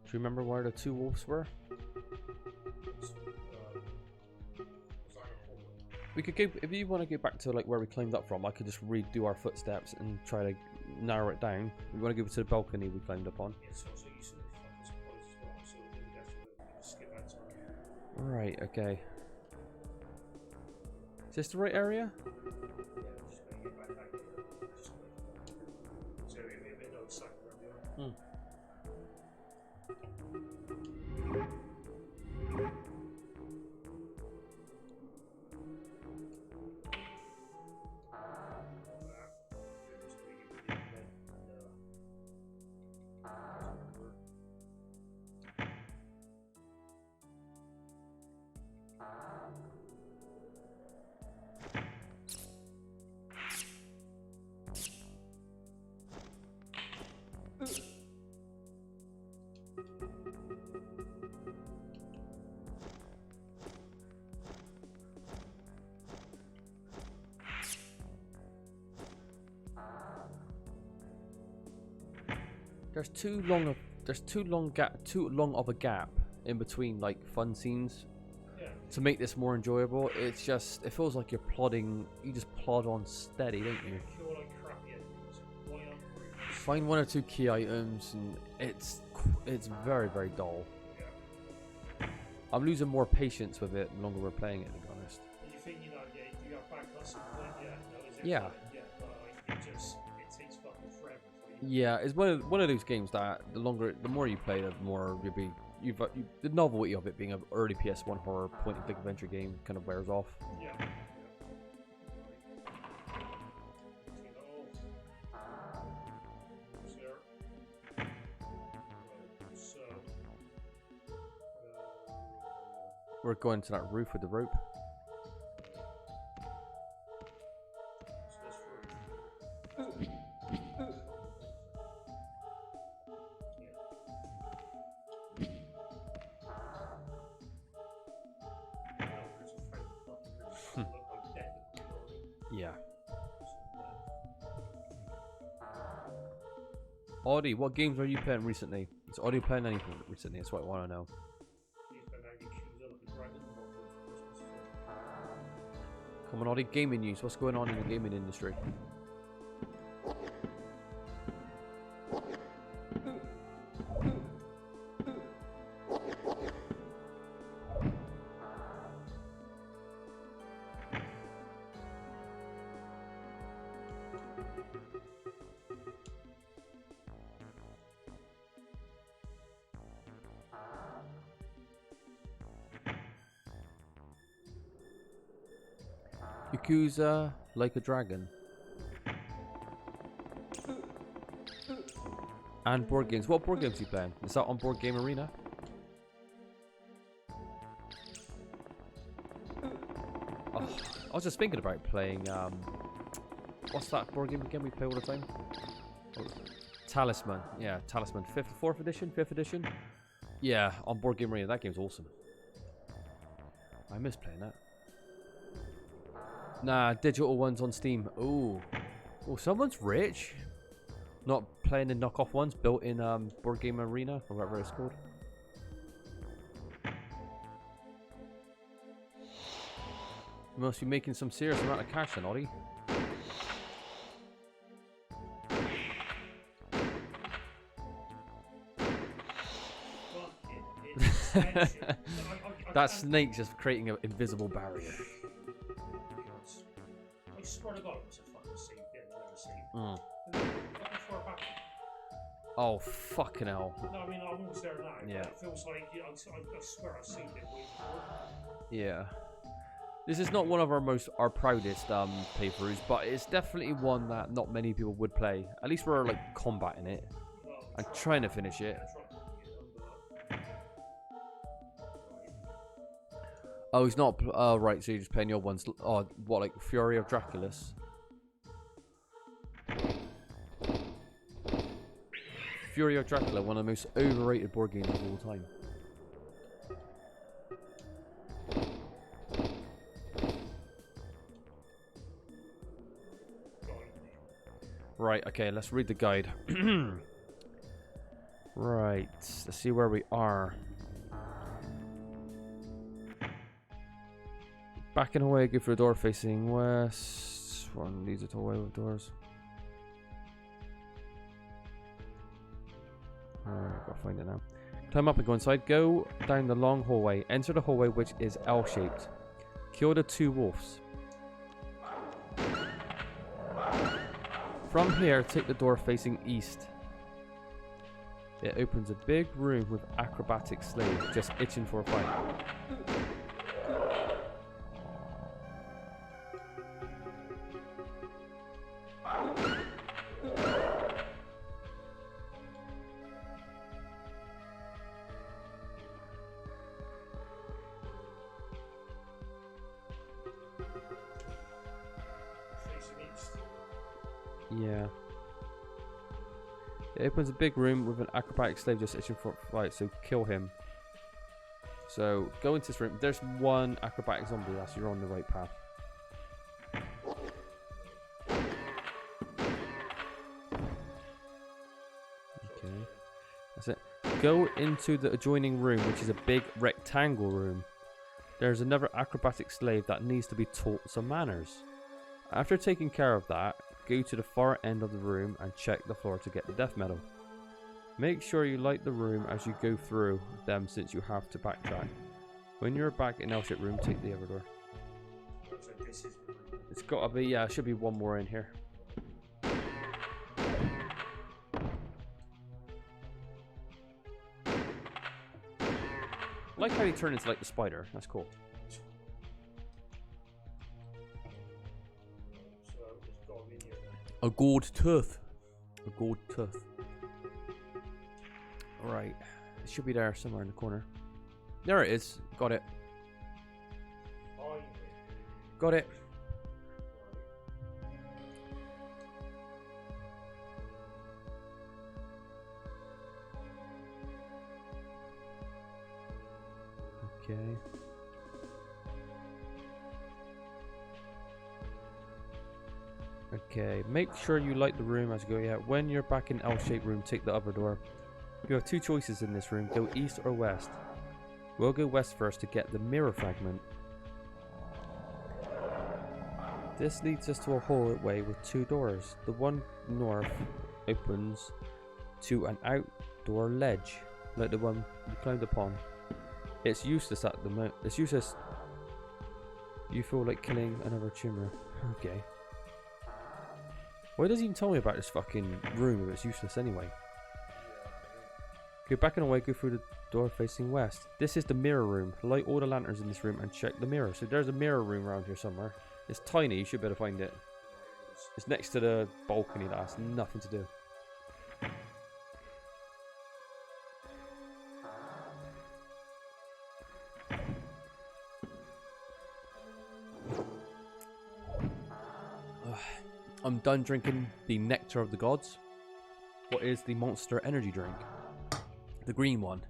Do you remember where the two wolves were? We could go, if you want to go back to like where we climbed up from, I could just redo our footsteps and try to narrow it down. We want to go to the balcony we climbed up on. Right, okay. Is this the right area? Hmm. There's too long of a gap in between like fun scenes to make this more enjoyable. It feels like you just plod on steady, don't you? Find one or two key items, and it's very, very dull. I'm losing more patience with it the longer we're playing it, to be honest. And you think, you know, yeah, do you have back custom? Yeah. But like, it takes fucking forever for you. Yeah, it's one of those games that the more you play, the more the novelty of it being an early PS1 horror point-and-click adventure game kind of wears off. Yeah. We're going to that roof with the rope. Yeah. Audie, what games are you playing recently? Is Audie playing anything recently? That's what I want to know. Come on, Audie, gaming news. What's going on in the gaming industry? Yakuza Like a Dragon. And board games. What board games are you playing? Is that on Board Game Arena? Oh, I was just thinking about playing, what's that board game again we play all the time? Oh, Talisman. Yeah, Talisman. 4th edition? 5th edition? Yeah, on Board Game Arena. That game's awesome. I miss playing that. Nah, digital ones on Steam. Ooh. Oh, someone's rich. Not playing the knockoff ones built in Board Game Arena, or whatever it's called. You must be making some serious amount of cash then, Ollie. That snake's just creating an invisible barrier. I swear to God, it was a fucking scene I've never seen. Fucking far back. Oh, fucking hell. No, I mean, I'm almost there now. Yeah. It feels like, I swear I've seen it way before. Yeah. This is not one of our proudest playthroughs, but it's definitely one that not many people would play. At least we're like combating it. I'm trying to finish it. Oh, he's not. Oh, right. So you're just playing your ones. Oh, what, like Fury of Dracula's? Fury of Dracula, one of the most overrated board games of all time. Right. Okay. Let's read the guide. Right. Let's see where we are. Back and away, go for a door facing west. One leads it away with doors. Alright, gotta find it now. Climb up and go inside. Go down the long hallway. Enter the hallway, which is L-shaped. Kill the 2 wolves. From here, take the door facing east. It opens a big room with acrobatic slave just itching for a fight. Yeah. It opens a big room with an acrobatic slave just itching for a fight, so kill him. So go into this room. There's one acrobatic zombie, so you're on the right path. Okay. Go into the adjoining room, which is a big rectangle room. There's another acrobatic slave that needs to be taught some manners. After taking care of that, go to the far end of the room and check the floor to get the death medal. Make sure you light the room as you go through them since you have to backtrack. When you're back in L-shaped room, take the other door. Looks like this is the room. It's gotta be, yeah, should be one more in here. I like how he turned into like the spider. That's cool. So it's got to be in here then. A gold tooth. A gold tooth. Right. It should be there somewhere in the corner. There it is. Got it. Oh, Got it. Okay. Okay, make sure you light the room as you go. Yeah, when you're back in L-shaped room, take the other door. You have two choices in this room, go east or west. We'll go west first to get the mirror fragment. This leads us to a hallway with two doors. The one north opens to an outdoor ledge, like the one we climbed upon. It's useless at the moment. It's useless. You feel like killing another chimera. Okay. Why does he even tell me about this fucking room if it's useless anyway? Go back and away, go through the door facing west. This is the mirror room. Light all the lanterns in this room and check the mirror. So there's a mirror room around here somewhere. It's tiny, you should be able to find it. It's next to the balcony that has nothing to do. I'm done drinking the nectar of the gods. What is the monster energy drink? The green one.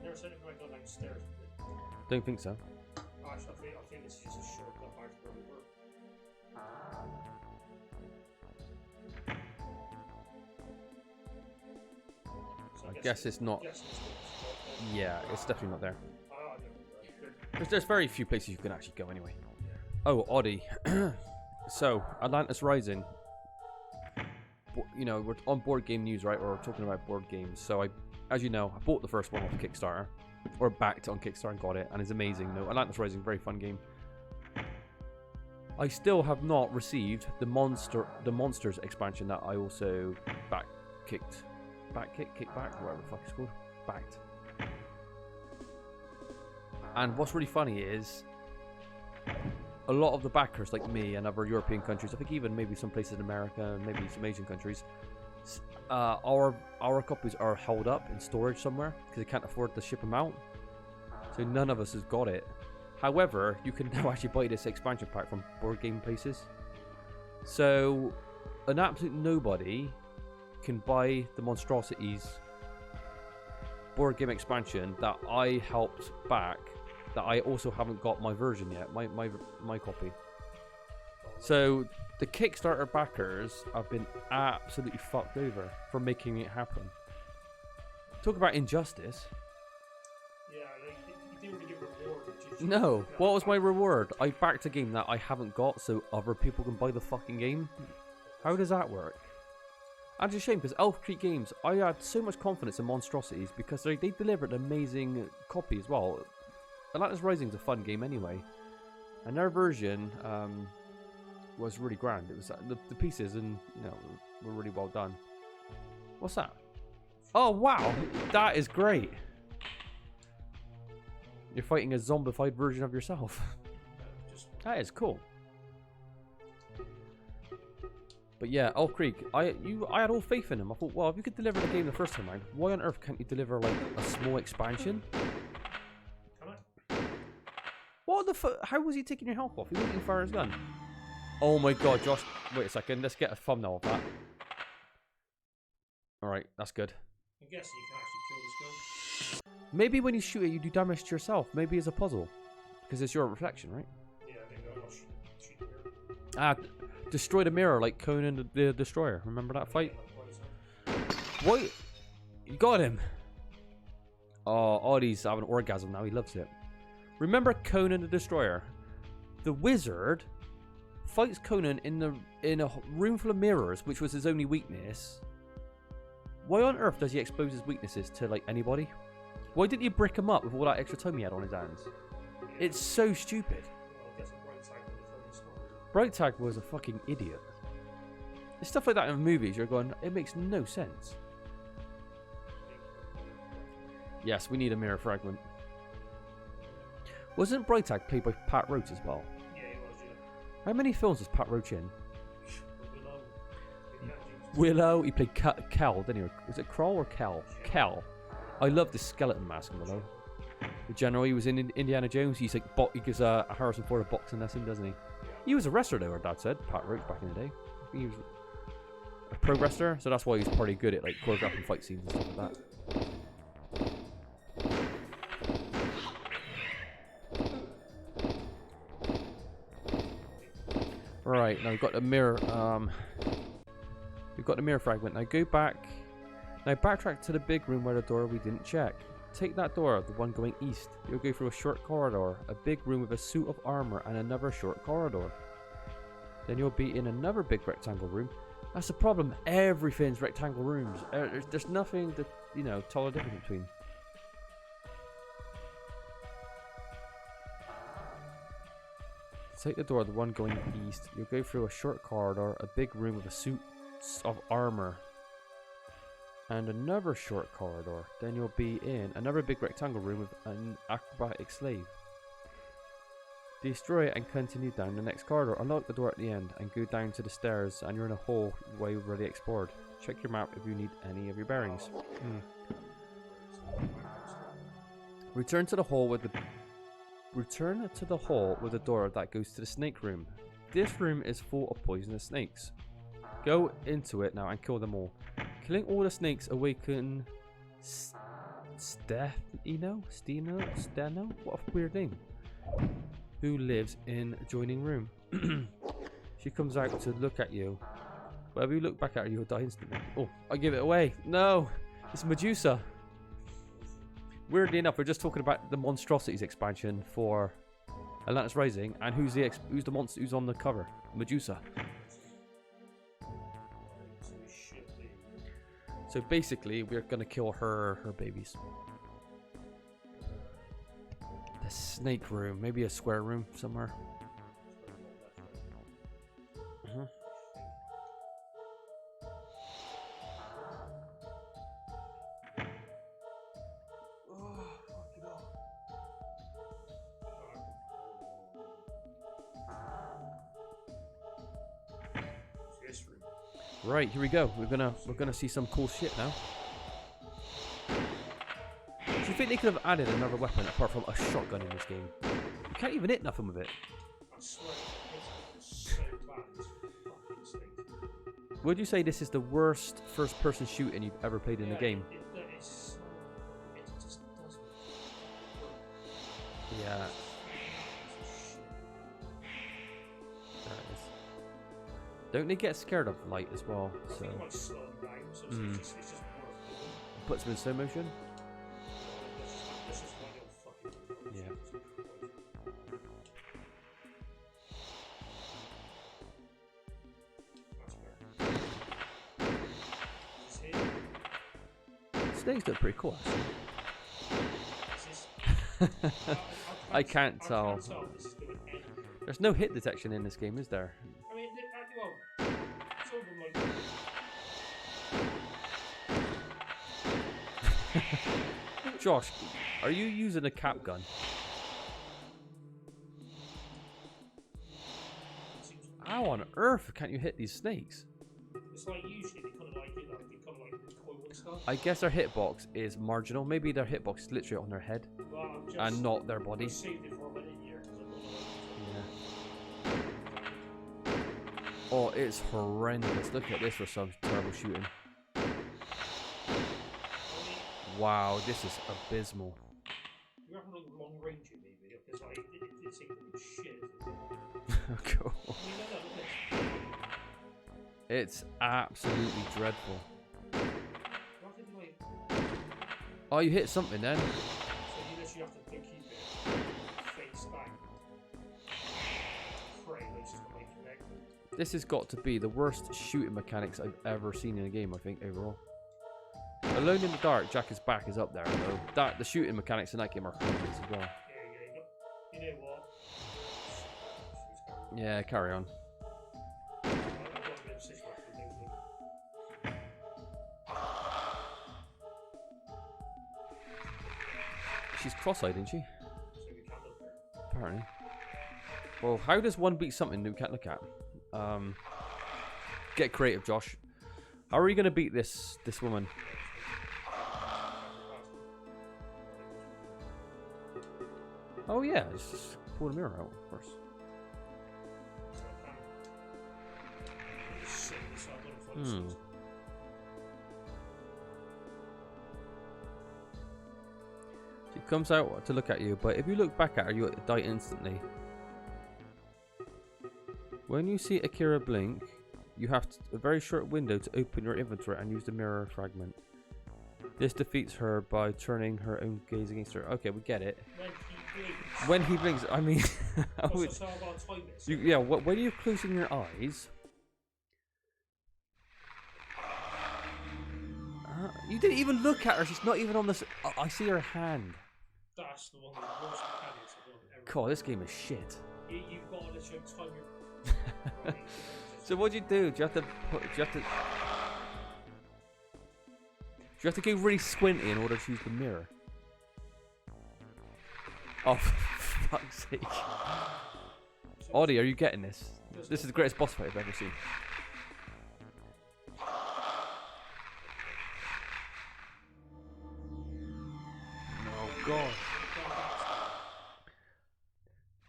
Never said it might go downstairs. Don't think so. Actually, I think this is just a shortcut back to where we were. So I guess it's not. Guess it's Yeah, it's definitely not there. no. There's very few places you can actually go anyway. Oh, Oddie. So, Atlantis Rising. You know, we're on board game news, right? Or we're talking about board games. So, as you know, I bought the first one off Kickstarter. Or backed on Kickstarter and got it. And it's amazing. No, Atlantis Rising, very fun game. I still have not received the Monsters expansion that I also kicked back, whatever the fuck it's called. Backed. And what's really funny is a lot of the backers, like me and other European countries, I think even maybe some places in America and maybe some Asian countries, our copies are held up in storage somewhere because they can't afford to ship them out. So none of us has got it. However, you can now actually buy this expansion pack from board game places. So an absolute nobody can buy the Monstrosities board game expansion that I helped back, that I also haven't got my version yet, my copy. So the Kickstarter backers have been absolutely fucked over for making it happen. Talk about injustice. Yeah, like, you didn't really get rewarded. No, what was my reward? I backed a game that I haven't got so other people can buy the fucking game. How does that work? And it's a shame because Elf Creek Games, I had so much confidence in Monstrosities because they delivered an amazing copy as well. Atlantis Rising's a fun game anyway, and their version was really grand. It was the pieces and were really well done. What's that? Oh wow, that is great. You're fighting a zombified version of yourself. That is cool. But yeah, Elf Creek, I had all faith in them. I thought, well, if you could deliver the game the first time around, why on earth can't you deliver like a small expansion? What the fuck? How was he taking your health off? He wasn't even fire his gun. Oh my god, Josh. Wait a second. Let's get a thumbnail of that. Alright, that's good. I'm guessing you can actually kill this gun. Maybe when you shoot it, you do damage to yourself. Maybe it's a puzzle. Because it's your reflection, right? Yeah, maybe I'm not shooting here. Destroy the mirror like Conan the Destroyer. Remember that fight? Why You got him. Oh, Oddie's having an orgasm now. He loves it. Remember Conan the Destroyer? The wizard fights Conan in a room full of mirrors, which was his only weakness. Why on earth does he expose his weaknesses to like anybody? Why didn't you brick him up with all that extra time he had on his hands? It's so stupid. Brightag was a fucking idiot. There's stuff like that in movies. You're going, it makes no sense. Yes, we need a mirror fragment. Wasn't Brightag played by Pat Roach as well? Yeah, he was, yeah. How many films was Pat Roach in? Willow. He played Kel, didn't he? Was it Kroll or Kel? Kel. I love this skeleton mask in Willow. The general, he was in Indiana Jones. He's like, he gives a Harrison Ford a boxing lesson, doesn't he? He was a wrestler, though, our dad said. Pat Roach back in the day. He was a pro wrestler, so that's why he's pretty good at like choreographing fight scenes and stuff like that. Right, now we've got the mirror. We've got the mirror fragment. Now go back. Now backtrack to the big room where the door we didn't check. Take that door, the one going east. You'll go through a short corridor, a big room with a suit of armor, and another short corridor. Then you'll be in another big rectangle room. That's the problem. Everything's rectangle rooms. There's nothing that, you know, tell the difference between. Take the door, the one going east. You'll go through a short corridor, a big room with a suit of armor, and another short corridor. Then you'll be in another big rectangle room with an acrobatic slave. Destroy it and continue down the next corridor. Unlock the door at the end and go down to the stairs, and you're in a hall way you've already explored. Check your map if you need any of your bearings. Return to the hall with the door that goes to the snake room. This room is full of poisonous snakes. Go into it now and kill them all. Killing all the snakes awaken Steno? What a weird name. Who lives in adjoining room. She comes out to look at you. Whenever you look back at her, you'll die instantly. Oh, I give it away. No, it's Medusa. Weirdly enough, we're just talking about the Monstrosities expansion for Atlantis Rising, and who's the monster who's on the cover? Medusa. So basically, we're gonna kill her babies. The snake room, maybe a square room somewhere. Right, here we go. We're gonna see some cool shit now. Do you think they could have added another weapon apart from a shotgun in this game? You can't even hit nothing with it. Would you say this is the worst first-person shooting you've ever played in the game? Yeah. Don't they get scared of light as well? So puts them in slow motion. Yeah. Snakes look pretty cool, actually. I can't tell. There's no hit detection in this game, is there? Josh, are you using a cap gun? How on earth can't you hit these snakes? It's like usually they kind of like do that. They kind of like recoil and stuff. I guess their hitbox is marginal. Maybe their hitbox is literally on their head and not their body. Yeah. Oh, it's horrendous. Look at this for some terrible shooting. Wow, this is abysmal. You have like long range maybe, because like it seems to be shit. Cool. It's absolutely dreadful. Oh, you hit something then. So you literally have to keep it face back. Pray that it's just gonna make connect. This has got to be the worst shooting mechanics I've ever seen in a game, I think, overall. Alone in the Dark, Jack is Back is up there, though. The shooting mechanics in that game are horrendous as well. You know what? Yeah, carry on. She's cross-eyed, isn't she? Apparently. Well, how does one beat something that we can't look at? Get creative, Josh. How are you going to beat this woman? Oh yeah, just pull the mirror out, of course. She comes out to look at you, but if you look back at her, you die instantly. When you see Akira blink, you have a very short window to open your inventory and use the mirror fragment. This defeats her by turning her own gaze against her. Okay, we get it. When he blinks, I mean, yeah. When you're closing your eyes, you didn't even look at her. She's not even on this. I see her hand. That's the one of the worst mechanics I've ever. God, this game is shit. You've got to literally time your. So what do you do? Do you have to go really squinty in order to use the mirror? Oh, for fuck's sake. Audie, are you getting this? This is the greatest boss fight I've ever seen. Oh god.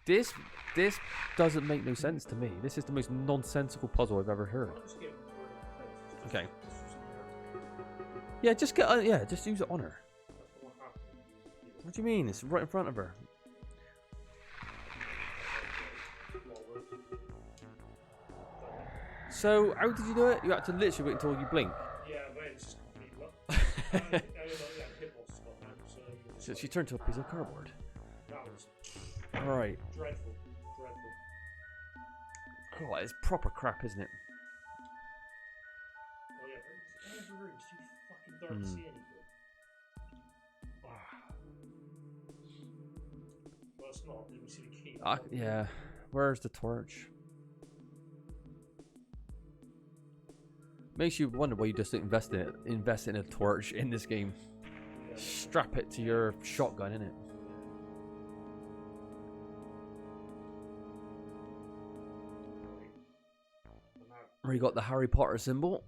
This doesn't make no sense to me. This is the most nonsensical puzzle I've ever heard. Okay. Yeah, just just use it on her. What do you mean? It's right in front of her. So, how did you do it? You had to literally wait until you blink. Yeah, but it's just So she turned to a piece of cardboard. That was Alright. dreadful. Oh, it's proper crap, isn't it? Oh yeah, every room's too fucking dark to see anything. Well, it's not. Did we see the key? Yeah. Where's the torch? Makes you wonder why you just invest in a torch in this game. Strap it to your shotgun, innit? Where you got the Harry Potter symbol.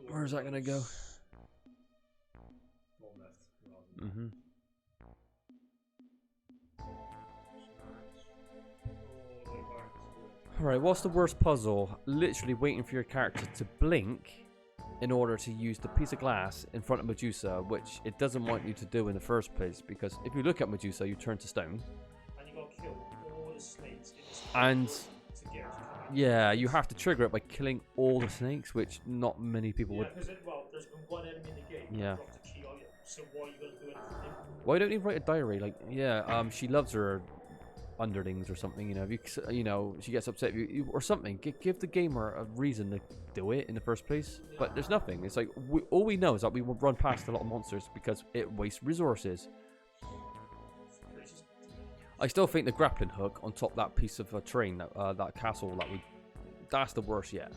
Where's that gonna go? Mm-hmm. Alright, what's the worst puzzle? Literally waiting for your character to blink in order to use the piece of glass in front of Medusa, which it doesn't want you to do in the first place, because if you look at Medusa, you turn to stone. And you got to kill all the snakes in this And to get her to come out. yeah, you have to trigger it by killing all the snakes, which not many people would. Because there's been one enemy in the game. Yeah. You dropped a key item. So why are you going to do anything different? Why don't you write a diary? Like, yeah, she loves her underlings or something. You know, if you know, she gets upset with you or something. Give the gamer a reason to do it in the first place. Yeah. But there's nothing. It's like all we know is that we will run past a lot of monsters because it wastes resources. I still think the grappling hook on top of that piece of a train, that castle, that's the worst yet.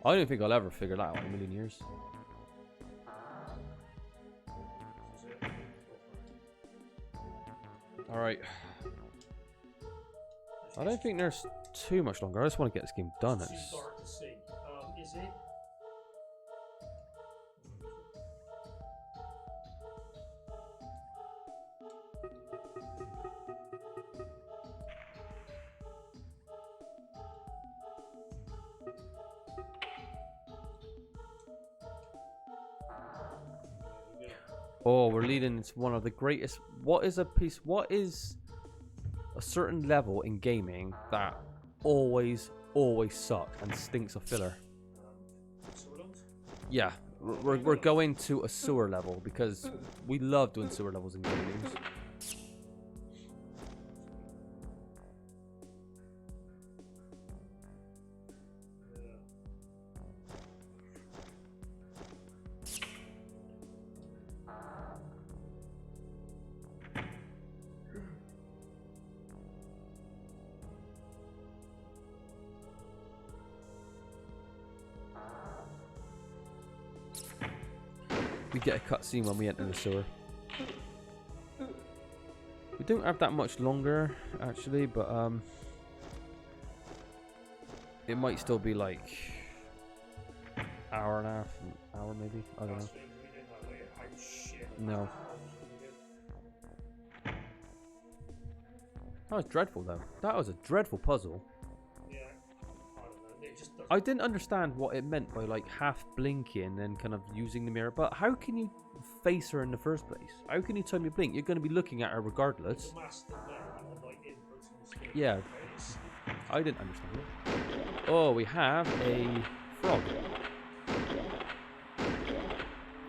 I don't think I'll ever figure that out in a million years. Alright. I don't think there's too much longer. I just want to get this game done. It's too dark to see. Is it? Oh, we're leading into one of the greatest. What is a certain level in gaming that always sucks and stinks of filler? Yeah, We're going to a sewer level because we love doing sewer levels in games. We get a cutscene when we enter the sewer. We don't have that much longer, actually, but it might still be like hour and a half, an hour maybe. I don't know. No. That was dreadful, though. That was a dreadful puzzle. I didn't understand what it meant by like half blinking and kind of using the mirror, but how can you face her in the first place? How can you tell me to blink? You're going to be looking at her regardless. Yeah, I didn't understand it. Oh, we have a frog.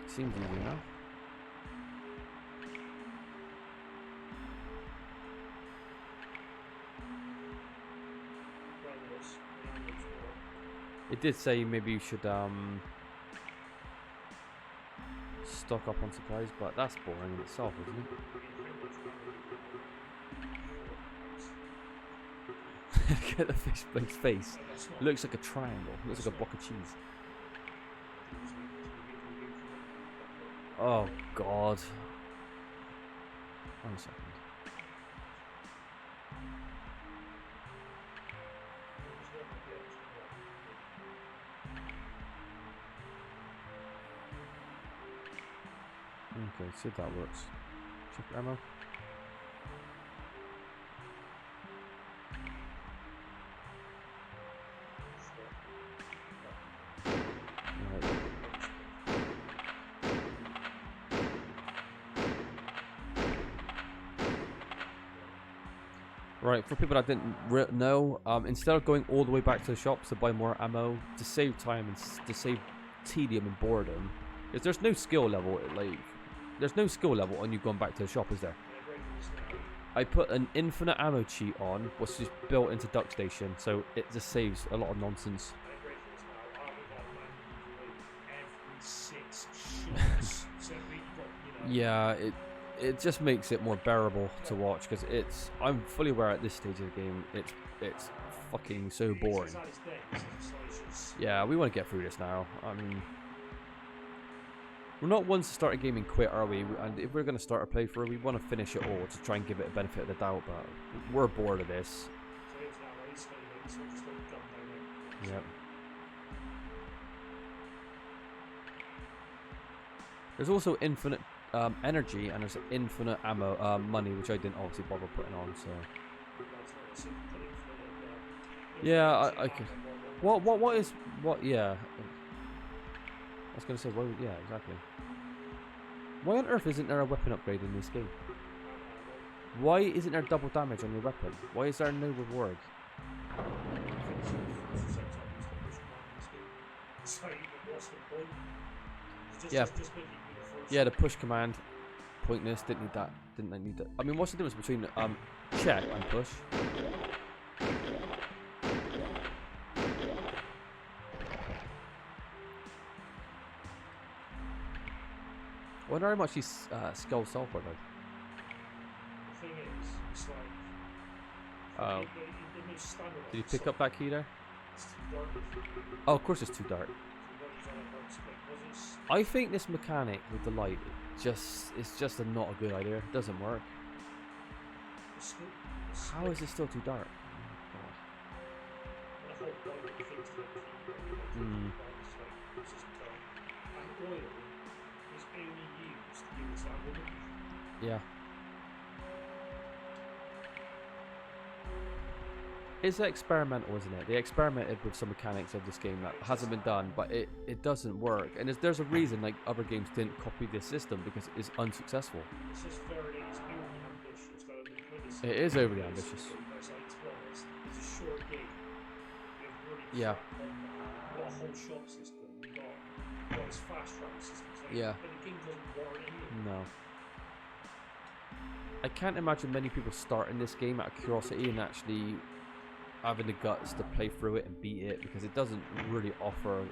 Seems easy enough. It did say maybe you should stock up on supplies, but that's boring in itself, isn't it? Look at the fish blade's face. It looks like a triangle. It looks like a block of cheese. Oh god. 1 second. Okay, see if that works. Check your ammo. Right, for people that didn't know, instead of going all the way back to the shops to buy more ammo, to save time and to save tedium and boredom, because there's no skill level, there's no skill level on you going back to the shop, is there? I put an infinite ammo cheat on, which is built into Duck Station, so it just saves a lot of nonsense. Yeah, it just makes it more bearable to watch, because I'm fully aware at this stage of the game it's fucking so boring. Yeah, we want to get through this now. I mean, we're not ones to start a game and quit, are we? And if we're going to start a playthrough, we want to finish it all to try and give it a benefit of the doubt, but we're bored of this. Yep. There's also infinite energy, and there's infinite ammo, money, which I didn't obviously bother putting on, so... Yeah, I could... Yeah. I was going to say, well, yeah, exactly. Why on earth isn't there a weapon upgrade in this game? Why isn't there double damage on your weapon? Why is there no reward? Yeah. Yeah, the push command. Pointless. Didn't need that. Didn't I need that? I mean, what's the difference between check and push? I wonder how much these skulls sell for, though. The thing is, it's like... Did you pick up that key there? It's too dark. Oh, of course it's too dark. I think this mechanic with the light it's just not a good idea. It doesn't work. How is it still too dark? Hmm. Yeah. It's experimental, isn't it? They experimented with some mechanics of this game that hasn't been done, but it doesn't work. And there's a reason like other games didn't copy this system, because it's unsuccessful. It is overly ambitious. Yeah. this fast travel system. Like, Yeah. but the game doesn't warrant it. No. I can't imagine many people starting this game out of curiosity and actually having the guts to play through it and beat it, because it doesn't really offer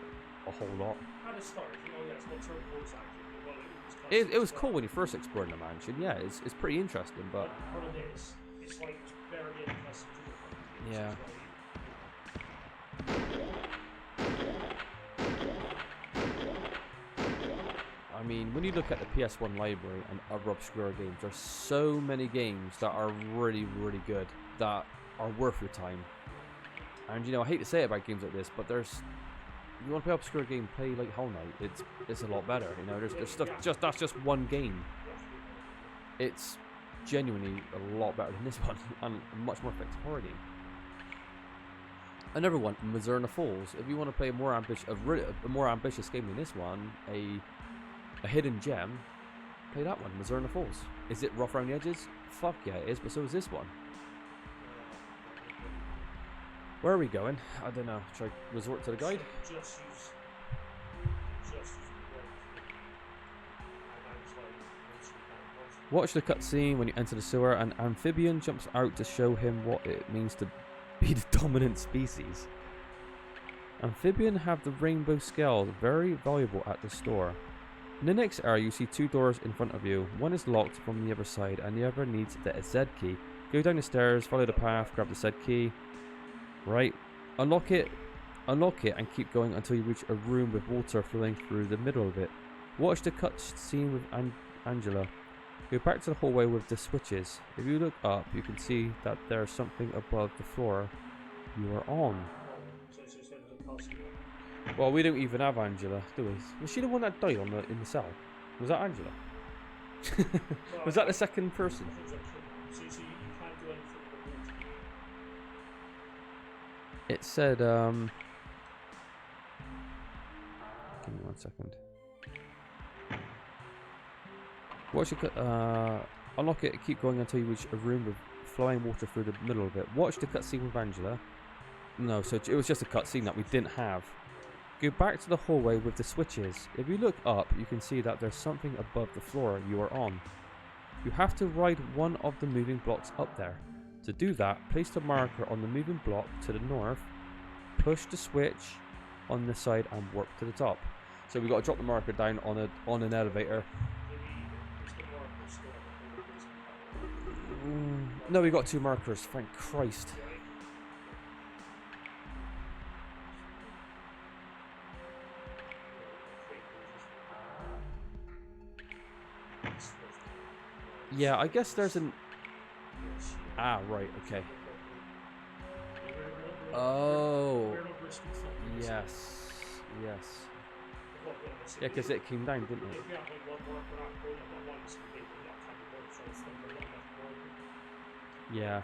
a whole lot. At the start, you know, yeah, it's got turn voice acting. Well, It was cool when you first explored the mansion. Yeah, it's pretty interesting, but the problem is, it's like barely any custom to the fucking game. Yeah. I mean, when you look at the PS1 library and other obscure games, there's so many games that are really, really good, that are worth your time. And you know, I hate to say it about games like this, but you want to play obscure game, play like Hollow Knight. It's a lot better. You know, there's stuff that's just one game. It's genuinely a lot better than this one, and a much more effective horror game. Another one, Mazurna Falls. If you want to play a more ambitious game than this one, a hidden gem, play that one, Mazurna Falls. Is it rough around the edges? Fuck yeah, it is, but so is this one. Where are we going? I don't know. Should I resort to the guide? Just use the word. Watch the cutscene when you enter the sewer. An amphibian jumps out to show him what it means to be the dominant species. Amphibian have the rainbow scales, very valuable at the store. In the next area, you see two doors in front of you. One is locked from the other side, and the other needs the Z key. Go down the stairs, follow the path, grab the Z key. Right, unlock it, and keep going until you reach a room with water flowing through the middle of it. Watch the cutscene with Angela. Go back to the hallway with the switches. If you look up, you can see that there's something above the floor you are on. Well, we don't even have Angela, do we? Was she the one that died in the cell? Was that Angela? Was that the second person? It said, give me 1 second. Watch it, unlock it, keep going until you reach a room with flowing water through the middle of it. Watch the cutscene with Angela. No, so it was just a cutscene that we didn't have. Go back to the hallway with the switches. If you look up, you can see that there's something above the floor you are on. You have to ride one of the moving blocks up there. To do that, place the marker on the moving block to the north, push the switch on the side and work to the top. So we've got to drop the marker down on an elevator. No, we got two markers, thank Christ. Yeah, I guess there's an... Ah, right, okay. Oh. Yes. Yes. Yeah, because it came down, didn't it? Yeah.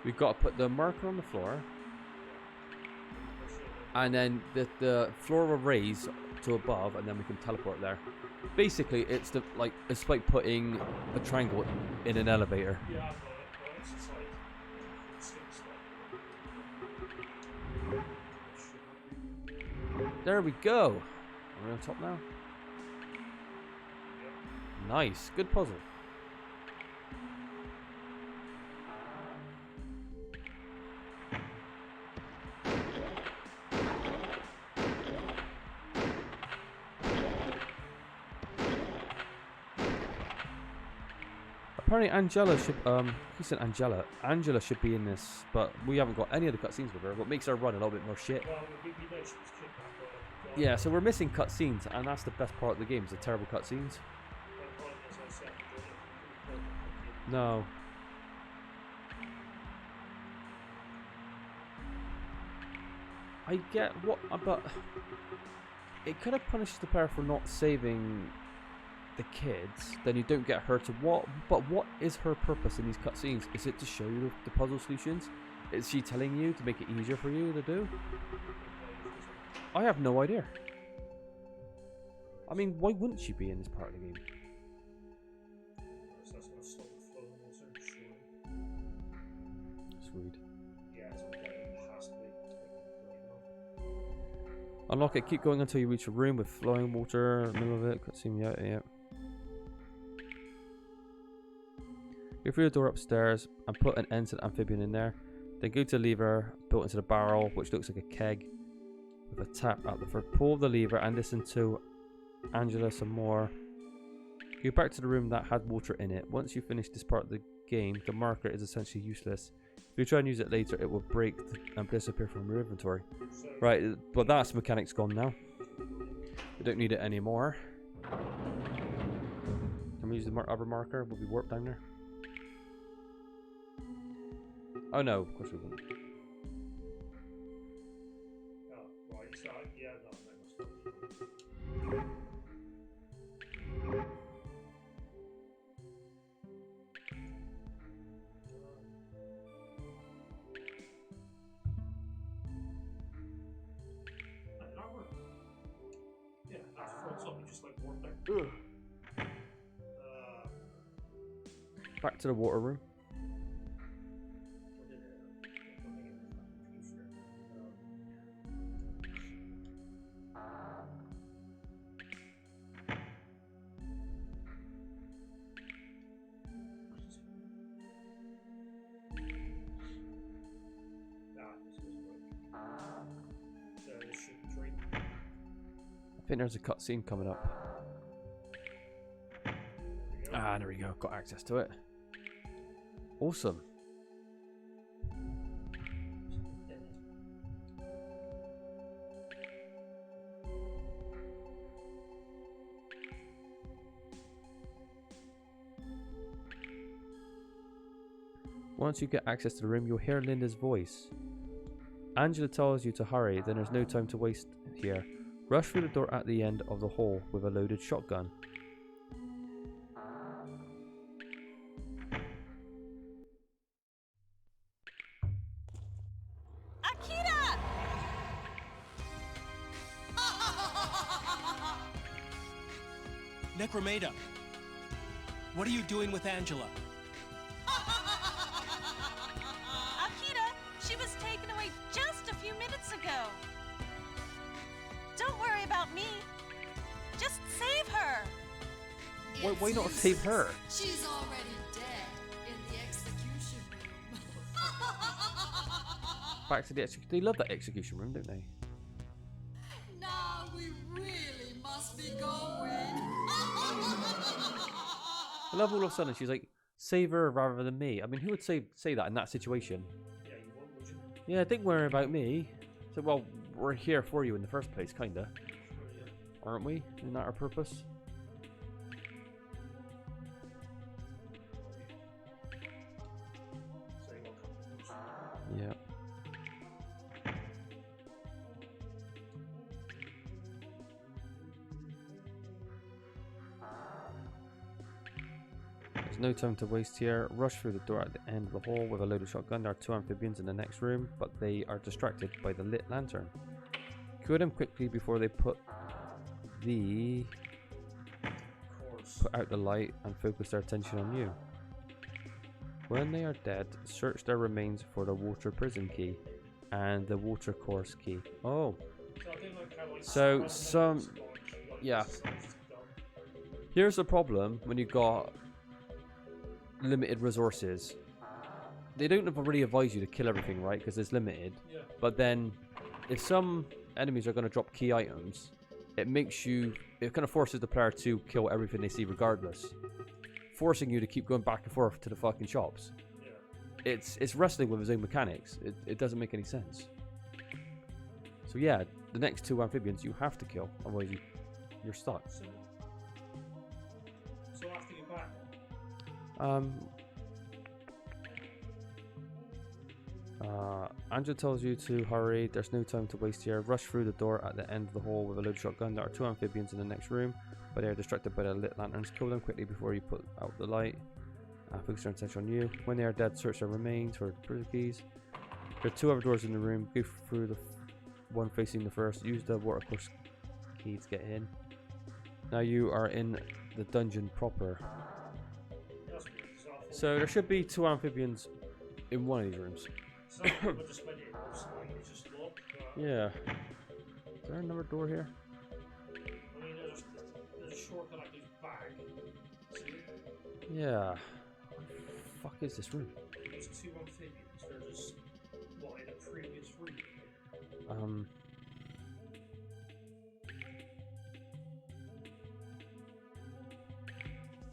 We've got to put the marker on the floor. And then the floor will raise to above, and then we can teleport there. Basically, it's like putting a triangle in an elevator. Yeah, I've got it, but it's just like There we go. Are we on top now? Nice, good puzzle. Apparently Angela should, he said Angela should be in this, but we haven't got any of the cutscenes with her, what makes her run a little bit more shit. Yeah, so we're missing cutscenes, and that's the best part of the game, is the terrible cutscenes. No. I get what, but it could have punished the player for not saving the kids, then you don't get her to what? But what is her purpose in these cutscenes? Is it to show you the puzzle solutions? Is she telling you to make it easier for you to do? I have no idea. I mean, why wouldn't she be in this part of the game? Sweet. Unlock it. Keep going until you reach a room with flowing water in the middle of it. Cutscene, yeah. Go through the door upstairs and put an end to the amphibian in there. Then go to the lever built into the barrel, which looks like a keg, with a tap at the first. Pull the lever and listen to Angela some more. Go back to the room that had water in it. Once you finish this part of the game, the marker is essentially useless. If you try and use it later, it will break and disappear from your inventory. Right, but that mechanic's gone now. We don't need it anymore. Can we use the other marker? Will we warp down there? Oh no, of course we won't. Oh, right, so, yeah, no, yeah, that's full something just like warped there. Back to the water room. I think there's a cutscene coming up. Ah, there we go. Got access to it. Awesome. Once you get access to the room, you'll hear Linda's voice. Angela tells you to hurry, then there's no time to waste here. Rush through the door at the end of the hall with a loaded shotgun. Akita! Necromeda, what are you doing with Angela? Akita, she was taken away just a few minutes ago. Don't worry about me. Just save her. Why not save her? She's already dead in the execution room. Back to the execution. They love that execution room, don't they? Now we really must be going. I love all of a sudden she's like, save her rather than me. I mean, who would say that in that situation? Yeah, you won't, would you? Yeah, don't worry about me. So, well, we're here for you in the first place, kinda. Aren't we? Isn't that our purpose? Yeah. There's no time to waste here. Rush through the door at the end of the hall with a loaded shotgun. There are two amphibians in the next room, but they are distracted by the lit lantern. Kill them quickly before they put out the light and focus their attention on you. When they are dead, search their remains for the water prison key and the water course key. Oh. So some... Yeah. Here's the problem when you got limited resources. They don't really advise you to kill everything, right? Because it's limited. Yeah. But then, if some enemies are going to drop key items, it makes you... It kind of forces the player to kill everything they see regardless. Forcing you to keep going back and forth to the fucking shops. Yeah. It's wrestling with his own mechanics. It doesn't make any sense. So yeah, the next two amphibians you have to kill, otherwise you're stuck. So after you're back. Angela tells you to hurry. There's no time to waste here. Rush through the door at the end of the hall with a loaded shotgun. There are two amphibians in the next room, but they are distracted by the lit lanterns. Kill them quickly before you put out the light. Focus their attention on you. When they are dead, search their remains for prison keys. There are two other doors in the room. Go through the one facing the first. Use the water course key to get in. Now you are in the dungeon proper. So there should be two amphibians in one of these rooms. Yeah. Is there another door here? I mean, there's a shortcut I can use back. See? Yeah. What the fuck is this room? There's 2 amphibians. They're just, what, in a previous room?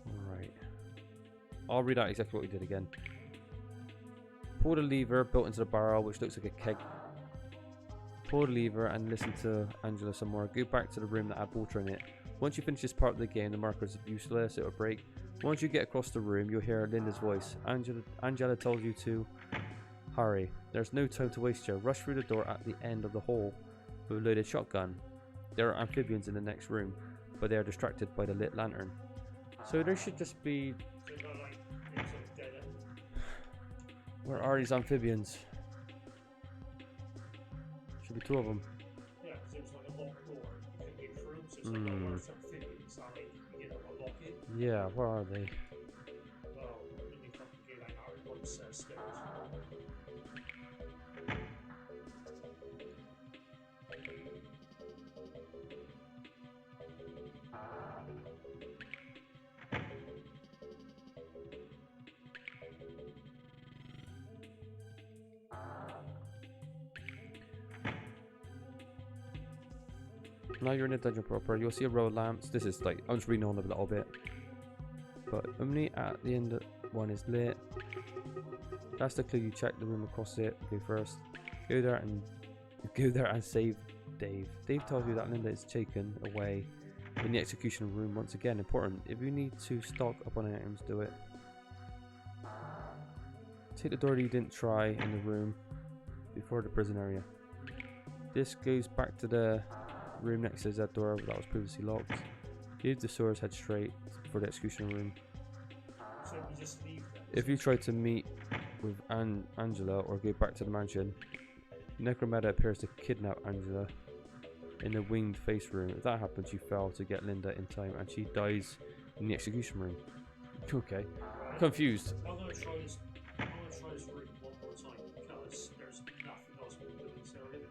Alright. I'll read out exactly what we did again. Pull the lever built into the barrel, which looks like a keg. Pull the lever and listen to Angela some more. Go back to the room that had water in it. Once you finish this part of the game, the marker is useless, it will break. Once you get across the room, you'll hear Linda's voice. Angela tells you to hurry. There's no time to waste here. Rush through the door at the end of the hall with a loaded shotgun. There are amphibians in the next room, but they are distracted by the lit lantern. So there should just be... So they're like, it's sort of dead end. Where are these amphibians? Should be 2 of them. Yeah, because it was like a locked door. You couldn't get through, so it's like, oh, there's amphibians. So like, you know, unlock it. Yeah, where are they? Well, let me fucking get that out of one set of stairs. Now you're in the dungeon proper, you'll see a row of lamps. This is like, I'm just reading on a little bit. But only at the end one is lit. That's the clue. You check the room across it. Go first. Go there and save Dave. Dave tells you that Linda is taken away in the execution room once again. Important. If you need to stock up on items, do it. Take the door that you didn't try in the room before the prison area. This goes back to the room next to that door that was previously locked. Leave the sewers, head straight for the execution room. So we just leave them. If you try to meet with Angela or go back to the mansion, Necromeda appears to kidnap Angela in the winged face room. If that happens, you fail to get Linda in time and she dies in the execution room. Okay. Confused. I'm gonna try this room one more time because there's nothing else we can do in this area.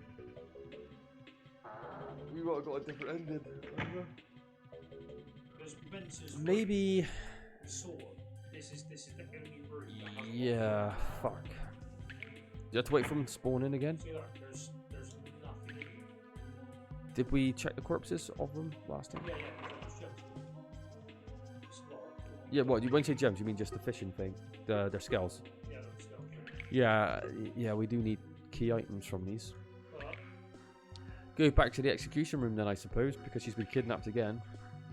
We might have got a different ending. There's Mentor's Maybe. sword. This is the only room that has a Yeah. Fuck. You have to wait for them to spawn in again. See that? There's nothing in here. Did we check the corpses of them last time? Yeah, there's gems. It's not. Yeah. What? When you say gems, you mean just the fishing thing? Their scales. Yeah, there's still. Yeah. We do need key items from these. But Go back to the execution room then, I suppose, because she's been kidnapped again.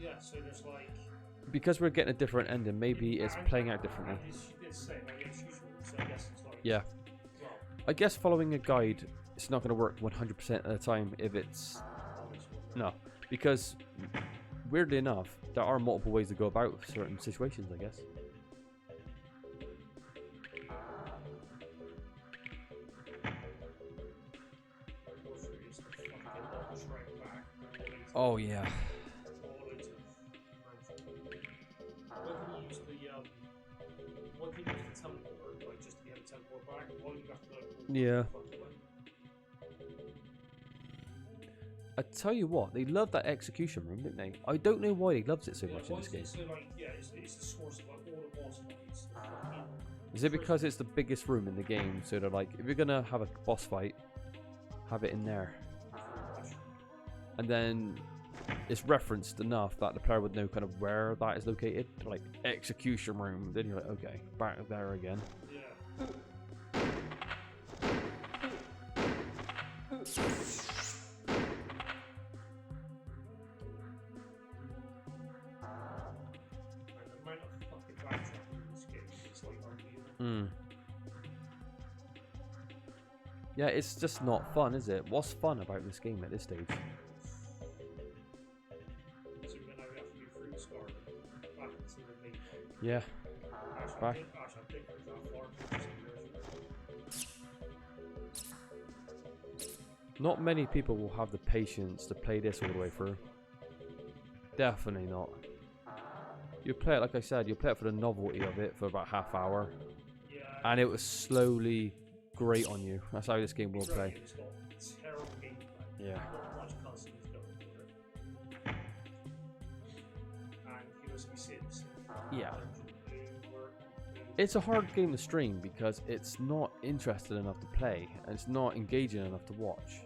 yeah, so there's like. Because we're getting a different ending, maybe it's playing out differently. She did say about the execution room, so I guess it's like. Yeah. Well, I guess following a guide, it's not going to work 100% of the time if it's... No. Because, weirdly enough, there are multiple ways to go about certain situations, I guess. Oh, yeah. Yeah. I tell you what, they love that execution room, didn't they? I don't know why he loves it so much in this game. So like, yeah, it's the source of like all the boss fights. Is it because it's the biggest room in the game, so they're like, if you're gonna have a boss fight, have it in there. And then it's referenced enough that the player would know kind of where that is located. Like, execution room. Then you're like, okay, back there again. Yeah. Yeah, it's just not fun, is it? What's fun about this game at this stage? Yeah. Back. Not many people will have the patience to play this all the way through. Definitely not. You play it, like I said, you play it for the novelty of it for about half hour. And it was slowly grate on you. That's how this game will play. Yeah. Yeah. It's a hard game to stream because it's not interesting enough to play, and it's not engaging enough to watch.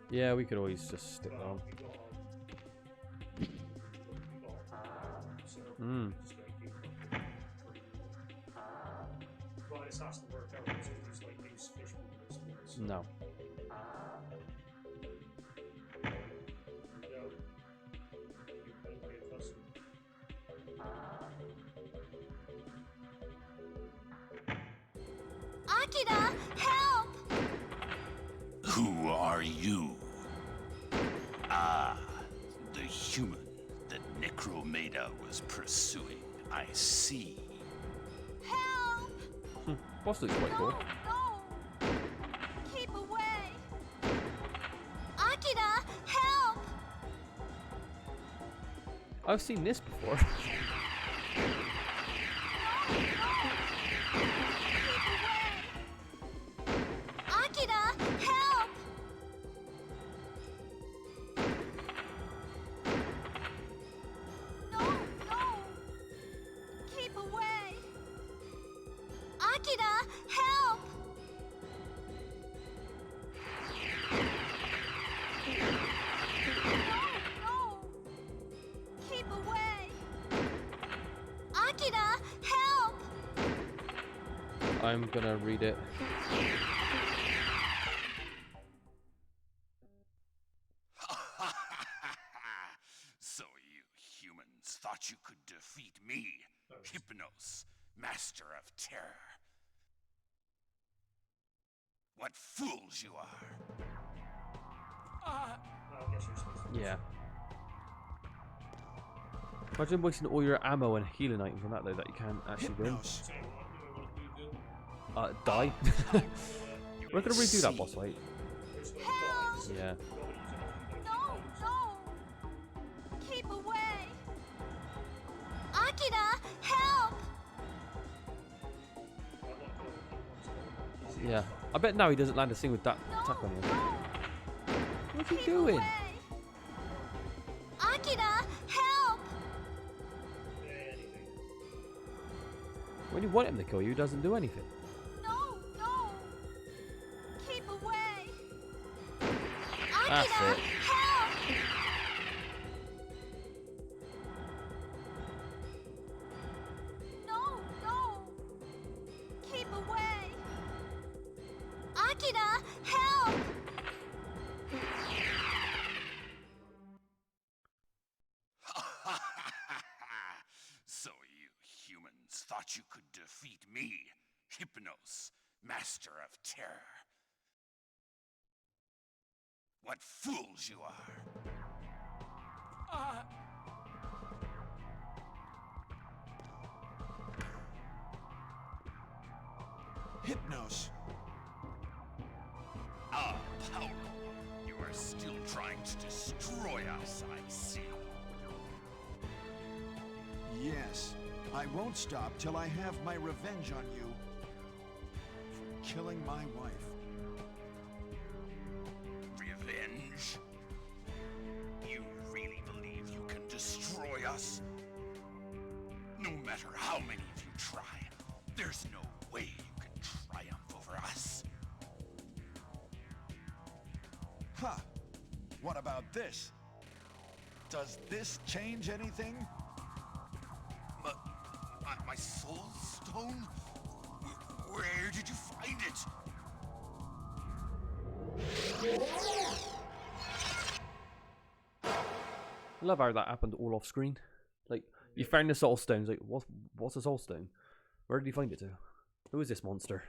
Yeah, we could always just stick on. Hmm. No. Akira, help! Who are you? Ah, the human that Necromeda was pursuing. I see. Help! Boss looks quite cool. No! Keep away! Akira, help! I've seen this before. Akira, help! No, no! Keep away! Akira, help! No, no! Keep away! Akira, help! I'm gonna read it. So you humans thought you could defeat me, Hypnos, Master of Terror. What fools you are. Yeah. Imagine wasting all your ammo and healing items on that though that you can't actually win. Hypnos. Die. We're gonna redo that boss fight. Help! Yeah. No, no! Keep away! Akira, help! Yeah. I bet now he doesn't land a single attack on you. What's he doing? Away. Akira, help! When you want him to kill you, he doesn't do anything. No, no! Keep away! That's Akira, it. help! No, no! Keep away! Akira, help! So you humans thought you could defeat me, Hypnos, Master of Terror. What fools you are. Hypnos. Ah, Power. You are still trying to destroy us, I see. Yes, I won't stop till I have my revenge on you for killing my wife. Revenge? You really believe you can destroy us? No matter how many of you try, there's no way you can triumph over us. Ha! What about this? Does this change anything? My soul stone? Where did you find it? I love how that happened all off screen. Like, you found the soul stone. It's like, what's a soul stone? Where did you find it to? Who is this monster?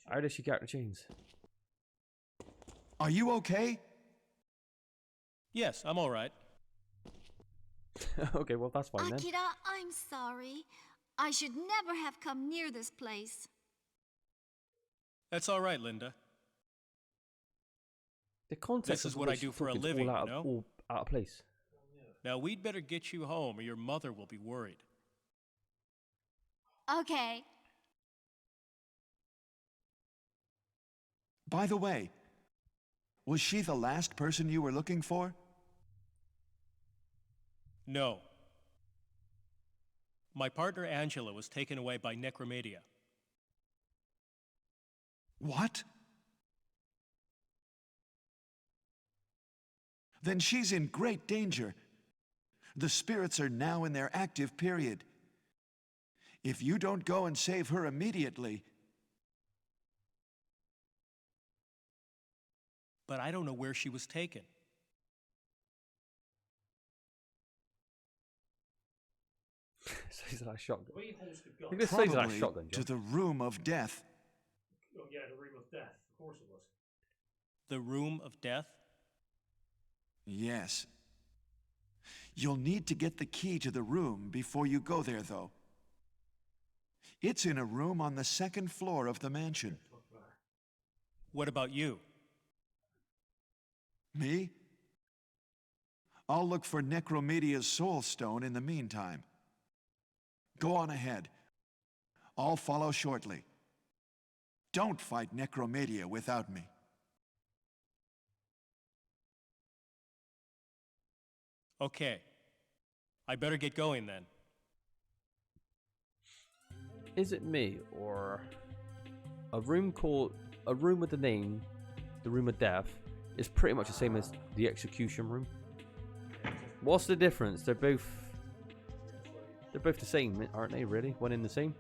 How did she get the chains? Are you okay? Yes, I'm all right. Okay, well that's fine then. Akira, I'm sorry. I should never have come near this place. That's all right, Linda. The context This is of what I she's do for a talking is living, all out, you know? all out of place. Now, we'd better get you home or your mother will be worried. Okay. By the way, was she the last person you were looking for? No. My partner Angela was taken away by necromedia. What? Then she's in great danger. The spirits are now in their active period. If you don't go and save her immediately... But I don't know where she was taken. Says that shotgun. The way he holds the gun. I think this says that Probably shotgun, to John. the room of death. Oh, yeah, the room of death. Of course it was. The room of death? Yes. You'll need to get the key to the room before you go there, though. It's in a room on the 2nd floor of the mansion. What about you? Me? I'll look for Necromedia's soul stone in the meantime. Go on ahead. I'll follow shortly. Don't fight Necromedia without me. Okay. I better get going then. Is it me or a room with the name, the room of death, is pretty much the same as the execution room? What's the difference? They're both the same, aren't they? Really, one in the same.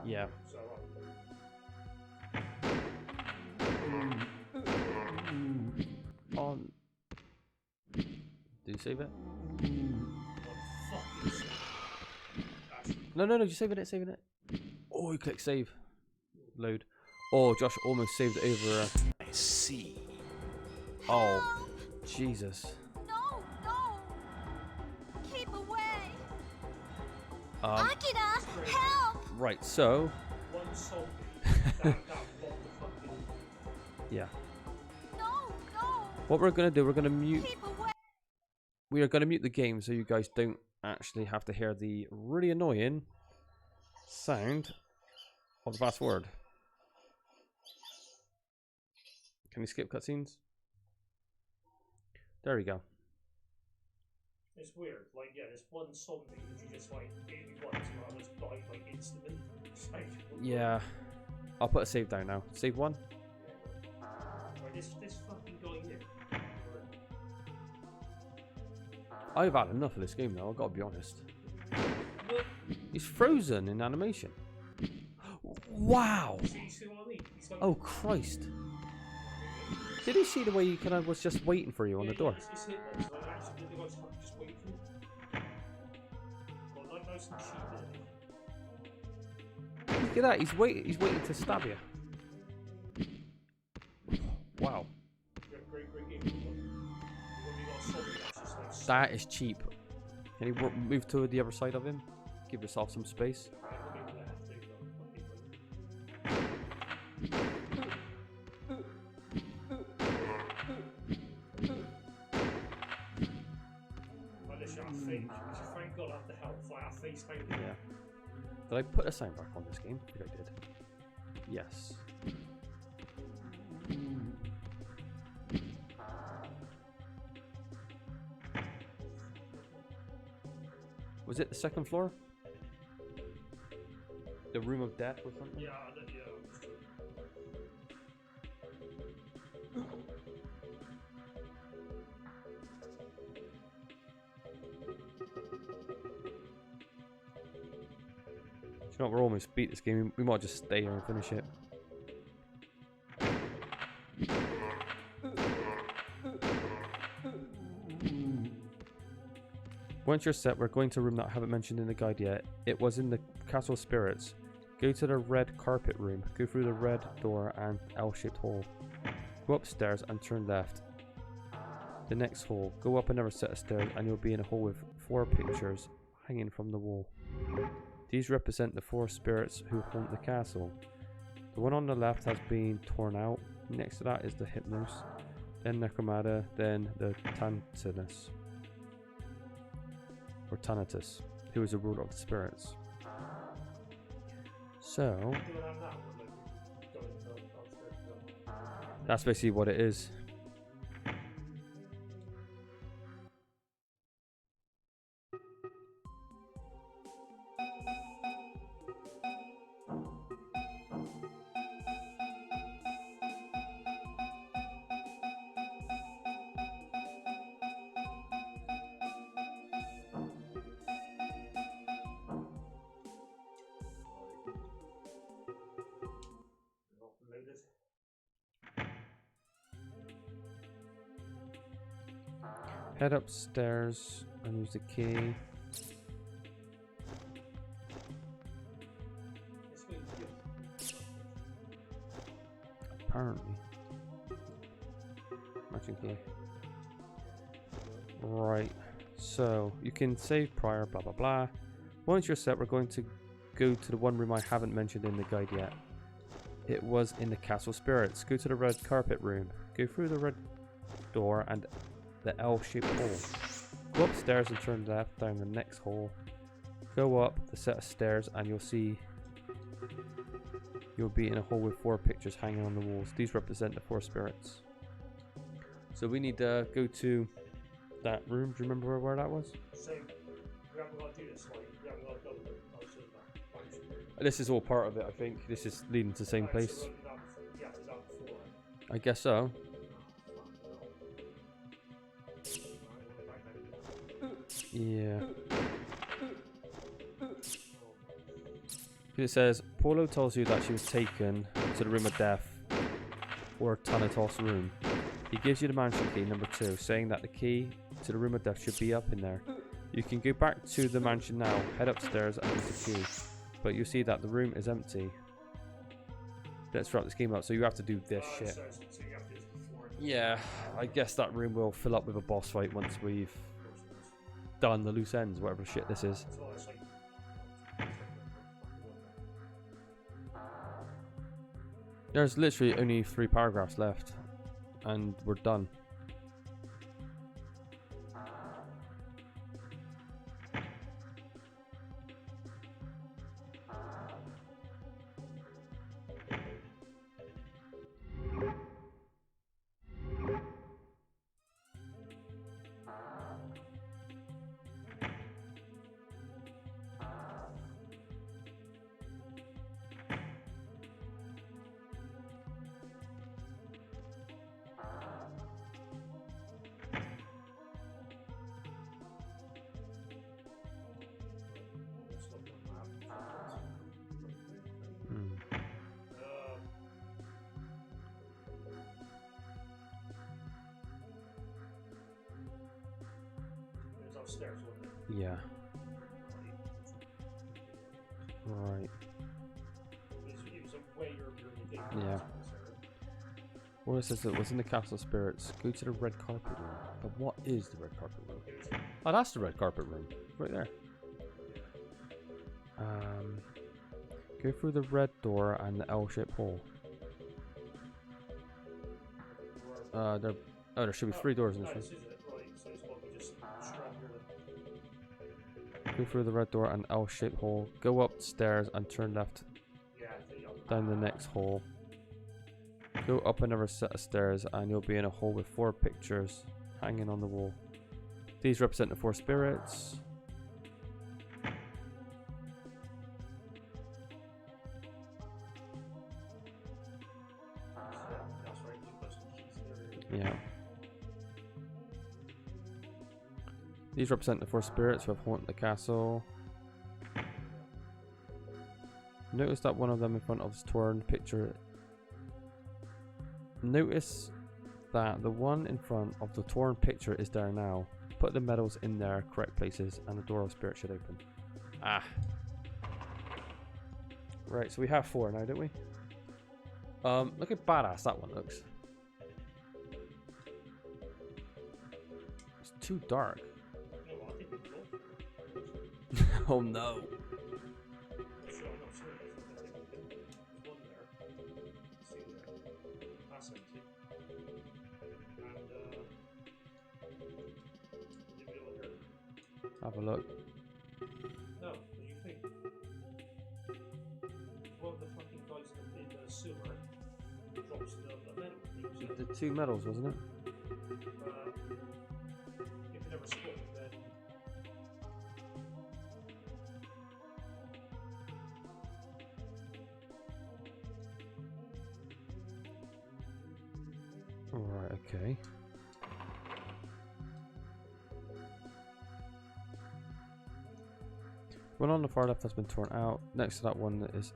Yeah. On. Do you save it? No, you're saving it. Oh, you click save. Load. Oh, Josh almost saved it over. I see. Oh, Jesus. No! Keep away! Um, Akira, help! right, so. One zombie. that what the fucking... Yeah. No! What we're gonna do, we're gonna mute. Keep away! We are gonna mute the game so you guys don't actually have to hear the really annoying sound of the fast word. Can we skip cutscenes? There we go. It's weird. Like, yeah, there's one zombie that you just like hit me once and I almost died like instantly. Yeah. I'll put a save down now. Save one. Right, this fucking guy here. I've had enough of this game now, I've got to be honest. He's frozen in animation. Wow! See what I mean? He's like, Oh Christ. Did you see the way he kind of was just waiting for you on the door? It's hit though, so like, actually the guy's fucking just waiting for me. God, like nice and cheap. Look at that, he's waiting to stab you. Wow. Great game. You got a zombie that's just like That is cheap. Can you move to the other side of him? Give yourself some space. Thank God I have the health. Like, our face thank you. Yeah. Did I put a sound back on this game? I think I did. Yes. Was it the 2nd floor? The room of death or something? Yeah. You know what, we're almost beat this game. We might just stay here and finish it. Once you're set, we're going to a room that I haven't mentioned in the guide yet. It was in the Castle of Spirits. Go to the red carpet room. Go through the red door and L-shaped hall. Go upstairs and turn left. The next hall. Go up another set of stairs and you'll be in a hall with 4 pictures hanging from the wall. These represent the 4 spirits who haunt the castle. The one on the left has been torn out, Next to that is the Hypnos, then Necromada, then the Tantinus, or Tanatus, who is a ruler of the spirits. So, that's basically what it is. Head upstairs and use the key. Apparently. Matching key. Right. So, you can save prior, blah blah blah. Once you're set, we're going to go to the one room I haven't mentioned in the guide yet. It was in the Castle Spirits. Go to the red carpet room. Go through the red door and the L-shaped hole. Go upstairs and turn left down the next hole. Go up the set of stairs and you'll be in a hole with 4 pictures hanging on the walls. These represent the 4 spirits. So we need to go to that room. Do you remember where that was? So, we haven't got to do this, like, we haven't got to go to that. This is all part of it, I think. This is leading to the same place. So yeah, that before. I guess so. Yeah. It says, Paulo tells you that she was taken to the room of death, or Thanatos room. He gives you the mansion key number 2, saying that the key to the room of death should be up in there. You can go back to the mansion now, head upstairs and use the key. But you see that the room is empty. Let's wrap this game up, so you have to do this shit. So you have to do this before. Yeah, I guess that room will fill up with a boss fight once we've done the loose ends, whatever shit this is. So it's like, There's literally only 3 paragraphs left, and we're done. it was upstairs, wasn't it? Yeah. Right. It was a way you're Yeah. Well, it says it was in the Castle Spirits. Go to the red carpet room. But what is the red carpet room? Oh, that's the red carpet room. Right there. Go through the red door and the L-shaped hole. There should be 3 doors in this room. Go through the red door and L-shaped hole. Go upstairs and turn left down the next hole. Go up another set of stairs and you'll be in a hole with 4 pictures hanging on the wall. These represent the 4 spirits. Yeah. These represent the 4 spirits who have haunted the castle. Notice that one of them in front of the torn picture. Notice that the one in front of the torn picture is there now. Put the medals in their correct places and the door of spirit should open. Ah. Right, so we have 4 now, don't we? Look at badass that one looks. It's too dark. Oh no. Have a look. No, what do you think? One of the fucking guys in the sewer drops the medal. The two medals, wasn't it? If it never spawned, then Alright, okay. One on the far left has been torn out. Next to that one is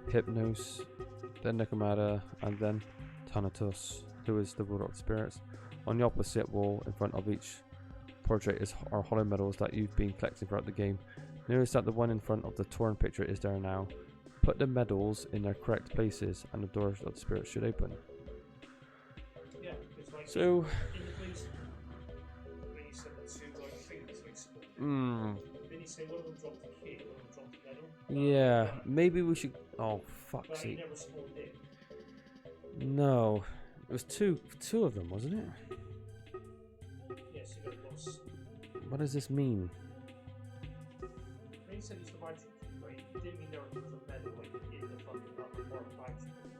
Hypnos, then Necromata, and then Thanatos, who is the ruler of spirits. On the opposite wall, in front of each portrait, are hollow medals that you've been collecting throughout the game. Notice that the one in front of the torn picture is there now. Put the medals in their correct places, and the doors of the spirits should open. yeah, it's like So, in the basement when you said the two like things like spawned. Then you say one of them dropped the key, one of them dropped the medal. yeah, maybe we should. Oh, fuck's But he sake. never spawned in. No, it was two of them, wasn't it? Yes, you got lost. What does this mean? When you said it's the magic key, right? It didn't mean there was a medal like in the fucking upper part of the magic key,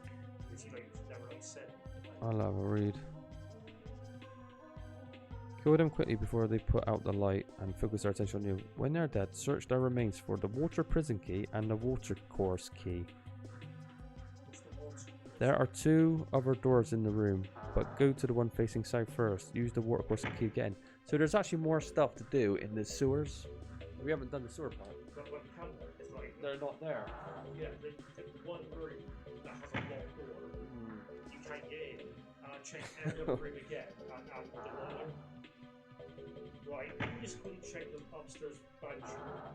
which he like never like said. I'll have a read. Kill them quickly before they put out the light and focus their attention on you. When they're dead, search their remains for the water prison key and the water course key. What's the water? There are two other doors in the room, but go to the one facing south first. Use the water course key again. So there's actually more stuff to do in the sewers. We haven't done the sewer part. But what can is like They're not there. yeah, the one room that has a locked door, you can't get in. And I checked every other room again, and the water. Right, you can just quickly check the upstairs bench.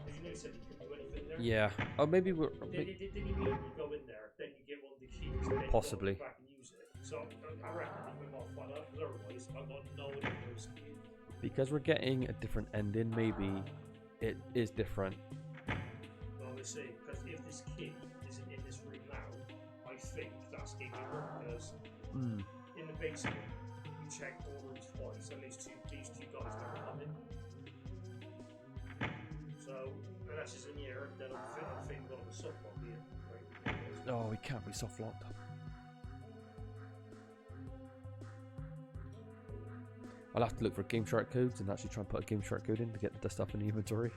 Did you notice that you couldn't do anything there? Yeah. Oh, maybe we're. Did you mean you go in there, then you get one of the keys, and then Possibly. you go back and use it? So I reckon you might find out, because otherwise I'm not knowing if there's key. Because we're getting a different ending, maybe it is different. Well, we'll see, because if this key isn't in this room now, I think that's game over, because in the basement, you check all rooms twice, and these two guys never come in. So, unless it's in here, then I think one of the soft lock here. Right? Oh, we can't be soft locked. I'll have to look for game shark codes and actually try and put a game shark code in to get the stuff in the inventory.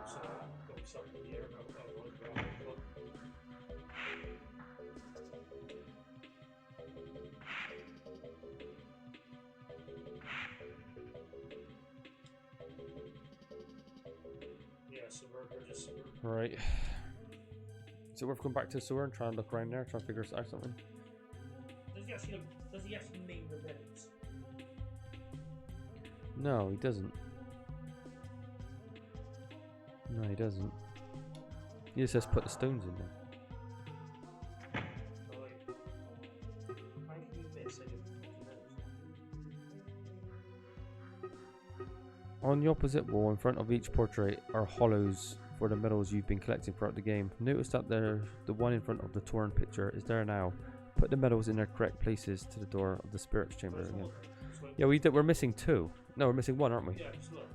So, got something here, yeah, so we're just. Right. So we're going back to the sewer and try and look around there, try and figure out something. Does he actually name the medals? No, he doesn't. No, he doesn't. He just says put the stones in there. How can you miss any medals? On the opposite wall in front of each portrait are hollows for the medals you've been collecting throughout the game. Notice that the one in front of the torn picture is there now. Put the medals in their correct places to the door of the spirits chamber again. Yeah, we're missing two. No, we're missing one, aren't we? Yeah, just look.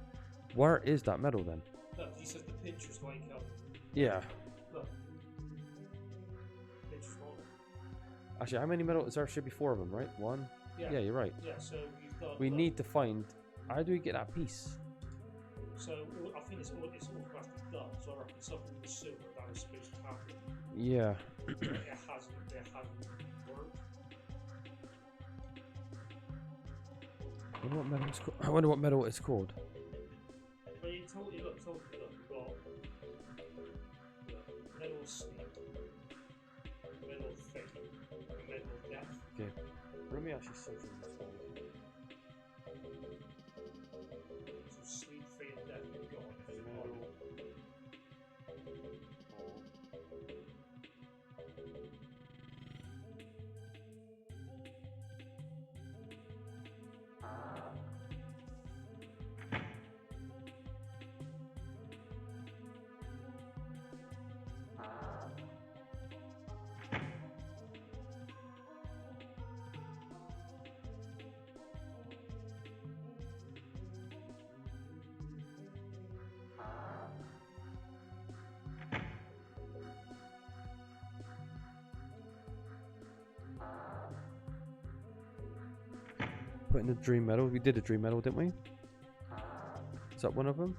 Where is that medal then? Look, he says the picture's like Yeah. look. Picture's smaller. Actually, how many medals? There should be 4 of them, right? One? Yeah. Yeah, you're right. Yeah, so you've got. We look, need to find. How do we get that piece? So I think it's automatically done. So I reckon something in the sewer that was supposed to happen. Yeah. it hasn't worked. I wonder what medal it's called. But you told you look, we've got medal sleep, medal fate, and medal death. Okay. Let me actually search on this one. So sleep, fate, and death you've got. put in the dream medal. We did a dream medal, didn't we? Is that one of them?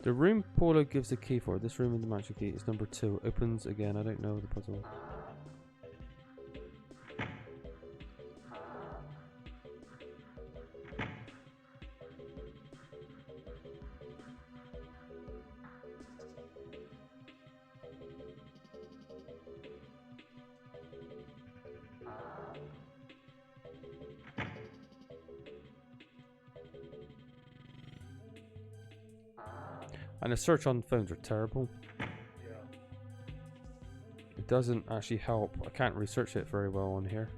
The room Paulo gives the key for. This room in the mansion key is number 2. Opens again. I don't know the puzzle. And the search on phones are terrible. Yeah. It doesn't actually help. I can't research it very well on here.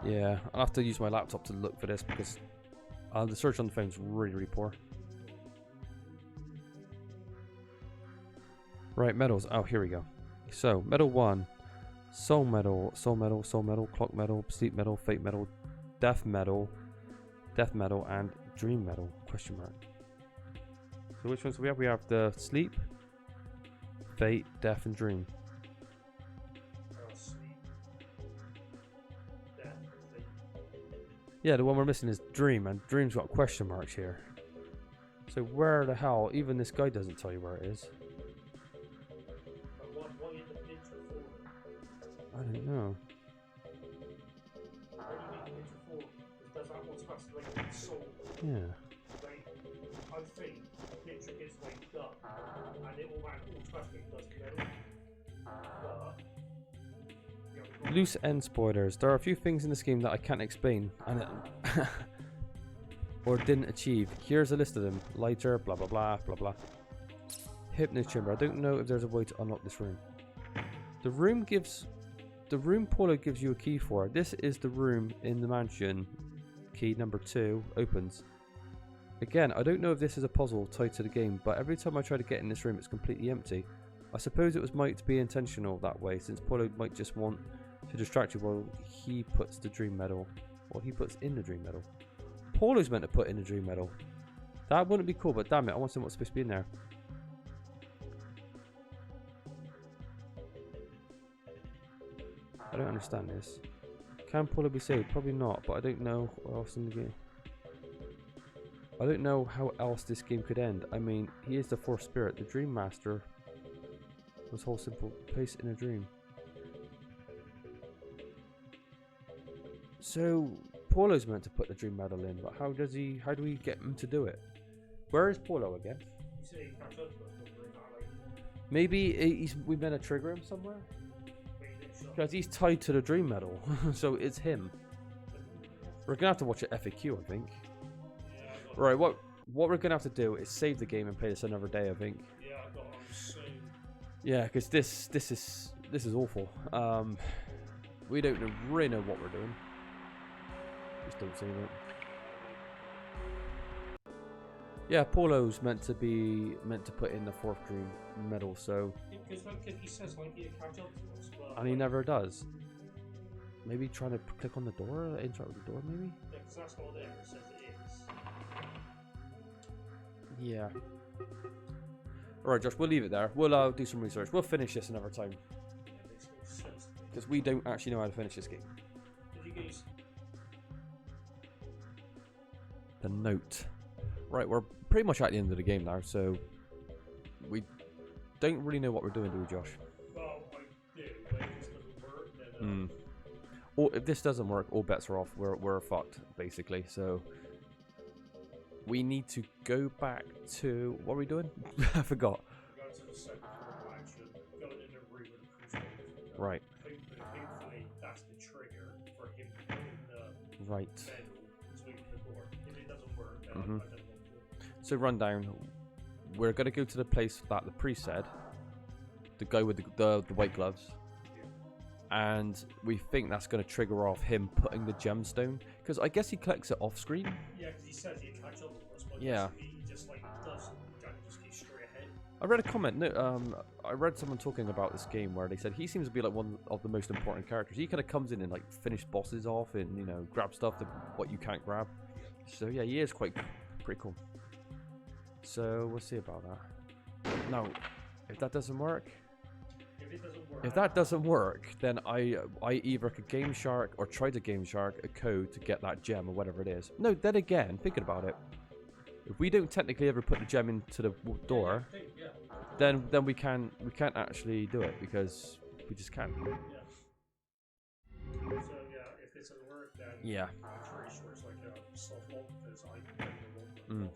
Yeah, I'll have to use my laptop to look for this because the search on the phone's really, really poor. Right, medals. Oh, here we go. So, medal 1. Soul medal, soul medal, soul medal, clock medal, sleep medal, fate medal, death medal, and dream medal, question mark. So which ones do we have? We have the sleep, fate, death, and dream. Yeah, the one we're missing is dream, and dream's got question marks here. So where the hell, even this guy doesn't tell you where it is. I don't know. Yeah. I think the picture gets done, and it automatically does medal. Loose end spoilers. There are a few things in this game that I can't explain and or didn't achieve. Here's a list of them. Lighter, blah blah blah, blah blah. Hypno chamber. I don't know if there's a way to unlock this room. The room Paulo gives you a key for. This is the room in the mansion. Key number 2 opens. Again, I don't know if this is a puzzle tied to the game, but every time I try to get in this room, it's completely empty. I suppose it might be intentional that way, since Paulo might just want to distract you while he puts the dream medal, or he puts in the dream medal. Paulo's meant to put in the dream medal. That wouldn't be cool, but damn it, I want to know what's supposed to be in there. I don't understand this. Can Paulo be saved? Probably not, but I don't know what else in the game. I don't know how else this game could end. I mean, he is the fourth spirit. The Dream Master was whole simple place in a dream. So Paulo's meant to put the dream medal in, but how do we get him to do it? Where is Paulo again? Maybe we meant to trigger him somewhere? Because he's tied to the dream medal, so it's him. We're gonna have to watch an FAQ, I think. Right, what we're gonna have to do is save the game and play this another day, I think. Yeah, I got on soon. Yeah, because this is awful. We don't really know what we're doing. Just don't save it. Yeah, Paulo's meant to put in the fourth dream medal, so. Because he says he'll catch up to us, but and he never does. Maybe trying to click on the door, interact with the door, maybe. Yeah, because that's not there. It says it is. Yeah. Alright, Josh, we'll leave it there. We'll do some research. We'll finish this another time. Yeah, it makes no sense to me. Because we don't actually know how to finish this game. Did you guys? The note. Right, we're pretty much at the end of the game now, so we don't really know what we're doing, do we, Josh? Well, I do, but if this doesn't work, then... Or if this doesn't work, all bets are off. We're fucked, basically. So we need to go back to... What are we doing? I forgot. Go to the second floor mansion, go in the room with the crucible. Right. Hopefully that's the trigger for him putting the Right. medal between the door. If it doesn't work, then I don't want to. So rundown. We're going to go to the place that the priest said. The guy with the white gloves. And we think that's going to trigger off him putting the gemstone. Because I guess he collects it off screen. Yeah, because he says he'll catch up with us, but yeah. He just does just keep straight ahead. I read a comment. No, I read someone talking about this game where they said he seems to be one of the most important characters. He kind of comes in and finish bosses off and grab stuff what you can't grab. So yeah, he is pretty cool. So we'll see about that. Now, If that doesn't work, If it doesn't work, if that doesn't work, then I either could Game Shark or try to Game Shark a code to get that gem or whatever it is. No, then again, thinking about it, if we don't technically ever put the gem into the door, yeah. then we can't actually do it because we just can't. Yeah. So yeah, if this doesn't work, then Yeah. I'm pretty sure it's like a soft lock because I don't know what.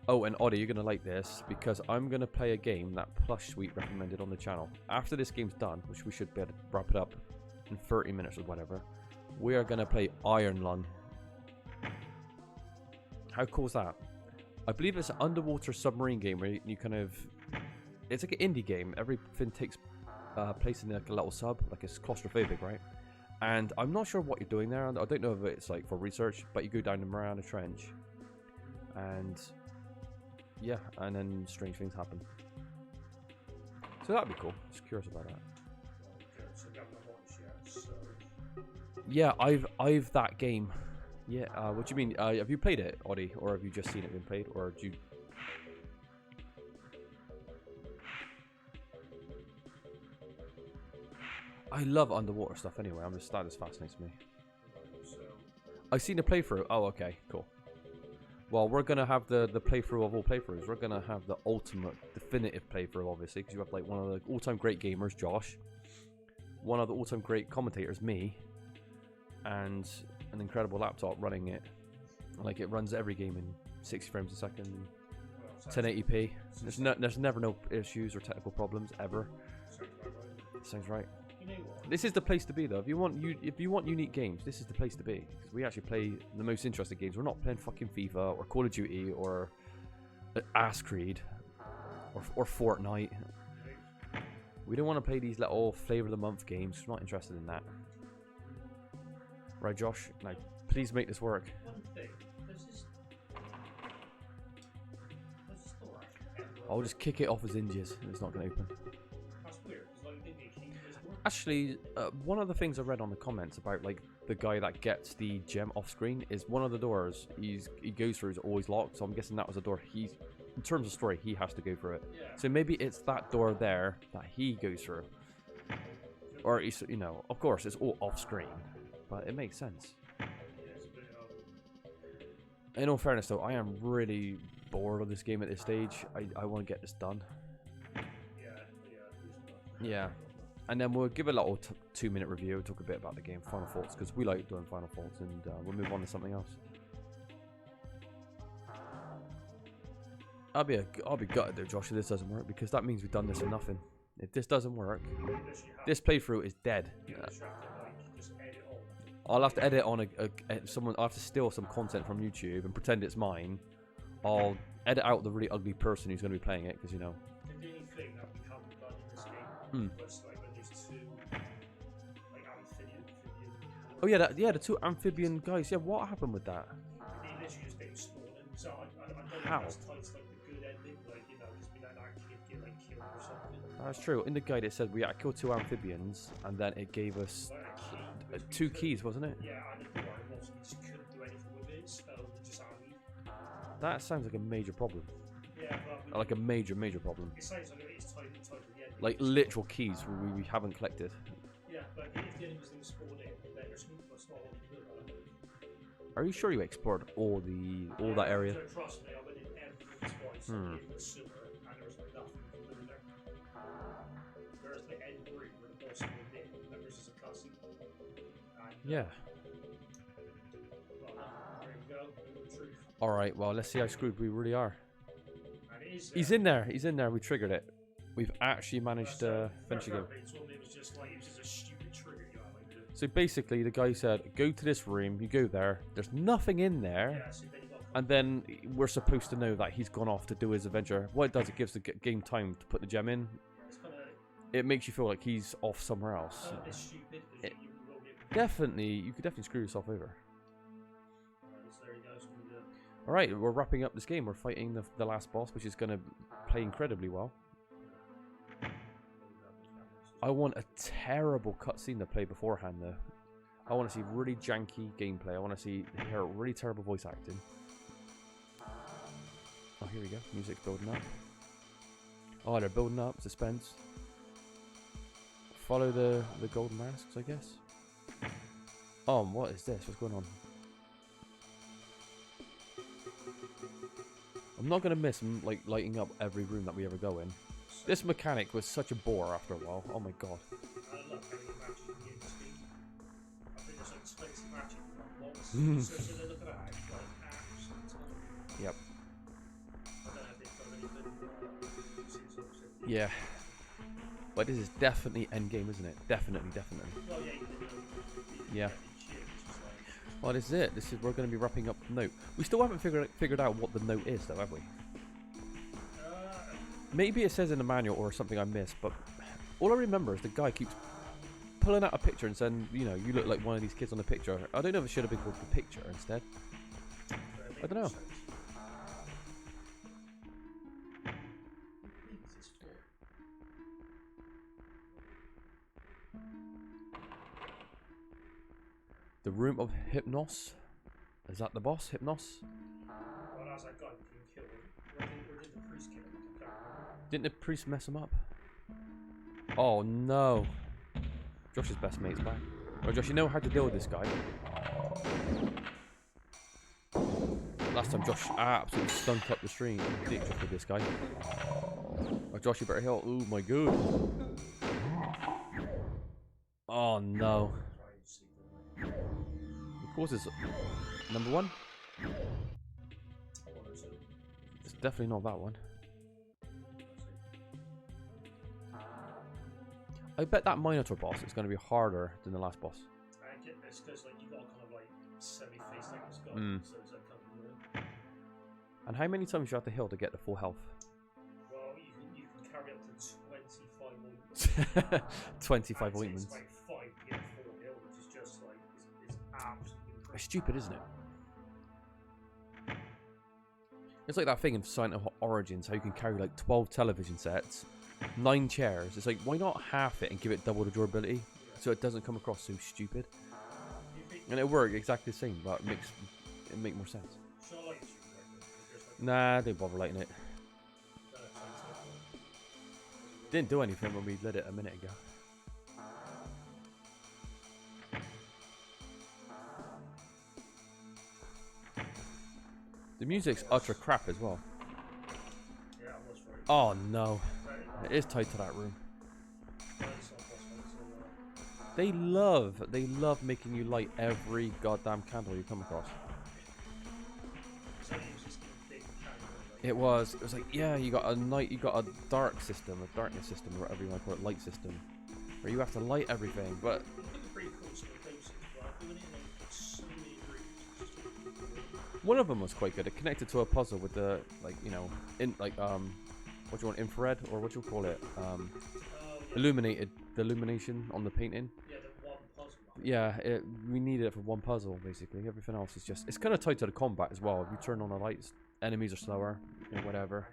Oh, and Oddie, you're going to like this because I'm going to play a game that Plush Sweet recommended on the channel. After this game's done, which we should be able to wrap it up in 30 minutes or whatever, we are going to play Iron Lung. How cool is that? I believe it's an underwater submarine game where you kind of... It's like an indie game. Everything takes place in like a little sub, like it's claustrophobic, right? And I'm not sure what you're doing there. I don't know if it's like for research, but you go down the Mariana Trench. And... yeah, and then strange things happen. So that'd be cool. Just curious about that. So we haven't launched yet, so... Yeah, I've that game. Yeah, what do you mean? Have you played it, Oddie? Or have you just seen it being played? Or do you... I love underwater stuff anyway. That just fascinates me. So, I've seen the playthrough. Oh, okay, cool. Well, we're going to have the playthrough of all playthroughs. We're going to have the ultimate, definitive playthrough, obviously, because you have like one of the all-time great gamers, Josh. One of the all-time great commentators, me. And an incredible laptop running it. Like, it runs every game in 60 frames a second. 1080p. There's never no issues or technical problems, ever. Sounds right. you know what? This is the place to be, though. If you want unique games, this is the place to be. Because we actually play the most interesting games. We're not playing fucking FIFA or Call of Duty or Ass Creed or Fortnite. We don't want to play these little flavor of the month games. We're not interested in that. Right, Josh? Now, please make this work. One thing, there's this door actually. I'll just kick it off as hinges and it's not going to open. That's weird. It's like didn't you keep this door? Actually, one of the things I read on the comments about like the guy that gets the gem off screen is one of the doors he goes through is always locked. So I'm guessing that was a door in terms of story, he has to go through it. Yeah. So maybe it's that door there that he goes through. Or, you know, of course, it's all off screen. But it makes sense. Yeah, it's a bit In all fairness, though, I am really bored of this game at this stage. I want to get this done. Yeah. And then we'll give a little 2-minute review, talk a bit about the game, final thoughts, because we like doing final thoughts, and we'll move on to something else. I'll be gutted there, Josh, if this doesn't work, because that means we've done this for nothing. If this doesn't work, this playthrough is dead. I'll have to edit on someone. I'll have to steal some content from YouTube and pretend it's mine. I'll edit out the really ugly person who's going to be playing it, because you know. The only thing that we haven't done in this game was like when there's two like amphibian. Oh yeah, the two amphibian guys. Yeah, what happened with that? They literally just didn't spawn in. So I don't know How? if that's tied to like the good ending, like you know, just be like that kid get like killed or something. That's true. In the guide it said we had to kill 2 amphibians, and then it gave us Like a key. 2 keys, wasn't it? Yeah, and the door was we just couldn't do anything with it, so we just That sounds like a major problem. yeah, but Like a major problem. it sounds like it's tied to the end. Like literal keys we haven't collected. Yeah, but if the enemies didn't spawn in, then there's not a lot to do about it. Are you sure you explored all that area? So trust me, I went in every twice in the sewer, and there was like nothing to do in there. There's the end room where the boss moved in, and there's just a cutscene. And, Yeah. well, there you go, the truth. Alright, well, let's see how screwed we really are. And it is He's in there, we triggered it. We've actually managed to finish the game. It was just a stupid trigger you had, like, So basically, the guy said, go to this room, you go there, there's nothing in there, yeah, so then you got and then we're supposed to know that he's gone off to do his adventure. What it does, it gives the game time to put the gem in. it's kind of It makes you feel like he's off somewhere else. a bit stupid, because you will get You could definitely screw yourself over. so there you go, so we do. Alright, we're wrapping up this game. We're fighting the last boss, which is going to play incredibly well. I want a terrible cutscene to play beforehand, though. I want to see really janky gameplay. I want to hear really terrible voice acting. Oh, here we go. Music's building up. Oh, they're building up. Suspense. Follow the golden masks, I guess. Oh, what is this? What's going on? I'm not gonna miss like lighting up every room that we ever go in. This mechanic was such a bore after a while. Oh my god. I love how you match the game speed. I think it's like expensive matching. So they look at that, it's like apps and time. Yep. I don't know if they've done anything since obviously. Yeah. But this is definitely endgame, isn't it? Definitely. Well, yeah, Yeah. Well, this is it. We're going to be wrapping up the note. We still haven't figured out what the note is, though, have we? Maybe it says in the manual or something I missed, but all I remember is the guy keeps pulling out a picture and saying, you know, you look like one of these kids on the picture. I don't know if it should have been called the picture instead. I don't know. The Room of Hypnos? Is that the boss, Hypnos? Well, that's that guy being killed. Or did the priest kill him? Didn't the priest mess him up? Oh no. Josh's best mate's back. Oh, Josh, you know how to deal with this guy. Last time Josh absolutely stunk up the stream. Dick Josh with this guy. Oh, Josh, you better heal. Oh my god. Oh no. Of course, it's number one. It's definitely not that one. I bet that Minotaur boss is going to be harder than the last boss. I get this because like you got kind of like semi-face like this guy, so it's like kind of weird. And how many times do you have to heal to get the full health? Well, you can carry up to 25 ointments. 25 ointments. It's like 5 to get 4 heal, which is just like is absolutely incredible. It's stupid, isn't it? It's like that thing in Silent Hill Origins, how you can carry like 12 television sets, 9 chairs. It's like, why not half it and give it double the durability, so it doesn't come across so stupid? And it worked exactly the same, but it make more sense. Nah, don't bother lighting it. Didn't do anything when we lit it a minute ago. The music's utter crap as well. Oh no. It is tied to that room. They love making you light every goddamn candle you come across. It was like, yeah, you got a dark system, a darkness system, or whatever you want to call it, light system, where you have to light everything, but one of them was quite good. It connected to a puzzle with the, like, you know, what do you want, infrared, or what do you call it, illuminated, the illumination on the painting. Yeah, we needed it for one puzzle, basically. Everything else is just, it's kind of tied to the combat as well. If you turn on the lights, enemies are slower, or whatever.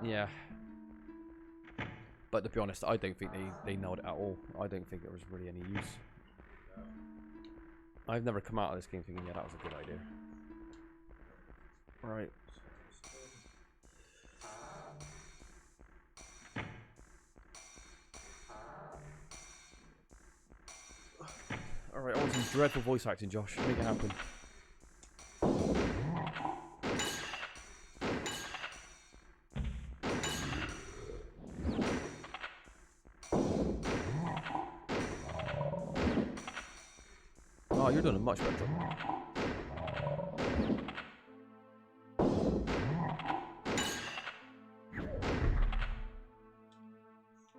Yeah. But to be honest, I don't think they nailed it at all. I don't think there was really any use. I've never come out of this game thinking, yeah, that was a good idea. Right. Alright, I want some dreadful voice acting, Josh. Make it happen. Oh, you're doing a much better job.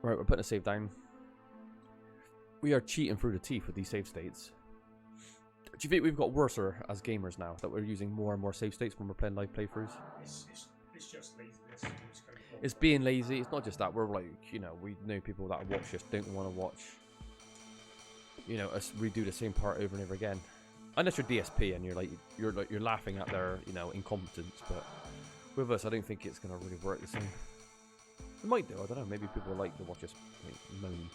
Right, we're putting a save down. We are cheating through the teeth with these save states. Do you think we've got worse as gamers now, that we're using more and more save states when we're playing live playthroughs? It's just laziness. It's being lazy. It's not just that. We're like, you know, we know people that watch this don't want to watch, you know, us redo the same part over and over again. Unless you're DSP and you're laughing at their, you know, incompetence. But with us, I don't think it's gonna really work the same. It might do. I don't know. Maybe people like to watch us moan.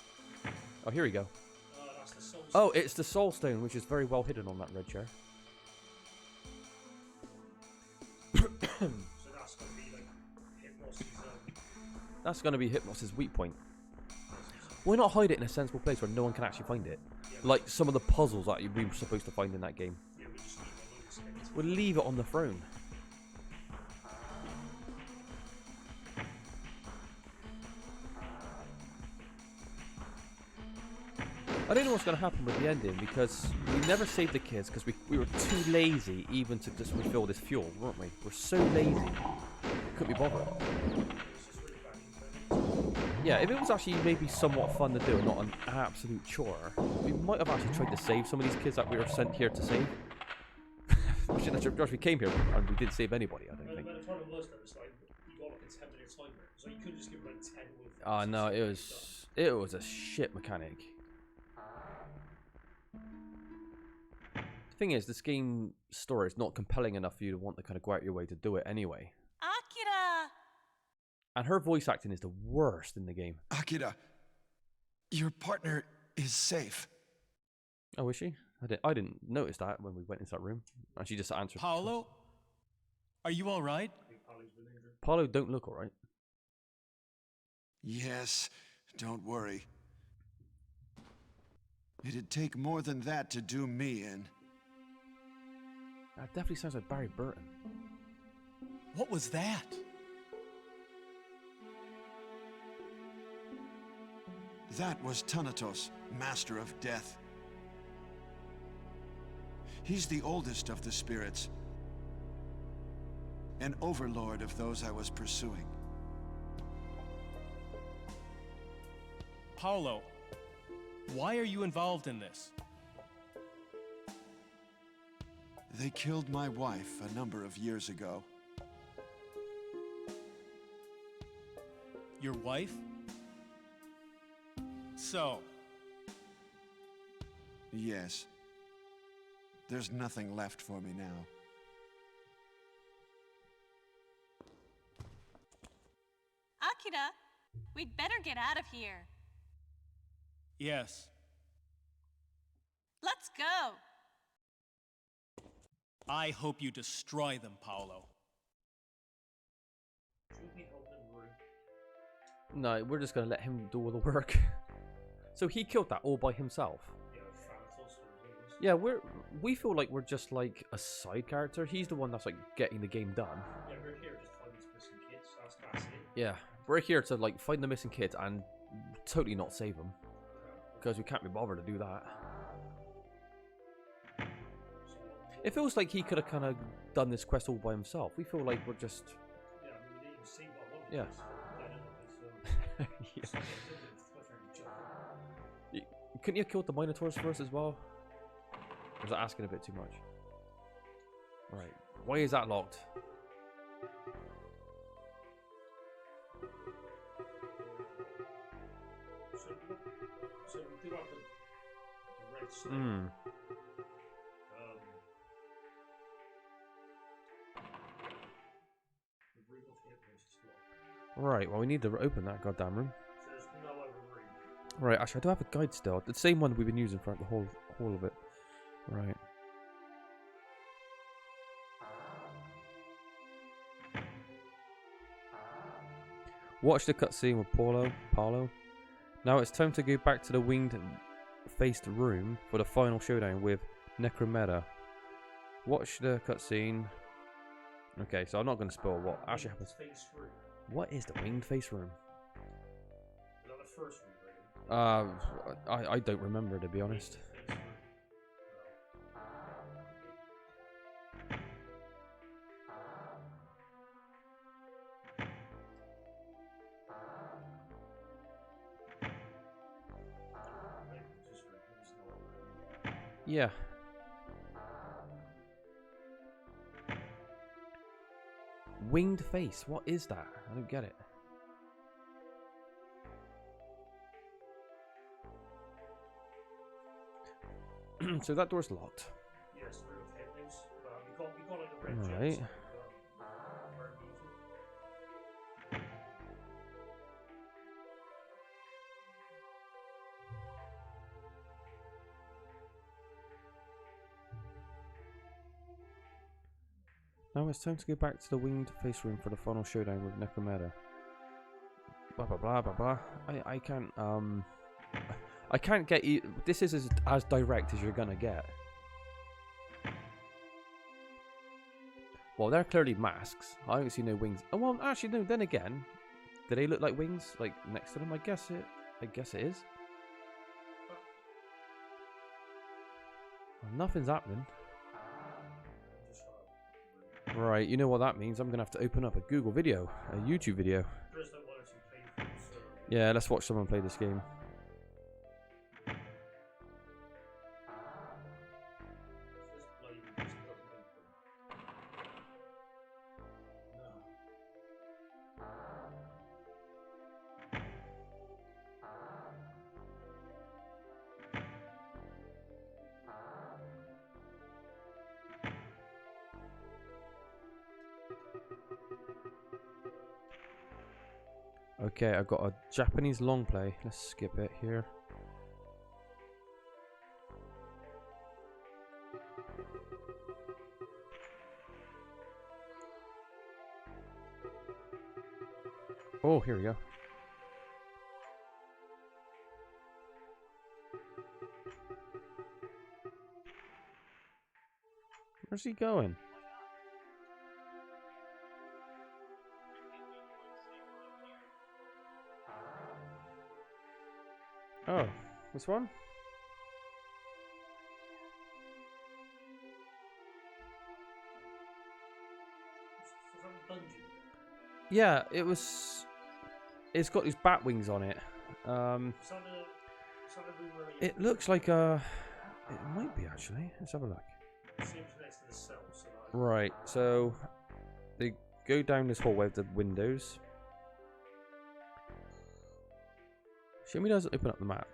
Oh, here we go. That's the soul Oh, it's the Soul Stone, which is very well hidden on that red chair. So that's going to be like Hypnos' That's going to be Hypnos's weak point. Why not hide it in a sensible place where no one can actually find it? Like some of the puzzles that we were supposed to find in that game. We'll leave it on the throne. I don't know what's going to happen with the ending because we never saved the kids because we were too lazy even to just refill this fuel, weren't we? We're so lazy. Couldn't be bothered. Yeah, if it was actually maybe somewhat fun to do and not an absolute chore, we might have actually tried to save some of these kids that we were sent here to save. Josh, we came here and we didn't save anybody, I don't think. The problem was though, it's like you got like a 10-minute timer, so you couldn't just give them like 10 with. Oh no, it was a shit mechanic. The thing is, this game's story is not compelling enough for you to want to kind of go out your way to do it anyway. Akira! And her voice acting is the worst in the game. Akira, your partner is safe. Oh, is she? I didn't notice that when we went into that room. And she just answered. Paolo? Are you all right? Paolo don't look alright. Yes, don't worry. It'd take more than that to do me in. That definitely sounds like Barry Burton. What was that? That was Thanatos, Master of Death. He's the oldest of the spirits, an overlord of those I was pursuing. Paolo, why are you involved in this? They killed my wife a number of years ago. Your wife? So, Yes. There's nothing left for me now. Akira, we'd better get out of here. yes, Let's go. I hope you destroy them, Paolo. No, we're just gonna let him do all the work. So he killed that all by himself. Yeah, we feel like we're just like a side character. He's the one that's like getting the game done. Yeah, we're here just to find these missing kids. That's it. Yeah, we're here to like find the missing kids and totally not save them because we can't be bothered to do that. It feels like he could have kind of done this quest all by himself. We feel like we're just Yeah, I mean, we didn't see what yeah. So, Couldn't you have killed the Minotaurs first as well? Or was that asking a bit too much? Right. Why is that locked? So we do have the red snake. The room of hypnosis is locked. Right, well we need to open that goddamn room. So there's no other room. Right, actually I do have a guide still. The same one we've been using throughout the whole of it. Right. Watch the cutscene with Paolo. Now it's time to go back to the winged-faced room for the final showdown with Necromeda. Watch the cutscene. Okay, so I'm not going to spoil what actually happens. What is the winged face room? Is that the first room? I don't remember, to be honest. Yeah. Winged face, what is that? I don't get it. So that door's locked. Yes, the room of hypnosis. We got like a red Right. jet. Now it's time to go back to the winged face room for the final showdown with Necromeda. blah blah blah blah blah. I can't get you. This is as direct as you're gonna get. Well, they're clearly masks. I don't see no wings. Oh well, actually no. Then again, do they look like wings? Like next to them? I guess it is. Well, nothing's happening. Right, you know what that means. I'm going to have to open up a Google video, a YouTube video. Yeah, let's watch someone play this game. Okay, I've got a Japanese long play. Let's skip it here. Oh, here we go. Where's he going? Oh, this one? Yeah, it was. It's got these bat wings on it. It looks like a. It might be actually. Let's have a look. Right, so they go down this hallway with the windows. Show me doesn't open up the map.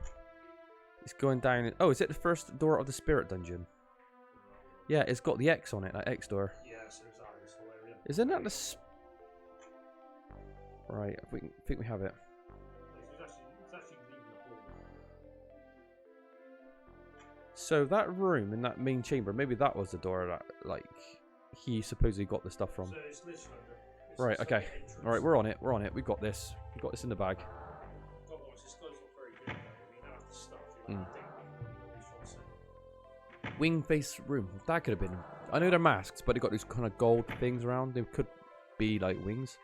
It's going down. Oh, is it the first door of the spirit dungeon? Yeah, it's got the X on it, that X door. Isn't that the? Right, I think we have it. So that room in that main chamber, maybe that was the door that, like, he supposedly got the stuff from. Right, okay. Alright, we're on it, we've got this. We've got this in the bag. Wing face room. That could have been. I know they're masks, but they got these kind of gold things around. They could be like wings.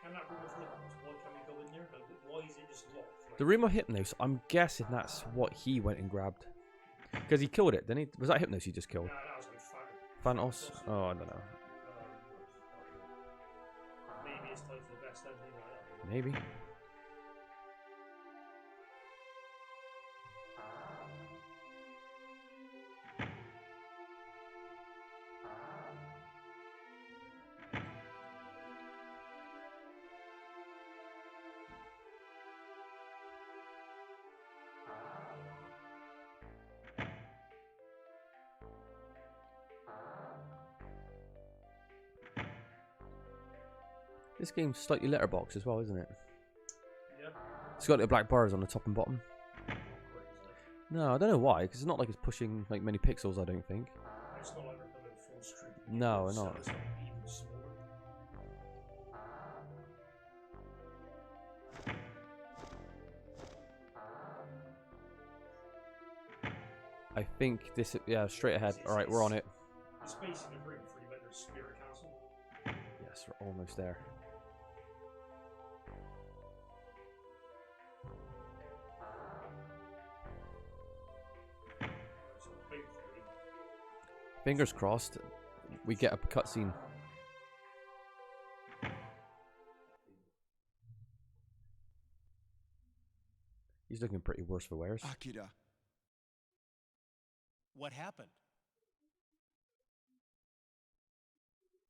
The room of Hypnos. I'm guessing that's what he went and grabbed. Because he killed it, didn't he? Was that Hypnos he just killed? Phantos? Oh, I don't know. Maybe it's time for the best ending. Maybe. This game's slightly letterbox as well, isn't it? Yeah. It's got the black bars on the top and bottom. No, I don't know why, because it's not like it's pushing like many pixels, I don't think. It's not like we're coming full street. No, not. It's like even smaller. I think this, yeah, straight ahead. Alright, we're on it. The space in the room for you went to Spirit Castle. Yes, we're almost there. Fingers crossed, we get a cutscene. He's looking pretty worse for wears. Akira. What happened?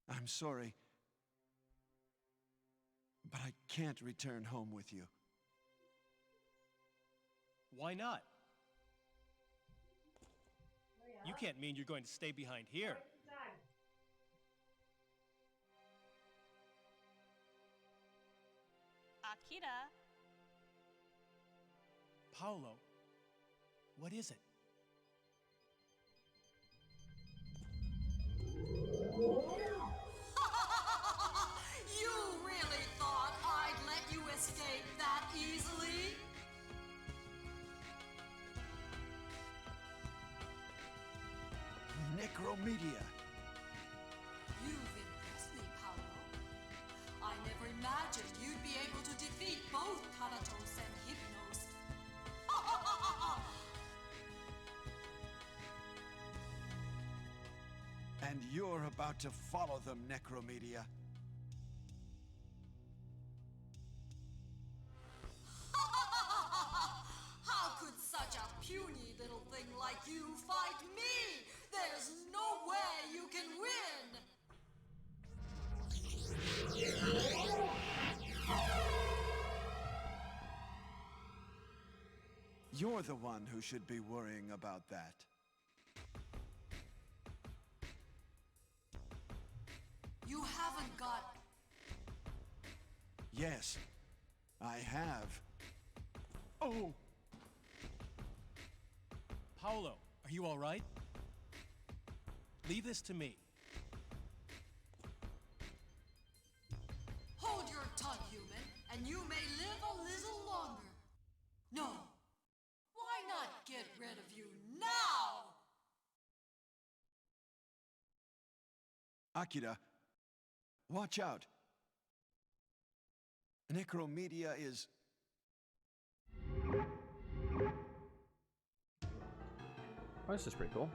I'm sorry, but I can't return home with you. Why not? You can't mean you're going to stay behind here. Akira, Paolo, what is it? You really thought I'd let you escape that easily? Necromedia. You've impressed me, Paolo. I never imagined you'd be able to defeat both Thanatos and Hypnos. And you're about to follow them, Necromedia. How could such a puny little thing like you fight me? There's no way you can win! You're the one who should be worrying about that. You haven't got... Yes, I have. Oh! Paolo, are you all right? Leave this to me. Hold your tongue, human, and you may live a little longer. No. Why not get rid of you now? Akira, watch out. Necromedia is... Oh, this is pretty cool.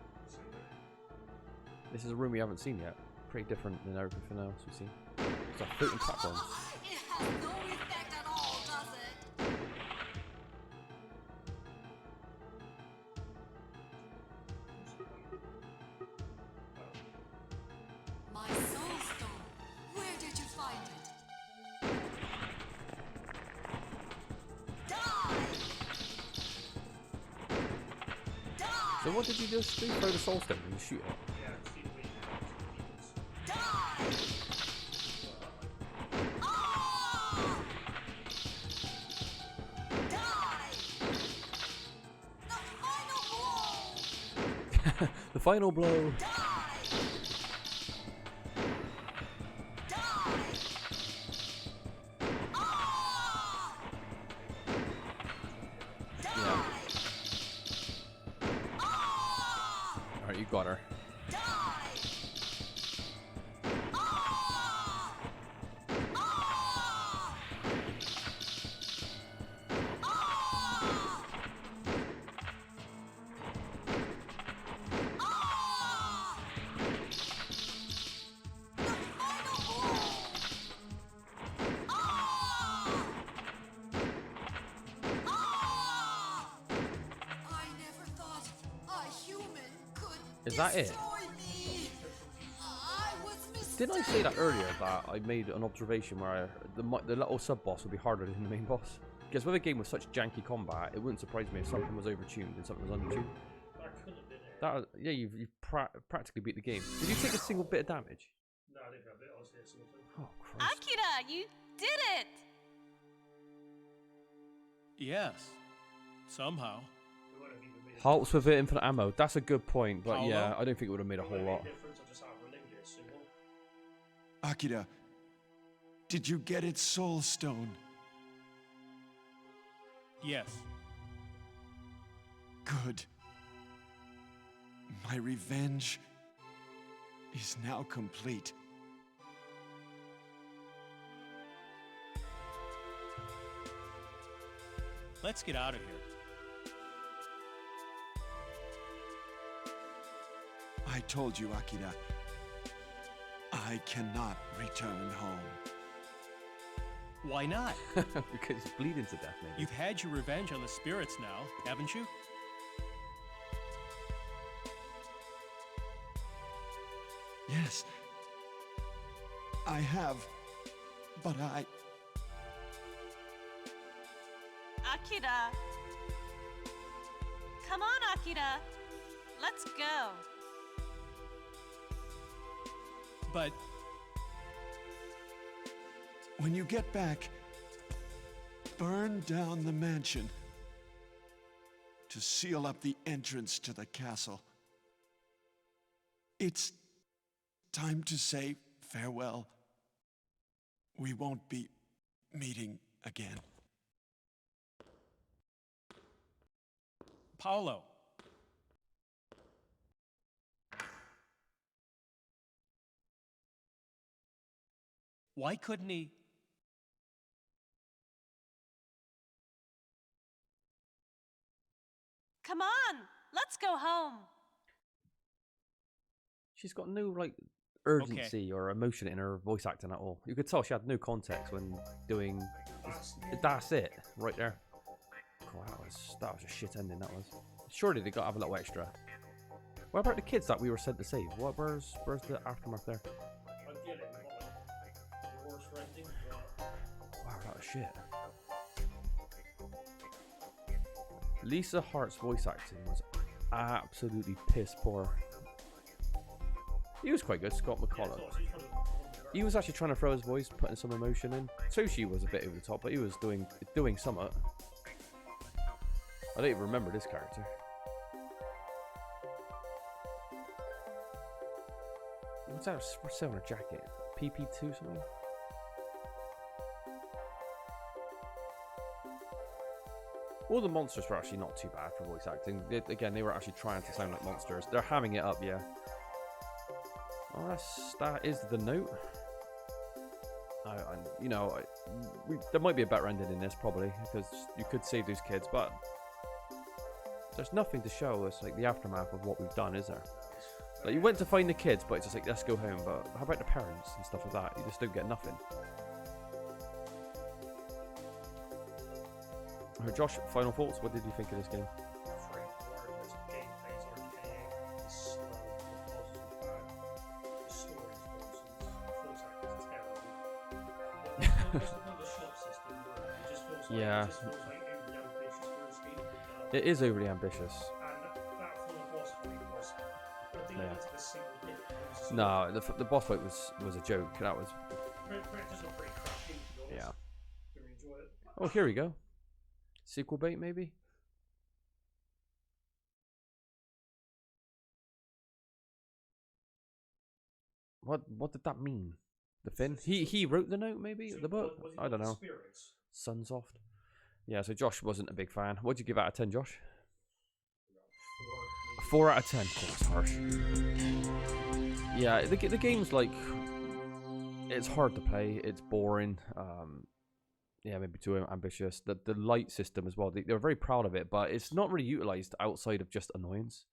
This is a room we haven't seen yet. Pretty different than everything else we've seen. It's like floating platforms. It has no effect at all, does it? My soul stone. Where did you find it? Die! Die! So what did you just do? Throw the soul stone and shoot it? Yeah, see the way you have to Die! Die! The final blow! Die! Die! Yeah. Alright, you got her. I never thought a human could Is that it? destroy me. I was Didn't I say that earlier, that I made an observation where the little sub-boss would be harder than the main boss? Because with a game with such janky combat, it wouldn't surprise me if something was overtuned and something was undertuned. That could have been it. That, yeah, you've practically beat the game. Did you take a single bit of damage? No, I didn't have it. I was here something. Oh, Christ. Akira, you did it! Yes. Somehow. It wouldn't have even made a Halts with infinite ammo. That's a good point, but Paolo? yeah, I don't think it would have made a whole lot. difference. I just outrelinked it. Single. Akira, did you get its soul stone? Yes. Good. My revenge is now complete. Let's get out of here. I told you, Akira. I cannot return home. Why not? Because he's bleeding to death, maybe. You've had your revenge on the spirits now, haven't you? Yes. I have. But Akira! Come on, Akira! Let's go! But when you get back, burn down the mansion to seal up the entrance to the castle. It's time to say farewell. We won't be meeting again. Paolo. Why couldn't he? Come on, let's go home. She's got no like urgency or emotion in her voice acting at all. You could tell she had no context when doing. That's it, right there. Oh, that was a shit ending. That was. Surely they got to have a little extra. What about the kids that we were sent to save? Where's the aftermath there? Wow, that was shit. Lisa Hart's voice acting was absolutely piss poor. He was quite good, Scott McCullough. He was actually trying to throw his voice, putting some emotion in. Toshi was a bit over the top, but he was doing somewhat. I don't even remember this character. What's that? What's that on her jacket? PP2 something? All the monsters were actually not too bad for voice acting. Again, they were actually trying to sound like monsters. They're hamming it up, yeah. Oh, that is the note. You know, there might be a better ending in this probably because you could save those kids, but there's nothing to show us like the aftermath of what we've done, is there? Like you went to find the kids, but it's just like let's go home. But how about the parents and stuff like that? You just don't get nothing. Josh, final thoughts? What did you think of this game? Yeah. It is overly ambitious. Yeah. No, the boss fight was a joke. That was. Yeah. Oh, here we go. Sequel bait, maybe. What did that mean? The Finn? He wrote the note, maybe the book. I don't know. Sunsoft. Yeah. So Josh wasn't a big fan. What'd you give out of 10, Josh? 4 out of 10. Oh, it's harsh. Yeah, the game's like it's hard to play. It's boring. Yeah, maybe too ambitious. The light system as well. They're very proud of it, but it's not really utilized outside of just annoyance.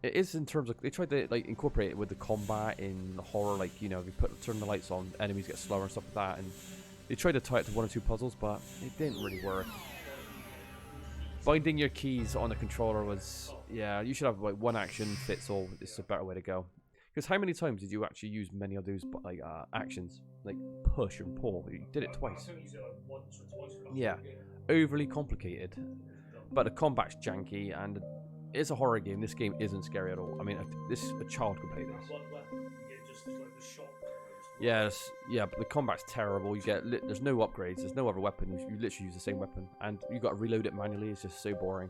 It is in terms of they tried to like incorporate it with the combat in the horror, like you know, if you turn the lights on, enemies get slower and stuff like that, and they tried to tie it to 1 or 2 puzzles, but it didn't really work. Binding your keys on the controller was, yeah, you should have like one action fits all. It's a better way to go. Because how many times did you actually use many of those like actions, like push and pull? You did it twice. Yeah, overly complicated. But the combat's janky, and it's a horror game. This game isn't scary at all. I mean, a child could play this. Yes, yeah, but the combat's terrible. You get there's no upgrades. There's no other weapon. You literally use the same weapon, and you got to reload it manually. It's just so boring.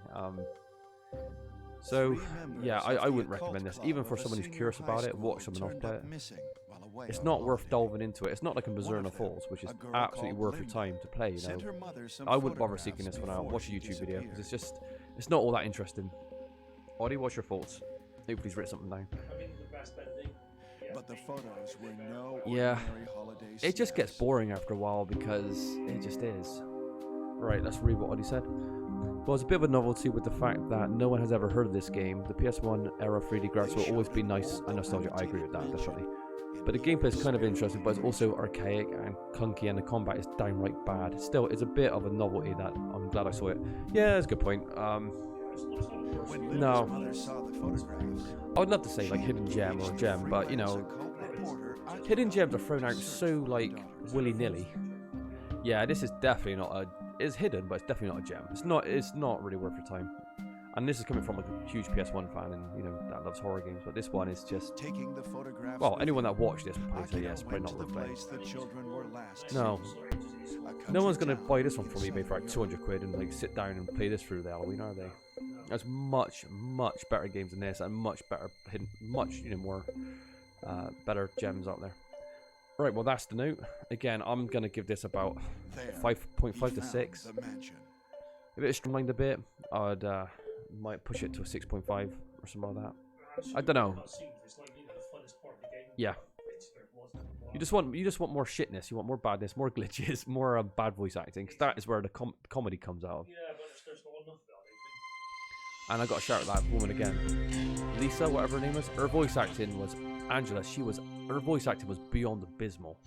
So yeah, I wouldn't recommend this, even for someone who's curious about it. Watch someone else play it. It's not worth delving into it. It's not like in Berserker Falls, which is absolutely worth your time to play. You know, I wouldn't bother seeking this one out. Watch a YouTube video because it's not all that interesting. Audie, what's your thoughts? Hopefully he's written something down. But the photos were no it just gets boring after a while because it just is. Right, let's read what Audie said. Well, it's a bit of a novelty with the fact that no one has ever heard of this game. The PS1 era 3D graphics will always be nice and nostalgic. I agree with that, definitely. But the gameplay is kind of interesting, but it's also archaic and clunky, and the combat is downright bad. Still, it's a bit of a novelty that I'm glad I saw it. Yeah, that's a good point. No. I would love to say like hidden gem or gem, but you know, hidden gems are thrown out so like willy-nilly. Yeah, this is definitely not a. It's hidden, but it's definitely not a gem. It's not really worth your time. And this is coming from like a huge PS1 fan, and you know that loves horror games. But this one is just. Taking the photographs. Well, anyone that watched this would probably say yes, probably not worth playing. No. No one's gonna buy this one from eBay for like 200 quid and like sit down and play this through the Halloween, are they? There's much better games than this, and much better hidden, more better gems out there. Right, well that's the note. Again, I'm gonna give this about 5.5 to 6. If it streamlined a bit, I'd might push it to a 6.5 or something like that. I don't know. Yeah. You just want more shitness. You want more badness, more glitches, more bad voice acting. 'Cause that is where the comedy comes out of. Yeah, but there's not enough of that, I think. And I got to shout at that woman again, Lisa, whatever her name was. Her voice acting was Angela. Her voice acting was beyond abysmal.